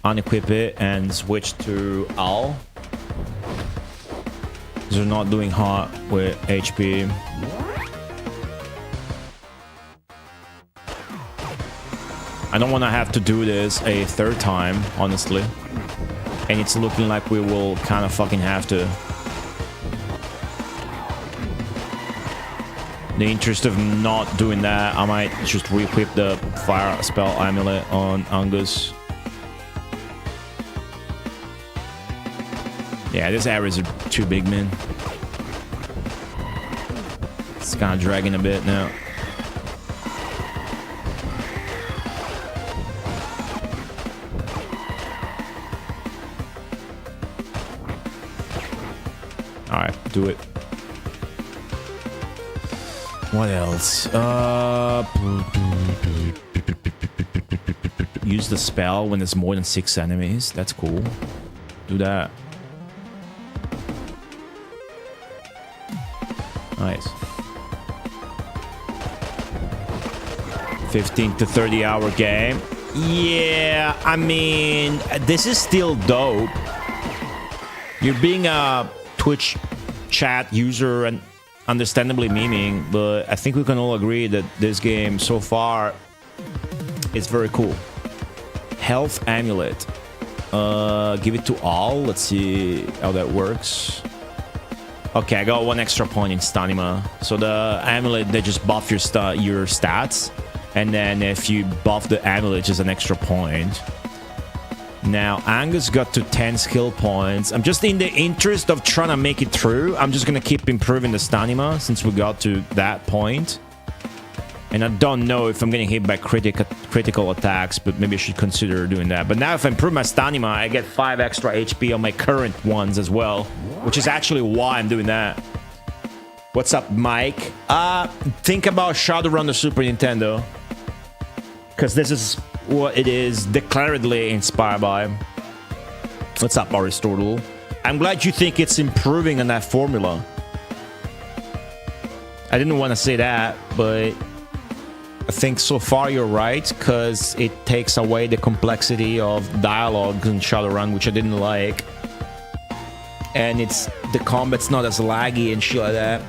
unequip it and switch to Al. Because they're not doing hot with HP. I don't want to have to do this a third time, honestly. And it's looking like we will kind of fucking have to. In the interest of not doing that, I might just re-equip the fire spell amulet on Angus. Yeah, these areas are too big, man. It's kind of dragging a bit now. Alright, do it. What else? Use the spell when there's more than 6 enemies. That's cool. Do that. Nice. 15 to 30 hour game. Yeah, I mean, this is still dope. You're being a Twitch chat user and understandably memeing, but I think we can all agree that this game so far is very cool. Health amulet. Give it to all. Let's see how that works. Okay, I got 1 extra point in stamina. So the amulet, they just buff your stats, and then if you buff the amulet, just an extra point. Now, Angus got to 10 skill points. I'm just in the interest of trying to make it through. I'm just going to keep improving the stamina since we got to that point. And I don't know if I'm getting hit by critical attacks, but maybe I should consider doing that. But now if I improve my stamina, I get 5 extra HP on my current ones as well, which is actually why I'm doing that. What's up, Mike? Think about Shadowrun the Super Nintendo, because this is what it is declaredly inspired by. What's up, Aristotle? I'm glad you think it's improving on that formula. I didn't want to say that, but I think so far you're right, because it takes away the complexity of dialogue in Shadowrun, which I didn't like. And the combat's not as laggy and shit like that.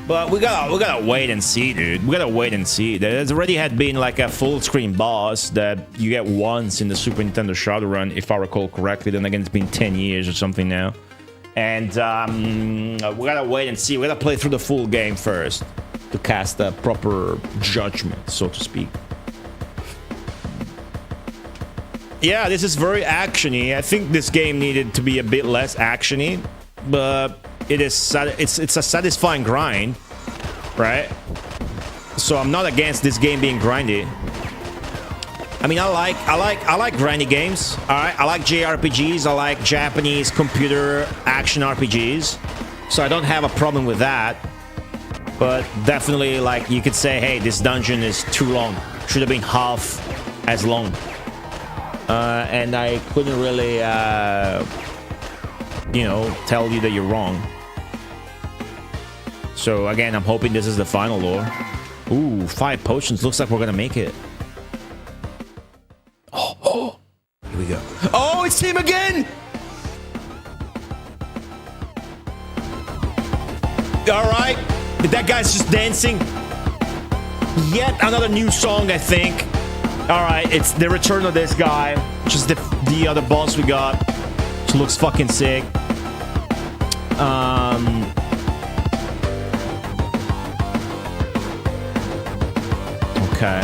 But we gotta wait and see, dude. We gotta wait and see. There's already had been like a full screen boss that you get once in the Super Nintendo Shadowrun, if I recall correctly. Then again, it's been 10 years or something now. And we gotta wait and see. We gotta play through the full game first to cast a proper judgment, so to speak. Yeah, this is very actiony. I think this game needed to be a bit less actiony, but it's a satisfying grind, right? So I'm not against this game being grindy. I mean, I like grindy games. All right, I like JRPGs. I like Japanese computer action RPGs. So I don't have a problem with that. But definitely, like, you could say, hey, this dungeon is too long. Should have been half as long. And I couldn't really, you know, tell you that you're wrong. So again, I'm hoping this is the final lore. Ooh, 5 potions. Looks like we're gonna make it. Oh, here we go. Oh, it's him again! Alright. That guy's just dancing. Yet another new song, I think. Alright, it's the return of this guy. Which is the other boss we got. Which looks fucking sick. Okay.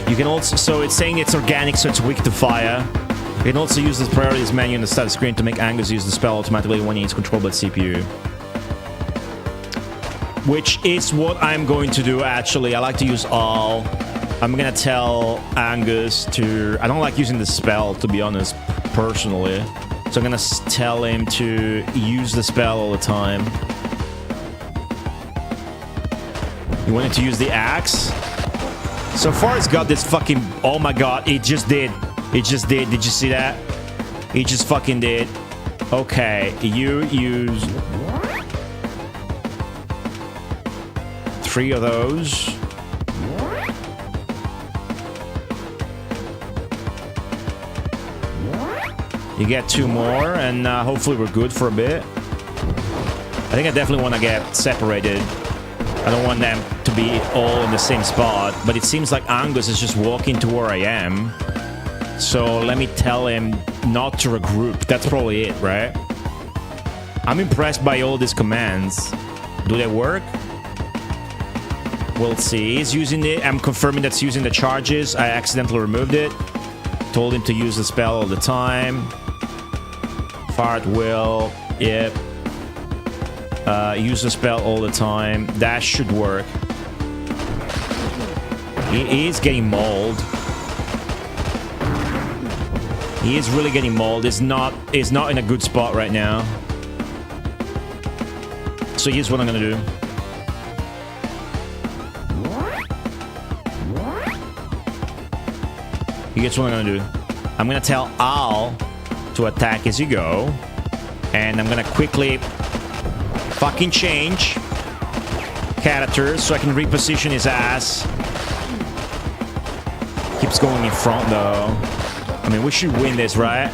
You can also, so it's saying it's organic, so it's weak to fire. You can also use the priorities menu in the status screen to make Angus use the spell automatically when it's controlled by the CPU. Which is what I'm going to do, actually. I like to use all. I'm gonna tell Angus to... I don't like using the spell, to be honest, personally. So I'm gonna tell him to use the spell all the time. You wanted to use the axe? So far it's got this fucking... Oh my god, it just did. It just did. Did you see that? It just fucking did. Okay, you use... 3 of those. You get 2 more, and hopefully we're good for a bit. I think I definitely want to get separated. I don't want them to be all in the same spot, but it seems like Angus is just walking to where I am. So let me tell him not to regroup. That's probably it, right? I'm impressed by all these commands. Do they work? We'll see. He's using it. I'm confirming that's using the charges. I accidentally removed it. Told him to use the spell all the time. Fire at will. Yep. Use the spell all the time. That should work. He is getting mauled. He is really getting mauled. He's not in a good spot right now. So here's what I'm gonna do. Here's what I'm gonna do. I'm gonna tell Al to attack as you go. And I'm gonna quickly fucking change characters so I can reposition his ass. Keeps going in front though. I mean, we should win this, right?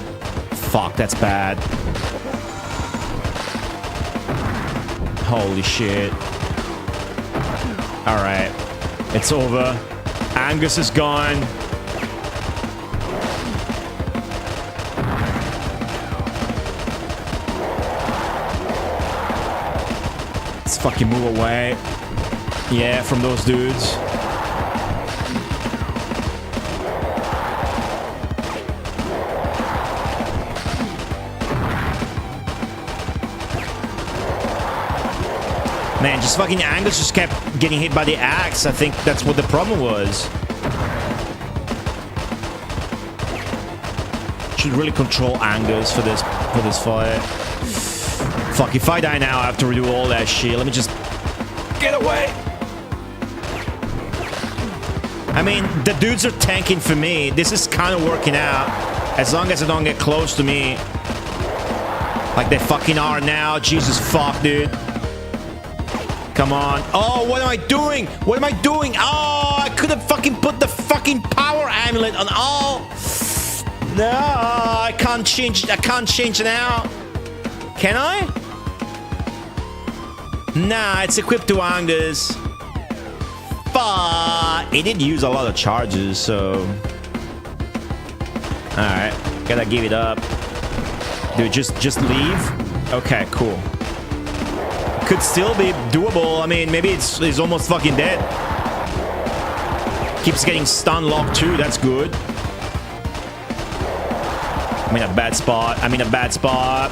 Fuck, that's bad. Holy shit. Alright. It's over. Angus is gone. Let's fucking move away. Yeah, from those dudes. Man, just fucking Angus just kept getting hit by the axe. I think that's what the problem was. Should really control Angus for this fight. Fuck, if I die now, I have to redo all that shit. Let me just get away. I mean, the dudes are tanking for me. This is kind of working out. As long as I don't get close to me. Like they fucking are now. Jesus fuck, dude. Come on. Oh, what am I doing? What am I doing? Oh, I could have fucking put the fucking power amulet on all. No, I can't change. I can't change now. Can I? Nah, it's equipped to Angus. Fuck. It did use a lot of charges, so... Alright. Gotta give it up. Dude, just leave? Okay, cool. Could still be doable. I mean, maybe it's almost fucking dead. Keeps getting stun locked too. That's good. I'm in a bad spot. I'm in a bad spot.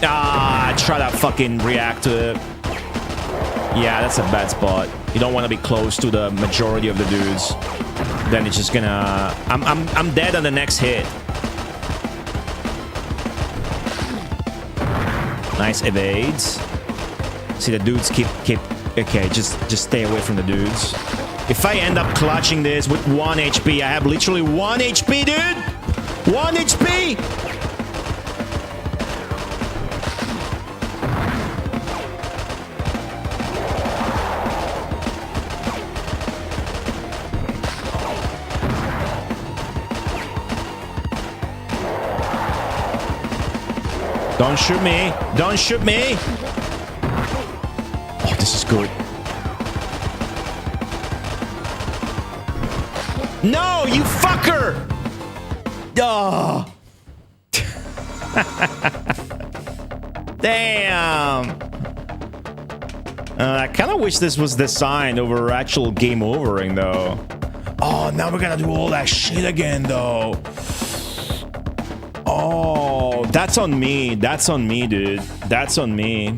Ah, I try to fucking react to it. Yeah, that's a bad spot. You don't want to be close to the majority of the dudes. Then it's just gonna... I'm dead on the next hit. Nice evades. See, the dudes keep... Okay, just stay away from the dudes. If I end up clutching this with 1 HP, I have literally 1 HP, dude! 1 HP! Don't shoot me! Don't shoot me! Oh, this is good. No, you fucker! Oh. Damn! I kind of wish this was designed over actual game overing, though. Oh, now we're gonna do all that shit again, though. Oh, that's on me. That's on me, dude. That's on me.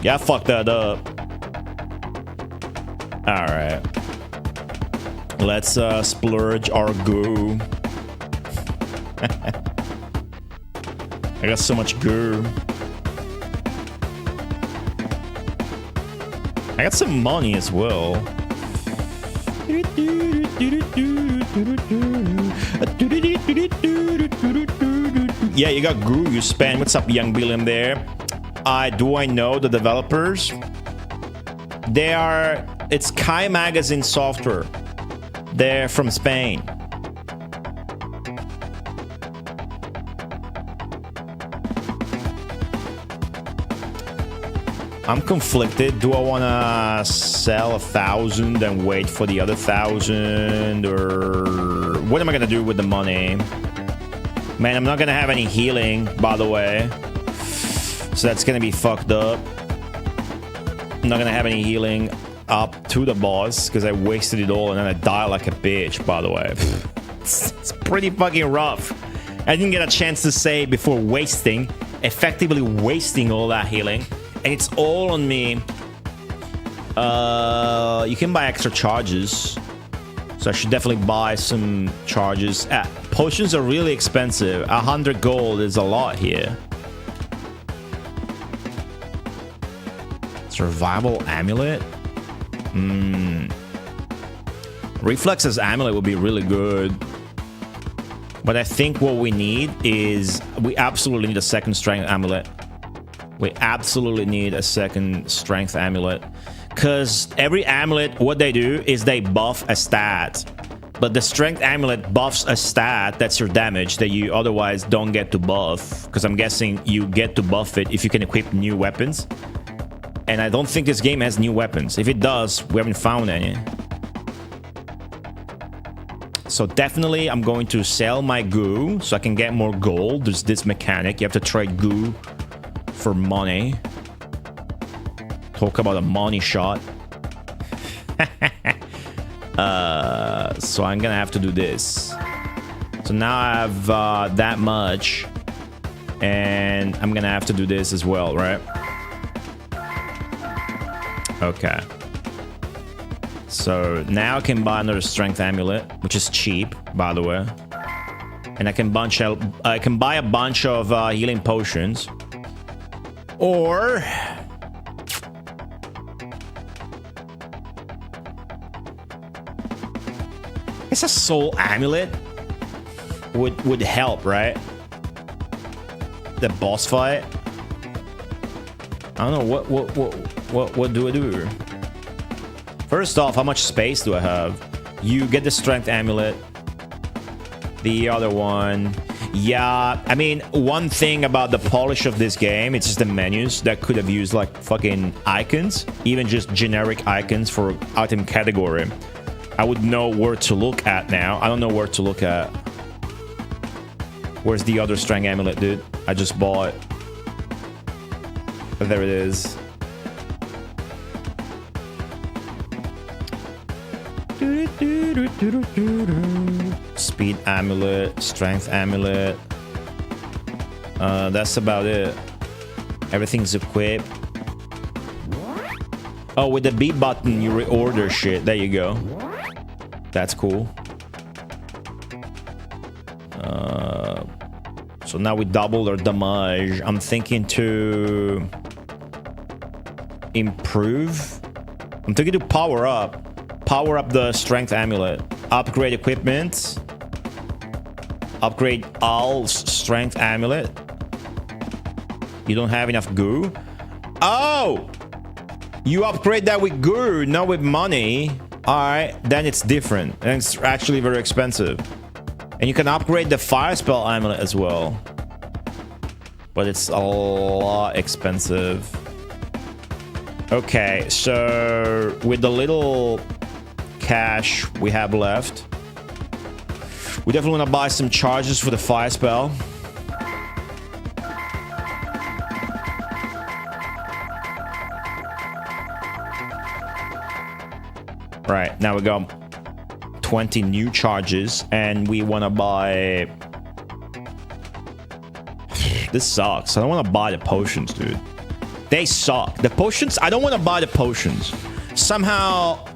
Yeah, I fucked that up. Alright. Let's splurge our goo. I got so much goo. I got some money as well. Yeah, you got goo you spend. What's up, young William there? Do I know the developers? They are... It's Kai Magazine Software. They're from Spain. I'm conflicted. Do I want to sell 1,000 and wait for the other 1,000? Or what am I going to do with the money? Man, I'm not going to have any healing, by the way. So that's going to be fucked up. I'm not going to have any healing up to the boss because I wasted it all and then I die like a bitch, by the way. It's pretty fucking rough. I didn't get a chance to say before effectively wasting all that healing. And it's all on me. You can buy extra charges. So I should definitely buy some charges. Potions are really expensive. 100 gold is a lot here. Survival amulet? Reflexes amulet would be really good. But I think what we need is... We absolutely need a second strength amulet. We absolutely need a second strength amulet. Because every amulet, what they do is they buff a stat. But the strength amulet buffs a stat that's your damage that you otherwise don't get to buff. Because I'm guessing you get to buff it if you can equip new weapons. And I don't think this game has new weapons. If it does, we haven't found any. So definitely I'm going to sell my goo so I can get more gold. There's this mechanic. You have to trade goo for money. Talk about a money shot. So I'm gonna have to do this. So now I have that much. And I'm gonna have to do this as well, right? Okay. So now I can buy another strength amulet, which is cheap, by the way. And I can buy a bunch of healing potions. Or... It's a soul amulet would help, right? The boss fight. I don't know what do I do? First off, how much space do I have? You get the strength amulet. The other one. Yeah, I mean, one thing about the polish of this game, it's just the menus that could have used like fucking icons, even just generic icons for item category. I would know where to look at now. I don't know where to look at. Where's the other strength amulet, dude? I just bought. There it is. Speed amulet, strength amulet. That's about it. Everything's equipped. Oh, with the B button, you reorder shit. There you go. That's cool. So now we doubled our damage. I'm thinking to improve. I'm thinking to power up the strength amulet, upgrade equipment, upgrade Al's strength amulet. You don't have enough goo. Oh, you upgrade that with goo, not with money. All right, then it's different, and it's actually very expensive. And you can upgrade the fire spell amulet as well, but it's a lot expensive. Okay, so with the little cash we have left, we definitely want to buy some charges for the fire spell. Right, now we got 20 new charges, and we want to buy... This sucks. I don't want to buy the potions, dude. They suck. The potions, I don't want to buy the potions. Somehow...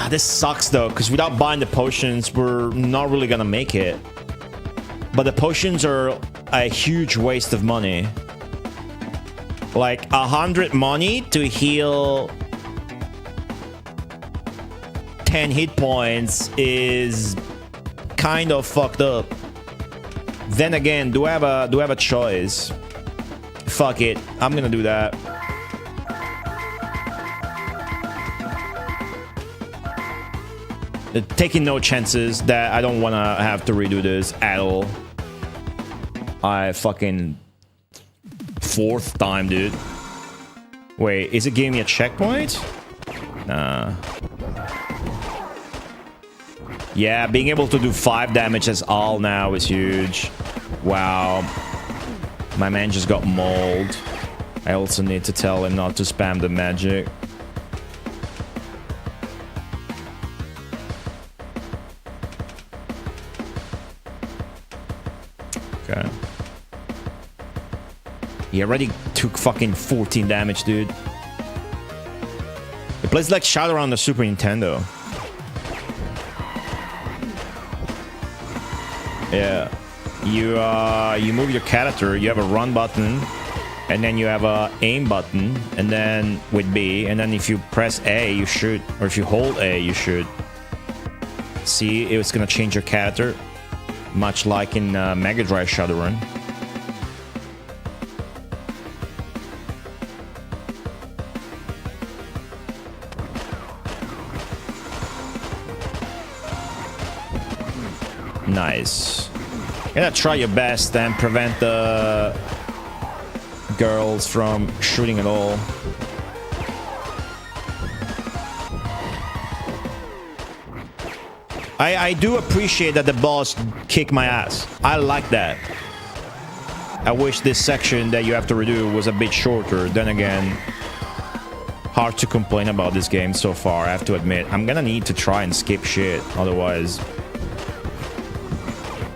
this sucks, though, because without buying the potions, we're not really gonna make it. But the potions are a huge waste of money. Like, 100 money to heal 10 hit points is kind of fucked up. Then again, do I have a choice? Fuck it, I'm gonna do that. Taking no chances that I don't want to have to redo this at all. I fucking 4th time, dude. Wait, is it giving me a checkpoint? Nah. Yeah, being able to do 5 damage as all now is huge. Wow. My man just got mauled. I also need to tell him not to spam the magic. Okay. He already took fucking 14 damage, dude. It plays like Shadow on the Super Nintendo. Yeah, you move your character. You have a run button, and then you have a aim button, and then with B, and then if you press A, you shoot, or if you hold A, you shoot. See, it's gonna change your character, much like in Mega Drive Shadowrun. Nice. You gotta try your best and prevent the girls from shooting at all. I do appreciate that the boss kicked my ass. I like that. I wish this section that you have to redo was a bit shorter. Then again, hard to complain about this game so far, I have to admit. I'm gonna need to try and skip shit, otherwise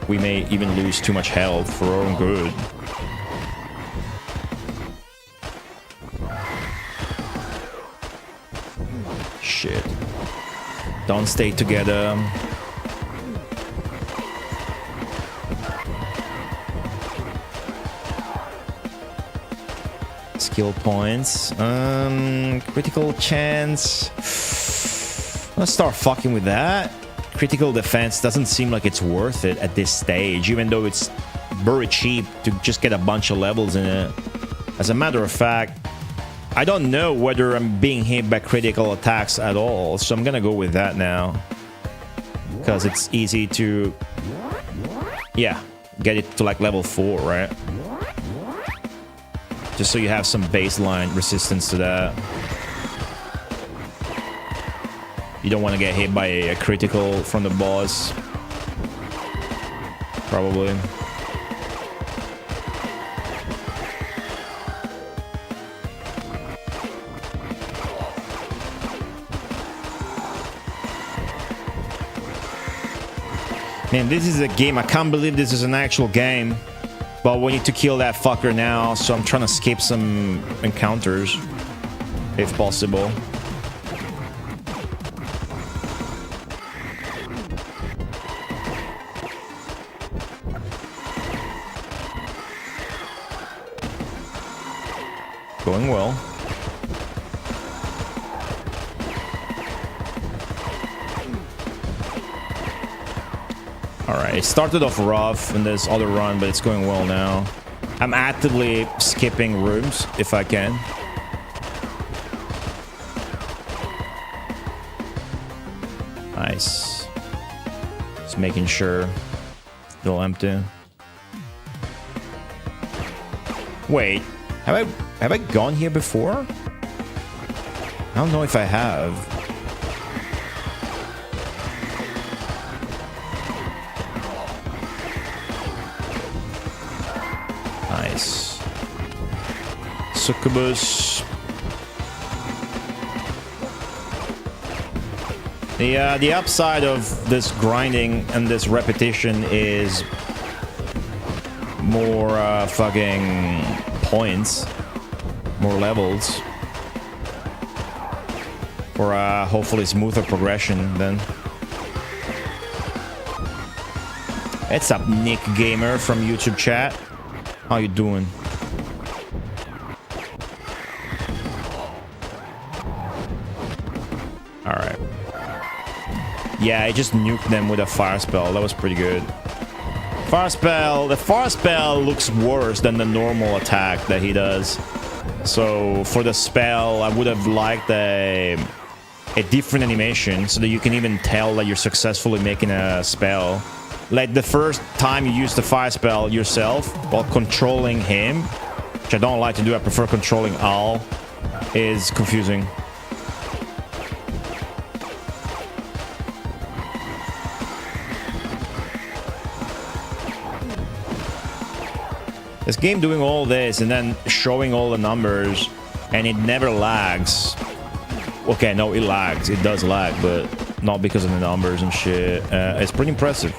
we may even lose too much health for our own good. Shit. Don't stay together. Skill points. Critical chance. Let's start fucking with that. Critical defense doesn't seem like it's worth it at this stage, even though it's very cheap to just get a bunch of levels in it. As a matter of fact, I don't know whether I'm being hit by critical attacks at all, so I'm gonna go with that now. Because it's easy to... yeah, get it to like level 4, right? Just so you have some baseline resistance to that. You don't want to get hit by a critical from the boss. Probably. Man, this is a game. I can't believe this is an actual game. But we need to kill that fucker now, so I'm trying to skip some encounters. if possible. Going well. Alright, it started off rough in this other run, but it's going well now. I'm actively skipping rooms if I can. Nice. Just making sure they'll empty. Wait, have I gone here before? I don't know if I have. Nice. Succubus. The upside of this grinding and this repetition is more fucking points, more levels, for hopefully smoother progression then. What's up, Nick Gamer from YouTube chat? How you doing? Alright. Yeah, I just nuked them with a fire spell. That was pretty good. Fire spell. The fire spell looks worse than the normal attack that he does. So for the spell, I would have liked a different animation so that you can even tell that you're successfully making a spell. Like the first time you use the fire spell yourself while controlling him, which I don't like to do, I prefer controlling Al, is confusing. This game doing all this and then showing all the numbers, and it never lags. Okay, no, it lags. It does lag, but not because of the numbers and shit. It's pretty impressive.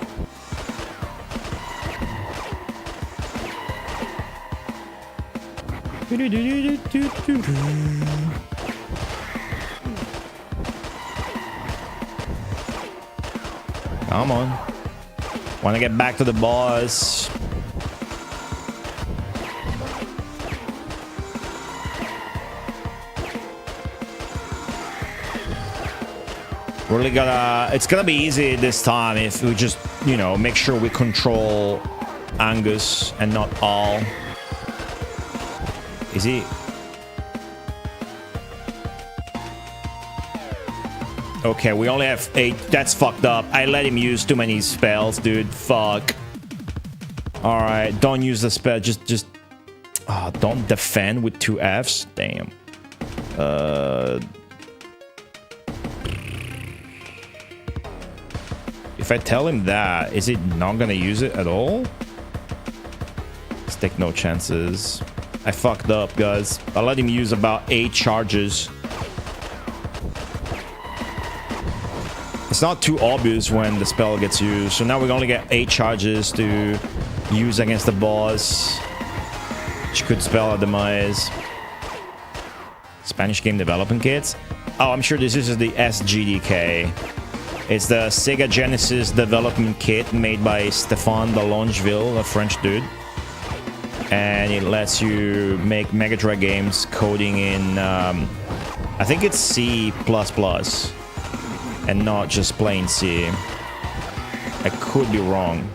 Come on. Want to get back to the boss. Really gotta... It's gonna be easy this time if we just, you know, make sure we control Angus and not all. Is he... Okay, we only have 8. That's fucked up. I let him use too many spells, dude. Fuck. Alright, don't use the spell. Just... Oh, don't defend with 2 Fs. Damn. If I tell him that, is he not gonna use it at all? Let's take no chances. I fucked up, guys. I let him use about 8 charges. It's not too obvious when the spell gets used. So now we only get 8 charges to use against the boss, which could spell a demise. Spanish game development kits. Oh, I'm sure this is the SGDK. It's the Sega Genesis development kit made by Stéphane de Longeville, a French dude. And it lets you make Mega Drive games coding in, I think it's C++, and not just plain C. I could be wrong.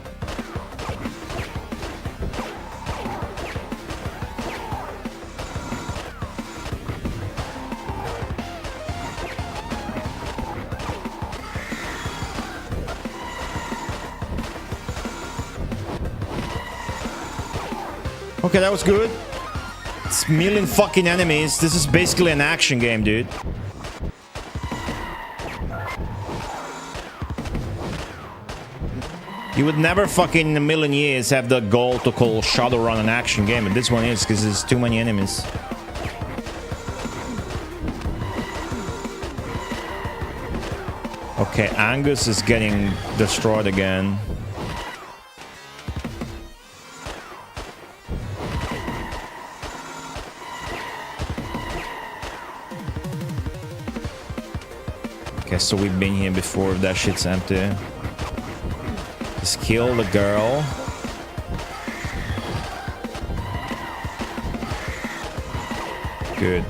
Okay, that was good. It's a million fucking enemies. This is basically an action game, dude. You would never fucking in a million years have the goal to call Shadowrun an action game, and this one is because there's too many enemies. Okay, Angus is getting destroyed again. Okay, so we've been here before. That shit's empty. Just kill the girl. Good.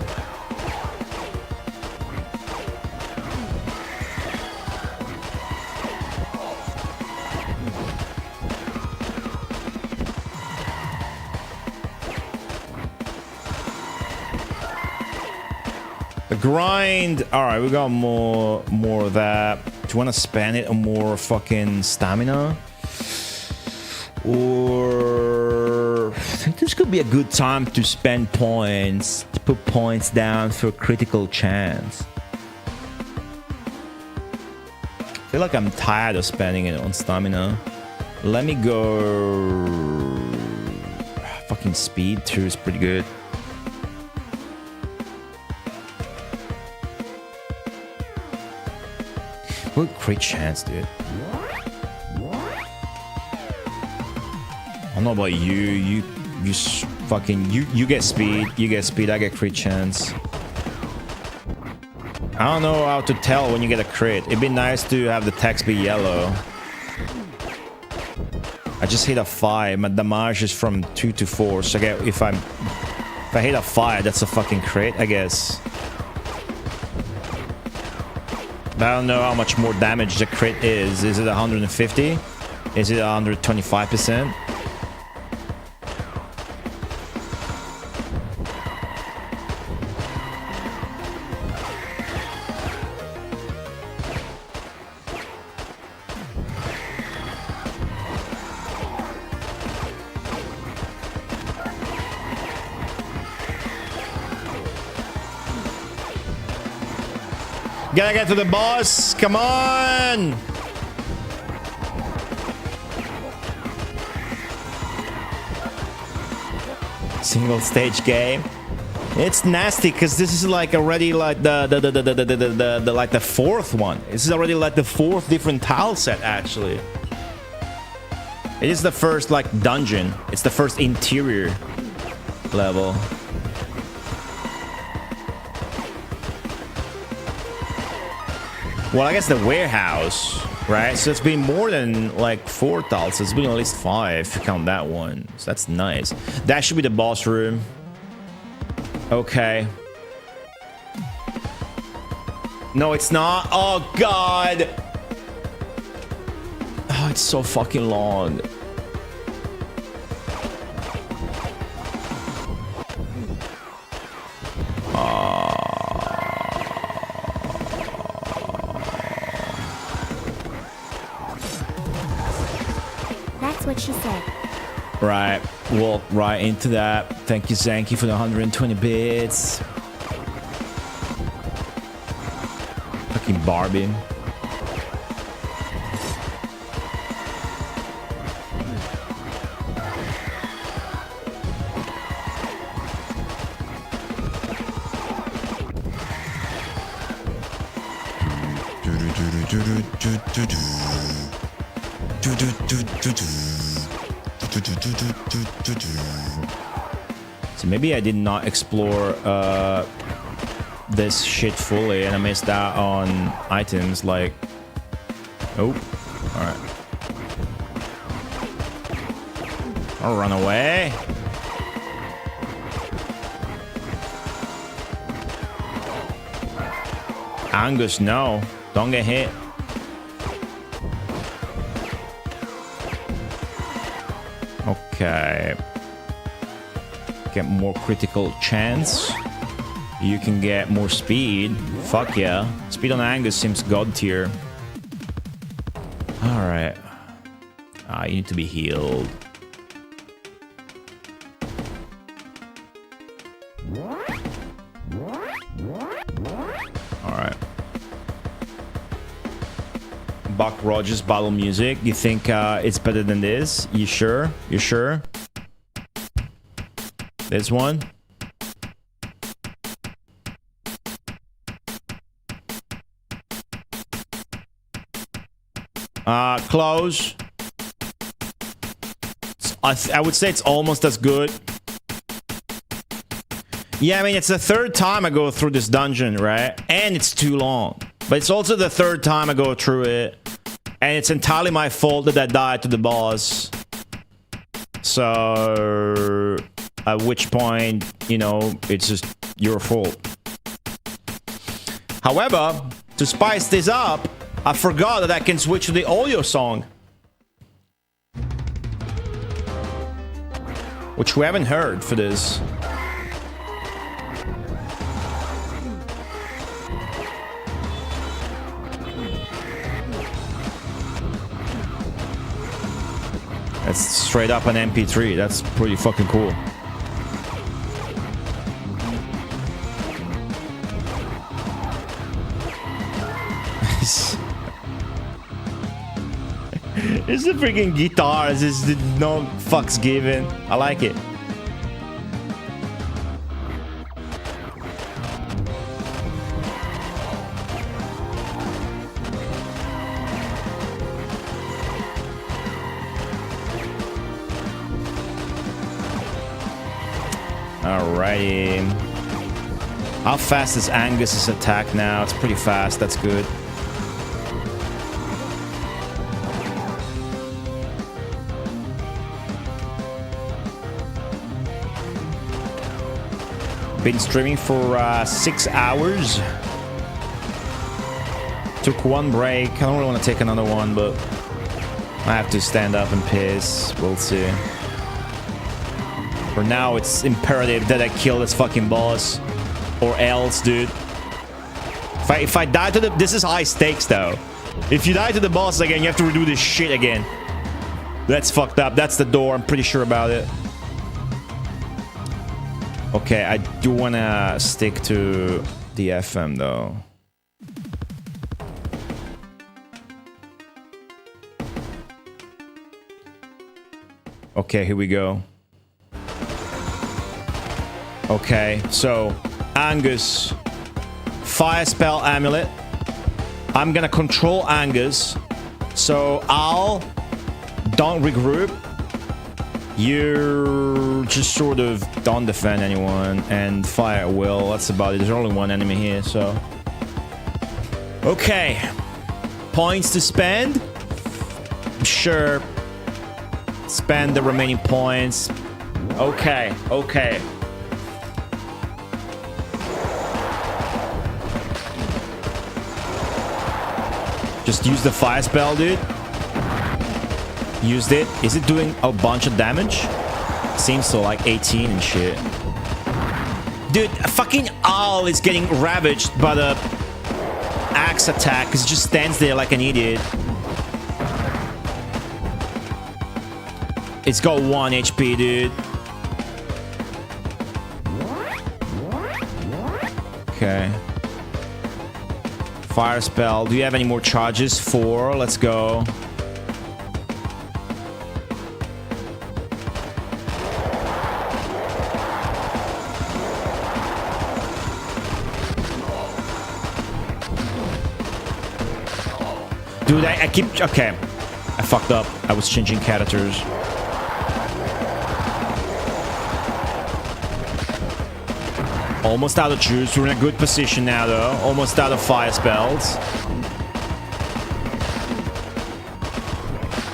The grind. All right, we got more of that. Do you want to spend it on more fucking stamina? Or I think this could be a good time to spend points, to put points down for critical chance. I feel like I'm tired of spending it on stamina. Let me go. Fucking speed too is pretty good. What great chance, dude. I don't know about you. You get speed. You get speed. I get crit chance. I don't know how to tell when you get a crit. It'd be nice to have the text be yellow. I just hit a 5. My damage is from 2 to 4. So if I hit a 5, that's a fucking crit, I guess. But I don't know how much more damage the crit is. Is it 150? Is it 125%? Gotta get to the boss. Come on. Single stage game. It's nasty because this is like already like the fourth one. This is already like the fourth different tile set actually. It is the first like dungeon. It's the first interior level. Well, I guess the warehouse, right? So it's been more than like 4 tiles. It's been at least 5 if you count that one. So that's nice. That should be the boss room. Okay. No, it's not. Oh, God. Oh, it's so fucking long. What she said. Right, walk right into that. Thank you, Zanky, for the 120 bits. Fucking Barbie. So maybe I did not explore this shit fully and I missed out on items like... Oh, alright. I'll run away. Angus, no. Don't get hit. Okay. Get more critical chance. You can get more speed. Fuck yeah. Speed on Angus seems god tier. Alright. You need to be healed. Alright. Buck Rogers battle music. You think it's better than this? You sure? You sure? This one? Close. I would say it's almost as good. Yeah, I mean, it's the third time I go through this dungeon, right? And it's too long. But it's also the third time I go through it. And it's entirely my fault that I died to the boss. So... At which point, you know, it's just your fault. However, to spice this up, I forgot that I can switch to the audio song. Which we haven't heard for this. That's straight up an MP3. That's pretty fucking cool. It's a freaking guitar. It's just no fucks given. I like it. Alrighty. How fast is Angus's attack now? It's pretty fast. That's good. Been streaming for 6 hours. Took one break. I don't really want to take another one, but I have to stand up and piss. We'll see. For now, it's imperative that I kill this fucking boss, or else, dude. If I die to the... This is high stakes, though. If you die to the boss again, you have to redo this shit again. That's fucked up. That's the door. I'm pretty sure about it. Okay, I do want to stick to the FM, though. Okay, here we go. Okay, so Angus, Fire Spell Amulet. I'm gonna control Angus, so I'll don't regroup. You just sort of don't defend anyone and fire at will. That's about it. There's only one enemy here, so okay. Points to spend. Sure. Spend the remaining points. Okay, okay. Just use the fire spell, dude. Used it. Is it doing a bunch of damage? Seems so, like 18 and shit. Dude, a fucking owl is getting ravaged by the axe attack because it just stands there like an idiot. It's got 1 HP, dude. Okay. Fire spell. Do you have any more charges? 4. Let's go. Dude, I keep... Okay. I fucked up. I was changing characters. Almost out of juice. We're in a good position now, though. Almost out of fire spells.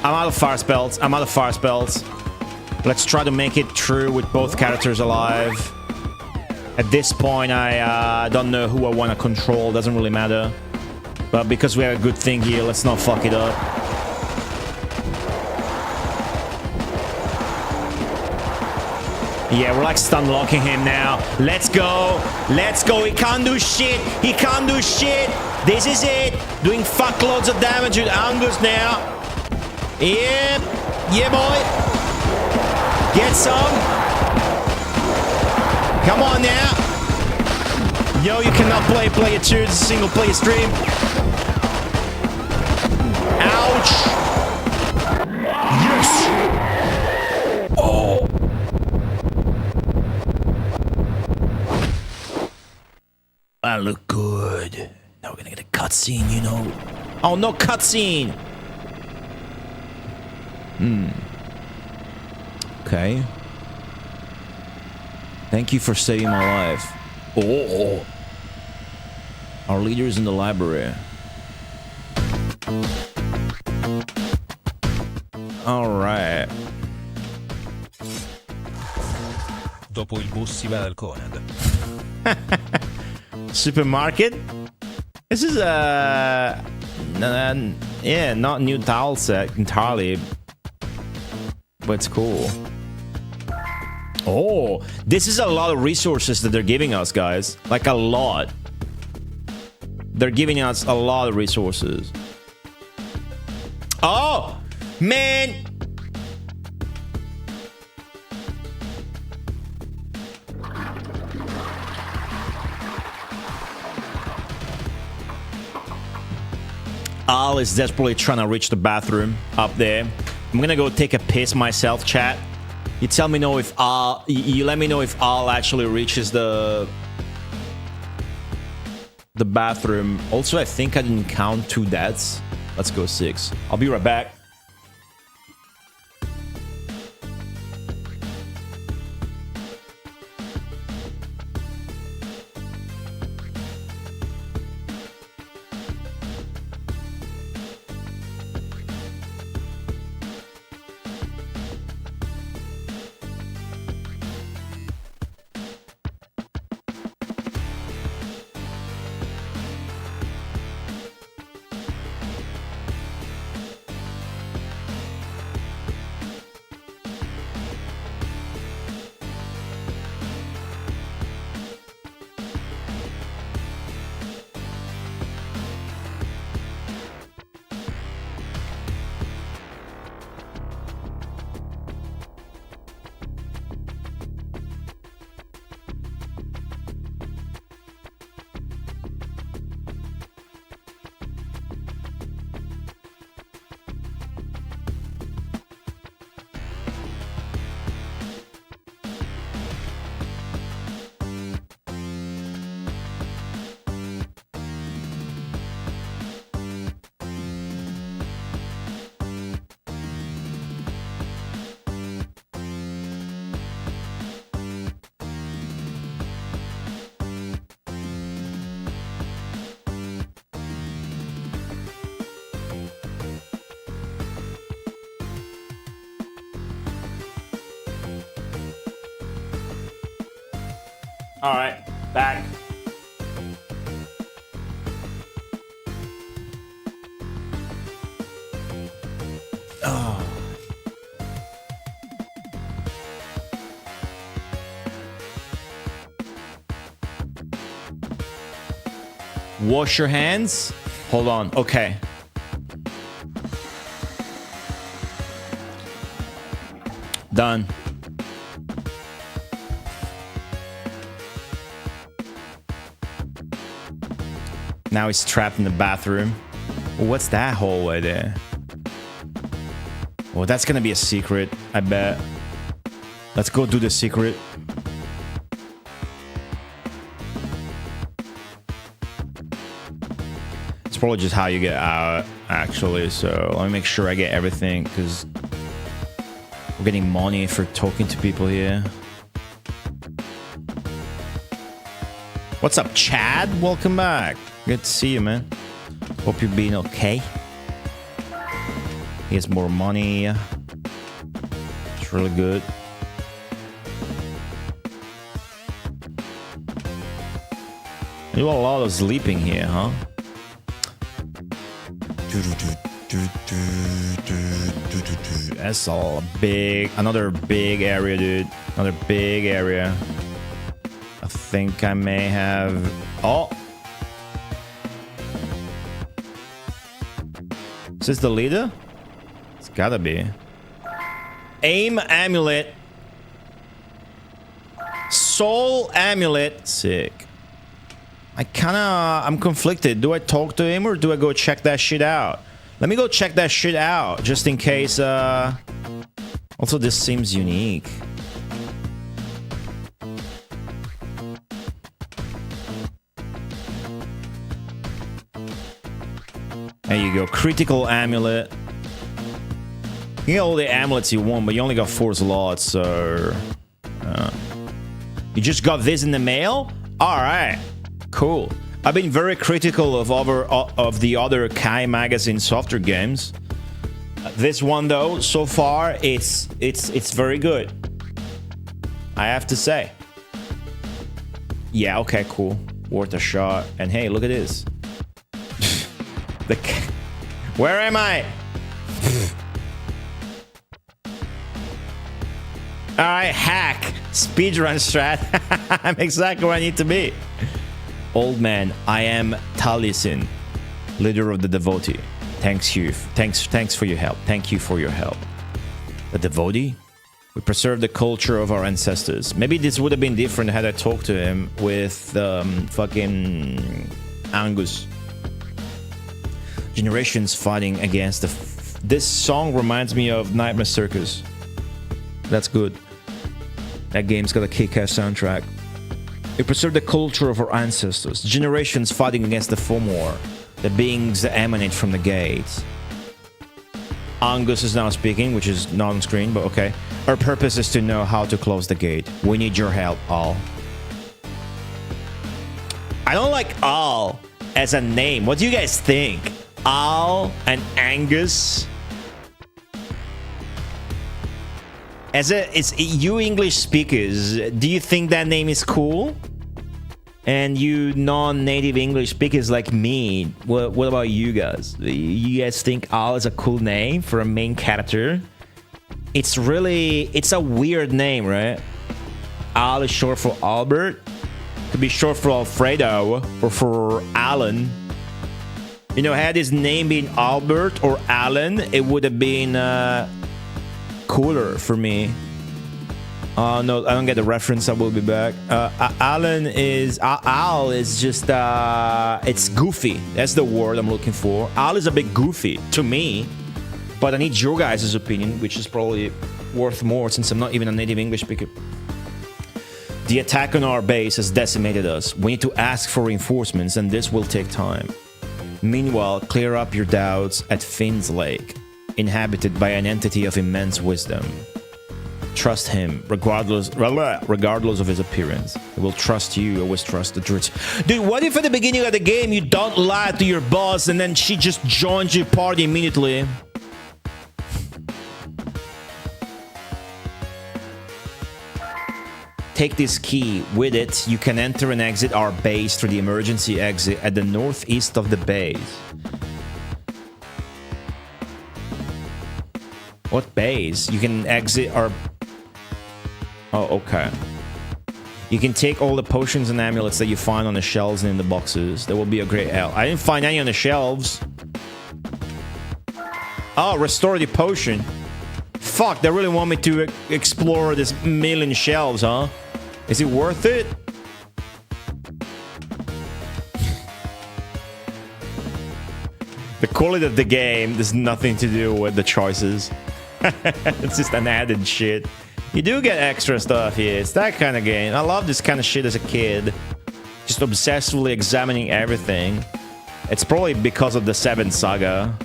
I'm out of fire spells. I'm out of fire spells. Let's try to make it through with both characters alive. At this point, I don't know who I want to control. Doesn't really matter. But because we have a good thing here, let's not fuck it up. Yeah, we're like stun locking him now. Let's go. Let's go. He can't do shit. He can't do shit. This is it. Doing fuckloads of damage with Angus now. Yep. Yeah, boy. Get some. Come on now. Yo, you cannot play player 2. It's a single player stream. Ouch. Yes. Oh. I look good. Now we're gonna get a cutscene, you know. Oh, no cutscene. Okay. Thank you for saving my life. Oh. Our leader is in the library. All right. Dopo il bus si va dal Conad. Supermarket. This is yeah, not new tile set entirely, but it's cool. Oh, this is a lot of resources that they're giving us, guys. Like a lot. They're giving us a lot of resources. Oh, man. Al is desperately trying to reach the bathroom up there. I'm gonna go take a piss myself, chat. You tell me know if Al, you let me know if Al actually reaches the bathroom. Also, I think I didn't count 2 deaths. Let's go 6. I'll be right back. All right, back. Oh. Wash your hands. Hold on. Okay. Done. Now he's trapped in the bathroom. What's that hallway there? Oh, that's gonna be a secret, I bet. Let's go do the secret. It's probably just how you get out, actually. So let me make sure I get everything, because we're getting money for talking to people here. What's up, Chad? Welcome back. Good to see you, man. Hope you're being okay. Here's more money. It's really good. You do a lot of sleeping here, huh? That's all big. Another big area, dude. Another big area. I think I may have... Oh! Is this the leader? It's gotta be. Aim amulet. Soul amulet. Sick. I'm conflicted. Do I talk to him or do I go check that shit out? Let me go check that shit out, just in case, Also, this seems unique. There you go. Critical amulet. You get all the amulets you want, but you only got 4 slots, so... You just got this in the mail? Alright. Cool. I've been very critical of the other Kai magazine software games. This one though, so far, it's very good. I have to say. Yeah, okay, cool. Worth a shot. And hey, look at this. Where am I? Alright, hack. Speedrun strat. I'm exactly where I need to be. Old man, I am Taliesin, leader of the devotee. Thanks you. Thanks for your help. Thank you for your help. The devotee? We preserve the culture of our ancestors. Maybe this would have been different had I talked to him with fucking Angus. Generations fighting against this song reminds me of Nightmare Circus. That's good. That game's got a kick-ass soundtrack. We preserve the culture of our ancestors. Generations fighting against the Fomor, the beings that emanate from the gates. Angus is now speaking, which is not on screen, but okay. Our purpose is to know how to close the gate. We need your help, Al. I don't like Al as a name. What do you guys think? Al and Angus? It's you English speakers, do you think that name is cool? And you non-native English speakers like me, what about you guys? You guys think Al is a cool name for a main character? It's a weird name, right? Al is short for Albert. Could be short for Alfredo or for Alan. You know, had his name been Albert or Alan, it would have been cooler for me. No, I don't get the reference. I will be back. Al is just it's goofy. That's the word I'm looking for. Al is a bit goofy to me, but I need your guys' opinion, which is probably worth more since I'm not even a native English speaker. The attack on our base has decimated us. We need to ask for reinforcements, and this will take time. Meanwhile, clear up your doubts at Finn's Lake, inhabited by an entity of immense wisdom. Trust him, regardless of his appearance. He will trust you, always trust the truth. Dude, what if at the beginning of the game you don't lie to your boss and then she just joins your party immediately? Take this key. With it, you can enter and exit our base through the emergency exit at the northeast of the base. What base? You can exit our... Oh, okay. You can take all the potions and amulets that you find on the shelves and in the boxes. That will be a great help. I didn't find any on the shelves. Oh, restore the potion. Fuck, they really want me to explore this million shelves, huh? Is it worth it? The quality of the game has nothing to do with the choices. It's just an added shit. You do get extra stuff here. It's that kind of game. I love this kind of shit as a kid. Just obsessively examining everything. It's probably because of the 7th Saga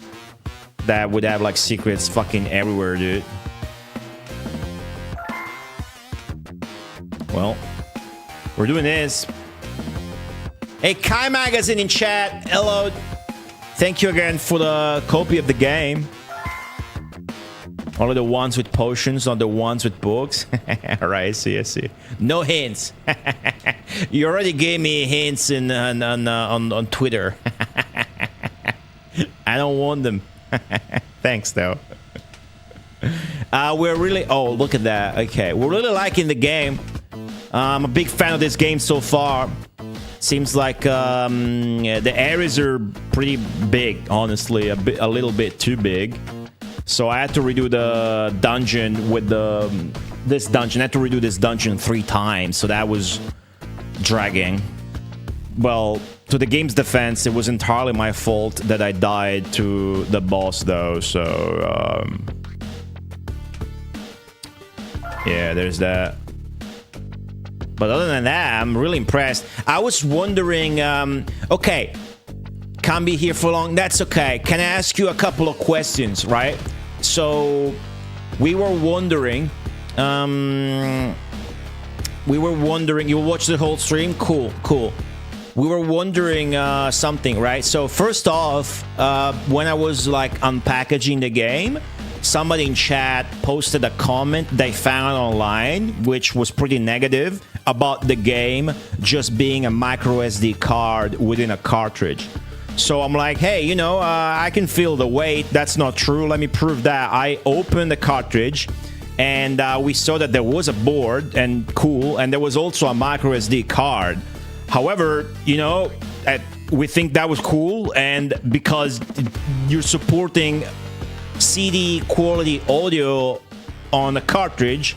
that would have like secrets fucking everywhere, dude. Well, we're doing this. Hey, Kai Magazine in chat. Hello. Thank you again for the copy of the game. Only the ones with potions, not the ones with books. Alright, I see. No hints. You already gave me hints on Twitter. I don't want them. Thanks, though. We're really... Oh, look at that. Okay, we're really liking the game. I'm a big fan of this game so far. Seems like the areas are pretty big, honestly. A little bit too big. So I had to redo the dungeon with this dungeon. I had to redo this dungeon 3 times, so that was dragging. Well, to the game's defense, it was entirely my fault that I died to the boss, though, so... yeah, there's that. But other than that, I'm really impressed. I was wondering... okay, can't be here for long. That's okay. Can I ask you a couple of questions, right? So, we were wondering... you watched the whole stream? Cool. we were wondering something, right? So first off, when I was like unpackaging the game, somebody in chat posted a comment they found online, which was pretty negative about the game just being a micro SD card within a cartridge. So I'm like, hey, you know, I can feel the weight. That's not true. Let me prove that. I opened the cartridge, and we saw that there was a board, and cool, and there was also a micro SD card. However, you know, we think that was cool, and because you're supporting CD quality audio on the cartridge,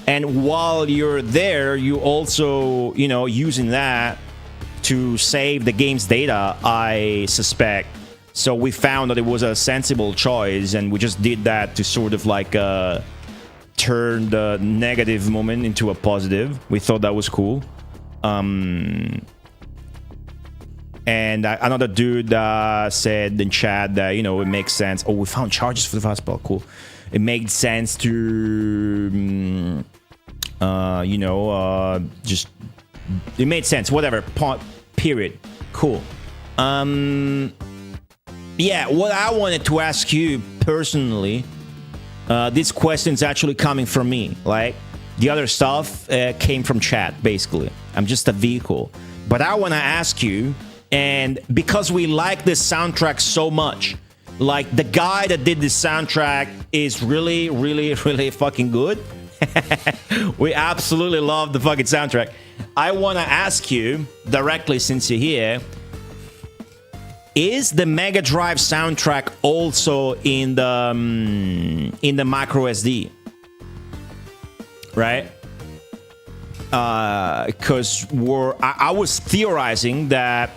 and while you're there, you also, you know, using that to save the game's data, I suspect. So we found that it was a sensible choice, and we just did that to sort of like turn the negative moment into a positive. We thought that was cool. And another dude said in chat that, you know, it makes sense. Oh, we found charges for the fastball. Cool. It made sense to, you know, just... It made sense. Whatever. Period. Cool. Yeah, what I wanted to ask you personally, this question's actually coming from me. Like, the other stuff came from chat, basically. I'm just a vehicle. But I want to ask you, and because we like this soundtrack so much, like, the guy that did this soundtrack is really, really, really fucking good. We absolutely love the fucking soundtrack. I want to ask you directly, since you're here, is the Mega Drive soundtrack also in the micro SD? Right? Because I was theorizing that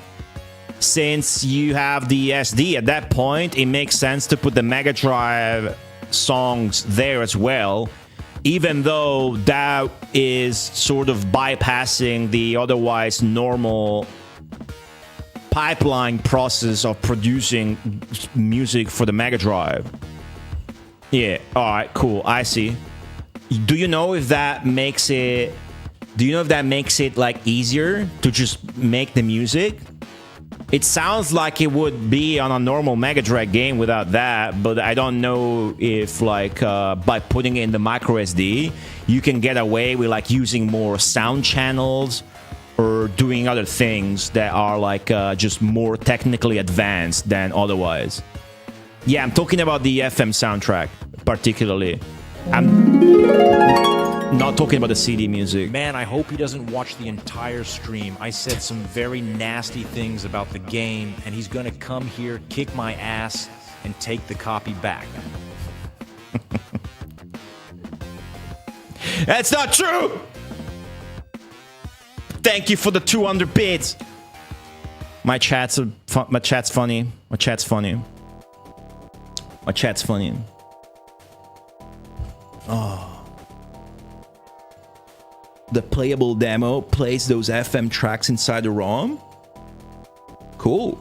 since you have the SD at that point, it makes sense to put the Mega Drive songs there as well, even though that is sort of bypassing the otherwise normal pipeline process of producing music for the Mega Drive. Yeah, alright, cool, I see. Do you know if that makes it... Do you know if that makes it, like, easier to just make the music? It sounds like it would be on a normal Mega Drive game without that, but I don't know if, like, by putting it in the micro SD, you can get away with, like, using more sound channels or doing other things that are, like, just more technically advanced than otherwise. Yeah, I'm talking about the FM soundtrack, particularly. I'm not talking about the CD music. Man, I hope he doesn't watch the entire stream. I said some very nasty things about the game, and he's gonna come here, kick my ass, and take the copy back. That's not true! Thank you for the 200 bits. My chat's funny. My chat's funny. My chat's funny. Oh. The playable demo plays those FM tracks inside the ROM? Cool.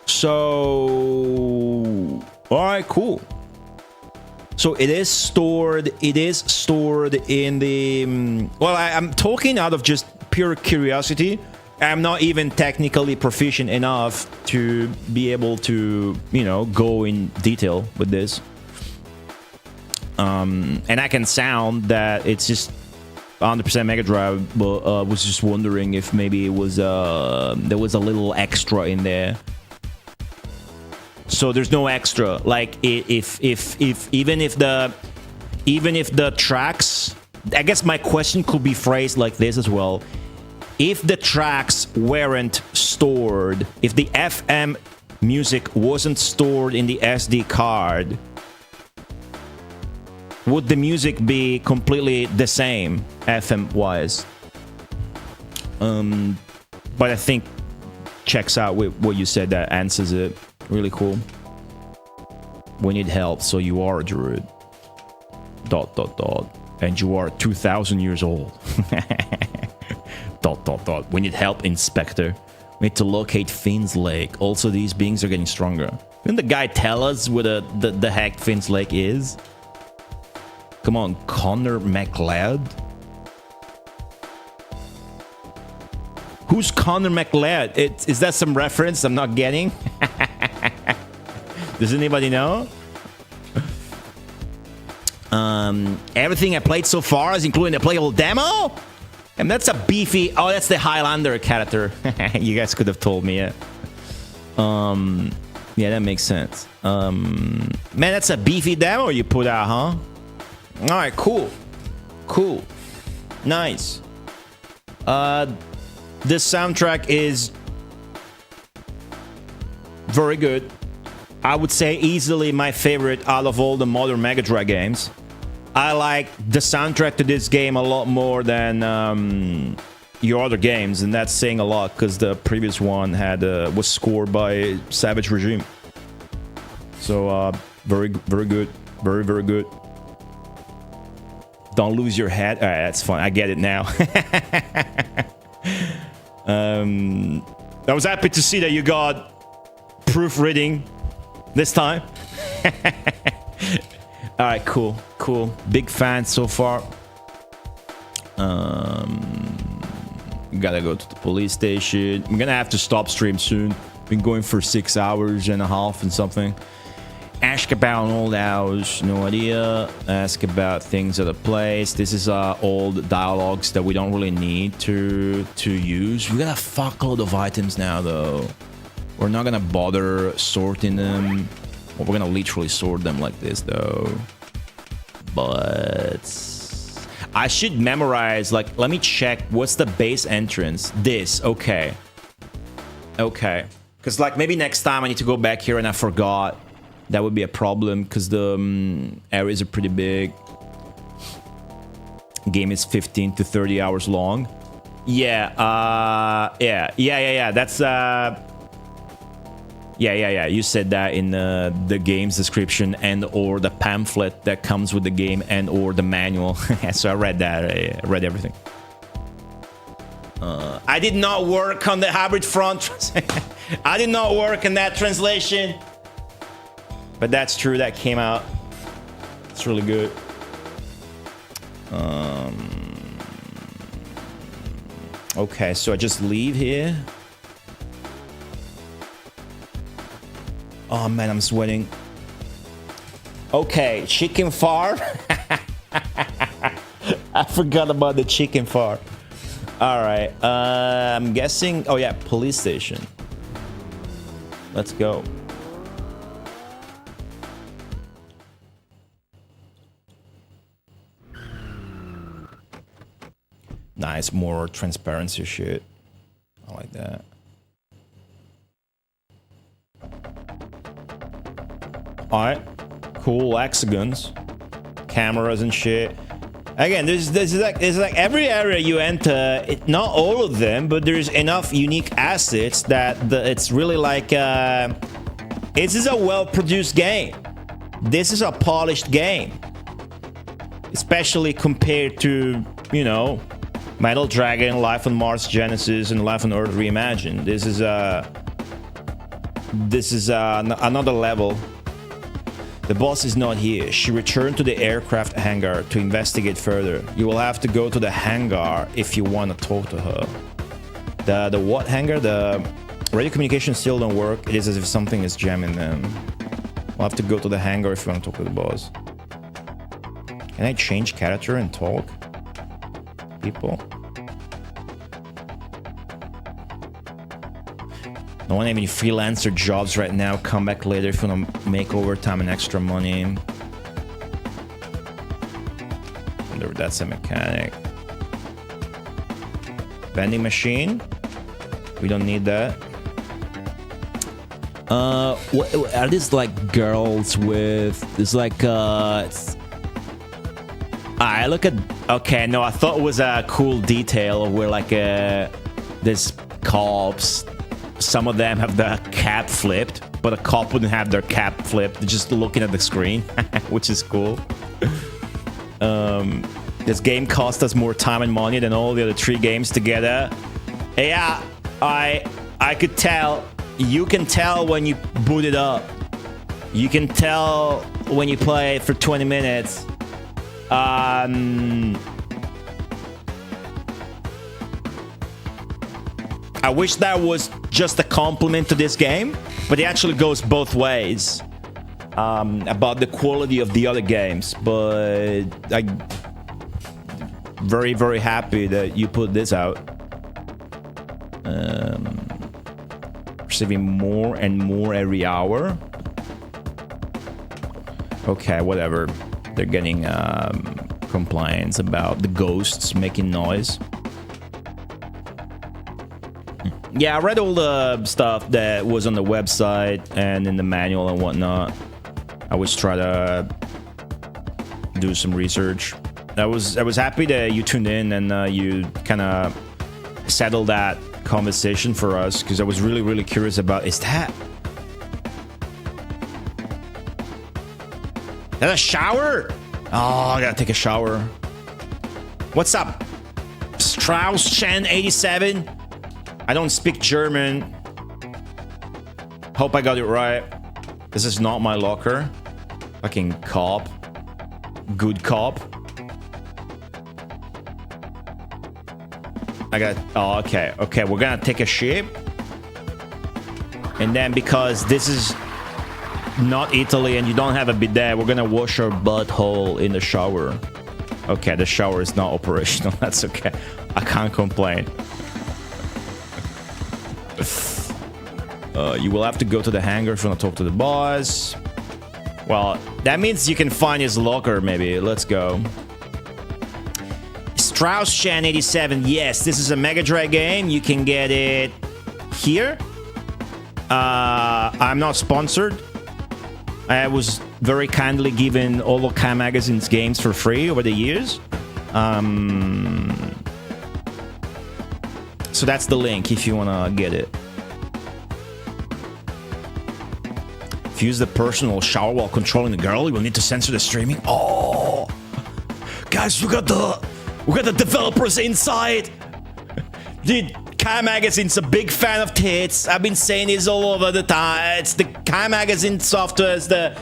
So... Alright, cool. So it is stored in the... Well, I'm talking out of just pure curiosity. I'm not even technically proficient enough to be able to, you know, go in detail with this. And I can sound that it's just 100% Mega Drive, but was just wondering if maybe it was there was a little extra in there. So there's no extra. Like if even if the tracks, I guess my question could be phrased like this as well. If the tracks weren't stored, if the FM music wasn't stored in the SD card, would the music be completely the same FM-wise? But I think checks out with what you said. That answers it. Really cool. We need help, so you are a druid. ... And you are 2,000 years old. ... We need help, Inspector. We need to locate Finn's Lake. Also, these beings are getting stronger. Didn't the guy tell us where the heck Finn's Lake is? Come on, Connor McLeod. Who's Connor McLeod? Is that some reference I'm not getting? Does anybody know? Everything I played so far is including the playable demo? And that's a beefy... Oh, that's the Highlander character. You guys could have told me, yeah. Yeah, that makes sense. Man, that's a beefy demo you put out, huh? Alright, cool. Cool. Nice. This soundtrack is very good. I would say easily my favorite out of all the modern Mega Drive games. I like the soundtrack to this game a lot more than your other games, and that's saying a lot because the previous one was scored by Savage Regime. So very good, very good. Don't lose your head. All right, that's fun. I get it now. I was happy to see that you got proofreading this time. All right, cool. Big fan so far. Gotta go to the police station. I'm gonna have to stop stream soon. Been going for 6 hours and a half and something. Ask about an old house, no idea. Ask about things at a place. This is old dialogues that we don't really need to use. We got a fuckload of items now, though. We're not gonna bother sorting them. Well, we're gonna literally sort them like this, though. But I should memorize. Like, let me check. What's the base entrance? This. Okay. Because like maybe next time I need to go back here and I forgot. That would be a problem because the areas are pretty big. Game is 15 to 30 hours long. Yeah. That's yeah. You said that in the game's description and or the pamphlet that comes with the game and or the manual. So I read that. I read everything. I did not work on the hybrid front. I did not work on that translation. But that's true, that came out. It's really good. Okay, so I just leave here. Oh man, I'm sweating. Okay, chicken farm. I forgot about the chicken farm. Alright, I'm guessing... Oh yeah, police station. Let's go. Nice, more transparency shit. I like that. Alright, cool hexagons, cameras and shit. Again, there's like every area you enter, not all of them, but there's enough unique assets that it's really like this is a well-produced game. This is a polished game, especially compared to, you know, Metal Dragon, Life on Mars Genesis, and Life on Earth Reimagined. This is another level. The boss is not here. She returned to the aircraft hangar to investigate further. You will have to go to the hangar if you want to talk to her. The what hangar? The radio communication still don't work. It is as if something is jamming them. We'll have to go to the hangar if you want to talk to the boss. Can I change character and talk? People. Don't want any freelancer jobs right now. Come back later if you want to make overtime and extra money. Wonder if that's a mechanic. Vending machine. We don't need that. What are these like girls with? There's like I look at. Okay, no, I thought it was a cool detail where like this cops. Some of them have the cap flipped, but a cop wouldn't have their cap flipped. They're just looking at the screen, which is cool. This game cost us more time and money than all the other 3 games together. Yeah, I could tell. You can tell when you boot it up. You can tell when you play it for 20 minutes. I wish that was just a compliment to this game, but it actually goes both ways about the quality of the other games. But I'm very, very happy that you put this out. Receiving more and more every hour. Okay, whatever. They're getting complaints about the ghosts making noise. Yeah, I read all the stuff that was on the website and in the manual and whatnot. I was trying to do some research. I was happy that you tuned in and you kind of settled that conversation for us, because I was really, really curious about, is that a shower? Oh, I gotta take a shower. What's up, Strauss Chen 87? I don't speak German. Hope I got it right. This is not my locker. Fucking cop. Good cop. I got... Oh, okay. Okay, we're gonna take a ship. And then because this is not Italy and you don't have a bidet, we're gonna wash our butthole in the shower. Okay, the shower is not operational. That's okay. I can't complain. You will have to go to the hangar if you want to talk to the boss. Well, that means you can find his locker, maybe. Let's go. Strauss Chan 87. Yes, this is a Mega Drive game. You can get it here. I'm not sponsored. I was very kindly given all of Kai Magazine's games for free over the years. So that's the link if you want to get it. If you use the personal shower while controlling the girl, you will need to censor the streaming. Oh, guys, we got the developers inside. Dude, Kai Magazine's a big fan of tits. I've been saying this all over the time. It's the Kai Magazine software is the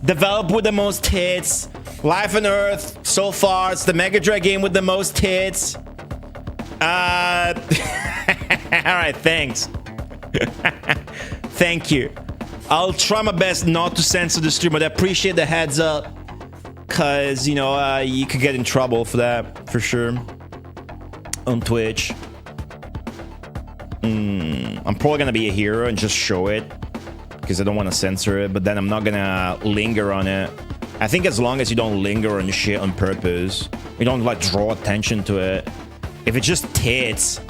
develop with the most hits. Life on Earth, so far, it's the Mega Drive game with the most hits. Alright, thanks. Thank you. I'll try my best not to censor the stream, but I appreciate the heads up. Because, you know, you could get in trouble for that, for sure. On Twitch. I'm probably gonna be a hero and just show it. Because I don't want to censor it, but then I'm not gonna linger on it. I think as long as you don't linger on shit on purpose, you don't, like, draw attention to it. If it's just tits,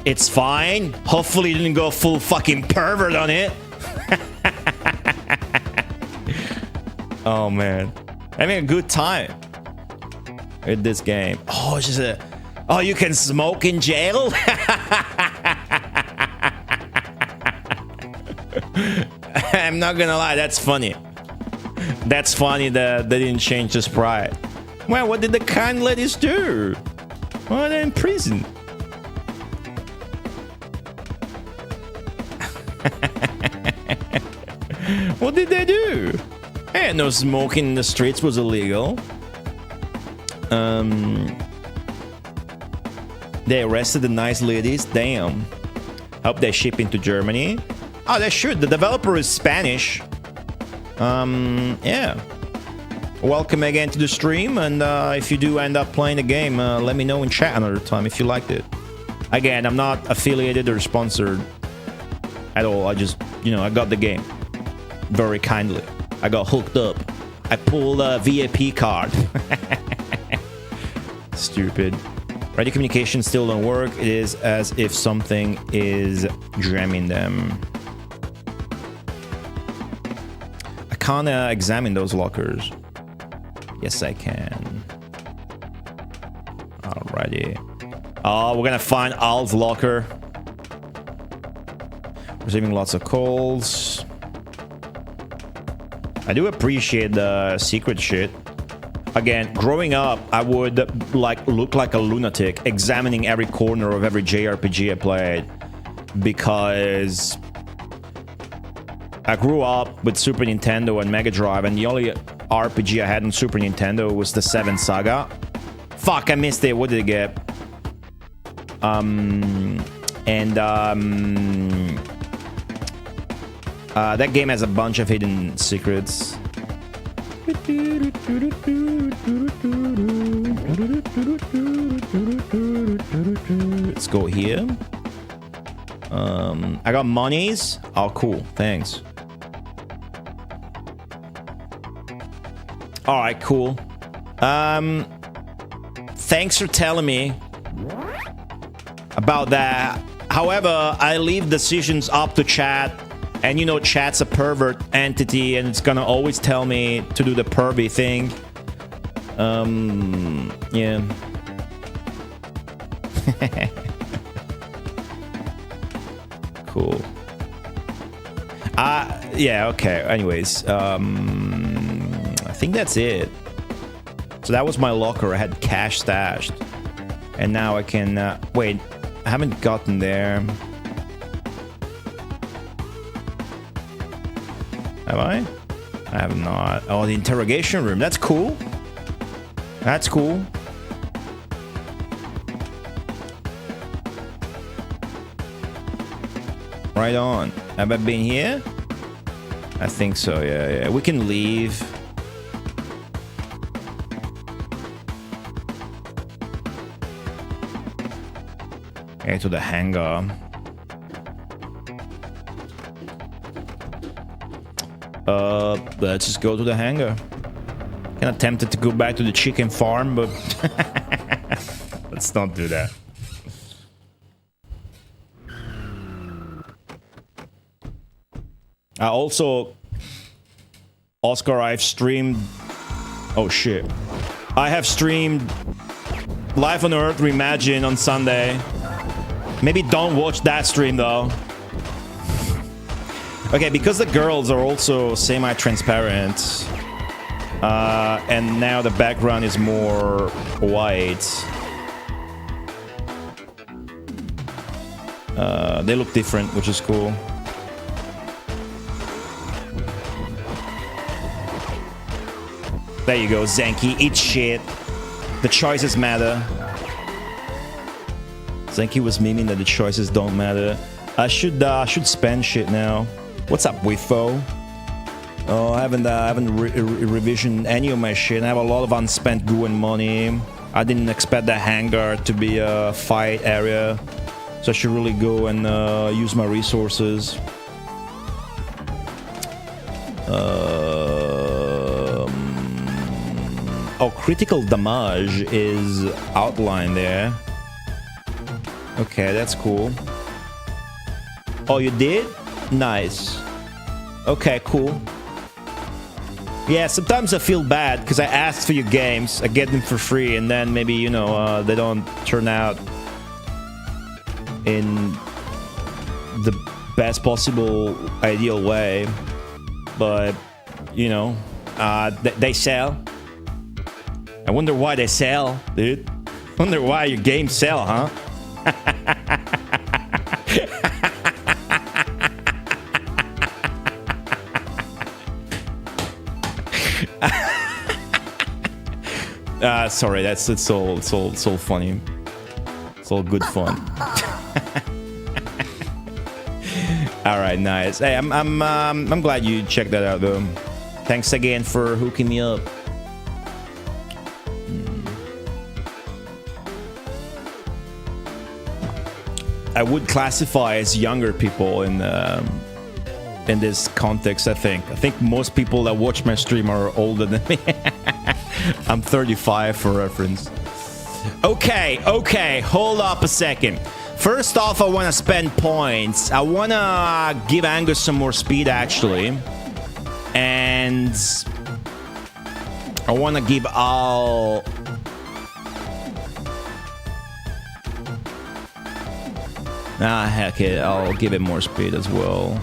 it's fine. Hopefully you didn't go full fucking pervert on it. Oh, man. Having a good time with this game. Oh, it's just a... Oh, you can smoke in jail? I'm not gonna lie, that's funny. That's funny that they didn't change the sprite. Well, what did the kind ladies do? Well, they're in prison. What did they do? Hey, no smoking in the streets was illegal. They arrested the nice ladies. Damn. Hope they ship into Germany. Oh, they should. The developer is Spanish. Yeah. Welcome again to the stream, and if you do end up playing the game, let me know in chat another time if you liked it. Again, I'm not affiliated or sponsored at all. I just, you know, I got the game very kindly. I got hooked up. I pulled a VIP card. Stupid. Radio communication still don't work. It is as if something is jamming them. I can't examine those lockers. Yes, I can. Alrighty. Oh, we're gonna find Al's locker. Receiving lots of calls. I do appreciate the secret shit. Again, growing up, I would like look like a lunatic examining every corner of every JRPG I played, because I grew up with Super Nintendo and Mega Drive, and the only RPG I had on Super Nintendo was the 7 Saga. Fuck, I missed it. What did I get? And that game has a bunch of hidden secrets. Let's go here. I got monies. Oh, cool. Thanks. All right, cool. Thanks for telling me about that. However, I leave decisions up to chat. And you know, chat's a pervert entity, and it's gonna always tell me to do the pervy thing. Yeah. Cool. Yeah, okay. Anyways, I think that's it. So that was my locker. I had cash stashed. And now I can... wait, I haven't gotten there. Have I? I have not. Oh, the interrogation room. That's cool. That's cool. Right on. Have I been here? I think so, yeah. We can leave. Okay, to the hangar. Let's just go to the hangar. Kind of tempted to go back to the chicken farm, but let's not do that. Also, Oscar, I've streamed... Oh, shit. I have streamed Life on Earth Reimagine on Sunday. Maybe don't watch that stream, though. Okay, because the girls are also semi-transparent, and now the background is more white. They look different, which is cool. There you go, Zenki. Eat shit. The choices matter. Zenki was memeing that the choices don't matter. I should spend shit now. What's up, Wifo? Oh, I haven't revisioned any of my shit. I have a lot of unspent goo and money. I didn't expect the hangar to be a fight area, so I should really go and use my resources. Oh, critical damage is outlined there. Okay, that's cool. Oh, you did? Nice. Okay, cool. Yeah, sometimes I feel bad because I asked for your games, I get them for free, and then maybe, you know, they don't turn out in the best possible ideal way. But, you know, they sell. I wonder why they sell, dude. Wonder why your games sell, huh? Sorry, it's all funny. It's all good fun. All right, nice. Hey, I'm glad you checked that out though. Thanks again for hooking me up. I would classify as younger people in this context. I think most people that watch my stream are older than me. I'm 35 for reference. Okay, hold up a second. First off, I want to spend points. I want to give Angus some more speed, actually. And I want to give Al... heck it, I'll give it more speed as well.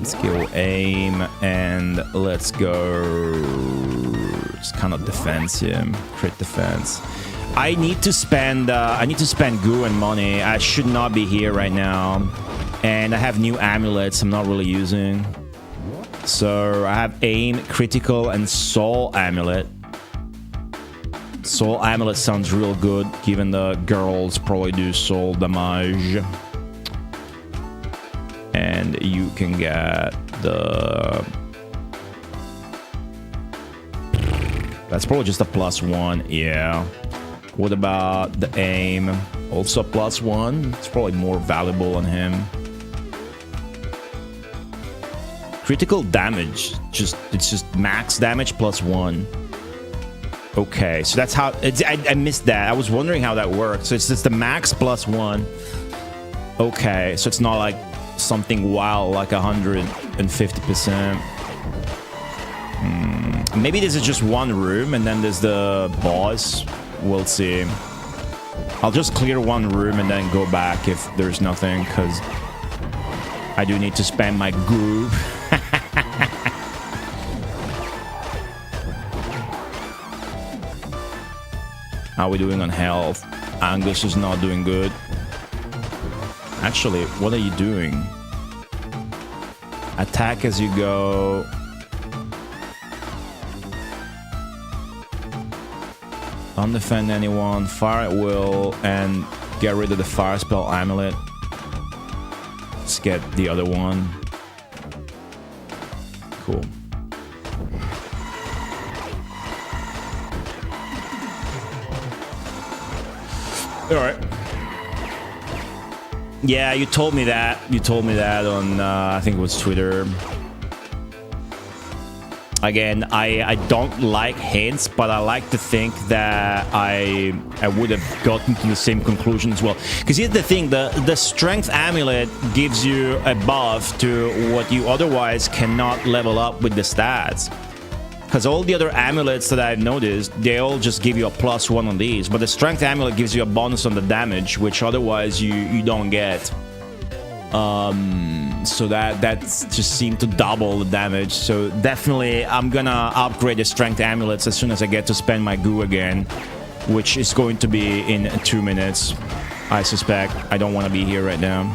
Skill aim, and let's go. It's kind of defense here, crit defense. I need to spend goo and money. I should not be here right now, and I have new amulets I'm not really using. So I have aim, critical, and soul amulet. Soul Amulet sounds real good, given the girls probably do soul damage. And you can get the... That's probably just a +1, yeah. What about the aim? Also +1. It's probably more valuable on him. Critical damage, it's just max damage +1. Okay, so that's how I missed that. I was wondering how that worked. So it's just the max +1. Okay, so it's not like something wild like 150%. Maybe this is just one room and then there's the boss. We'll see. I'll just clear one room and then go back if there's nothing, because I do need to spend my goo. How are we doing on health? Angus is not doing good. Actually, what are you doing? Attack as you go. Don't defend anyone. Fire at will. And get rid of the fire spell amulet. Let's get the other one. Cool. Alright. Yeah, you told me that. You told me that on, I think it was Twitter. Again, I don't like hints, but I like to think that I would have gotten to the same conclusion as well. Because here's the thing, the strength amulet gives you a buff to what you otherwise cannot level up with the stats. Because all the other amulets that I've noticed, they all just give you a +1 on these. But the strength amulet gives you a bonus on the damage, which otherwise you don't get. So that just seemed to double the damage. So definitely I'm gonna upgrade the strength amulets as soon as I get to spend my goo again, which is going to be in 2 minutes, I suspect. I don't want to be here right now.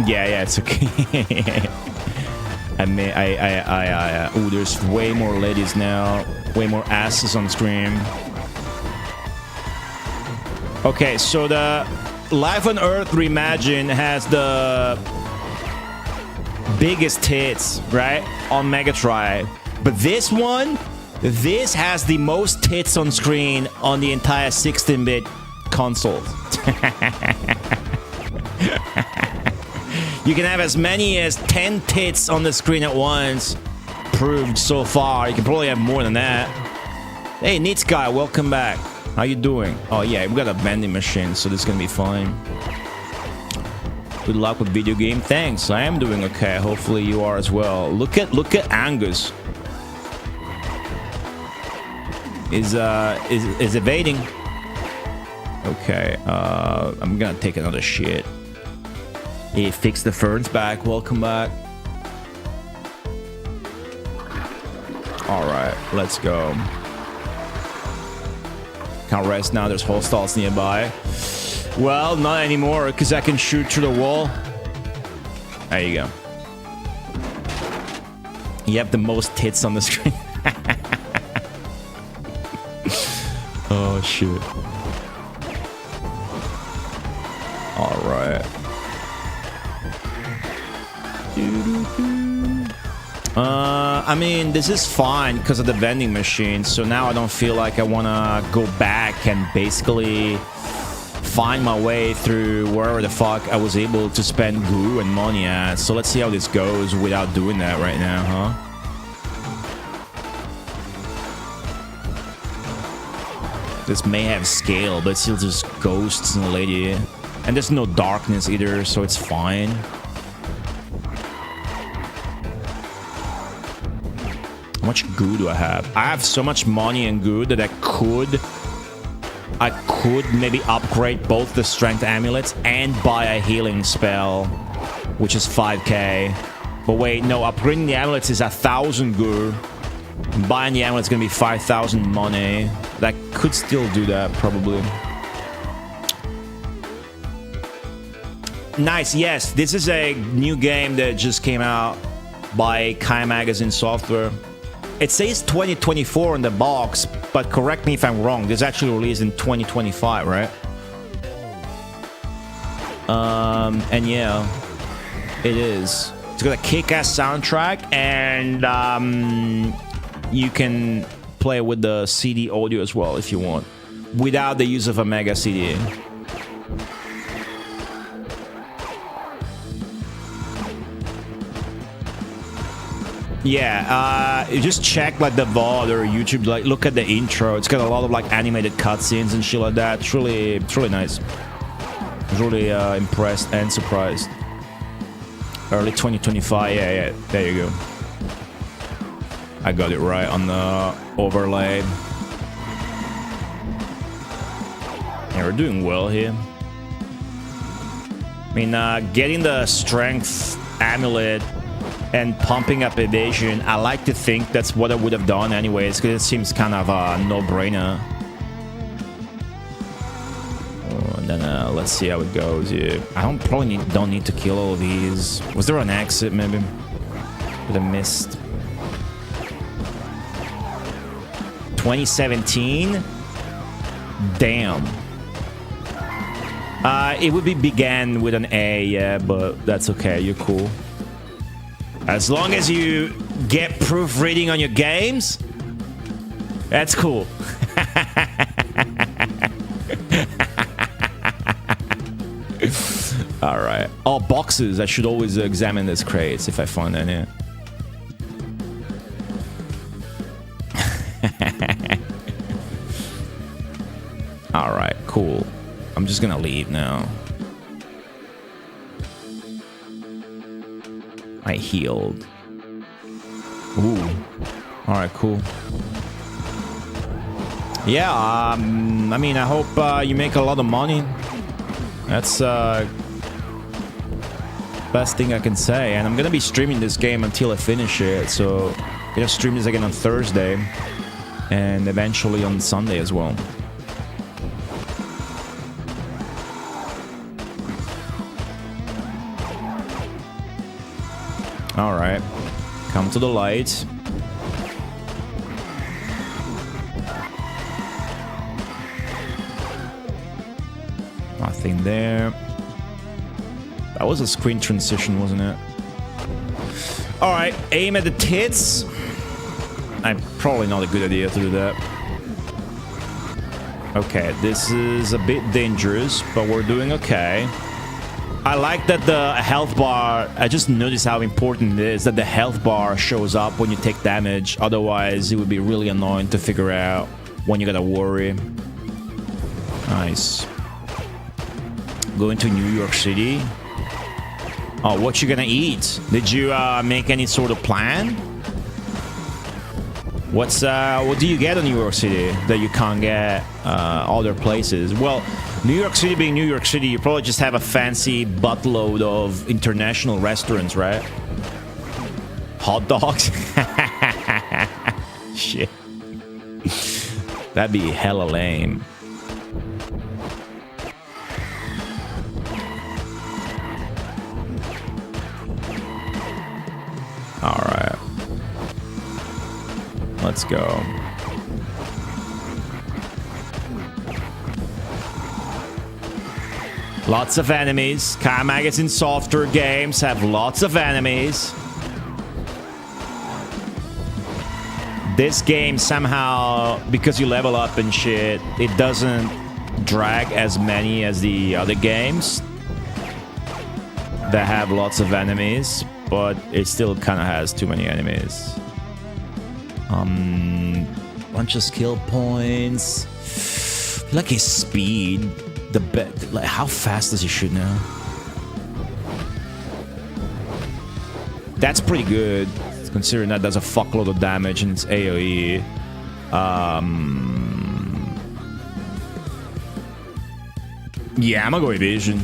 Yeah, it's okay. I mean, oh, there's way more ladies now, way more asses on screen. Okay, so the Life on Earth Reimagine has the biggest hits, right, on Mega Drive. But this one, this has the most hits on screen on the entire 16-bit console. You can have as many as 10 tits on the screen at once. Proved so far. You can probably have more than that. Hey, Neat Guy, welcome back. How you doing? Oh yeah, we got a vending machine, so this is gonna be fine. Good luck with video game. Thanks. I am doing okay. Hopefully you are as well. Look at Angus. Is evading. Okay. I'm gonna take another shit. He fixed the ferns back. Welcome back. Alright, let's go. Can't rest now, there's hostiles nearby. Well, not anymore, because I can shoot through the wall. There you go. You have the most hits on the screen. Oh, shit. Alright. I mean, this is fine because of the vending machine, so now I don't feel like I want to go back and basically find my way through wherever the fuck I was able to spend goo and money at. So let's see how this goes without doing that right now, huh? This may have scale, but it's still just ghosts and a lady. And there's no darkness either, so it's fine. How much goo do I have? I have so much money and goo that I could maybe upgrade both the strength amulets and buy a healing spell, which is 5k. But wait, no, upgrading the amulets is 1,000 goo. Buying the amulet's gonna be 5,000 money. That could still do that, probably. Nice, yes, this is a new game that just came out by Kai Magazine Software. It says 2024 on the box, but correct me if I'm wrong. This actually released in 2025, right? And yeah, it is. It's got a kick-ass soundtrack, and you can play with the CD audio as well if you want, without the use of a Mega CD. Yeah, you just check like the VOD or YouTube, like look at the intro. It's got a lot of like animated cutscenes and shit like that. It's really nice. I was really impressed and surprised. Early 2025, yeah, there you go. I got it right on the overlay. Yeah, we're doing well here. I mean, getting the strength amulet and pumping up evasion, I like to think that's what I would have done anyways, because it seems kind of a no-brainer. And then let's see how it goes here. I don't need to kill all of these. Was there an exit maybe? Would have missed. 2017? Damn. It would be began with an A, yeah, but that's okay. You're cool. As long as you get proofreading on your games, that's cool. All right. Oh, boxes. I should always examine these crates if I find any. All right, cool. I'm just gonna leave now. I healed. Ooh. All right, cool. Yeah, I mean, I hope you make a lot of money. That's best thing I can say. And I'm gonna be streaming this game until I finish it. So I'm gonna stream this again on Thursday and eventually on Sunday as well. All right, come to the light. Nothing there. That was a screen transition, wasn't it? All right, aim at the tits. Probably not a good idea to do that. Okay, this is a bit dangerous, but we're doing okay. I like that the health bar, I just noticed how important it is that the health bar shows up when you take damage. Otherwise, it would be really annoying to figure out when you gotta worry. Nice. Going to New York City. Oh, what you gonna eat? Did you make any sort of plan? What do you get in New York City that you can't get other places? Well, New York City being New York City, you probably just have a fancy buttload of international restaurants, right? Hot dogs? Shit. That'd be hella lame. Alright. Let's go. Lots of enemies. Car Magazine softer games have lots of enemies. This game somehow, because you level up and shit, it doesn't drag as many as the other games that have lots of enemies, but it still kind of has too many enemies. Bunch of skill points. I feel like his speed. Like, how fast does he shoot now? That's pretty good, considering that does a fuckload of damage and it's AoE. Yeah, I'm gonna go evasion.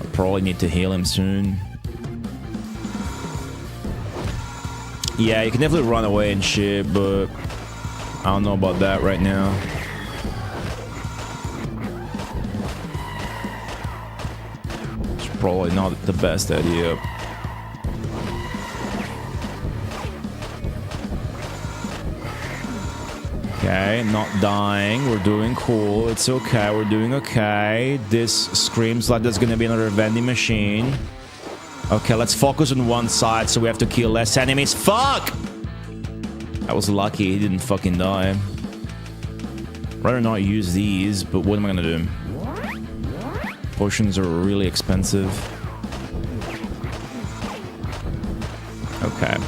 I'll probably need to heal him soon. Yeah, you can definitely run away and shit, but I don't know about that right now. It's probably not the best idea. Okay, not dying. We're doing cool. It's okay. We're doing okay. This screams like there's gonna be another vending machine. Okay, let's focus on one side so we have to kill less enemies. Fuck! I was lucky he didn't fucking die. Rather not use these, but what am I gonna do? Potions are really expensive. Okay.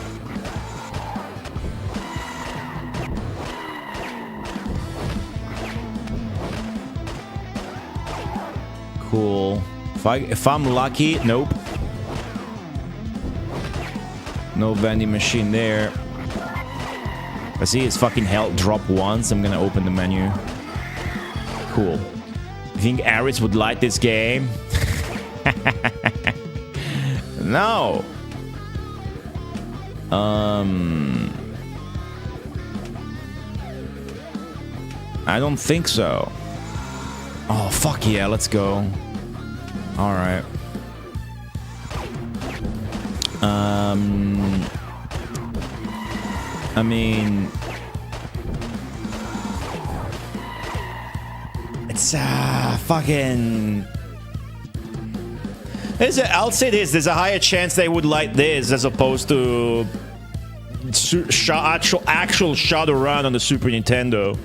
Cool. If I'm lucky, nope. No vending machine there. I see his fucking health drop once. I'm gonna open the menu. Cool. You think Aris would like this game? No. I don't think so. Oh, fuck yeah, let's go. Alright. I mean... It's, fucking... I'll say this, there's a higher chance they would like this as opposed to... actual Shadowrun on the Super Nintendo.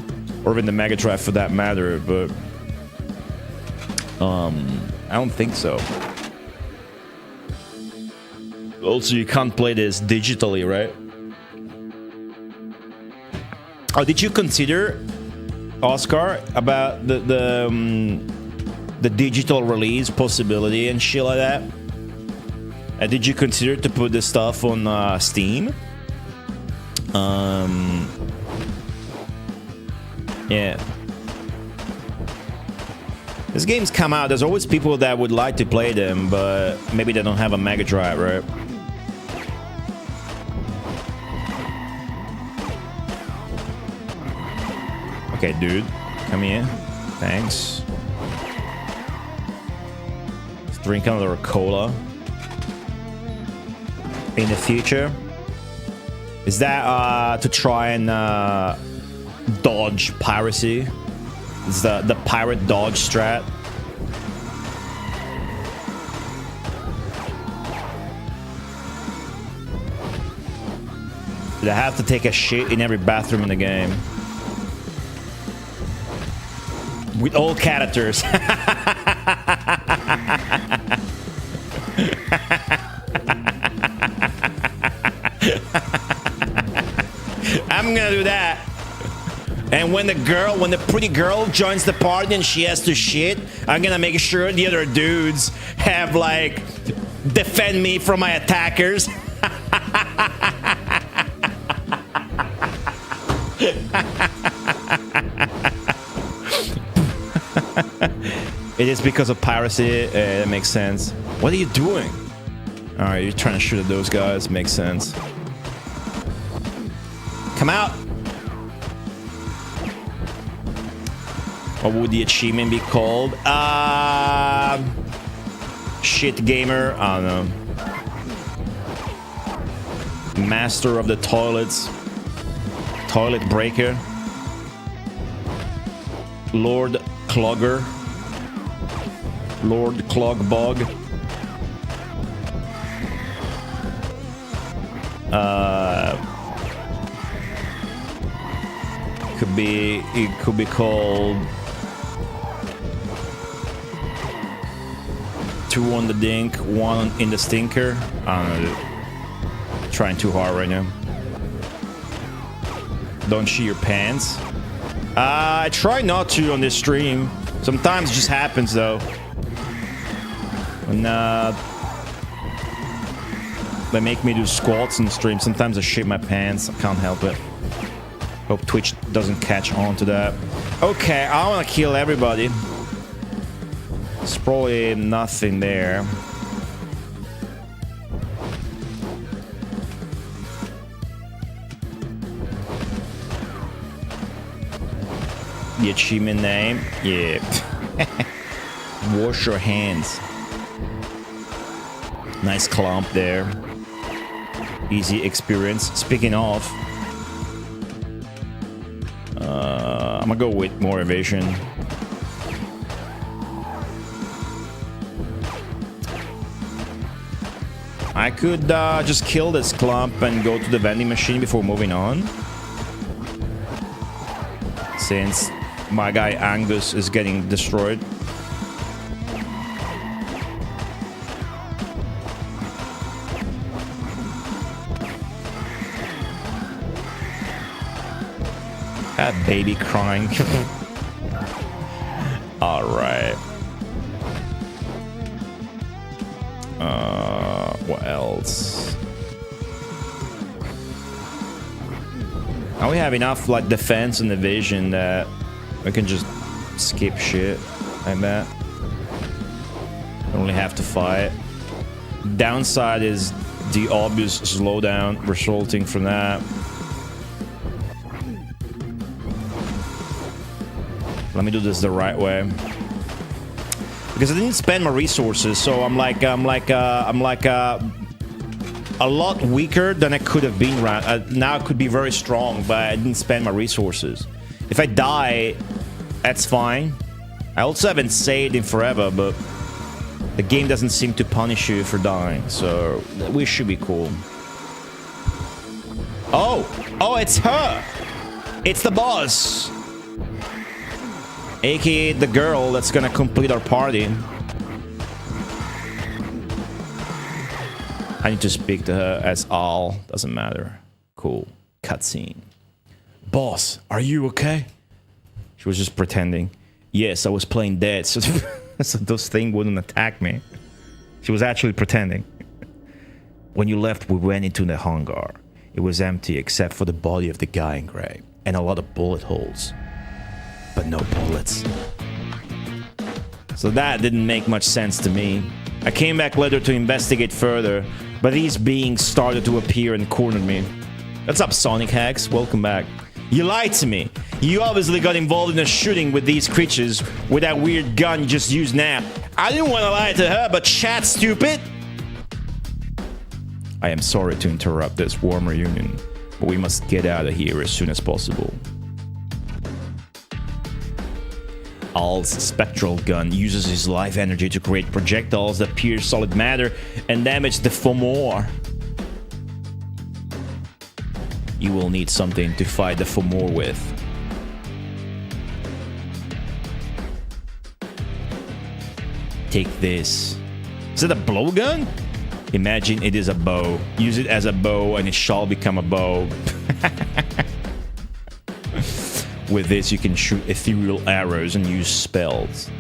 Or even the Mega Drive for that matter, but... I don't think so. Also, you can't play this digitally, right? Oh, did you consider, Oscar, about the digital release possibility and shit like that? Did you consider to put this stuff on Steam? Yeah. These games come out, there's always people that would like to play them, but maybe they don't have a Mega Drive, right? Okay, dude. Come here. Thanks. Let's drink another cola. In the future. Is that to try and dodge piracy? It's the pirate dodge strat. Did I have to take a shit in every bathroom in the game? With all characters. I'm gonna do that. And when the pretty girl joins the party and she has to shit, I'm gonna make sure the other dudes have, like, defend me from my attackers. It is because of piracy. That makes sense. What are you doing? Alright, you're trying to shoot at those guys. Makes sense. Come out! What would the achievement be called? Shit gamer. I don't know. Master of the toilets. Toilet breaker. Lord Clogger. Lord Clogbog. It could be called 2 on the dink, 1 in the stinker. I don't know. Trying too hard right now. Don't shit your pants. I try not to on this stream. Sometimes it just happens though. When they make me do squats in the stream, sometimes I shit my pants. I can't help it. Hope Twitch doesn't catch on to that. Okay, I want to kill everybody. There's probably nothing there. The achievement name? Yeah. Wash your hands. Nice clump there. Easy experience. Speaking of, I'm gonna go with more evasion. I could just kill this clump and go to the vending machine before moving on. Since my guy Angus is getting destroyed. That baby crying. All right. What else? Now we have enough like defense and evasion that we can just skip shit like that. Only have to fight. Downside is the obvious slowdown resulting from that. Let me do this the right way. Because I didn't spend my resources, so I'm like a lot weaker than I could have been. Now I could be very strong, but I didn't spend my resources. If I die, that's fine. I also haven't saved in forever, but the game doesn't seem to punish you for dying, so we should be cool. Oh, it's her. It's the boss. AKA the girl that's gonna complete our party. I need to speak to her as all. Doesn't matter. Cool. Cutscene. Boss, are you okay? She was just pretending. Yes, I was playing dead, so, so those things wouldn't attack me. She was actually pretending. When you left, we went into the hangar. It was empty except for the body of the guy in gray and a lot of bullet holes. But no bullets. So that didn't make much sense to me. I came back later to investigate further, but these beings started to appear and cornered me. What's up, Sonic Hacks? Welcome back. You lied to me. You obviously got involved in a shooting with these creatures with that weird gun you just used now. I didn't want to lie to her, but chat, stupid. I am sorry to interrupt this warm reunion, but we must get out of here as soon as possible. Al's spectral gun uses his life energy to create projectiles that pierce solid matter and damage the Fomor. You will need something to fight the Fomor with. Take this. Is it a blowgun? Imagine it is a bow. Use it as a bow and it shall become a bow. With this, you can shoot ethereal arrows and use spells.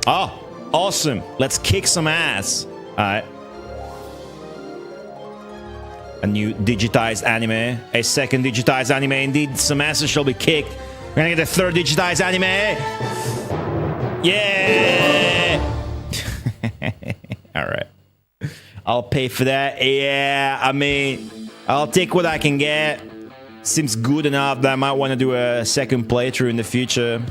Oh, awesome. Let's kick some ass. Alright. A new digitized anime. A second digitized anime. Indeed, some asses shall be kicked. We're gonna get a third digitized anime. Yeah! Alright. I'll pay for that. Yeah, I mean, I'll take what I can get. Seems good enough that I might want to do a second playthrough in the future.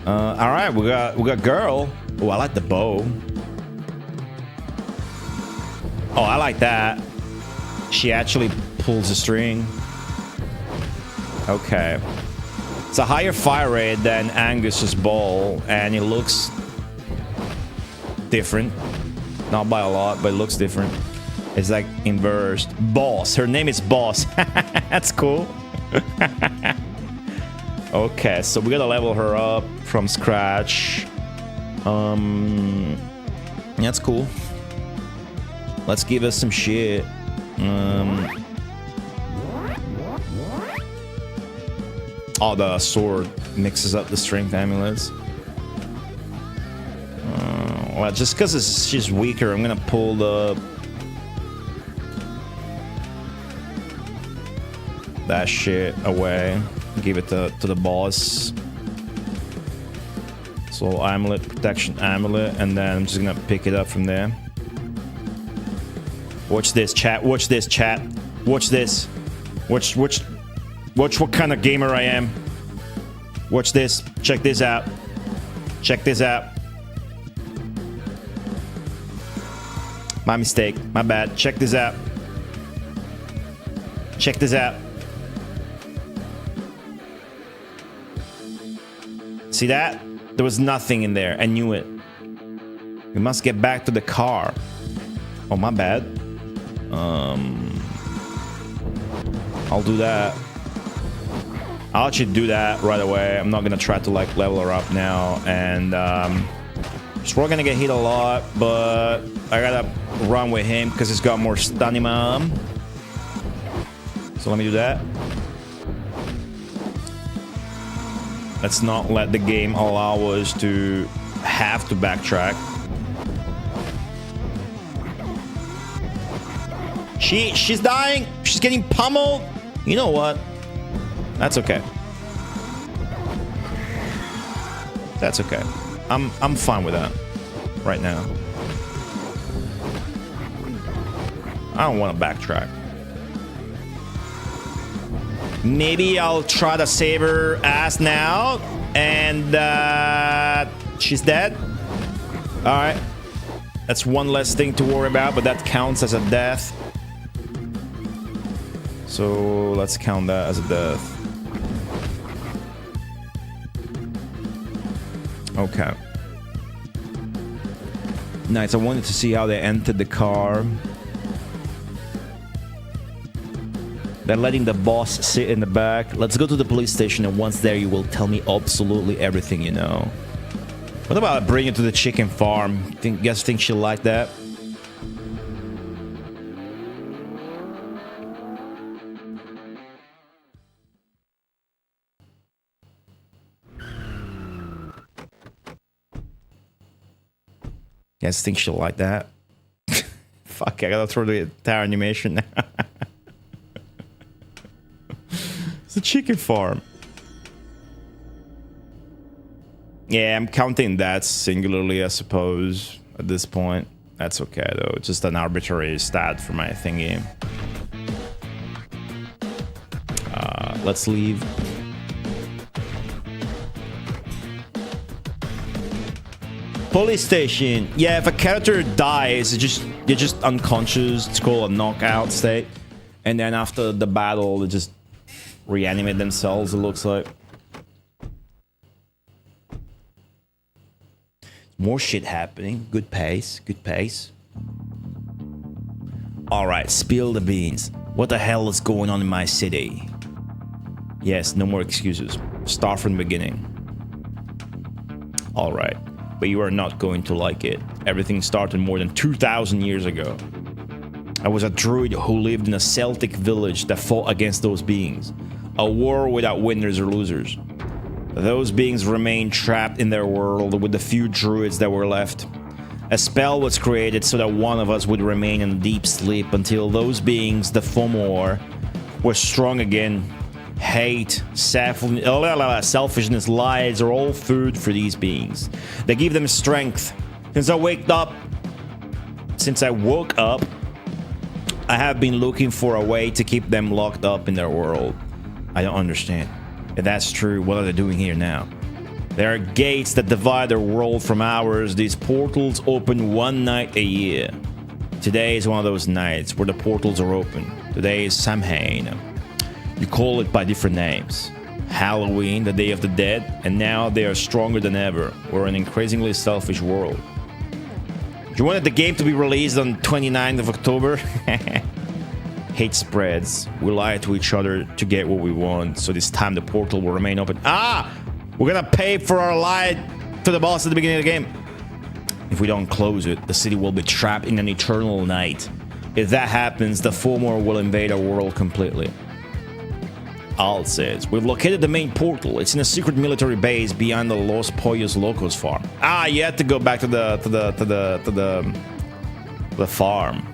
All right, we got girl. Oh, I like the bow. Oh, I like that. She actually pulls the string. Okay. It's a higher fire rate than Angus's ball, and it looks different. Not by a lot, but it looks different. It's like inversed. Boss. Her name is Boss. That's cool. Okay, so we gotta level her up from scratch. That's cool. Let's give us some shit. Oh, the sword mixes up the strength amulets. Well, just because she's weaker, I'm gonna pull that shit away. Give it to the boss. So amulet, protection amulet, and then I'm just gonna pick it up from there. Watch this, chat. Watch this, chat. Watch this. Watch what kind of gamer I am. Watch this. Check this out. Check this out. My mistake. My bad. Check this out. Check this out. See that? There was nothing in there. I knew it. We must get back to the car. Oh, my bad. I'll do that. I'll actually do that right away. I'm not gonna try to like level her up now. And we're gonna get hit a lot, but I gotta run with him because he's got more stamina. So let me do that. Let's not let the game allow us to have to backtrack. She's dying. She's getting pummeled. You know what? That's okay. That's okay. I'm fine with that right now. I don't want to backtrack. Maybe I'll try to save her ass now, and she's dead. All right, that's one less thing to worry about, but that counts as a death. So let's count that as a death. Okay. Nice. I wanted to see how they entered the car. They're letting the boss sit in the back. Let's go to the police station, and once there, you will tell me absolutely everything you know. What about bringing it to the chicken farm? Guys think she'll like that? Guys think she'll like that? Fuck, I gotta throw the entire animation now. It's a chicken farm. Yeah, I'm counting that singularly, I suppose, at this point. That's okay, though. It's just an arbitrary stat for my thingy. Let's leave. Police station. Yeah, if a character dies, you're just unconscious. It's called a knockout state. And then after the battle, they just reanimate themselves, it looks like. More shit happening. Good pace. Good pace. Alright, spill the beans. What the hell is going on in my city? Yes, no more excuses. Start from the beginning. Alright. But you are not going to like it. Everything started more than 2,000 years ago. I was a druid who lived in a Celtic village that fought against those beings. A war without winners or losers. Those beings remained trapped in their world with the few druids that were left. A spell was created so that one of us would remain in deep sleep until those beings, the Fomor, were strong again. Hate, selfishness, lies are all food for these beings. They give them strength. Since I woke up, I have been looking for a way to keep them locked up in their world. I don't understand. If that's true, what are they doing here now? There are gates that divide their world from ours. These portals open one night a year. Today is one of those nights where the portals are open. Today is Samhain. You call it by different names. Halloween, the Day of the Dead, and now they are stronger than ever. We're an increasingly selfish world. You wanted the game to be released on 29th of October? Hate spreads. We lie to each other to get what we want, so this time the portal will remain open. We're gonna pay for our lie to the boss at the beginning of the game. If we don't close it, the city will be trapped in an eternal night. If that happens, the Fomor will invade our world completely. Alt says, we've located the main portal. It's in a secret military base behind the Los Pollos Locos farm. You had to go back to the farm.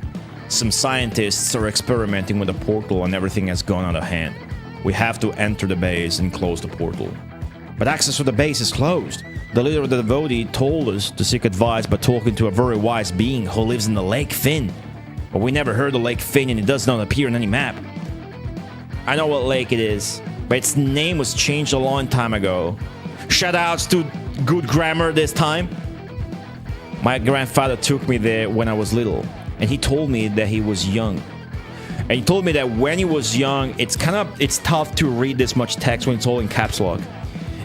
Some scientists are experimenting with the portal and everything has gone out of hand. We have to enter the base and close the portal. But access to the base is closed. The leader of the devotee told us to seek advice by talking to a very wise being who lives in the Lake Finn. But we never heard of Lake Finn and it does not appear on any map. I know what lake it is, but its name was changed a long time ago. Shoutouts to good grammar this time. My grandfather took me there when I was little, and he told me that he was young. And he told me that when he was young, it's tough to read this much text when it's all in caps lock.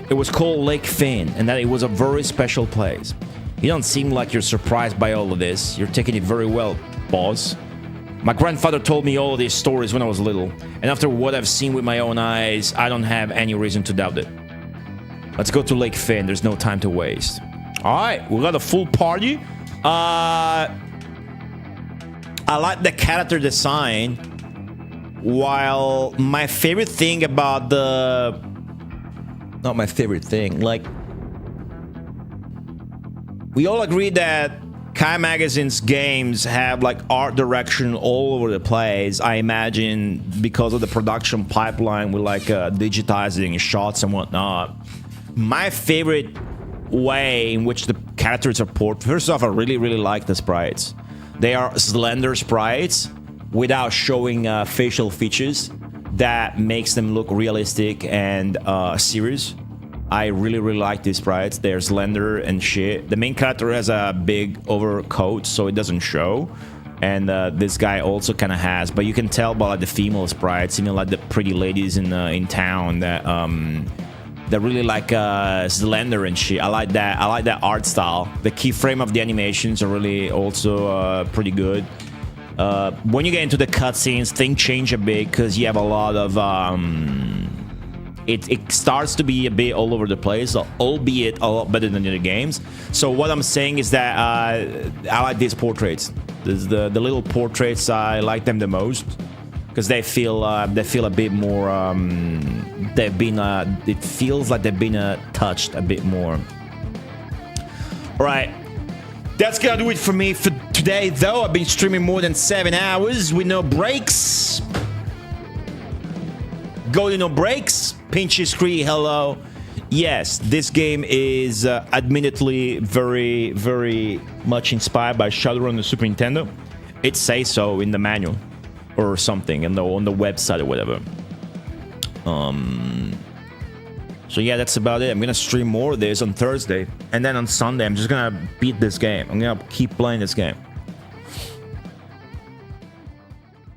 it was called Lake Finn, and that it was a very special place. You don't seem like you're surprised by all of this. You're taking it very well, boss. My grandfather told me all of these stories when I was little, and after what I've seen with my own eyes, I don't have any reason to doubt it. Let's go to Lake Finn. There's no time to waste. All right, we got a full party. I like the character design. While my favorite thing about the... Not my favorite thing. Like, we all agree that Kai Magazine's games have like art direction all over the place. I imagine because of the production pipeline with like digitizing shots and whatnot. My favorite way in which the characters are portrayed. First off, I really like the sprites. They are slender sprites without showing facial features that makes them look realistic and serious. I really like these sprites. They're slender and shit. The main character has a big overcoat, so it doesn't show. And this guy also kind of has, but you can tell by like the female sprites, even like the pretty ladies in town that they're really like slender and shit. I like that. I like that art style. The keyframe of the animations are really also pretty good. When you get into the cutscenes, things change a bit because you have a lot of it starts to be a bit all over the place, albeit a lot better than the other games. So what I'm saying is that I like these portraits. The little portraits, I like them the most because they feel a bit more. They've been. It feels like they've been touched a bit more. All right. That's gonna do it for me for today, though. I've been streaming more than 7 hours with no breaks. Golden no breaks. Pinchy Scree, hello. Yes, this game is admittedly very much inspired by Shadow on the Super Nintendo. It says so in the manual or something, and on the website or whatever. So yeah, that's about it. I'm gonna stream more of this on Thursday, and then on Sunday I'm just gonna beat this game. I'm gonna keep playing this game.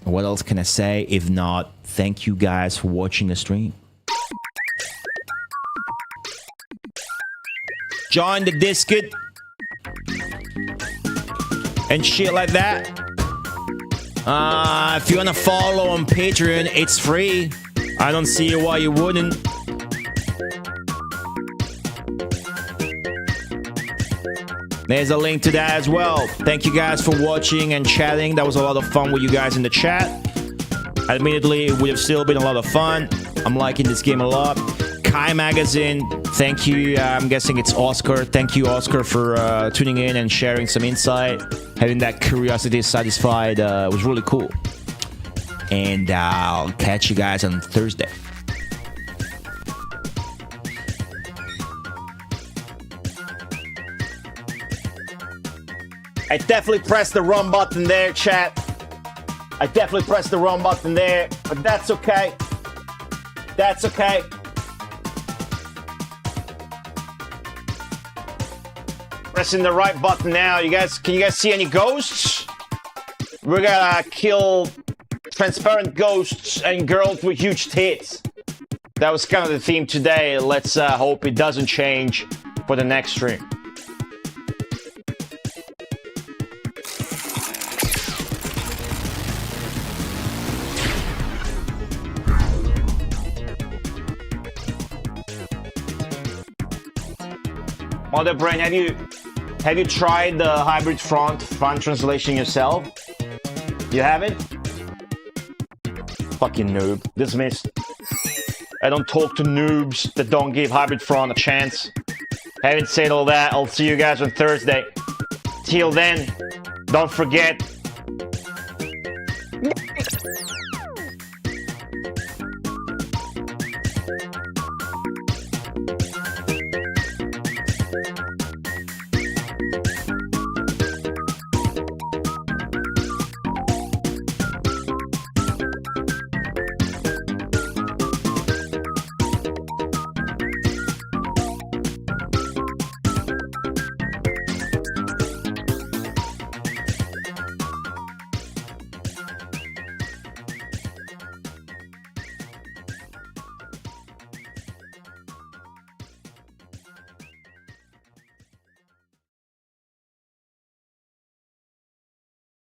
What else can I say if not thank you guys for watching the stream? Join the Discord and shit like that. If you wanna follow on Patreon, it's free. I don't see why you wouldn't. There's a link to that as well. Thank you guys for watching and chatting. That was a lot of fun with you guys in the chat. Admittedly, it would have still been a lot of fun. I'm liking this game a lot. Kai Magazine, thank you. I'm guessing it's Oscar. Thank you, Oscar, for tuning in and sharing some insight. Having that curiosity satisfied was really cool. And I'll catch you guys on Thursday. I definitely pressed the wrong button there, chat. I definitely pressed the wrong button there, but that's okay. That's okay. Pressing the right button now. Can you guys see any ghosts? We're gonna kill transparent ghosts and girls with huge tits. That was kind of the theme today. Let's hope it doesn't change for the next stream. Mother Brain, have you tried the hybrid font translation yourself? You haven't? Fucking noob. Dismissed. I don't talk to noobs that don't give hybrid font a chance. Having said all that, I'll see you guys on Thursday. Till then, don't forget.